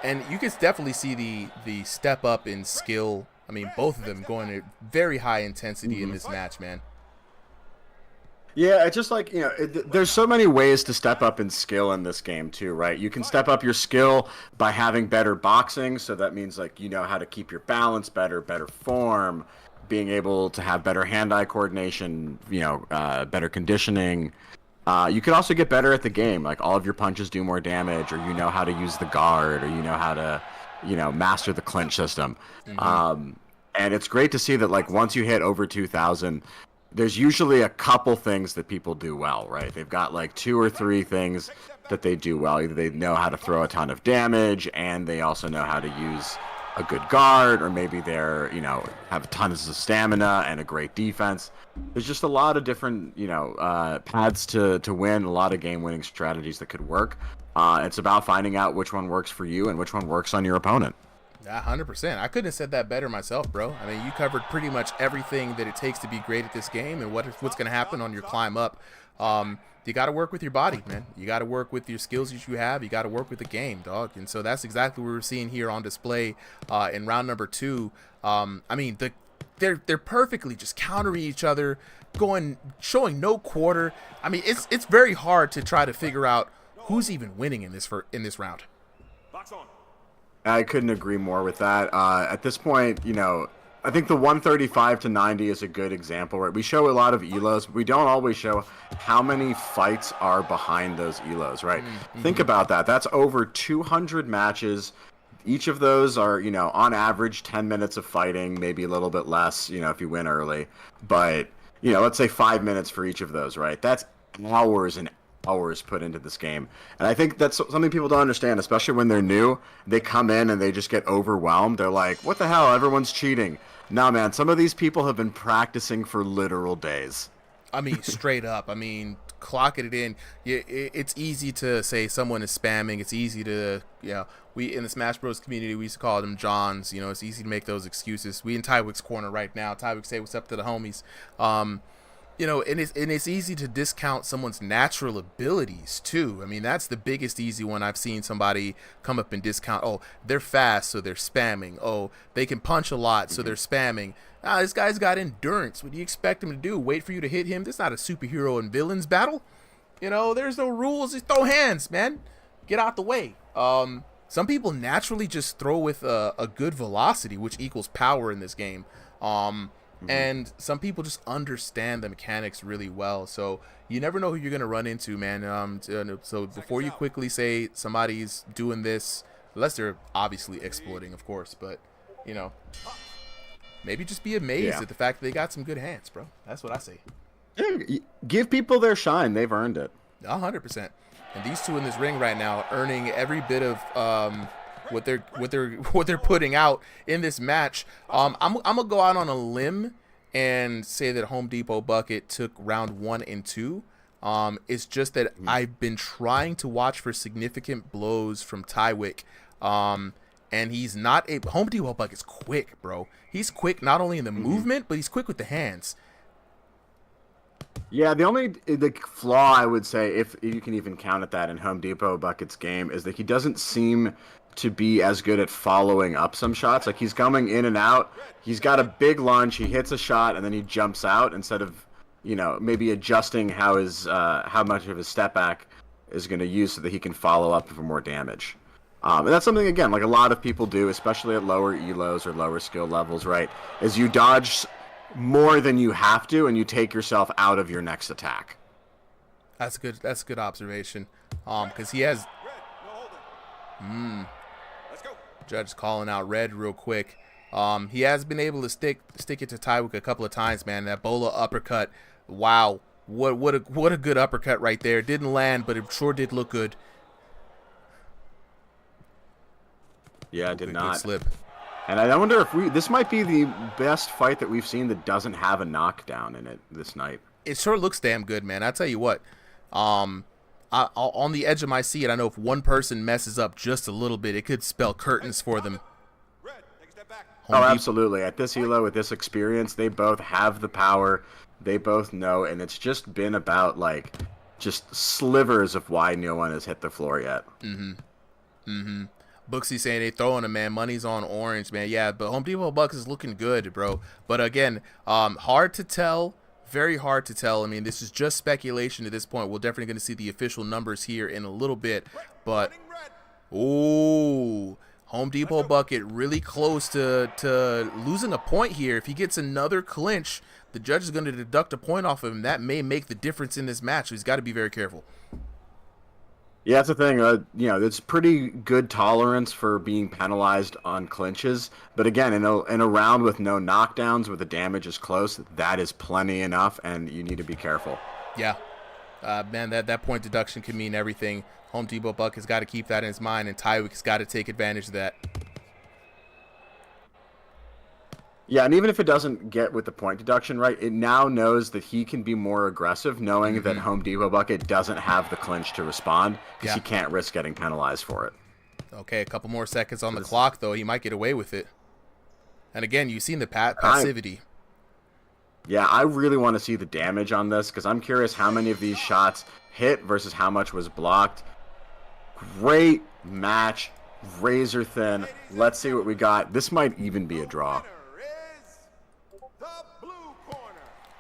And you can definitely see the step up in skill. I mean, both of them going at very high intensity in this match, man. Yeah, it's just like, there's so many ways to step up in skill in this game too, right? You can step up your skill by having better boxing, so that means like you know how to keep your balance better form, being able to have better hand-eye coordination, better conditioning. You can also get better at the game, like all of your punches do more damage, or you know how to use the guard, or you know how to, master the clinch system. And it's great to see that, like, once you hit over 2,000, there's usually a couple things that people do well, right? They've got like 2 or 3 things that they do well. Either they know how to throw a ton of damage, and they also know how to use a good guard, or maybe they're, have tons of stamina and a great defense. There's just a lot of different, paths to win, a lot of game-winning strategies that could work. It's about finding out which one works for you and which one works on your opponent. 100%. I couldn't have said that better myself, bro. I mean, you covered pretty much everything that it takes to be great at this game and what's going to happen on your climb up. You got to work with your body, man. You got to work with your skills that you have. You got to work with the game, dog. And so that's exactly what we're seeing here on display in round number 2. I mean, they're perfectly just countering each other, showing no quarter. I mean, it's very hard to try to figure out who's even winning in this round. I couldn't agree more with that. At this point, I think the 135 to 90 is a good example, right? We show a lot of elos, but we don't always show how many fights are behind those elos, right? Mm-hmm. Think about that. That's over 200 matches. Each of those are, on average 10 minutes of fighting, maybe a little bit less, if you win early. But, let's say 5 minutes for each of those, right? That's hours and hours put into this game. And I think that's something people don't understand, especially when they're new. They come in and they just get overwhelmed. They're like, what the hell? Everyone's cheating. No, man, some of these people have been practicing for literal days. I mean, straight up. I mean, clocking it in. It's easy to say someone is spamming. It's easy to, we in the Smash Bros community, we used to call them Johns. It's easy to make those excuses. We in Tywick's corner right now. Tywick say what's up to the homies. And it's easy to discount someone's natural abilities too. I mean, that's the biggest easy one I've seen somebody come up and discount. Oh, they're fast, so they're spamming. Oh, they can punch a lot, so they're spamming. This guy's got endurance. What do you expect him to do? Wait for you to hit him? This is not a superhero and villains battle. There's no rules. Just throw hands, man. Get out the way. Some people naturally just throw with a good velocity, which equals power in this game. And some people just understand the mechanics really well. So you never know who you're going to run into, man. So before you quickly say somebody's doing this, unless they're obviously exploiting, of course, but, maybe just be amazed at the fact that they got some good hands, bro. That's what I say. Yeah, give people their shine. They've earned it. 100%. And these two in this ring right now are earning every bit of what they're putting out in this match. I'm gonna go out on a limb and say that Home Depot bucket took round 1 and 2. It's just that I've been trying to watch for significant blows from Tywick, and he's not a Home Depot bucket's quick, bro. He's quick not only in the movement, but he's quick with the hands. Yeah, the only flaw I would say, if you can even count at that in Home Depot bucket's game, is that he doesn't seem to be as good at following up some shots. Like, he's coming in and out. He's got a big launch. He hits a shot and then he jumps out instead of, maybe adjusting how much of his step back is going to use so that he can follow up for more damage. And that's something, again, like a lot of people do, especially at lower elos or lower skill levels, right? Is you dodge more than you have to, and you take yourself out of your next attack. That's good. That's a good observation. Because he has. Judge calling out red real quick. He has been able to stick it to Tywick a couple of times, man. That Bola uppercut, wow, what a good uppercut right there. Didn't land, but it sure did look good. Yeah, it did not. Good slip. And I wonder if this might be the best fight that we've seen that doesn't have a knockdown in it this night. It sure looks damn good, man. I tell you what, on the edge of my seat, I know if one person messes up just a little bit, it could spell curtains for them. Oh, absolutely. At this elo, with this experience, they both have the power. They both know, and it's just been about, like, just slivers of why no one has hit the floor yet. Booksy saying they throwing him, man. Money's on orange, man. Yeah, but Home Depot Bucks is looking good, bro. But again, hard to tell. Very hard to tell. I mean, this is just speculation at this point. We're definitely going to see the official numbers here in a little bit. But, oh, Home Depot Bucket really close to losing a point here. If he gets another clinch, the judge is going to deduct a point off of him. That may make the difference in this match. So he's got to be very careful. Yeah, that's the thing. You know, it's pretty good tolerance for being penalized on clinches. But again, in a round with no knockdowns, where the damage is close, that is plenty enough, and you need to be careful. Yeah. Man, that point deduction can mean everything. Home Depot Buck has got to keep that in his mind, and Tywick has got to take advantage of that. Yeah, and even if it doesn't get with the point deduction right, it now knows that he can be more aggressive, knowing that Home Depot Bucket doesn't have the clinch to respond, because he can't risk getting penalized for it. Okay, a couple more seconds on the clock, though. He might get away with it. And again, you've seen the passivity. Yeah, I really want to see the damage on this, because I'm curious how many of these shots hit versus how much was blocked. Great match, razor thin. Let's see what we got. This might even be a draw.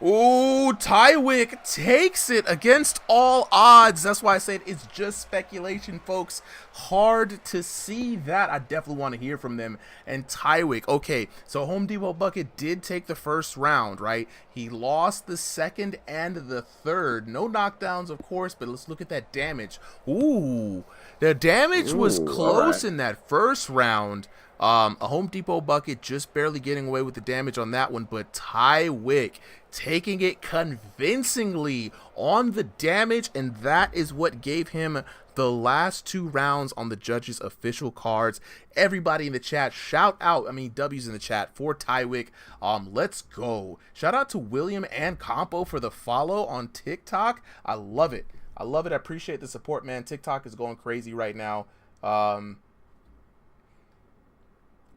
Ooh, Tywick takes it against all odds. That's why I said it's just speculation, folks. Hard to see that. I definitely want to hear from them. And Tywick, okay, so Home Depot Bucket did take the first round, right? He lost the second and the third. No knockdowns, of course, but let's look at that damage. Ooh, the damage was close in that first round. A Home Depot Bucket just barely getting away with the damage on that one, but Tywick taking it convincingly on the damage, and that is what gave him the last 2 rounds on the judges' official cards. Everybody in the chat, shout out, W's in the chat for Tywick. Let's go. Shout out to William and Compo for the follow on TikTok. I love it. I love it. I appreciate the support, man. TikTok is going crazy right now.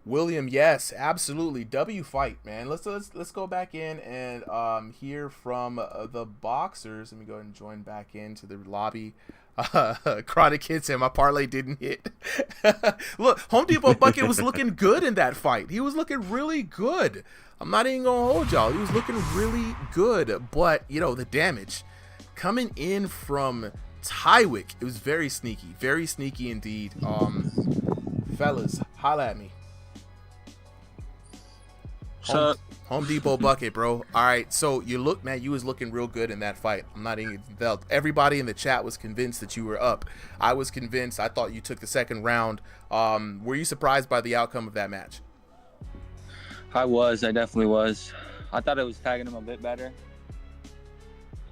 William, yes, absolutely. W fight, man. Let's go back in and hear from the boxers. Let me go ahead and join back into the lobby. Chronic hits him. My parlay didn't hit. Look, Home Depot Bucket was looking good in that fight. He was looking really good. I'm not even gonna hold y'all. He was looking really good, but you know the damage coming in from Tywick, it was very sneaky indeed. Fellas, holla at me. Home Depot Bucket, bro. All right, so you was looking real good in that fight. I'm not even. Everybody in the chat was convinced that you were up. I was convinced. I thought you took the second round. Were you surprised by the outcome of that match? I definitely was. I thought it was tagging him a bit better.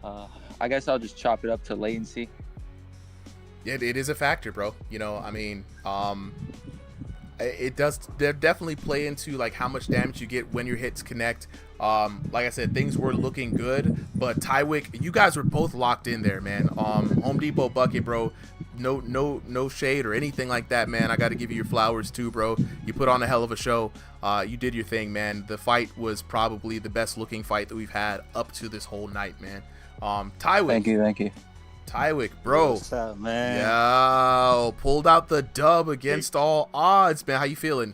I guess I'll just chop it up to latency. It is a factor, bro. You know, it does definitely play into like how much damage you get when your hits connect. Like I said, things were looking good, but Tywick, you guys were both locked in there, man. Home Depot Bucket, bro. No shade or anything like that, man. I got to give you your flowers too, bro. You put on a hell of a show. You did your thing, man. The fight was probably the best looking fight that we've had up to this whole night, man. Tywick. Thank you. Tywick, bro. What's up, man? Yo, pulled out the dub against all odds, man. How you feeling?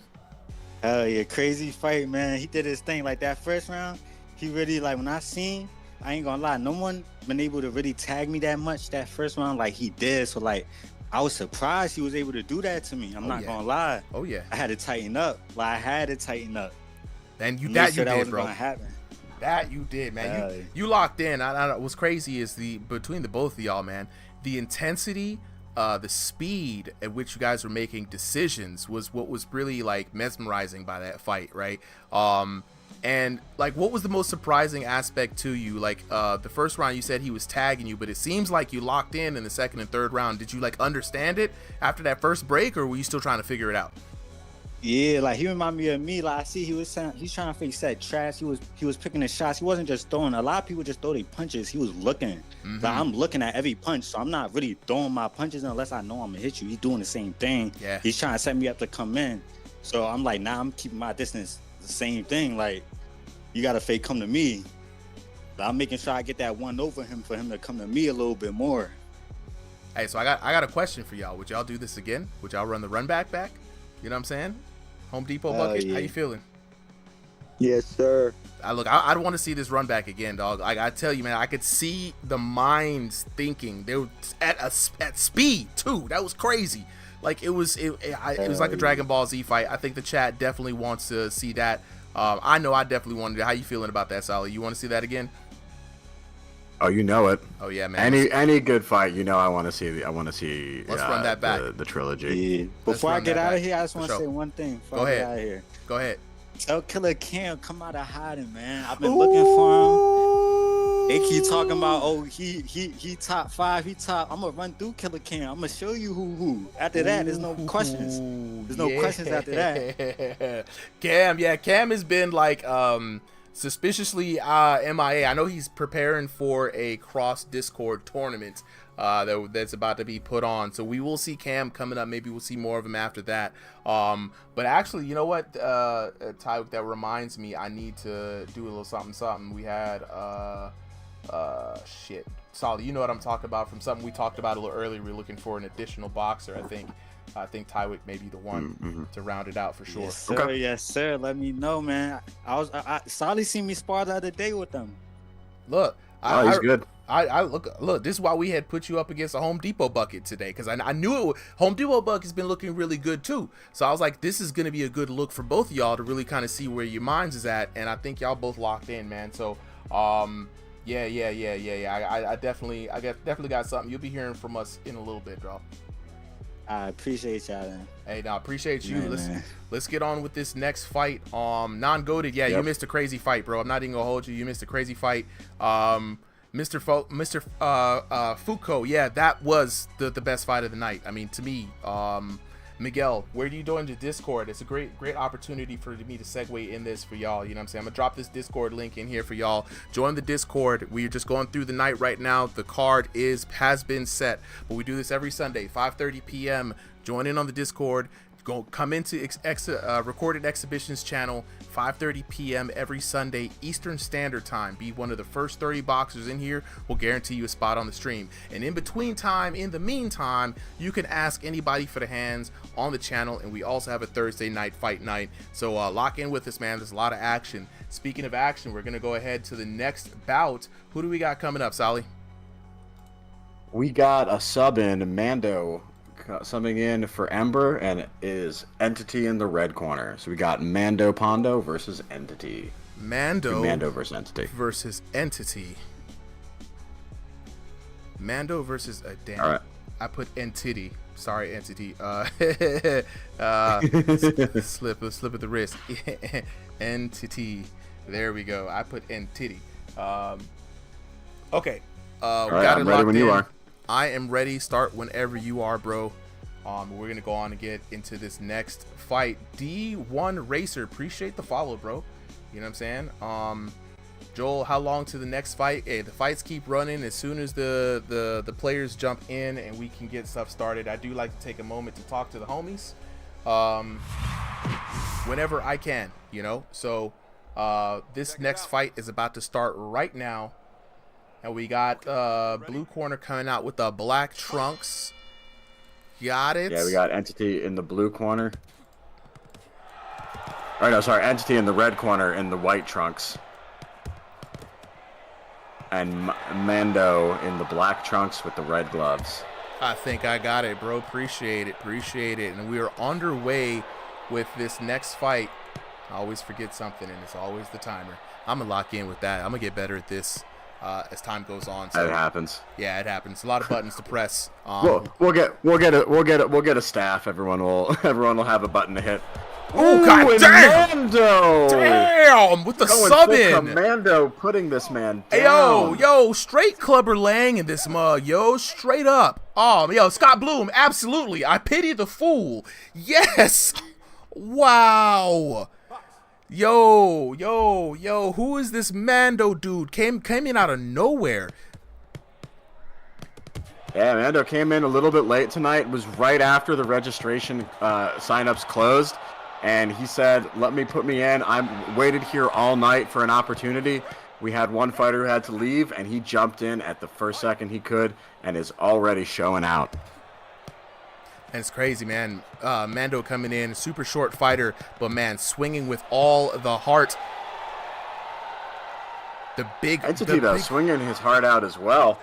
Hell yeah, crazy fight, man. He did his thing. Like that first round, he really, like, when I seen, I ain't gonna lie, no one been able to really tag me that much that first round like he did. So, like, I was surprised he was able to do that to me. I'm not gonna lie. Oh, yeah. I had to tighten up. Like, I had to tighten up. And you did, bro. Gonna happen. That you did, man. You locked in. What's crazy is between the both of y'all, man, the intensity, the speed at which you guys were making decisions was what was really like mesmerizing by that fight, right? And like, what was the most surprising aspect to you? Like, the first round you said he was tagging you, but it seems like you locked in the second and third round. Did you like understand it after that first break, or were you still trying to figure it out? Yeah, like he reminded me of me. Like I see he's trying to fix that trash. He was picking the shots. He wasn't just throwing. A lot of people just throw their punches. He was looking. Like I'm looking at every punch, so I'm not really throwing my punches unless I know I'm gonna hit you. He's doing the same thing. Yeah. He's trying to set me up to come in. So I'm like, nah, I'm keeping my distance. The same thing. Like you gotta fake come to me. But I'm making sure I get that one over him for him to come to me a little bit more. Hey, so I got a question for y'all. Would y'all do this again? Would y'all run the run back? You know what I'm saying? Home Depot bucket. Yeah. How you feeling? Yes, sir. I don't want to see this run back again, dog. Like I tell you, man, I could see the minds thinking. They were at speed too. That was crazy. Like it was like a Dragon Ball Z fight. I think the chat definitely wants to see that. I know I definitely wanted to. How you feeling about that, Sally? You want to see that again? Oh, you know it. Oh yeah, man. Any good fight, you know, I want to see. Let's run that back. The trilogy. Yeah. Before I get out of here, I just want to say one thing. Go ahead. Get out of here. Go ahead. Tell Killer Cam come out of hiding, man. I've been looking for him. They keep talking about, oh, he top 5. I'm gonna run through Killer Cam. I'm gonna show you who. After that, there's no questions. There's no questions after that. Cam has been like suspiciously MIA. I know he's preparing for a cross Discord tournament that's about to be put on, so we will see Cam coming up. Maybe we'll see more of him after that. But actually, you know what, Ty, that reminds me, I need to do a little something. We had shit, Solid, you know what I'm talking about, from something we talked about a little earlier. We're looking for an additional boxer. I think Tywick may be the one to round it out for sure. Yes, sir. Okay. Yes, sir. Let me know, man. I Solly seen me spar the other day with them. Look, he's good. I look. This is why we had put you up against a Home Depot bucket today, because I knew Home Depot bucket has been looking really good too. So I was like, this is gonna be a good look for both of y'all to really kind of see where your minds is at, and I think y'all both locked in, man. So yeah. I definitely got something. You'll be hearing from us in a little bit, bro. I appreciate y'all, man. Hey, now appreciate you. Man. Let's get on with this next fight. Non-goated. Yeah, you missed a crazy fight, bro. I'm not even gonna hold you. You missed a crazy fight. Mr. Foucault. Yeah, that was the best fight of the night. I mean, to me. Miguel, where do you join the Discord? It's a great opportunity for me to segue in this for y'all. You know what I'm saying? I'm gonna drop this Discord link in here for y'all. Join the Discord. We're just going through the night right now. The card has been set, but we do this every Sunday, 5:30 p.m. Join in on the Discord. Come into Recorded Exhibitions channel, 5:30 p.m. every Sunday Eastern Standard Time. Be one of the first 30 boxers in here. We'll guarantee you a spot on the stream. And in the meantime, you can ask anybody for the hands on the channel. And we also have a Thursday night fight night. So lock in with us, man. There's a lot of action. Speaking of action, we're gonna go ahead to the next bout. Who do we got coming up, Sally? We got a sub in, Mando. Subbing in for Ember, and it is Entity in the red corner. So we got Mando Pondo versus Entity. Mando versus Entity. Mando versus damn. All right. I put Entity. Sorry, Entity. Slip of the wrist. Entity. There we go. I put Entity. Okay. All right, I'm ready when you are. I am ready. Start whenever you are, bro. We're gonna go on and get into this next fight. D1 Racer, appreciate the follow, bro. You know what I'm saying? Joel, how long to the next fight? Hey, the fights keep running as soon as the players jump in and we can get stuff started. I do like to take a moment to talk to the homies whenever I can, you know. So this next fight is about to start right now. And we got blue corner coming out with the black trunks. Got it. Yeah, we got Entity in the blue corner. Or no, sorry, Entity in the red corner in the white trunks. And Mando in the black trunks with the red gloves. I think I got it, bro. Appreciate it. And we are underway with this next fight. I always forget something, and it's always the timer. I'm gonna lock in with that. I'm gonna get better at this as time goes on. So, it happens. Yeah, it happens. A lot of buttons to press. We'll get a staff. Everyone will have a button to hit. Oh, god damn! Mando! Damn! With the Going sub full in! Commando putting this man Hey, down. yo, straight Clubber Lang in this mug, yo, straight up. Oh, yo, Scott Bloom, absolutely. I pity the fool. Yes! Wow. Yo, who is this Mando dude? Came in out of nowhere. Yeah, Mando came in a little bit late tonight. It was right after the registration signups closed. And he said, put me in. I'm waited here all night for an opportunity. We had one fighter who had to leave, and he jumped in at the first second he could and is already showing out. And it's crazy, man. Mando coming in, super short fighter, but, man, swinging with all the heart. The big... Entity, though, swinging his heart out as well.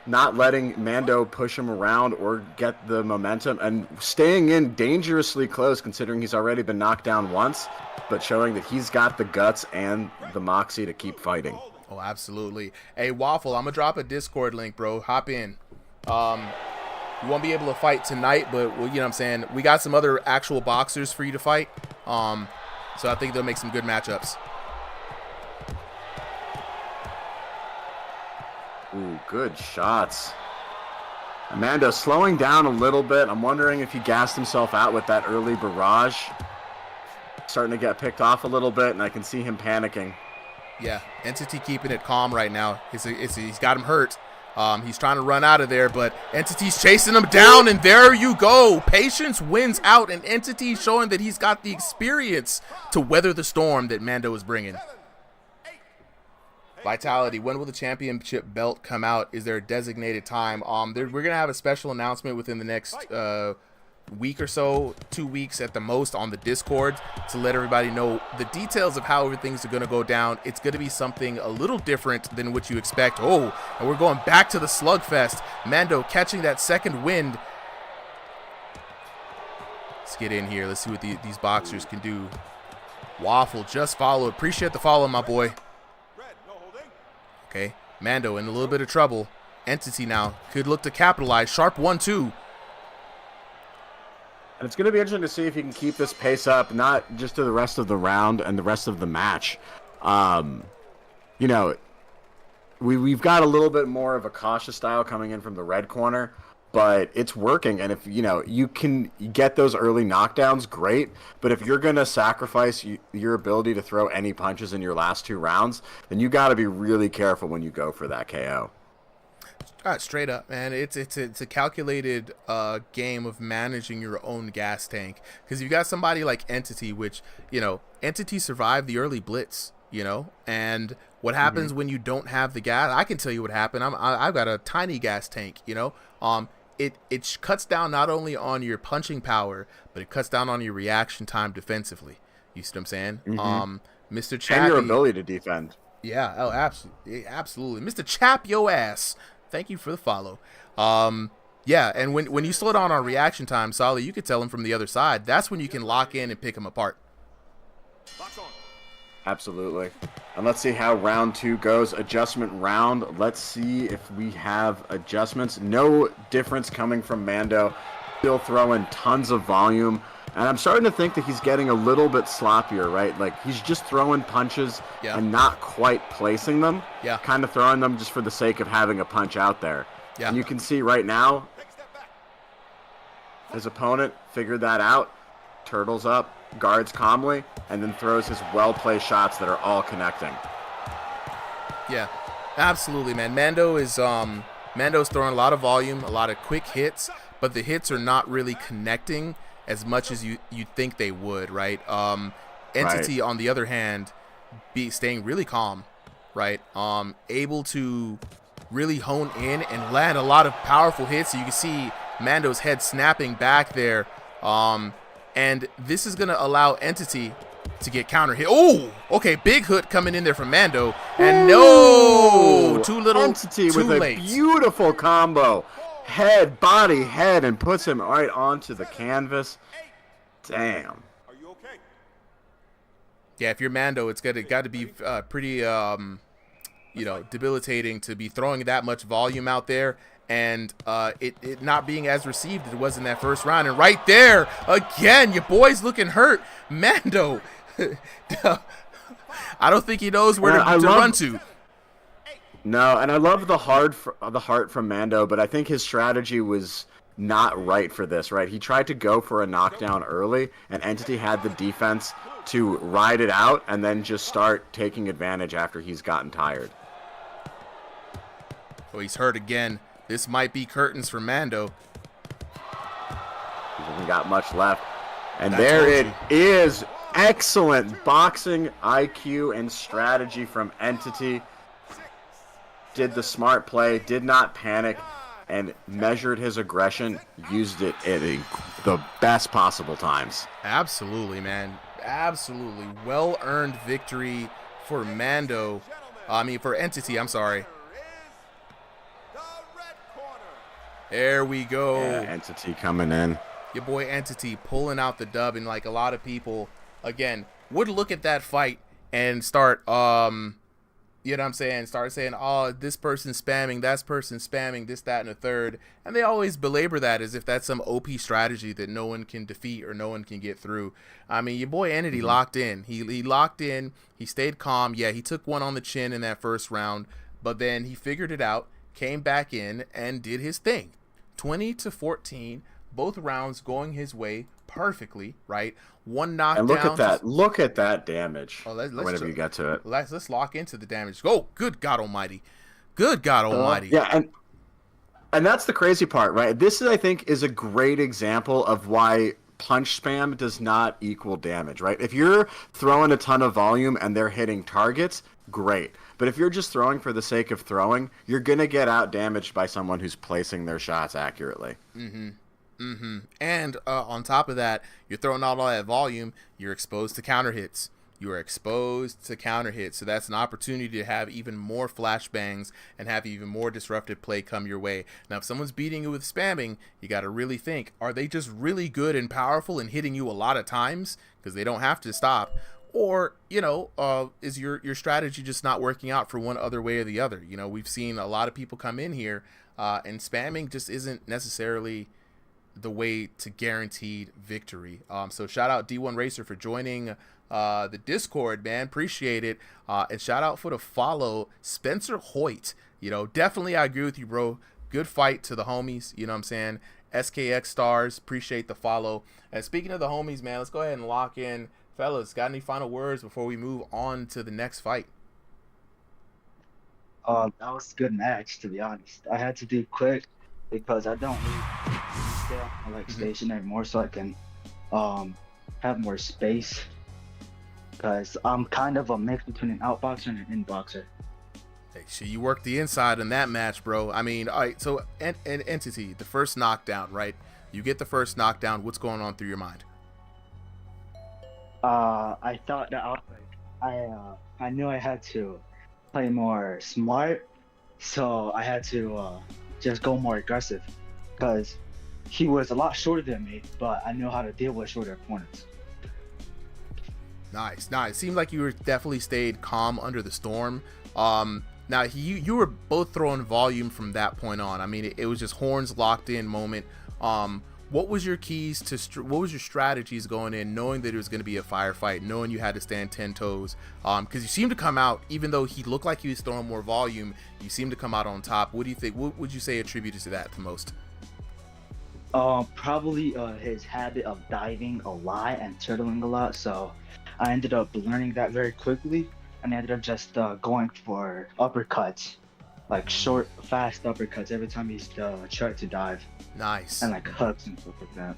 Not letting Mando push him around or get the momentum, and staying in dangerously close considering he's already been knocked down once, but showing that he's got the guts and the moxie to keep fighting. Oh, absolutely. Hey, Waffle, I'm going to drop a Discord link, bro. Hop in. You won't be able to fight tonight, but, well, you know what I'm saying? We got some other actual boxers for you to fight. So I think they'll make some good matchups. Ooh, good shots. Mando slowing down a little bit. I'm wondering if he gassed himself out with that early barrage. Starting to get picked off a little bit, and I can see him panicking. Yeah, Entity keeping it calm right now. He's got him hurt. He's trying to run out of there, but Entity's chasing him down, and there you go. Patience wins out, and Entity showing that he's got the experience to weather the storm that Mando is bringing. Vitality, when will the championship belt come out? Is there a designated time? We're going to have a special announcement within the next week or so, 2 weeks at the most, on the Discord to let everybody know the details of how everything's going to go down. It's going to be something a little different than what you expect. Oh, and we're going back to the slugfest. Mando catching that second wind. Let's get in here. Let's see what these boxers can do. Waffle just followed. Appreciate the follow, my boy. Okay, Mando in a little bit of trouble. Entity now could look to capitalize. Sharp 1-2. And it's going to be interesting to see if he can keep this pace up, not just to the rest of the round and the rest of the match. You know, we've got a little bit more of a cautious style coming in from the red corner, but it's working. And if, you know, you can get those early knockdowns, great. But if you're going to sacrifice your ability to throw any punches in your last 2 rounds, then you got to be really careful when you go for that KO. Straight up, man. It's a calculated game of managing your own gas tank. Because you got somebody like Entity, which, you know, Entity survived the early blitz, you know, and what happens when you don't have the gas? I can tell you what happened. I've got a tiny gas tank, you know. It cuts down not only on your punching power, but it cuts down on your reaction time defensively. You see what I'm saying? Mr. Chappie, and your ability to defend. Yeah, oh, absolutely. Mr. Chap yo ass. Thank you for the follow. Yeah, and when you slow down on reaction time, Solly, you could tell him from the other side. That's when you can lock in and pick him apart. Absolutely. And let's see how round 2 goes. Adjustment round. Let's see if we have adjustments. No difference coming from Mando. Still throwing tons of volume. And I'm starting to think that he's getting a little bit sloppier, right? Like, he's just throwing punches and not quite placing them. Yeah. Kind of throwing them just for the sake of having a punch out there. Yeah. And you can see right now, his opponent figured that out. Turtles up, guards calmly, and then throws his well-placed shots that are all connecting. Yeah, absolutely, man. Mando's throwing a lot of volume, a lot of quick hits, but the hits are not really connecting as much as you think they would, right? Entity, on the other hand, staying really calm, right? Able to really hone in and land a lot of powerful hits. So you can see Mando's head snapping back there. And this is going to allow Entity to get counter hit. Oh, okay, big hook coming in there from Mando. And no, too little, Entity too with late. A beautiful combo. Head, body, head, and puts him right onto the canvas. Damn. Yeah, if you're Mando, it's got to be pretty debilitating to be throwing that much volume out there, and it not being as received as it was in that first round. And right there, again, your boy's looking hurt. Mando, I don't think he knows where to run to. No, and I love the heart from Mando, but I think his strategy was not right for this, right? He tried to go for a knockdown early, and Entity had the defense to ride it out and then just start taking advantage after he's gotten tired. Oh, he's hurt again. This might be curtains for Mando. He hasn't got much left. And there it is. Excellent boxing IQ and strategy from Entity. Did the smart play, did not panic, and measured his aggression, used it at the best possible times. Absolutely, man. Absolutely. Well-earned victory for Mando. For Entity, I'm sorry. There we go. Yeah, Entity coming in. Your boy Entity pulling out the dub, and like a lot of people, again, would look at that fight and start, you know what I'm saying? Start saying, oh, this person's spamming, that person's spamming, this, that, and the third. And they always belabor that as if that's some OP strategy that no one can defeat or no one can get through. I mean, your boy Entity locked in. He locked in. He stayed calm. Yeah, he took one on the chin in that first round, but then he figured it out, came back in, and did his thing. 20-14, both rounds going his way perfectly, right? One knockdown. And look at that damage. Oh, let's whenever you get to it. Let's lock into the damage. Oh, good God Almighty! Good God Almighty! Yeah, and that's the crazy part, right? This is, I think, is a great example of why punch spam does not equal damage, right? If you're throwing a ton of volume and they're hitting targets, great. But if you're just throwing for the sake of throwing, you're gonna get out damaged by someone who's placing their shots accurately. And on top of that, you're throwing out all that volume, you're exposed to counter hits. You are exposed to counter hits. So that's an opportunity to have even more flashbangs and have even more disruptive play come your way. Now, if someone's beating you with spamming, you got to really think, are they just really good and powerful and hitting you a lot of times because they don't have to stop? Or, is your strategy just not working out for one other way or the other? We've seen a lot of people come in here and spamming just isn't necessarily the way to guaranteed victory. So shout out D1 Racer for joining the Discord, man. Appreciate it. And shout out for the follow, Spencer Hoyt. Definitely I agree with you, bro. Good fight to the homies. You know what I'm saying? SKX Stars, appreciate the follow. And speaking of the homies, man, let's go ahead and lock in. Fellas, got any final words before we move on to the next fight? That was a good match, to be honest. I had to do quick because I don't really scale. I like stationary more so I can have more space. Because I'm kind of a mix between an outboxer and an inboxer. Hey, so you worked the inside in that match, bro. I mean, all right, so an Entity, the first knockdown, right? You get the first knockdown. What's going on through your mind? I thought that I knew I had to play more smart, so I had to just go more aggressive because he was a lot shorter than me, but I knew how to deal with shorter opponents. Nice. It seemed like you were definitely stayed calm under the storm. Now you were both throwing volume from that point on. I mean, it was just horns locked in moment. What was your keys to what was your strategies going in, knowing that it was going to be a firefight, knowing you had to stand 10 toes? Because you seemed to come out, even though he looked like he was throwing more volume, you seemed to come out on top. What do you think? What would you say attributed to that the most? Probably his habit of diving a lot and turtling a lot. So I ended up learning that very quickly, and I ended up just going for uppercuts, like short, fast uppercuts every time he tried to dive. Nice. And like hooks and stuff like that.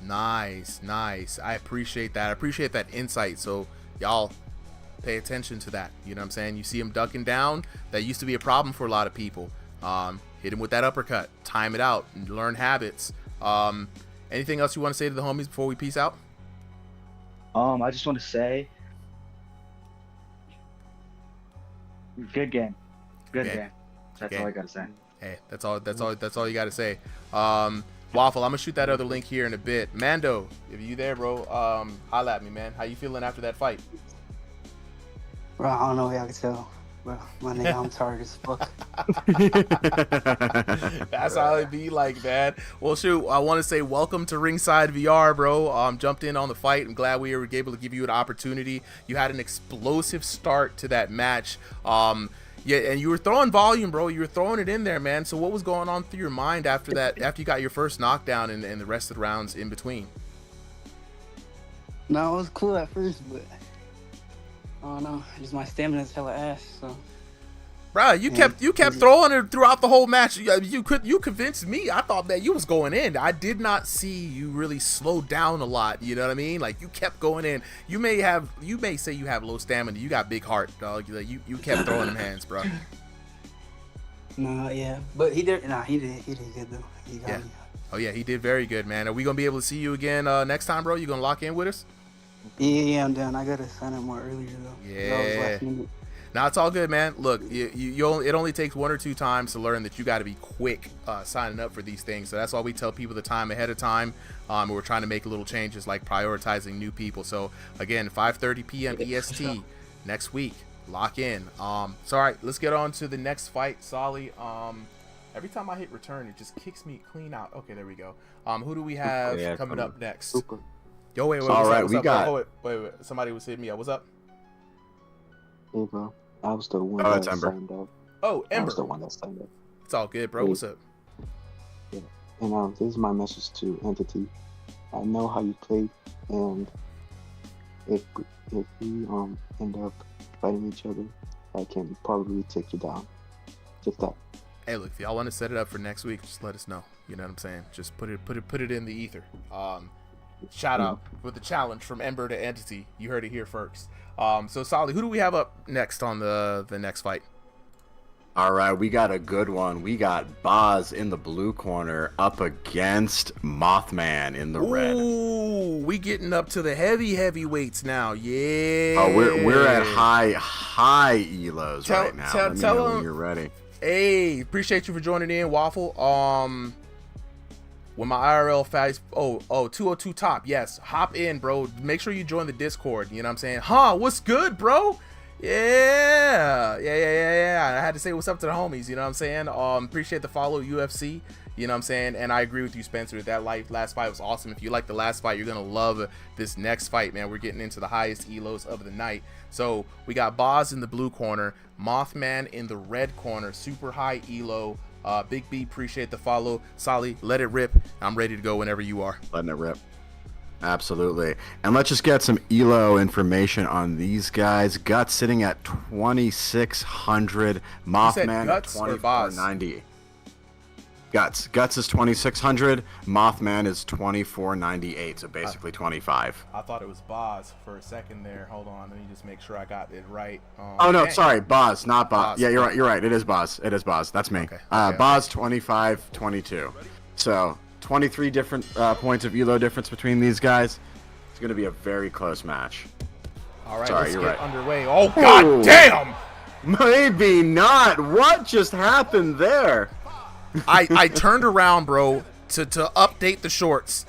Nice. I appreciate that. I appreciate that insight. So y'all pay attention to that. You know what I'm saying? You see him ducking down. That used to be a problem for a lot of people. Hit him with that uppercut. Time it out and learn habits. Anything else you want to say to the homies before we peace out? I just want to say, good game. Good game. That's all I gotta say. Hey, that's all you gotta say. Waffle, I'm gonna shoot that other link here in a bit. Mando, if you there, bro, holla at me, man. How you feeling after that fight? Bro, I don't know if y'all can tell. Bro, my nigga, I'm tired as fuck. That's how it be like, man. Well, shoot, I want to say welcome to Ringside VR, bro. Jumped in on the fight. I'm glad we were able to give you an opportunity. You had an explosive start to that match. Yeah, and you were throwing volume, bro. You were throwing it in there, man. So what was going on through your mind after that, after you got your first knockdown and the rest of the rounds in between? No, it was cool at first, but I don't know. Just my stamina's hella ass, so. Bro, you kept throwing it throughout the whole match. You convinced me. I thought that you was going in. I did not see you really slow down a lot. You know what I mean? Like you kept going in. You may say you have low stamina. You got big heart, dog. Like, you kept throwing them hands, bro. No, yeah, but he did. Nah, he did good though. He got me. Oh yeah, he did very good, man. Are we gonna be able to see you again next time, bro? You gonna lock in with us? Yeah, I'm down. I gotta sign up more earlier though. Yeah. Now it's all good, man. Look, it only takes 1 or 2 times to learn that you got to be quick signing up for these things. So that's why we tell people the time ahead of time. We're trying to make little changes like prioritizing new people. So again, 5:30 p.m. EST next week. Lock in. So all right, let's get on to the next fight, Solly. Every time I hit return, it just kicks me clean out. Okay, there we go. Who do we have coming up next? Super. Yo, wait. All right, what's we up? got. Oh, wait. Somebody was hitting me up. What's up? Hey, bro. I was the one that's that Ember. signed up. Oh, Ember. I was the one that signed up. It's all good, bro. What's up? Yeah. And this is my message to Entity. I know how you played, and if we end up fighting each other, I can probably take you down. Just that. Hey, look, if y'all want to set it up for next week, just let us know. You know what I'm saying? Just put it in the ether. Shout out with the challenge from Ember to Entity. You heard it here first. So Solly, who do we have up next on the next fight? All right, we got a good one. We got Boz in the blue corner up against Mothman in the red. Ooh, we getting up to the heavyweights now. Yeah. Oh, we're at high elos right now. Let me know when you're ready. Hey, appreciate you for joining in, Waffle. When my IRL fights, 202 top, yes, hop in, bro. Make sure you join the Discord. You know what I'm saying? What's good, bro? Yeah. I had to say what's up to the homies. You know what I'm saying? Appreciate the follow, UFC. You know what I'm saying? And I agree with you, Spencer. That last fight was awesome. If you like the last fight, you're gonna love this next fight, man. We're getting into the highest elos of the night. So we got Boz in the blue corner, Mothman in the red corner, super high elo. Big B, appreciate the follow. Solly, let it rip. I'm ready to go whenever you are. Letting it rip. Absolutely. And let's just get some elo information on these guys. Guts sitting at 2,600. Mothman at 2,490. Guts is 2,600. Mothman is 2,498. So basically 25. I thought it was Boz for a second there. Hold on, let me just make sure I got it right. Oh no, sorry, Boz, not Boz. Yeah, you're right. It is Boz. That's me. Okay. Boz 25, 22. So 23 different points of elo difference between these guys. It's going to be a very close match. All right, sorry, let's you're get right. underway. Oh god damn! Maybe not. What just happened there? I turned around, bro, to update the shorts,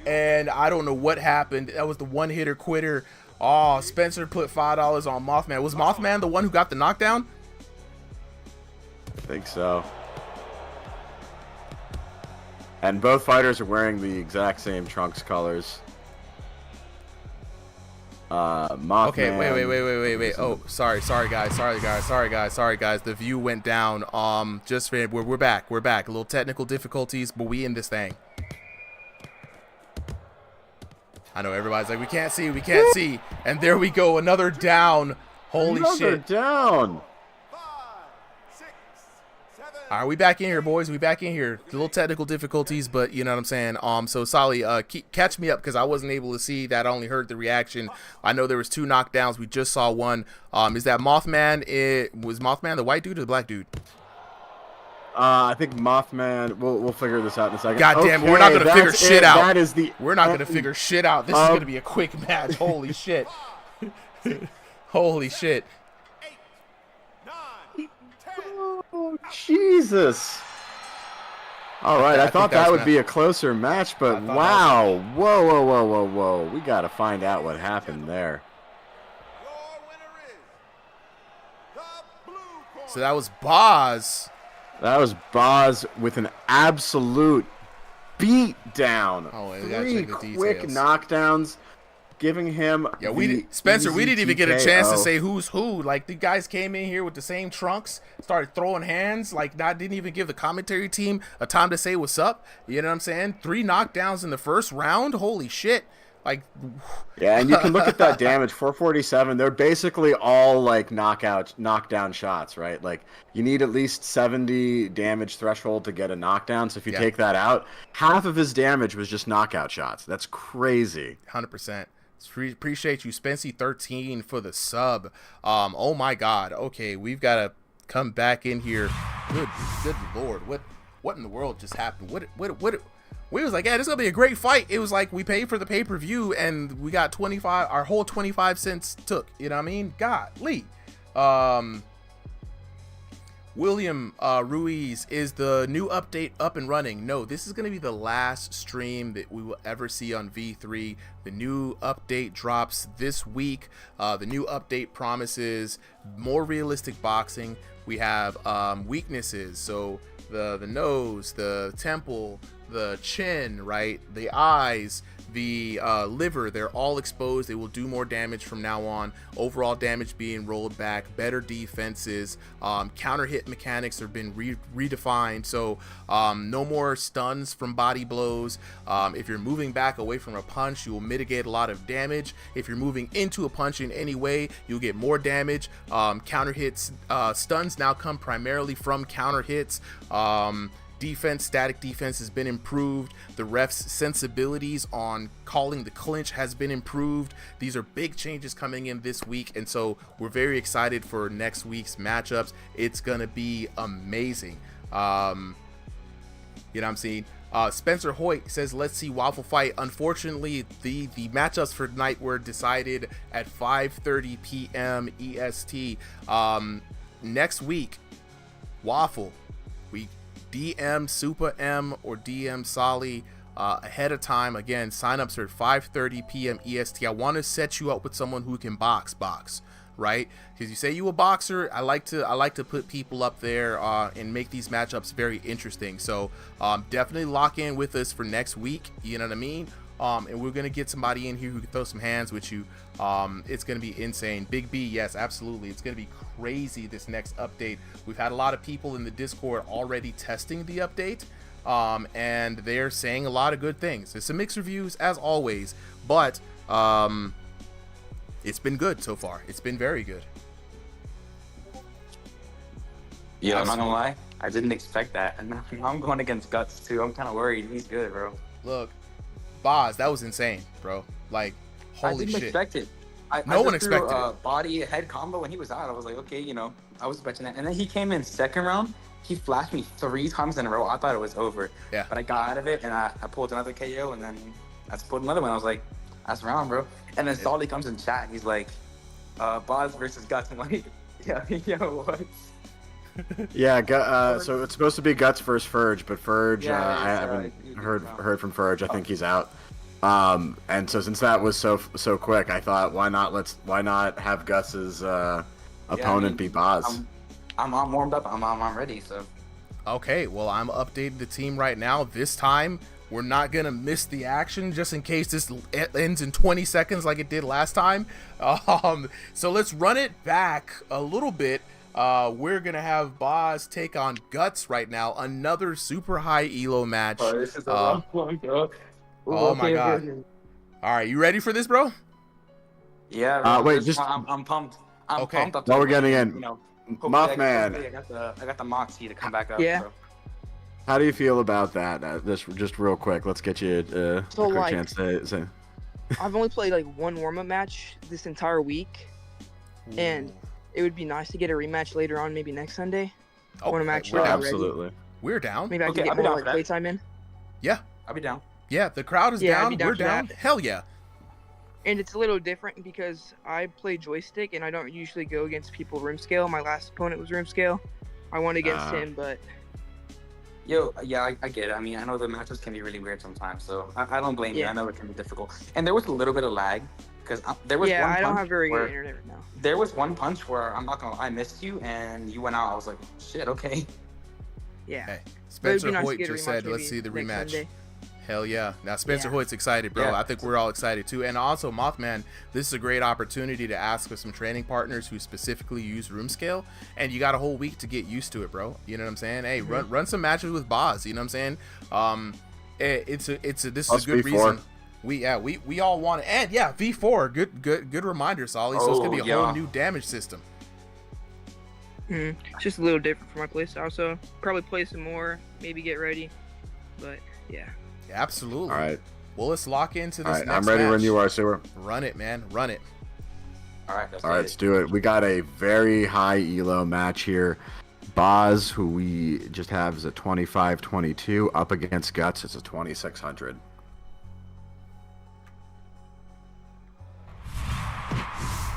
and I don't know what happened. That was the one hitter quitter. Oh, Spencer put $5 on Mothman. Was Mothman the one who got the knockdown? I think so. And both fighters are wearing the exact same trunks colors. Mothman. Okay, wait. Oh, sorry guys. The view went down. We're back. A little technical difficulties, but we in this thing. I know everybody's like, we can't see, and there we go, another down. Holy shit! Down. All right, we back in here, boys. We back in here. A little technical difficulties, but you know what I'm saying. So Solly, catch me up because I wasn't able to see that. I only heard the reaction. I know there was 2 knockdowns. We just saw one. Is that Mothman? Was Mothman the white dude or the black dude? I think Mothman. We'll figure this out in a second. God damn it, we're not gonna figure shit out. That is the. We're not gonna figure shit out. This is gonna be a quick match. Holy shit. Holy shit. Oh, Jesus. All right, I thought that would be a closer match, but wow. Whoa. We got to find out what happened there. So that was Boz. That was Boz with an absolute beat down. Oh, we 3 gotta check the quick details. knockdown't, giving him. Yeah, Spencer, we didn't even get a chance to say who's who. Like, the guys came in here with the same trunks, started throwing hands. Like, didn't even give the commentary team a time to say what's up. You know what I'm saying? 3 knockdowns in the first round. Holy shit! Like, yeah, and you can look at that damage, 447. They're basically all like knockdown shots, right? Like, you need at least 70 damage threshold to get a knockdown. So if you take that out, half of his damage was just knockout shots. That's crazy. 100%. Appreciate you, Spency13, for the sub. Oh my God. Okay, we've got to come back in here. Good Lord. What in the world just happened? What? We was like, yeah, this is gonna be a great fight. It was like we paid for the pay-per-view and we got 25. Our whole 25 cents took. You know what I mean? Golly. William Ruiz, is the new update up and running? No, this is going to be the last stream that we will ever see on V3. The new update drops this week. The new update promises more realistic boxing. We have weaknesses, so the nose, the temple, the chin, right, the eyes, the liver, they're all exposed. They will do more damage from now on. Overall damage being rolled back, better defenses, counter hit mechanics have been redefined, so no more stuns from body blows. If you're moving back away from a punch, you will mitigate a lot of damage. If you're moving into a punch in any way, you'll get more damage. Counter hits, stuns now come primarily from counter hits. Defense, static defense has been improved. The ref's sensibilities on calling the clinch has been improved. These are big changes coming in this week, and so we're very excited for next week's matchups. It's gonna be amazing. You know what I'm saying? Spencer Hoyt says, let's see Waffle fight. Unfortunately, the matchups for tonight were decided at 5:30 p.m. EST. Next week, Waffle, we DM Super M or DM Solly ahead of time. Again, signups are at 5:30 p.m. EST. I want to set you up with someone who can box, right? Because you say you a boxer. I like to put people up there and make these matchups very interesting. So definitely lock in with us for next week. You know what I mean? And we're gonna get somebody in here who can throw some hands with you. It's gonna be insane. Big B, yes, absolutely. It's gonna be crazy this next update. We've had a lot of people in the Discord already testing the update, and they're saying a lot of good things. There's some mixed reviews as always, but it's been good so far. It's been very good. Yeah, I'm not gonna lie. I didn't expect that, and I'm going against Guts too. I'm kind of worried. He's good, bro. Look, Boz, that was insane, bro. Like, holy shit. I didn't expect it. No one expected it. Body head combo when he was out. I was like, okay, you know, I was expecting that. And then he came in second round. He flashed me 3 times in a row. I thought it was over. Yeah. But I got out of it and I pulled another KO and then I pulled another one. I was like, that's round, bro. And then Solly comes in chat and he's like, Boz versus Guts. I'm like, yeah, what? Yeah, so it's supposed to be Guts versus Ferg, but Ferg, I haven't heard from Ferg. I think he's out. And so since that was so quick, I thought, why not have Gus's opponent be Boz? I'm warmed up. I'm ready. So. Okay, well, I'm updating the team right now. This time, we're not gonna miss the action, just in case this ends in 20 seconds like it did last time. So let's run it back a little bit. We're gonna have Boz take on Guts right now. Another super high elo match. Oh, this is a rough one, bro. Oh my god! All right, you ready for this, bro? Yeah. Bro, wait, just I'm pumped. I'm okay. pumped. While we're getting in, you know, Mothman. I got the Moxie to come back up. Yeah. Bro. How do you feel about that? Just real quick. Let's get you a quick chance to say. I've only played like one warm-up match this entire week, and it would be nice to get a rematch later on, maybe next Sunday. Oh, when I'm actually absolutely. ready. We're down. Maybe I can get more like playtime in. Yeah. I'll be down. Yeah, the crowd is down. We're down. Hell yeah. And it's a little different because I play joystick and I don't usually go against people room scale. My last opponent was room scale. I went against him, but Yo, yeah, I get it. I mean, I know the matches can be really weird sometimes, so I don't blame you. Yeah. I know it can be difficult. And there was a little bit of lag because there was Yeah, one I don't punch have very good where internet right now. there was one punch where I'm not gonna lie, I missed you and you went out. I was like, shit, okay. Yeah. Hey, But it'd Spencer be nice to Hoyt get a just rematch said, let's maybe see the next rematch. Sunday. Hell yeah. Now, Spencer Yeah. Hoyt's excited, bro. Yeah. I think we're all excited too. And also, Mothman, this is a great opportunity to ask with some training partners who specifically use room scale. And you got a whole week to get used to it, bro. You know what I'm saying? Hey, run some matches with Boz. You know what I'm saying? This is a good reason. We all want it. And yeah, V4. Good reminder, Solly. So it's gonna be a whole new damage system. It's just a little different for my playstyle, so probably play some more, maybe get ready. But yeah. Absolutely. All right. Well, let's lock into this All right, next I'm ready match. when you are, Sewer. Run it, man. Run it. All right, Let's do it. We got a very high elo match here. Boz, who we just have, is a 25-22, up against Guts. It's a 2600.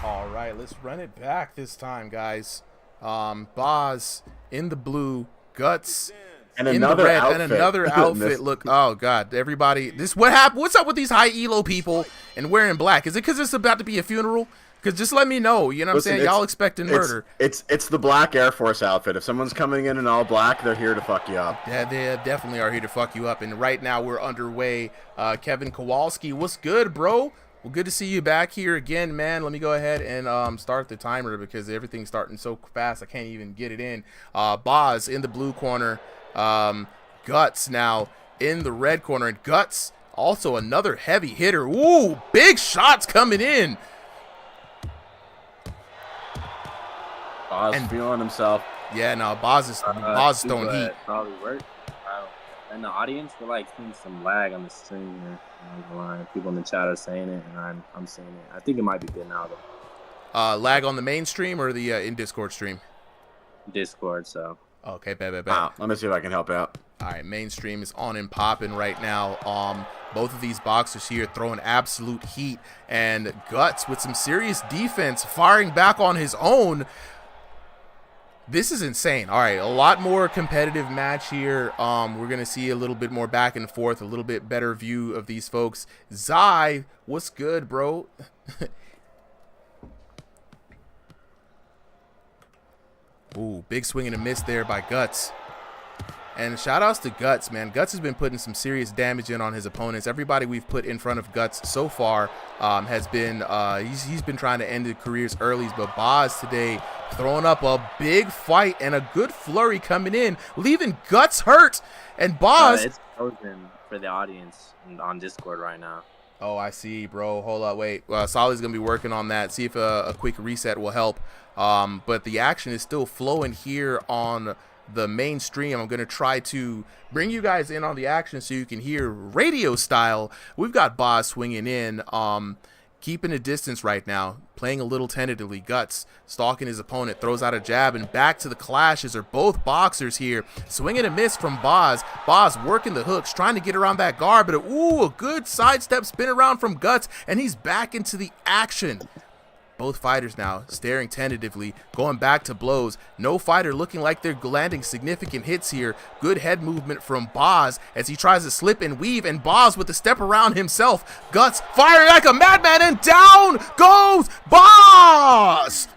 All right, let's run it back this time, guys. Boz in the blue, Guts and in another the red, outfit. and another outfit. Look, oh god, everybody, what happened? What's up with these high elo people and wearing black? Is it because it's about to be a funeral? Because just let me know. You know what I'm saying? Y'all expecting murder. It's the black Air Force outfit. If someone's coming in all black, they're here to fuck you up. Yeah, they definitely are here to fuck you up. And right now we're underway. Kevin Kowalski, what's good, bro? Well, good to see you back here again, man. Let me go ahead and start the timer because everything's starting so fast I can't even get it in. Boz in the blue corner. Guts now in the red corner. And Guts, also another heavy hitter. Ooh, big shots coming in. Boz feeling himself. Yeah, no, Boz is throwing heat. Probably worked. And the audience, we're like seeing some lag on the stream here. I'm not gonna lie. People in the chat are saying it, and I'm seeing it. I think it might be good now though. Lag on the main stream or the in Discord stream? Discord, so. Okay, bet. Let me see if I can help out. All right, mainstream is on and popping right now. Both of these boxers here throwing absolute heat, and Guts with some serious defense, firing back on his own. This is insane. All right, a lot more competitive match here. We're gonna see a little bit more back and forth, a little bit better view of these folks. Zai, what's good, bro? Ooh, big swing and a miss there by Guts. And shout outs to Guts, man. Guts has been putting some serious damage in on his opponents. Everybody we've put in front of Guts so far has been he's been trying to end their careers early, but Boz today throwing up a big fight and a good flurry coming in, leaving Guts hurt. And Boz, it's frozen for the audience on Discord right now. Oh, I see, bro. Hold up, wait. Solly's gonna be working on that. See if a quick reset will help. But the action is still flowing here on the main stream. I'm gonna try to bring you guys in on the action so you can hear radio style. We've got Boz swinging in, keeping a distance right now, playing a little tentatively. Guts stalking his opponent, throws out a jab, and back to the clashes are both boxers here. Swinging a miss from Boz. Boz working the hooks, trying to get around that guard, but a good sidestep spin around from Guts, and he's back into the action. Both fighters now staring tentatively, going back to blows. No fighter looking like they're landing significant hits here. Good head movement from Boz as he tries to slip and weave, and Boz with the step around himself. Guts firing like a madman, and down goes Boz!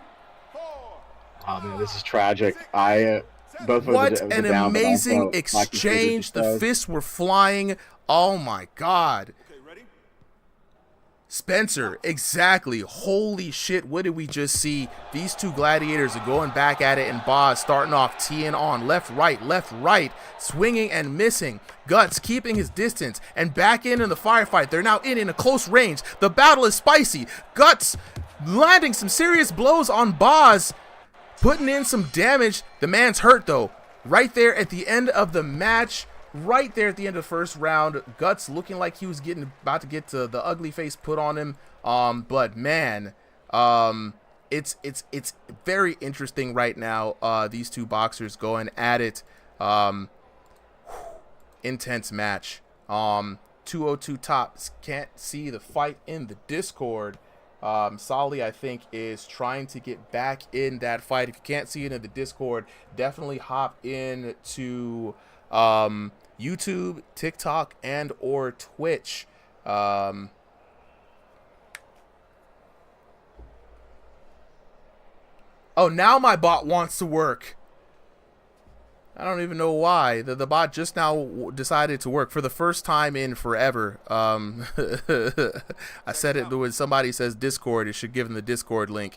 Oh man, this is tragic. What an amazing exchange. The fists were flying. Oh my God. Spencer, exactly. Holy shit, what did we just see? These two gladiators are going back at it, and Boz starting off teeing on. Left, right, swinging and missing. Guts keeping his distance and back in the firefight. They're now in a close range. The battle is spicy. Guts landing some serious blows on Boz, putting in some damage. The man's hurt, though. Right there at the end of the match. Right there at the end of the first round, Guts looking like he was about to get to the ugly face put on him. But man, it's very interesting right now. These two boxers going at it. Intense match. 202 tops. Can't see the fight in the Discord. Solly, I think, is trying to get back in that fight. If you can't see it in the Discord, definitely hop in to YouTube, TikTok, and or Twitch. Oh, now my bot wants to work. I don't even know why. The bot just now decided to work for the first time in forever. I said it when somebody says Discord, it should give them the Discord link.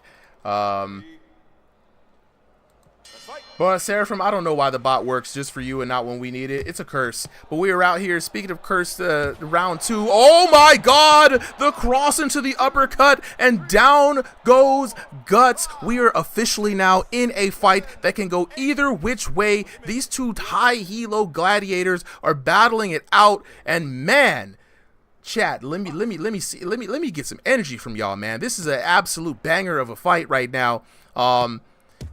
But Seraphim, I don't know why the bot works just for you and not when we need it. It's a curse. But we are out here. Speaking of curse, round 2. Oh my God! The cross into the uppercut, and down goes Guts. We are officially now in a fight that can go either which way. These two high helo gladiators are battling it out, and man, chat, let me get some energy from y'all, man. This is an absolute banger of a fight right now.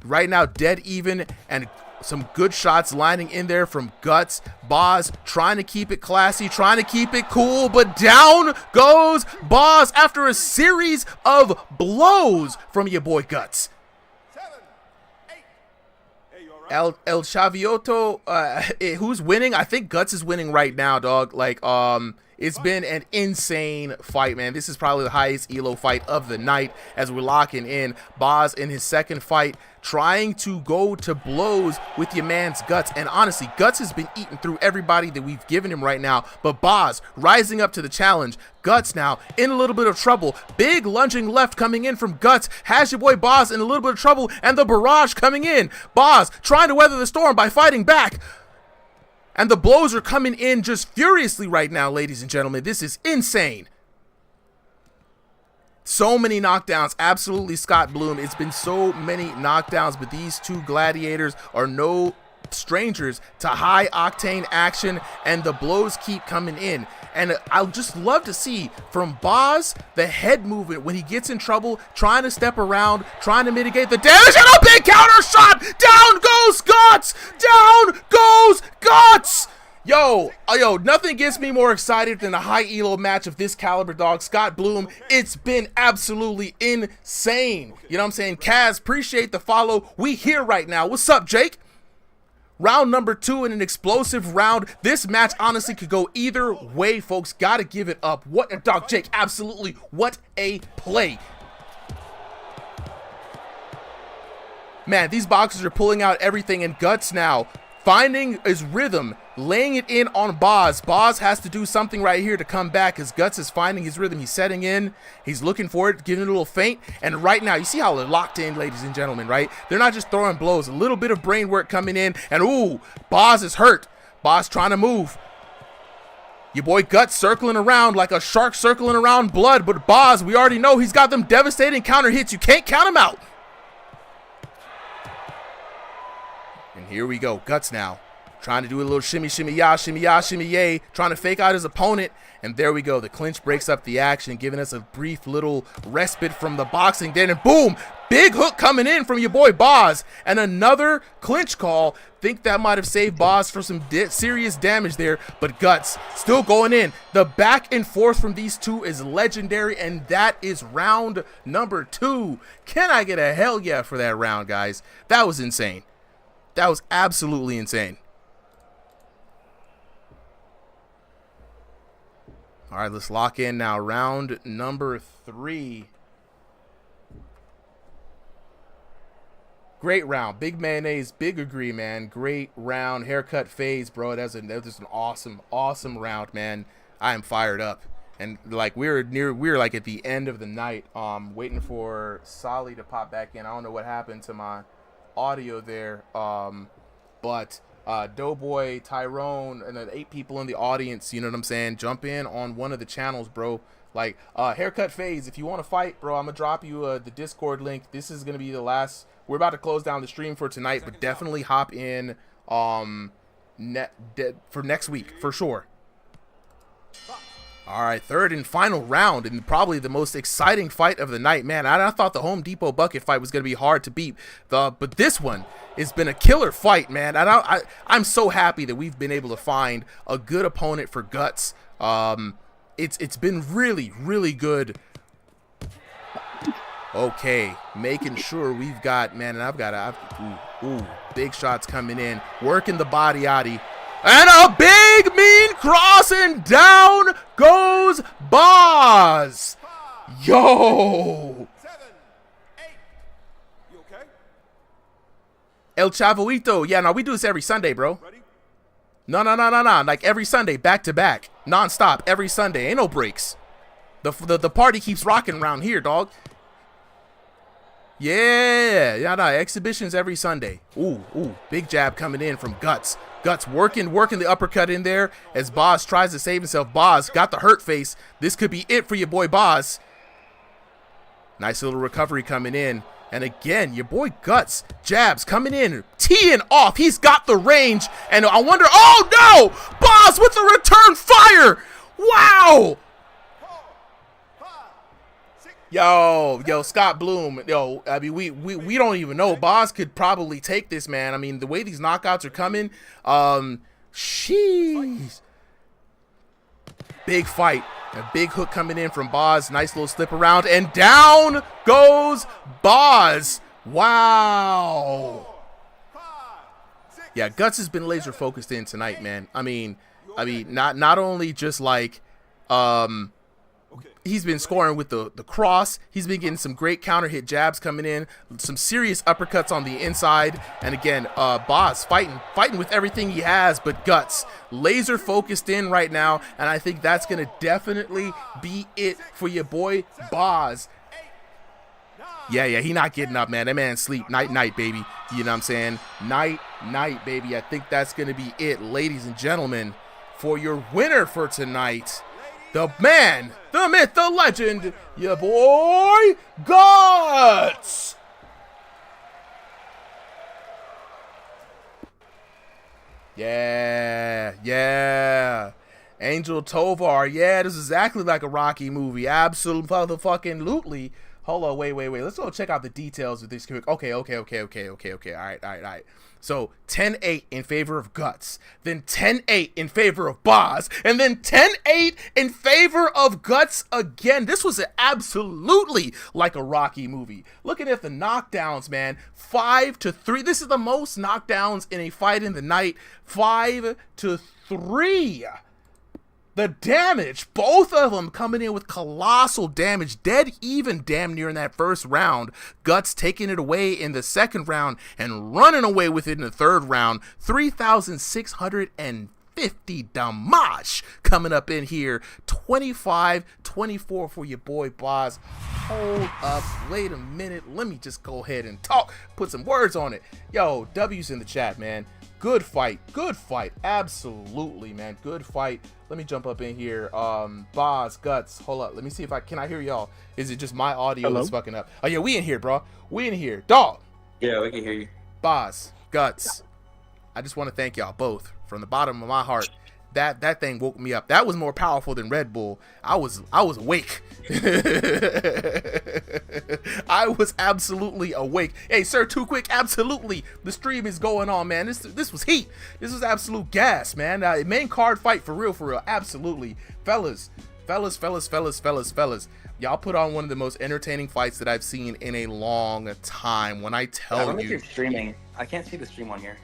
Right now, dead even, and some good shots lining in there from Guts. Boz trying to keep it classy, trying to keep it cool, but down goes Boz after a series of blows from your boy Guts. El Chavioto, who's winning? I think Guts is winning right now, dog. Like, it's been an insane fight, man. This is probably the highest elo fight of the night as we're locking in. Boz in his second fight, trying to go to blows with your man's Guts. And honestly, Guts has been eating through everybody that we've given him right now. But Boz rising up to the challenge. Guts now in a little bit of trouble. Big lunging left coming in from Guts. Has your boy Boz in a little bit of trouble. And the barrage coming in. Boz trying to weather the storm by fighting back. And the blows are coming in just furiously right now, ladies and gentlemen. This is insane. So many knockdowns. Absolutely, Scott Bloom. It's been so many knockdowns, but these two gladiators are no strangers to high octane action, and the blows keep coming in. And I'll just love to see from Boz the head movement when he gets in trouble, trying to step around, trying to mitigate the damage, and a big counter shot. Down goes Guts. Down goes Guts. Yo, nothing gets me more excited than a high elo match of this caliber, dog. Scott Bloom, it's been absolutely insane. You know what I'm saying? Kaz, appreciate the follow. We here right now. What's up, Jake? Round number 2 in an explosive round. This match honestly could go either way, folks. Gotta give it up. What a dog, Jake. Absolutely. What a play. Man, these boxers are pulling out everything, and Guts now finding his rhythm, laying it in on Boz. Boz has to do something right here to come back as Guts is finding his rhythm. He's setting in. He's looking for it, giving it a little feint. And right now, you see how they're locked in, ladies and gentlemen, right? They're not just throwing blows. A little bit of brain work coming in. And, ooh, Boz is hurt. Boz trying to move. Your boy Guts circling around like a shark circling around blood. But Boz, we already know he's got them devastating counter hits. You can't count him out. And here we go. Guts now trying to do a little shimmy, shimmy, ya, shimmy, yay, trying to fake out his opponent. And there we go. The clinch breaks up the action, giving us a brief little respite from the boxing. Then, and boom, big hook coming in from your boy Boz. And another clinch call. Think that might have saved Boz for some serious damage there. But Guts still going in. The back and forth from these two is legendary. And that is round number 2. Can I get a hell yeah for that round, guys? That was insane. That was absolutely insane. All right, let's lock in now. Round number 3. Great round. Big mayonnaise, big agree, man. Great round. Haircut phase, bro. That was an awesome round, man. I am fired up. And like we're like at the end of the night, waiting for Solly to pop back in. I don't know what happened to my audio there, but Doughboy, Tyrone, and the 8 people in the audience, you know what I'm saying, jump in on one of the channels, bro. Like Haircut Phase, if you want to fight, bro, I'm gonna drop you the Discord link. This is gonna be the last. We're about to close down the stream for tonight, but definitely hop in for next week for sure. All right, third and final round, and probably the most exciting fight of the night, man. I thought the Home Depot bucket fight was going to be hard to beat, but this one has been a killer fight, man. I'm so happy that we've been able to find a good opponent for Guts. It's been really good. Okay, making sure we've got, man, and I've got big shots coming in, working the body, And a big mean cross, and down goes Boz. Yo. El Chavoito. Yeah, no, we do this every Sunday, bro. No. Like every Sunday, back to back. Non-stop, every Sunday. Ain't no breaks. The party keeps rocking around here, dog. Yeah, no, exhibitions every Sunday. Ooh, big jab coming in from Guts. Guts working the uppercut in there as Boz tries to save himself. Boz got the hurt face. This could be it for your boy Boz. Nice little recovery coming in. And again, your boy Guts, jabs coming in, teeing off. He's got the range. And I wonder, oh no! Boz with the return fire! Wow! Yo, Scott Bloom. Yo, I mean, we don't even know. Boz could probably take this, man. I mean, the way these knockouts are coming, sheesh. Big fight. A big hook coming in from Boz. Nice little slip around. And down goes Boz. Wow. Yeah, Guts has been laser focused in tonight, man. I mean, not only just like, he's been scoring with the cross. He's been getting some great counter hit jabs coming in, some serious uppercuts on the inside. And again, Boz fighting with everything he has, but Guts laser focused in right now. And I think that's going to definitely be it for your boy Boz. Yeah, he not getting up, man. That man sleep night, baby. You know what I'm saying? Night, baby. I think that's going to be it, ladies and gentlemen, for your winner for tonight. The man, the myth, the legend, your boy, Guts! Yeah. Angel Tovar, yeah, this is exactly like a Rocky movie. Absolutely. Hold on, wait. Let's go check out the details of this quick. Okay. All right. So 10-8 in favor of Guts, then 10-8 in favor of Boz, and then 10-8 in favor of Guts again. This was absolutely like a Rocky movie. Looking at the knockdowns, man, 5-3. This is the most knockdowns in a fight in the night. 5-3. The damage, both of them coming in with colossal damage, dead even damn near in that first round. Guts taking it away in the second round and running away with it in the third round. 3,650 damage coming up in here. 25-24 for your boy Boz. Hold up, wait a minute. Let me just go ahead and put some words on it. Yo, W's in the chat, man. Good fight, absolutely, man, good fight. Let me jump up in here. Boz, Guts, hold up, let me see if can I hear y'all? Is it just my audio that's fucking up? Oh yeah, we in here, bro. We in here, dog. Yeah, we can hear you. Boz, Guts, I just want to thank y'all both from the bottom of my heart. That thing woke me up. That was more powerful than Red Bull. I was awake. I was absolutely awake. Hey, sir, too quick. Absolutely, the stream is going on, man. This was heat. This was absolute gas, man. Main card fight for real. Absolutely, fellas. Y'all put on one of the most entertaining fights that I've seen in a long time. When I tell you, you're streaming, I can't see the stream on here.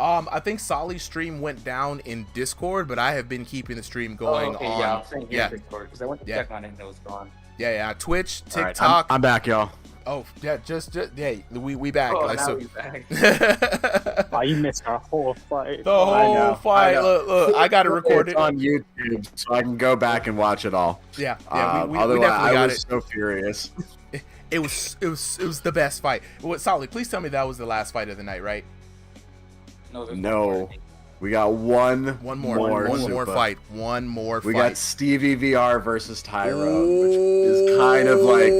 I think Solly's stream went down in Discord, but I have been keeping the stream going on. Yeah, I'm saying here in Discord because I went to check on it and it was gone. Yeah. Twitch, TikTok. Right, I'm back, y'all. Oh yeah, just we back. Oh, like, now so. we back. Oh, you missed our whole fight. The whole fight. Look, I got it recorded on YouTube, so I can go back and watch it all. Yeah. We although definitely got I was so furious. It was the best fight. Solly, please tell me that was the last fight of the night, right? No, we got one more fight. One more fight. We got Stevie VR versus Tyrone, which is kind of like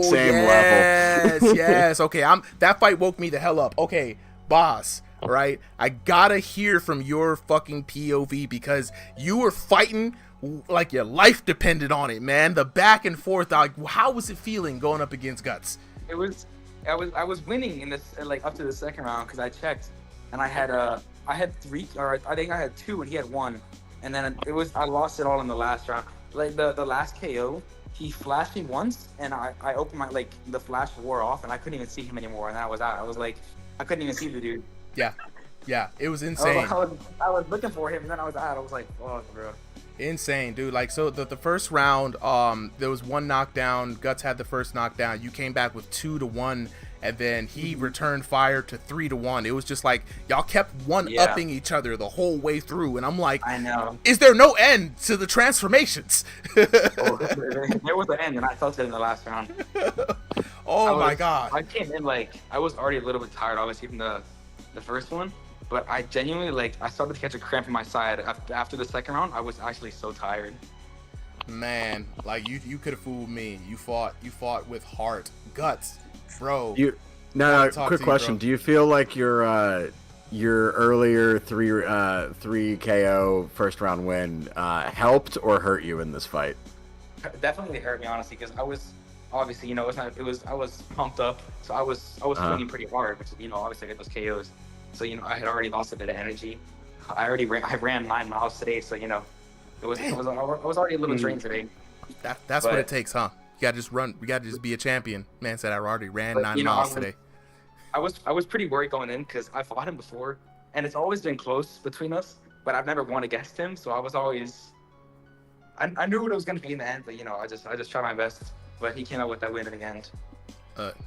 same level. Yes. Okay, that fight woke me the hell up. Okay, Boz, right? I gotta hear from your fucking POV because you were fighting like your life depended on it, man. The back and forth. Like, how was it feeling going up against Guts? I was winning in this like up to the second round because I checked. And I had three, or I think I had two, and he had one. And then I lost it all in the last round. Like the last KO, he flashed me once, and I opened my the flash wore off, and I couldn't even see him anymore. And that was out. I was like, I couldn't even see the dude. Yeah. Yeah, it was insane. I was looking for him, and then I was out. I was like, "Fuck, bro." Insane, dude. Like, so the first round, there was one knockdown. Guts had the first knockdown. You came back with 2-1, and then he returned fire to 3-1. It was just like y'all kept one-upping each other the whole way through, and I'm like, I know. Is there no end to the transformations? There was an end, and I felt it in the last round. My god! I came in like I was already a little bit tired, obviously from the first one, but I genuinely I started to catch a cramp in my side after the second round. I was actually so tired. Man, like you could have fooled me. You fought with heart, guts, bro. Quick question: do you feel like your earlier three KO first round win helped or hurt you in this fight? Definitely hurt me, honestly, because I was obviously, I was pumped up, so I was swinging pretty hard, which obviously I get those KOs. So I had already lost a bit of energy. I ran 9 miles today, so I was already a little drained today. That's what it takes, huh? You gotta just run. You gotta just be a champion. Man said I already ran 9 miles today. I was pretty worried going in because I fought him before, and it's always been close between us, but I've never won against him, so I was always. I knew what it was gonna be in the end, but I just tried my best. But he came out with that win in the end.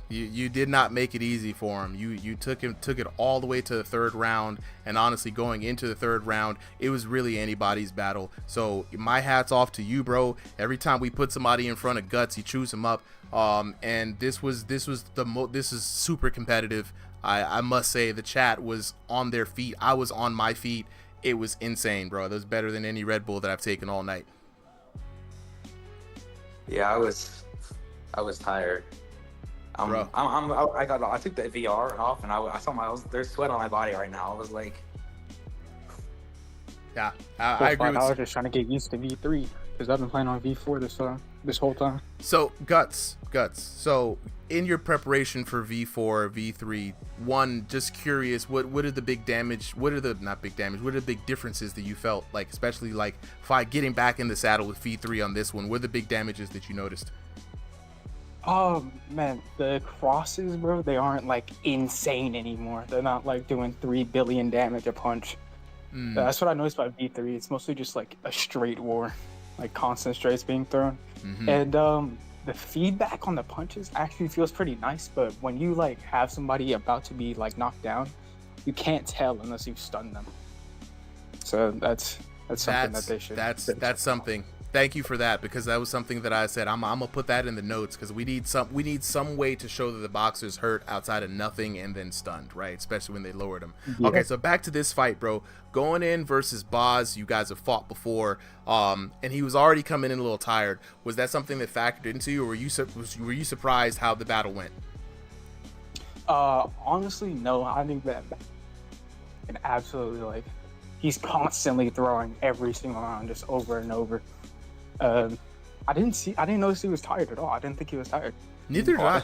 You did not make it easy for him. You took it all the way to the third round, and honestly, going into the third round, it was really anybody's battle. So my hat's off to you, bro. Every time we put somebody in front of Guts, he chews him up. And this is super competitive. I must say the chat was on their feet. I was on my feet. It was insane, bro. That was better than any Red Bull that I've taken all night. Yeah, I was tired. I took the VR off, and I saw there's sweat on my body right now. I was like, yeah, I agree. I was just trying to get used to V3 because I've been playing on V4 this whole time. So guts. So in your preparation for V4, V3, just curious, what are the big damage? What are the big differences that you felt like, especially like getting back in the saddle with V3 on this one? What are the big damages that you noticed? Oh man, the crosses, bro, they aren't like insane anymore. They're not like doing 3 billion damage a punch. That's what I noticed about V3. It's mostly just like a straight war, like constant straights being thrown. And the feedback on the punches actually feels pretty nice, but when you like have somebody about to be like knocked down, you can't tell unless you've stunned them. So that's something that they should. That's something. Thank you for that, because that was something that I said I'm gonna put that in the notes, because we need some way to show that the boxer's hurt outside of nothing and then stunned, right? Especially when they lowered him. Yeah. Okay, so back to this fight, bro. Going in versus Boz, you guys have fought before, and he was already coming in a little tired. Was that something that factored into you, or were you surprised how the battle went? Honestly, no. I think that and absolutely he's constantly throwing every single round, just over and over. I didn't notice he was tired at all. I didn't think he was tired. Neither did I.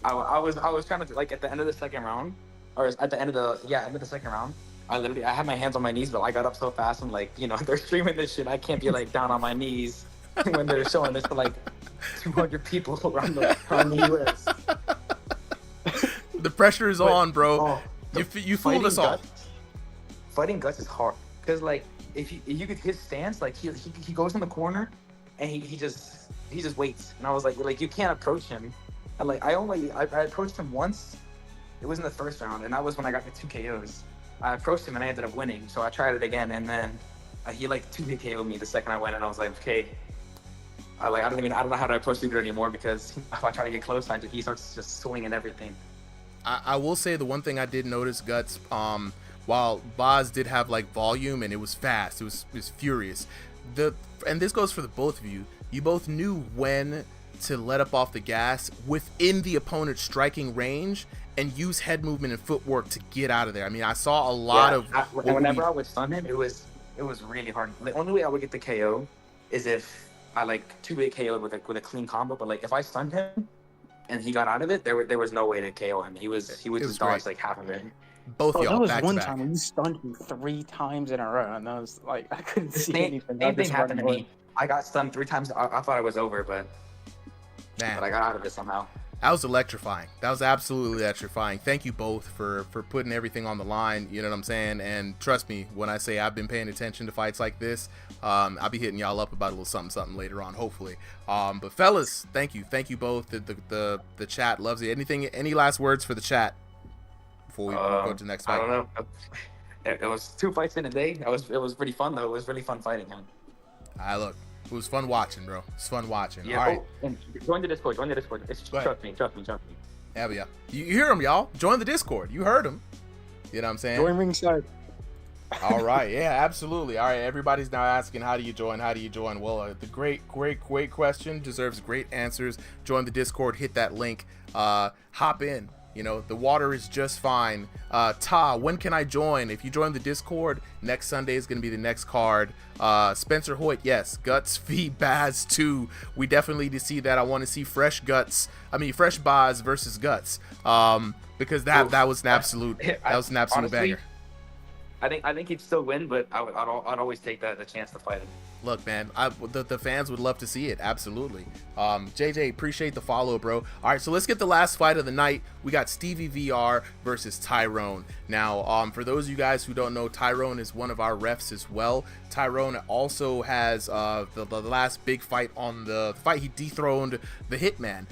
I was trying to at the end of the second round, or at the end of the second round, I had my hands on my knees, but I got up so fast. I'm like, they're streaming this shit. I can't be like down on my knees when they're showing this to like 200 people around the US. The pressure is on, bro. You fooled us all. Fighting Guts is hard because like if you get his stance, like he goes in the corner and he just waits, and I was like you can't approach him. And like I approached him once. It was in the first round, and that was when I got the 2 KOs. I approached him and I ended up winning, so I tried it again, and then he like 2 KO'd me the second I went, and I was like, okay. I don't know how to approach Luger anymore, because if I try to get close, he starts just swinging everything. I will say the one thing I did notice, Guts, while Boz did have like volume and it was fast, it was furious. And this goes for the both of you. You both knew when to let up off the gas within the opponent's striking range and use head movement and footwork to get out of there. I mean, I saw a lot of. Whenever I would stun him, it was really hard. The only way I would get the KO is if I like 2-way KO'd with a clean combo. But like if I stunned him and he got out of it, there was no way to KO him. He would just dodge like half of it. Both y'all. That was back one to back. time when you stunned me 3 times in a row, and I was like, I couldn't see anything. Same thing happened to me. I got stunned 3 times. I thought I was over, but I got out of it somehow. That was electrifying. That was absolutely electrifying. Thank you both for putting everything on the line. You know what I'm saying? And trust me when I say I've been paying attention to fights like this. I'll be hitting y'all up about a little something later on, hopefully. But fellas, thank you both. The chat loves it. Any last words for the chat before we go to the next fight? I don't know. It was 2 fights in a day. It was pretty fun though. It was really fun fighting him. Look, it was fun watching, bro. It's fun watching. Yeah. All right. And join the Discord. Trust me. Yeah, but yeah. You hear him, y'all. Join the Discord. You heard him. You know what I'm saying? Join ringside. All right. Yeah, absolutely. All right. Everybody's now asking, how do you join? Well, the great question deserves great answers. Join the Discord. Hit that link. Hop in. You know, the water is just fine. When can I join? If you join the Discord, next Sunday is going to be the next card. Spencer Hoyt, yes. Guts v. Baz 2. We definitely need to see that. I want to see fresh Baz versus Guts. Because that was an absolute honestly, banger. I think he'd still win, but I'd always take the chance to fight him. Look, man, the fans would love to see it. Absolutely. JJ, appreciate the follow, bro. All right, so let's get the last fight of the night. We got Stevie VR versus Tyrone. Now, for those of you guys who don't know, Tyrone is one of our refs as well. Tyrone also has the last big fight on the fight. He dethroned the Hitman.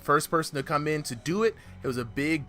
First person to come in to do it. It was a big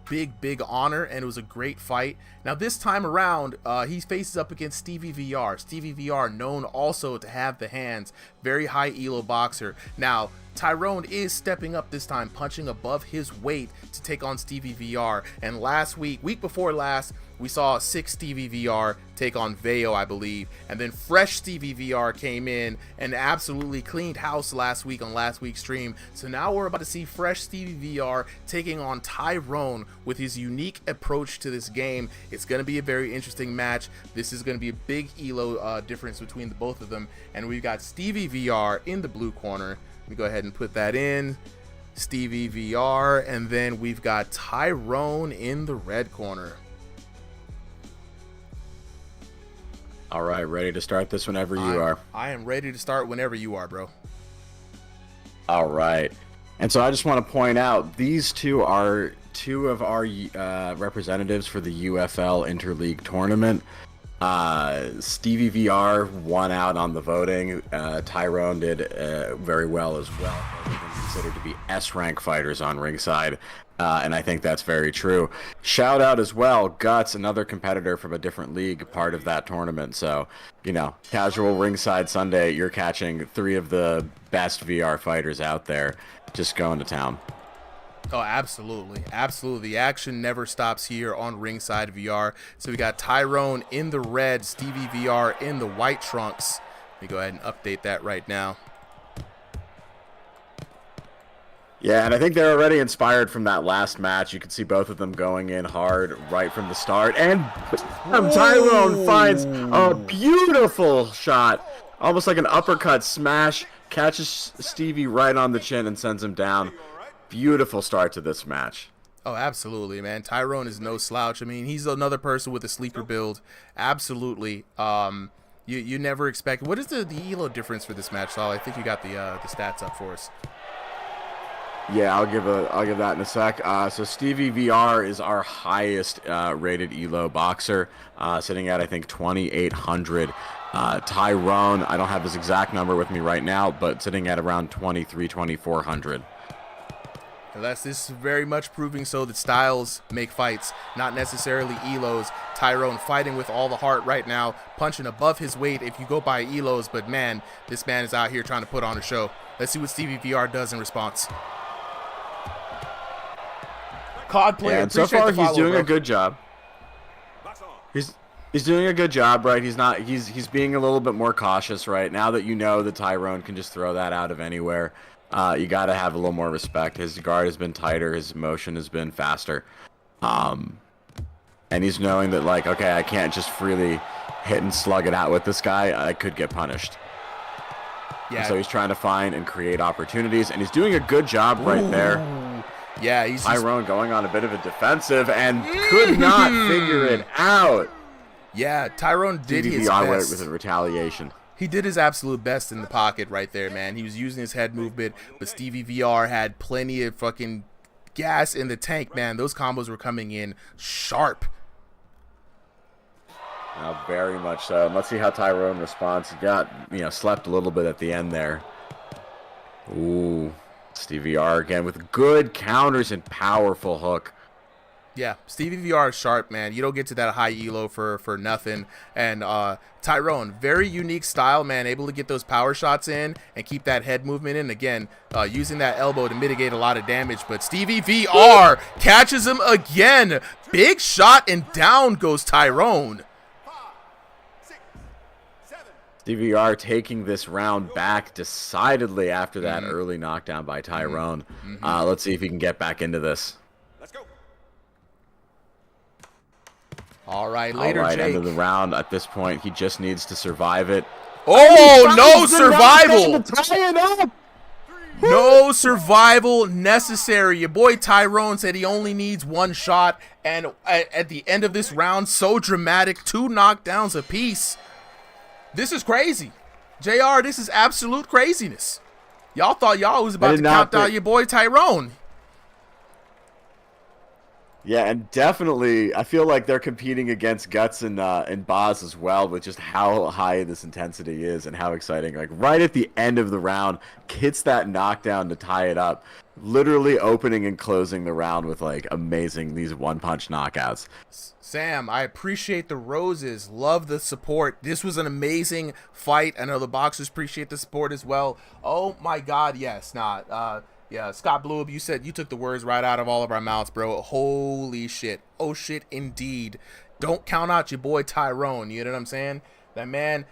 honor, and it was a great fight. Now, this time around, he faces up against Stevie VR. Stevie VR, known also to have the hands, very high elo boxer. Now, Tyrone is stepping up this time, punching above his weight to take on Stevie VR. And week before last, we saw 6 Stevie VR take on Veo, I believe. And then fresh Stevie VR came in and absolutely cleaned house last week on last week's stream. So now we're about to see fresh Stevie VR taking on Tyrone with his unique approach to this game. It's going to be a very interesting match. This is going to be a big elo difference between the both of them. And we've got Stevie VR in the blue corner. Let me go ahead and put that in. Stevie VR. And then we've got Tyrone in the red corner. All right, ready to start this whenever you are. I am ready to start whenever you are, bro. All right. And so I just want to point out, these two are 2 of our representatives for the UFL Interleague Tournament. Stevie VR won out on the voting. Tyrone did very well as well. They've been considered to be S-rank fighters on ringside. And I think that's very true. Shout out as well, Guts, another competitor from a different league, part of that tournament. So, you know, casual ringside Sunday, you're catching 3 of the best VR fighters out there just going to town. Oh, absolutely. Absolutely. The action never stops here on Ringside VR. So we got Tyrone in the red, Stevie VR in the white trunks. Let me go ahead and update that right now. Yeah, and I think they're already inspired from that last match. You can see both of them going in hard right from the start. And Tyrone finds a beautiful shot, almost like an uppercut smash, catches Stevie right on the chin and sends him down. Beautiful start to this match. Oh, absolutely, man. Tyrone is no slouch. I mean, he's another person with a sleeper build. Absolutely. You never expect. What is the elo difference for this match, Saul? I think you got the stats up for us. Yeah, I'll give that in a sec. So Stevie VR is our highest rated elo boxer, sitting at I think 2,800. Tyrone, I don't have his exact number with me right now, but sitting at around 2,400. This is very much proving so that styles make fights, not necessarily elos. Tyrone fighting with all the heart right now, punching above his weight if you go by elos, but man, this man is out here trying to put on a show. Let's see what Stevie VR does in response. COD player, and so far he's doing a good job. He's doing a good job, right? He's being a little bit more cautious, right? Now that you know that Tyrone can just throw that out of anywhere, you got to have a little more respect. His guard has been tighter, his motion has been faster, and he's knowing that, like, okay, I can't just freely hit and slug it out with this guy. I could get punished. Yeah. And so he's trying to find and create opportunities, and he's doing a good job right there. Yeah, he's Tyrone going on a bit of a defensive and could not figure it out. Yeah, Tyrone did his best with a retaliation. He did his absolute best in the pocket right there, man. He was using his head movement, but Stevie VR had plenty of fucking gas in the tank, man. Those combos were coming in sharp. Very much so. And let's see how Tyrone responds. He got, slept a little bit at the end there. Ooh, Stevie R again with good counters and powerful hook. Yeah, Stevie VR is sharp, man. You don't get to that high elo for nothing. And Tyrone, very unique style, man. Able to get those power shots in and keep that head movement in. Again, using that elbow to mitigate a lot of damage. But Stevie VR catches him again. Big shot, and down goes Tyrone. Stevie R taking this round back decidedly after that early knockdown by Tyrone. Let's see if he can get back into this. All right, later, Jake. End of the round. At this point, he just needs to survive it. Oh, no survival! No survival necessary. Your boy Tyrone said he only needs one shot, and at the end of this round, so dramatic, 2 knockdowns apiece. This is crazy. JR, this is absolute craziness. Y'all thought y'all was about to count out your boy Tyrone. Yeah, and definitely, I feel like they're competing against Guts and Boz as well, with just how high this intensity is and how exciting. Like, right at the end of the round, hits that knockdown to tie it up, literally opening and closing the round with, like, amazing, these one-punch knockouts. Sam, I appreciate the roses. Love the support. This was an amazing fight. I know the boxers appreciate the support as well. Oh, my God, yes. Yeah, Scott Blue, you said you took the words right out of all of our mouths, bro. Holy shit. Oh shit, indeed. Don't count out your boy Tyrone. You know what I'm saying? The man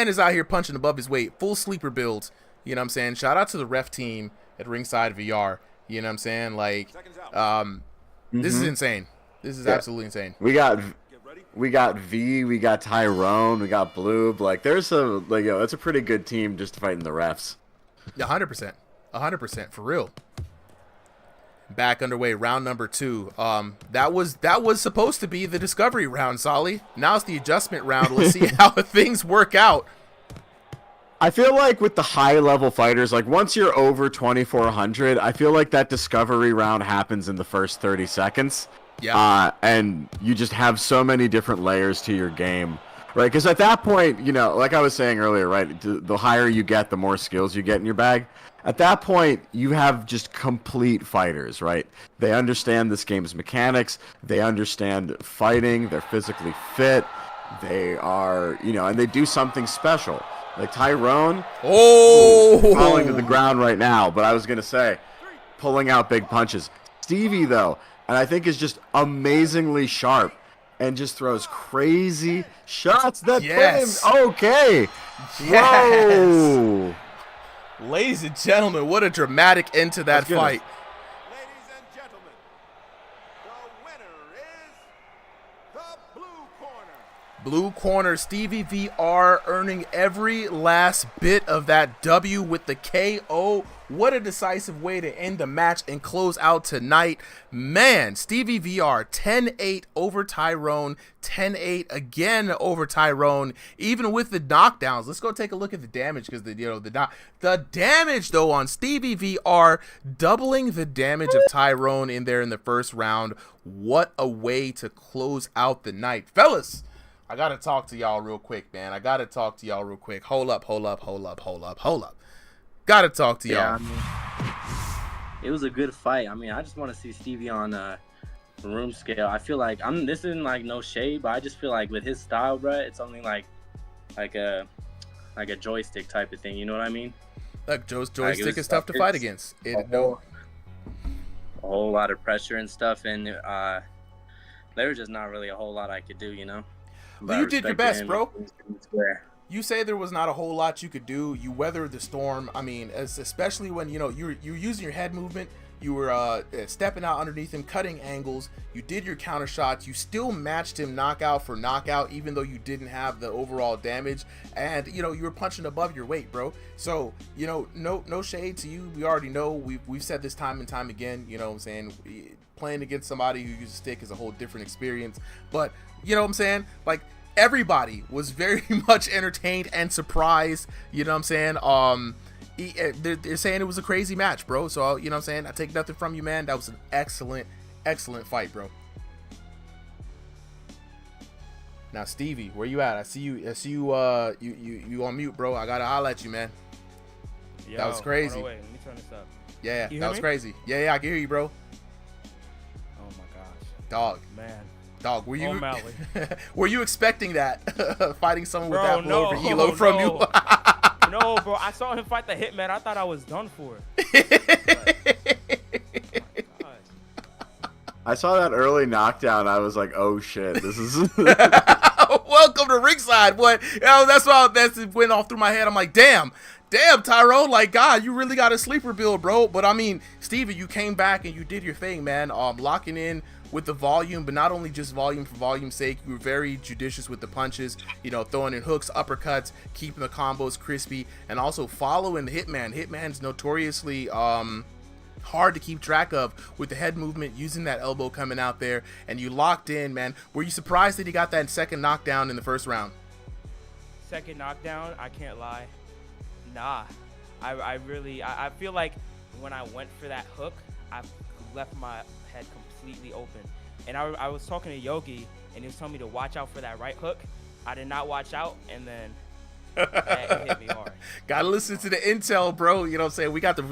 is out here punching above his weight. Full sleeper builds. You know what I'm saying? Shout out to the ref team at Ringside VR. You know what I'm saying? Like, this is insane. This is absolutely insane. We got V, we got Tyrone, we got Blue. Like, there's it's a pretty good team just fighting the refs. Yeah, 100%. 100% for real. Back underway, round number 2. That was supposed to be the discovery round, Solly. Now it's the adjustment round. Let's see how things work out. I feel like with the high level fighters, like once you're over 2400, I feel like that discovery round happens in the first 30 seconds. Yeah. And you just have so many different layers to your game. Right, because at that point, like I was saying earlier, right, the higher you get, the more skills you get in your bag. At that point, you have just complete fighters, right? They understand this game's mechanics. They understand fighting. They're physically fit. They are, and they do something special. Like Tyrone, falling to the ground right now. But I was going to say, pulling out big punches. Stevie, though, and I think is just amazingly sharp. And just throws crazy shots that put him. Okay. Yes. Whoa. Ladies and gentlemen, what a dramatic end to that fight. Ladies and gentlemen, the winner is the blue corner. Blue corner, Stevie VR earning every last bit of that W with the KO. What a decisive way to end the match and close out tonight. Man, Stevie VR 10-8 over Tyrone, 10-8 again over Tyrone, even with the knockdowns. Let's go take a look at the damage, because the damage though on Stevie VR, doubling the damage of Tyrone in there in the first round. What a way to close out the night. Fellas, I gotta talk to y'all real quick, man. Hold up. Gotta talk to y'all. Yeah, I mean, it was a good fight. I mean, I just want to see Stevie on room scale. I feel like this isn't like no shade, but I just feel like with his style, bro, it's something like a joystick type of thing. You know what I mean? Look, joystick is tough to fight against. A whole lot of pressure and stuff, and there was just not really a whole lot I could do, Well, you did your best, bro. You say there was not a whole lot you could do. You weathered the storm. I mean, especially when you're using your head movement. You were stepping out underneath him, cutting angles. You did your counter shots. You still matched him knockout for knockout, even though you didn't have the overall damage. And you were punching above your weight, bro. So no shade to you. We already know. We've said this time and time again. You know what I'm saying? Playing against somebody who uses a stick is a whole different experience. But you know what I'm saying? Like, everybody was very much entertained and surprised, you know what I'm saying? they're saying it was a crazy match, bro. So, you know what I'm saying? I take nothing from you, man. That was an excellent fight, bro. Now, Stevie, where you at? I see you you on mute, bro. I gotta holler at you, man. Yo, that was crazy. Wait, let me turn this up. Yeah, Can you that hear was me? crazy. Yeah, I can hear you, bro. Oh my gosh. Dog. Man. Dog, were you O'Malley. were you expecting that? Fighting someone with Bro, that blow over Elo no. from you? No, bro. I saw him fight the Hitman. I thought I was done for. I saw that early knockdown. I was like, oh shit, this is. Welcome to ringside, boy. You know, that's went off through my head. I'm like, damn, Tyrone. Like, God, you really got a sleeper build, bro. But I mean, Steven, you came back and you did your thing, man. Locking in with the volume, but not only just volume for volume's sake. You were very judicious with the punches, you know, throwing in hooks, uppercuts, keeping the combos crispy, and also following the Hitman. Hitman's notoriously hard to keep track of with the head movement, using that elbow coming out there, and you locked in, man. Were you surprised that he got that second knockdown in the first round? Second knockdown, I can't lie. Nah. I really feel like when I went for that hook, I left my head completely open. And I was talking to Yogi, and he was telling me to watch out for that right hook. I did not watch out, and then that hit me hard. Gotta listen to the intel, bro. You know what I'm saying? We got the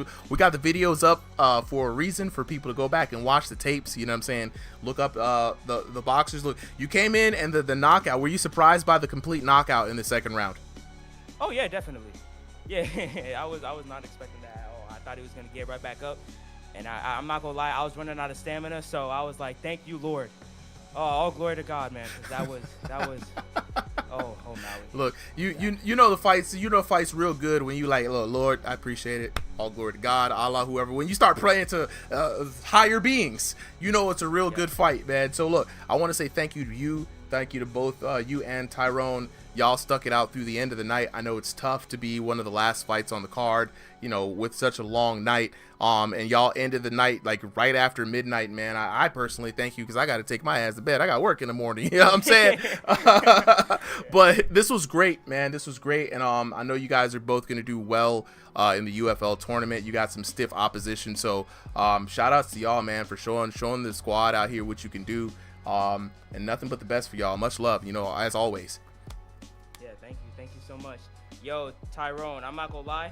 videos up for a reason, for people to go back and watch the tapes. You know what I'm saying? Look up the boxers. Look, you came in and the knockout. Were you surprised by the complete knockout in the second round? Oh yeah, definitely. Yeah, I was not expecting that at all. I thought he was gonna get right back up, and I'm not gonna lie, I was running out of stamina, so I was like, thank you, Lord. Oh, all glory to God, man, because that was oh Mally. Look, you know the fights. You know fights real good when you like, look, Lord, I appreciate it. All glory to God, Allah, whoever. When you start praying to higher beings, you know it's a real good fight, man. So look, I want to say thank you to you. Thank you to both you and Tyrone. Y'all stuck it out through the end of the night. I know it's tough to be one of the last fights on the card, you know, with such a long night. And y'all ended the night like right after midnight, man. I personally thank you, because I got to take my ass to bed. I got work in the morning. You know what I'm saying? But this was great, man. This was great. And I know you guys are both going to do well in the UFL tournament. You got some stiff opposition. So shout outs to y'all, man, for showing the squad out here what you can do. And nothing but the best for y'all. Much love, you know, as always. Yeah, thank you so much. Yo, Tyrone, I'm not gonna lie.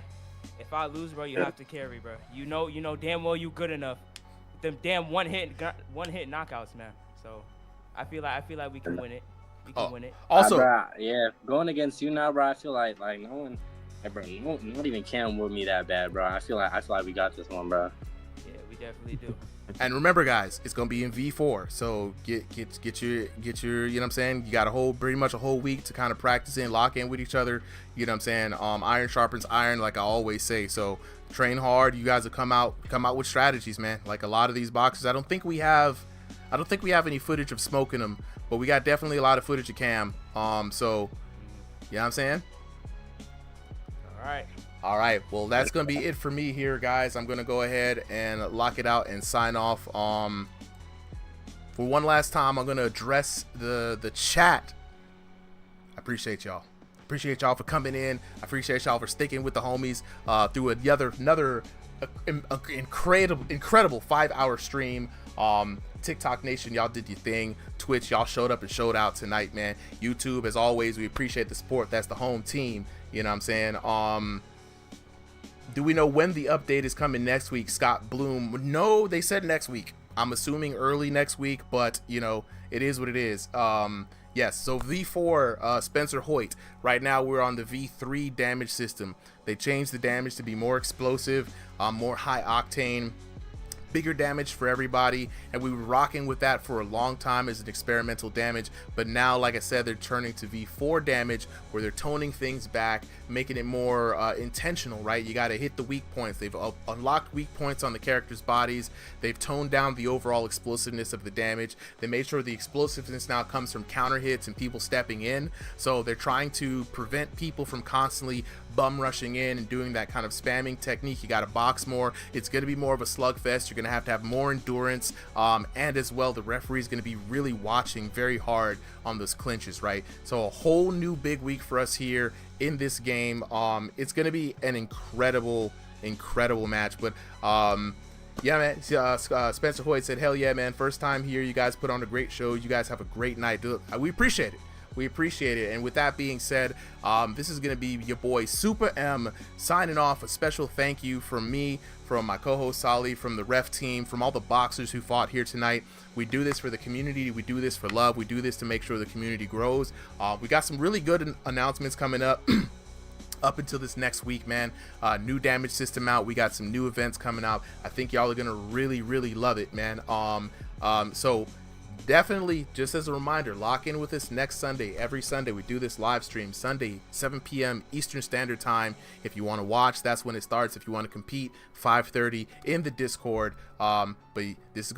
If I lose, bro, you have to carry, bro. You know damn well you good enough. Them damn one hit knockouts, man. So I feel like we can win it. We can win it. Also, yeah, going against you now, bro. I feel like no one, bro, not even Cam with me that bad, bro. I feel like we got this one, bro. Yeah, we definitely do. And remember, guys, it's gonna be in V4, so get your you know what I'm saying. You got pretty much a whole week to kind of practice in, lock in with each other. You know what I'm saying. Iron sharpens iron, like I always say. So train hard. You guys will come out with strategies, man. Like a lot of these boxers, I don't think we have any footage of smoking them, but we got definitely a lot of footage of Cam. So you know what I'm saying. All right, well, that's going to be it for me here, guys. I'm going to go ahead and lock it out and sign off. For one last time, I'm going to address the chat. I appreciate y'all. Appreciate y'all for coming in. I appreciate y'all for sticking with the homies through another incredible 5-hour stream. TikTok Nation, y'all did your thing. Twitch, y'all showed up and showed out tonight, man. YouTube, as always, we appreciate the support. That's the home team. You know what I'm saying? Do we know when the update is coming next week, Scott Bloom? No, they said next week. I'm assuming early next week, but, you know, it is what it is. Yes, so V4, Spencer Hoyt. Right now, we're on the V3 damage system. They changed the damage to be more explosive, more high octane, bigger damage for everybody, and we were rocking with that for a long time as an experimental damage. But now, like I said, they're turning to V4 damage, where they're toning things back, making it more intentional, right? You got to hit the weak points. They've unlocked weak points on the characters' bodies. They've toned down the overall explosiveness of the damage. They made sure the explosiveness now comes from counter hits and people stepping in. So they're trying to prevent people from constantly bum rushing in and doing that kind of spamming technique. You got to box more. It's going to be more of a slugfest. You're going to have more endurance, and as well, the referee is going to be really watching very hard on those clinches, right? So a whole new big week for us here in this game. It's going to be an incredible match, but yeah, man. Spencer Hoyt said, hell yeah, man, first time here, you guys put on a great show, you guys have a great night. We appreciate it. We appreciate it. And with that being said, this is going to be your boy Super M signing off. A special thank you from me, from my co-host Sally, from the ref team, from all the boxers who fought here tonight. We do this for the community. We do this for love. We do this to make sure the community grows. We got some really good announcements coming up. Up until this next week, man. New damage system out. We got some new events coming out. I think y'all are gonna really love it, man. So definitely, just as a reminder, lock in with us next Sunday. Every Sunday we do this live stream, Sunday 7 p.m. Eastern Standard Time. If you want to watch, that's when it starts. If you want to compete, 5:30 in the Discord. But this is gonna